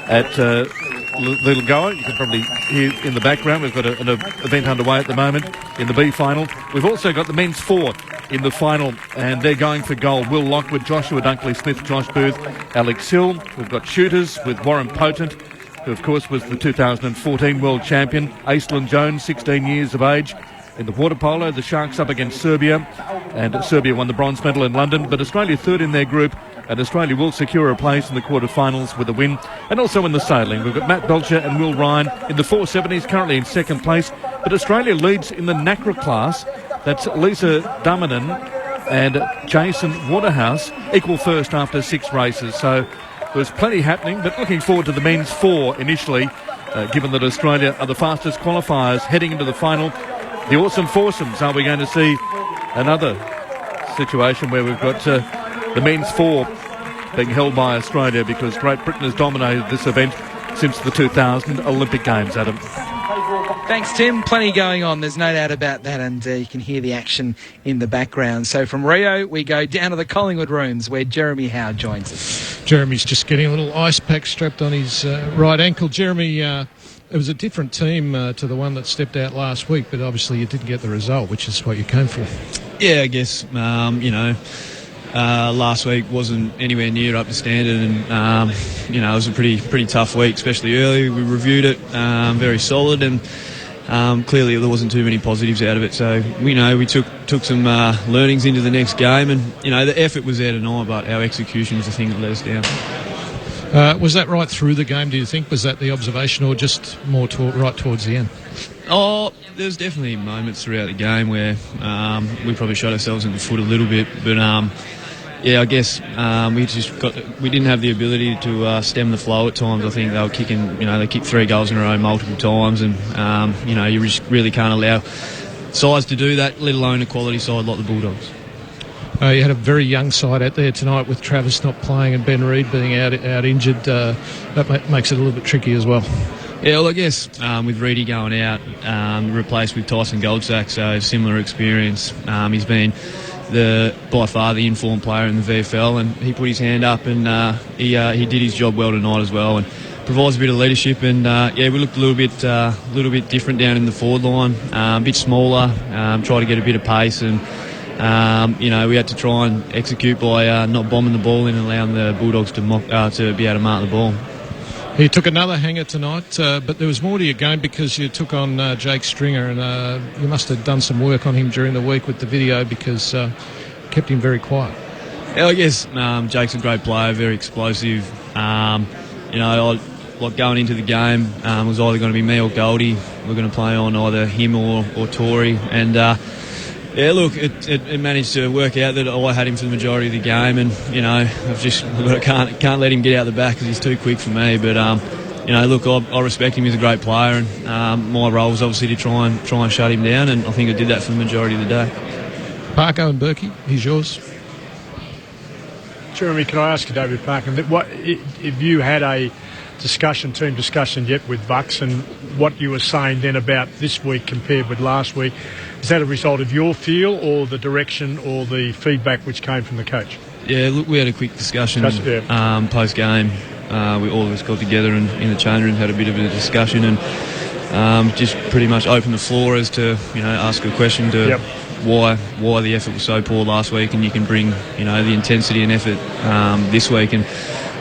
at Little Goa. You can probably hear in the background. We've got an event underway at the moment in the B final. We've also got the men's 4 in the final, and they're going for gold. Will Lockwood, Joshua Dunkley-Smith, Josh Booth, Alex Hill. We've got shooters with Warren Potent, who of course was the 2014 world champion. Aislinn Jones, 16 years of age. In the water polo, the Sharks up against Serbia, and Serbia won the bronze medal in London, but Australia third in their group, and Australia will secure a place in the quarterfinals with a win. And also in the sailing, we've got Matt Belcher and Will Ryan in the 470s, currently in second place, but Australia leads in the NACRA class. That's Lisa Dumanen and Jason Waterhouse, equal first after 6 races. So there's plenty happening, but looking forward to the men's 4 initially. given that Australia are the fastest qualifiers heading into the final. The awesome foursomes. Are we going to see another situation where we've got the men's four being held by Australia, because Great Britain has dominated this event since the 2000 Olympic Games, Adam? Thanks, Tim. Plenty going on. There's no doubt about that, and you can hear the action in the background. So from Rio, we go down to the Collingwood rooms where Jeremy Howe joins us. Jeremy's just getting a little ice pack strapped on his right ankle. Jeremy, it was a different team to the one that stepped out last week, but obviously you didn't get the result, which is what you came for. Yeah, I guess, last week wasn't anywhere near up to standard, and it was a pretty tough week, especially early. We reviewed it, very solid, and clearly there wasn't too many positives out of it. So we took some learnings into the next game, and the effort was there tonight, but our execution was the thing that let us down. Was that right through the game, do you think? Was that the observation, or just more right towards the end? Oh, there's definitely moments throughout the game where we probably shot ourselves in the foot a little bit, but I guess we didn't have the ability to stem the flow at times. I think they were kicking, they kicked 3 goals in a row multiple times, and you just really can't allow sides to do that, let alone a quality side like the Bulldogs. You had a very young side out there tonight with Travis not playing and Ben Reid being out injured. That makes it a little bit tricky as well. Yeah, well, I guess with Reedy going out, replaced with Tyson Goldsack, so similar experience. He's been by far the informed player in the VFL, and he put his hand up, and he did his job well tonight as well, and provides a bit of leadership. And we looked a little bit different down in the forward line, a bit smaller, try to get a bit of pace, and we had to try and execute by not bombing the ball in and allowing the Bulldogs to be able to mark the ball. You took another hanger tonight, but there was more to your game because you took on Jake Stringer, and you must have done some work on him during the week with the video, because kept him very quiet. Yeah, I guess Jake's a great player, very explosive. Going into the game, it was either going to be me or Goldie. We're going to play on either him or Tory, and it managed to work out that I had him for the majority of the game, and I can't let him get out the back because he's too quick for me. But I respect him. He's a great player, and my role was obviously to try and shut him down, and I think I did that for the majority of the day. Parko and Berkey, he's yours. Jeremy, can I ask you, David Parker, what if you had a team discussion yet with Bucks, and what you were saying then about this week compared with last week, is that a result of your feel or the direction or the feedback which came from the coach? Yeah, look, we had a quick discussion post-game. We all of us got together and in the change room had a bit of a discussion, and just pretty much opened the floor as to ask a question to why the effort was so poor last week, and you can bring the intensity and effort this week, and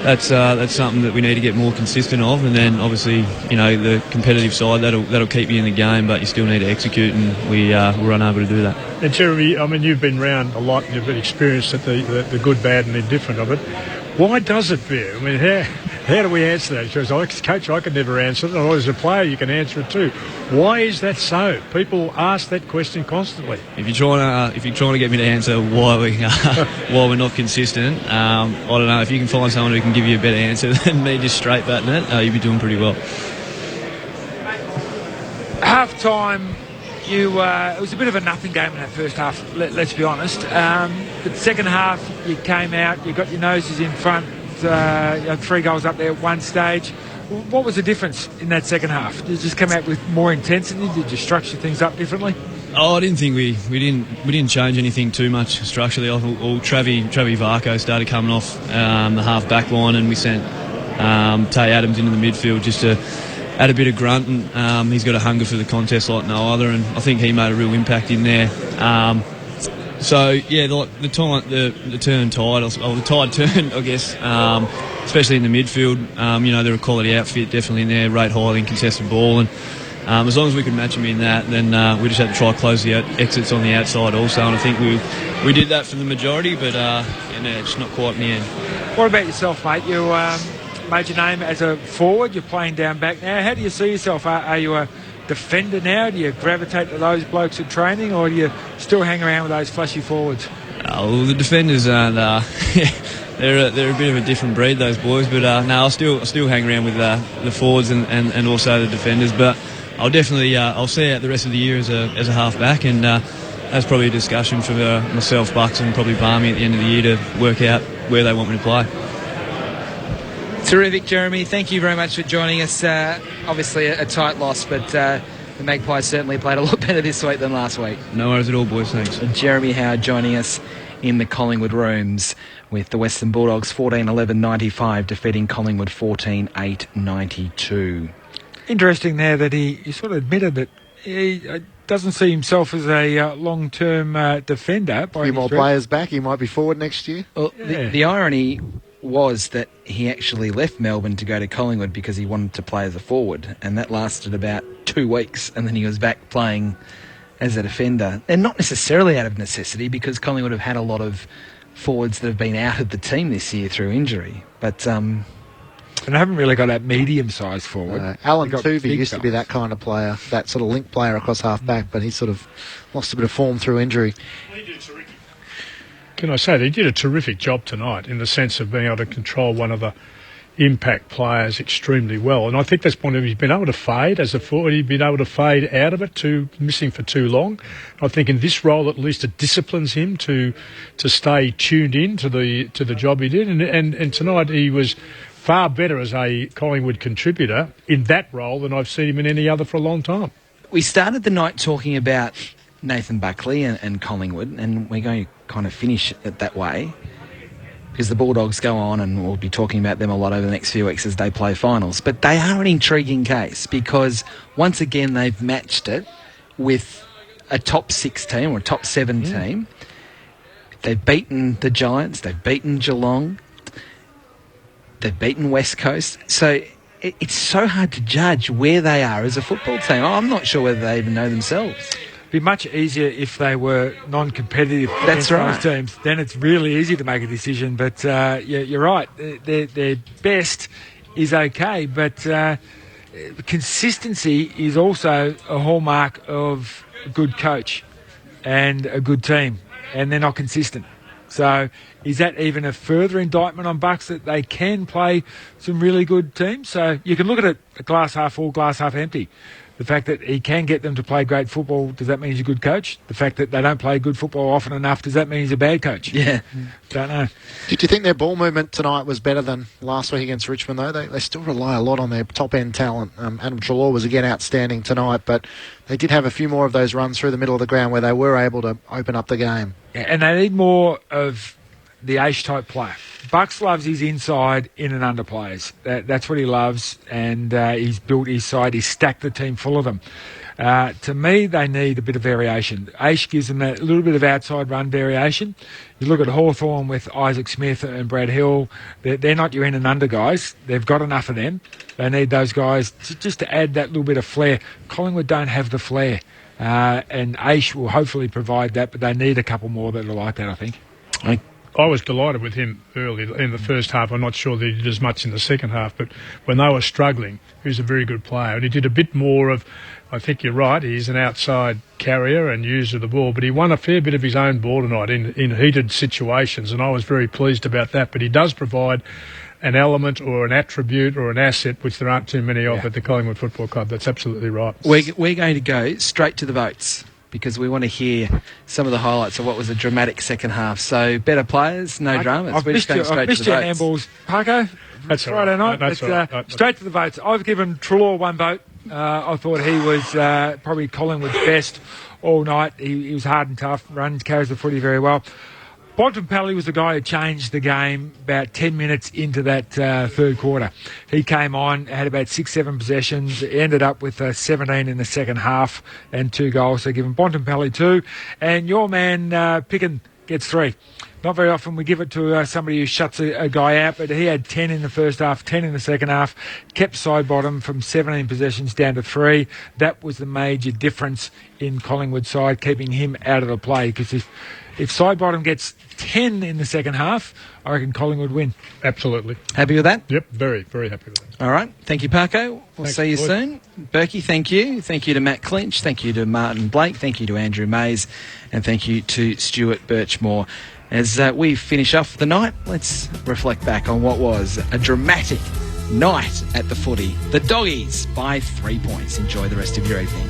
that's something that we need to get more consistent of. And then obviously the competitive side, that'll keep you in the game, but you still need to execute, and we were unable to do that. And Jeremy, I mean, you've been around a lot and you've been experienced at the good, bad and indifferent of it. Why does it veer? I mean, how do we answer that? Because Coach, I could never answer it, and as a player you can answer it too. Why is that so? People ask that question constantly. If you're trying to get me to answer why we're not consistent, I don't know. If you can find someone who can give you a better answer than me just straight batting it, you'll be doing pretty well. Half time, it was a bit of a nothing game in that first half, let's be honest. But second half, you came out, you got your noses in front, you had 3 goals up there at one stage. What was the difference in that second half? Did you just come out with more intensity? Did you structure things up differently? I didn't think we didn't change anything too much structurally. I thought Travi Varco started coming off the half back line, and we sent Tay Adams into the midfield just to add a bit of grunt, and he's got a hunger for the contest like no other, and I think he made a real impact in there. The turn tide, or the tide turned, I guess, especially in the midfield. They're a quality outfit, definitely in there, rate highly in contested ball, and as long as we could match them in that, then we just had to try to close the exits on the outside also, and I think we did that for the majority, but just not quite in the end. What about yourself, mate? You made your name as a forward, you're playing down back now. How do you see yourself? Are you a defender now? Do you gravitate to those blokes in training, or do you still hang around with those flashy forwards? The defenders aren't they're a bit of a different breed, those boys. But no, I'll still hang around with the forwards and also the defenders. But I'll definitely I'll see out the rest of the year as a half back, and that's probably a discussion for myself, Bucks, and probably Barmy at the end of the year to work out where they want me to play. Terrific, Jeremy. Thank you very much for joining us. Obviously a tight loss, but the Magpies certainly played a lot better this week than last week. No worries at all, boys. Thanks. Jeremy Howard joining us in the Collingwood rooms with the Western Bulldogs 14-11-95 defeating Collingwood 14-8-92. Interesting there that he sort of admitted that he doesn't see himself as a long-term defender. A few more players back, he might be forward next year. Well, the irony was that he actually left Melbourne to go to Collingwood because he wanted to play as a forward, and that lasted about 2 weeks, and then he was back playing as a defender. And not necessarily out of necessity, because Collingwood have had a lot of forwards that have been out of the team this year through injury. But and they haven't really got that medium-sized forward. Alan Tuvey used to be that kind of player, that sort of link player across half-back, but he sort of lost a bit of form through injury. Can I say, they did a terrific job tonight in the sense of being able to control one of the impact players extremely well. And I think that's point of he's been able to fade as a forward. He's been able to fade out of it, missing for too long. I think in this role, at least, it disciplines him to stay tuned in to the job he did. And tonight he was far better as a Collingwood contributor in that role than I've seen him in any other for a long time. We started the night talking about Nathan Buckley and Collingwood, and we're going to kind of finish it that way because the Bulldogs go on, and we'll be talking about them a lot over the next few weeks as they play finals. But they are an intriguing case because once again they've matched it with a top 6 team or a top 7 team. They've beaten the Giants, they've beaten Geelong, they've beaten West Coast. So it's so hard to judge where they are as a football team. I'm not sure whether they even know themselves. Be much easier if they were non-competitive against those teams. Then it's really easy to make a decision. But you're right. Their best is okay, but consistency is also a hallmark of a good coach and a good team, and they're not consistent. So is that even a further indictment on Bucks that they can play some really good teams? So you can look at it a glass half full, glass half empty. The fact that he can get them to play great football, does that mean he's a good coach? The fact that they don't play good football often enough, does that mean he's a bad coach? Yeah. Don't know. Did you think their ball movement tonight was better than last week against Richmond, though? They still rely a lot on their top-end talent. Adam Treloar was again outstanding tonight, but they did have a few more of those runs through the middle of the ground where they were able to open up the game. Yeah, and they need more of the Aish-type player. Bucks loves his inside in and under players. That's what he loves, and he's built his side. He's stacked the team full of them. To me, they need a bit of variation. Aish gives them a little bit of outside run variation. You look at Hawthorn with Isaac Smith and Brad Hill. They're not your in and under guys. They've got enough of them. They need those guys just to add that little bit of flair. Collingwood don't have the flair, and Aish will hopefully provide that, but they need a couple more that are like that, I think. I was delighted with him early in the first half. I'm not sure that he did as much in the second half, but when they were struggling, he was a very good player. And he did a bit more of, I think you're right, he's an outside carrier and user of the ball, but he won a fair bit of his own ball tonight in heated situations, and I was very pleased about that. But he does provide an element or an attribute or an asset which there aren't too many of at the Collingwood Football Club. That's absolutely right. We're going to go straight to the votes, because we want to hear some of the highlights of what was a dramatic second half. So, better players, no dramas. We're just going straight to the votes. Handballs, Parko. That's Friday night. That's right. Straight to the votes. I've given Treloar 1 vote. I thought he was probably Collingwood's best all night. He was hard and tough, runs, carries the footy very well. Bontempelli was the guy who changed the game about 10 minutes into that third quarter. He came on, had about 6-7 possessions, ended up with 17 in the second half and 2 goals. So give him Bontempelli 2. And your man, Picken, gets 3. Not very often we give it to somebody who shuts a guy out, but he had 10 in the first half, 10 in the second half, kept side bottom from 17 possessions down to 3. That was the major difference in Collingwood's side, keeping him out of the play, because if Sidebottom gets 10 in the second half, I reckon Collingwood win. Absolutely. Happy with that? Yep, very, very happy with that. All right. Thank you, Parko. We'll see you soon. Berkey, thank you. Thank you to Matt Clinch. Thank you to Martin Blake. Thank you to Andrew Mays. And thank you to Stuart Birchmore. As we finish off the night, let's reflect back on what was a dramatic night at the footy. The Doggies by 3 points. Enjoy the rest of your evening.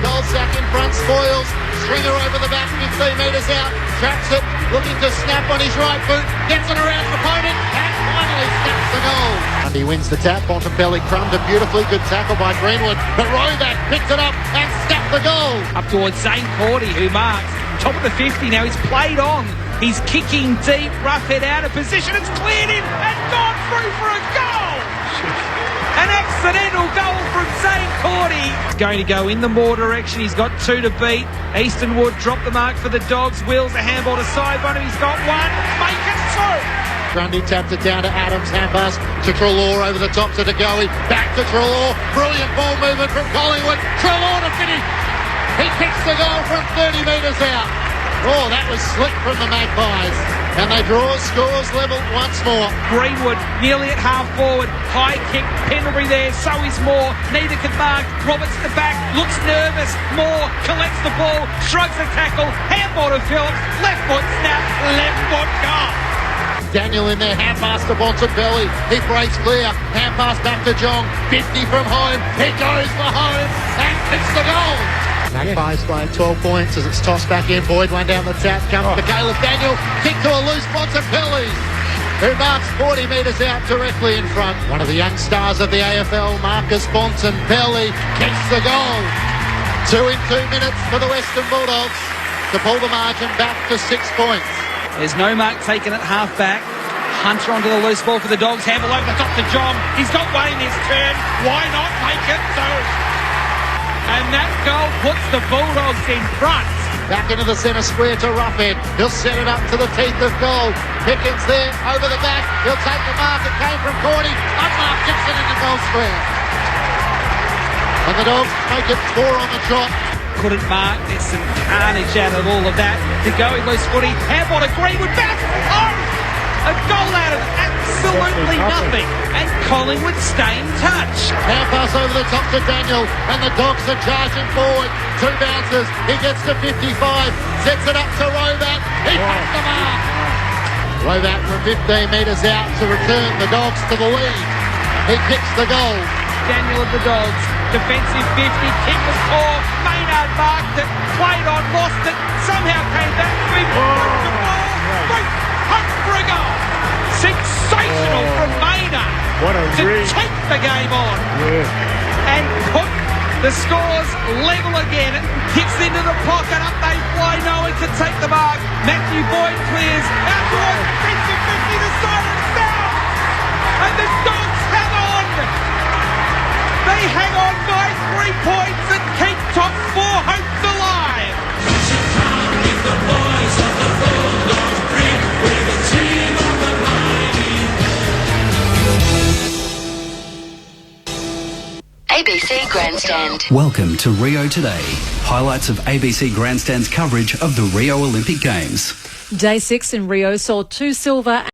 Goldsack in front, spoils. Stringer over the back, 15 metres out. Traps it, looking to snap on his right boot. Gets it around his opponent and finally snaps the goal. He wins the tap. Bontempelli crumbed it beautifully. Good tackle by Greenwood. But Roback picks it up and snapped the goal. Up towards Zane Cordy, who marks top of the 50. Now he's played on. He's kicking deep, rough head out of position. It's cleared in and gone through for a goal. An accidental goal from Zane Cordy. Going to go in the more direction. He's got 2 to beat. Easton Wood dropped the mark for the Dogs. Wheels a handball to Sidebottom. He's got 1. Make it 2. Grundy tapped it down to Adams. Hand pass to Treloar over the top to De Goey. Back to Treloar. Brilliant ball movement from Collingwood. Treloar to finish. He kicks the goal from 30 metres out. Oh, that was slick from the Magpies. And they draw scores level once more. Greenwood nearly at half forward. High kick. Pendlebury there. So is Moore. Neither can mark. Roberts at the back. Looks nervous. Moore collects the ball. Shrugs the tackle. Handball to Phillips. Left foot snap. Left foot goal. Daniel in there. Hand pass to Bontempelli. He breaks clear. Hand pass back to Jong. 50 from home. He goes for home and kicks the goal. Magpies by 12 points as it's tossed back in. Boyd one down the tap. Comes to Caleb Daniel. Kick to a loose Bontempelli, who marks 40 metres out directly in front. One of the young stars of the AFL, Marcus Bontempelli, kicks the goal. 2 in 2 minutes for the Western Bulldogs to pull the margin back to 6 points. There's no mark taken at half back. Hunter onto the loose ball for the Dogs. Handball over the top to John. He's got one in his turn. Why not make it 2? And that goal puts the Bulldogs in front. Back into the centre square to Roughhead. He'll set it up to the teeth of goal. Pickens there, over the back. He'll take the mark. It came from Cordy. Unmarked Gibson in the goal square. And the Dogs make it 4 on the trot. Couldn't mark. There's some carnage out of all of that. To go in loose footy. Handball to Greenwood. Back. Oh! A goal out of absolutely nothing. And Collingwood stay in touch. Hand pass over the top to Daniel. And the Dogs are charging forward. 2 bounces. He gets to 55. Sets it up to Roback. He cuts the mark. Roback from 15 metres out to return the Dogs to the lead. He kicks the goal. Daniel of the Dogs. Defensive 50. Kick was poor. Maynard marked it. Played on. Lost it. Somehow came back to him. Broke the ball. Hunt for a goal. Sensational from Maynard to take the game on and put the scores level again. Hits into the pocket, up they fly, no one can take the mark. Matthew Boyd clears out towards defensive 50 to silence down, and the Dogs hang on. They hang on by 3 points and keep top 4 hopes alive. The boys of the Bulldogs bring with a team of the mighty. ABC Grandstand. Welcome to Rio Today. Highlights of ABC Grandstand's coverage of the Rio Olympic Games. Day 6 in Rio saw 2 silver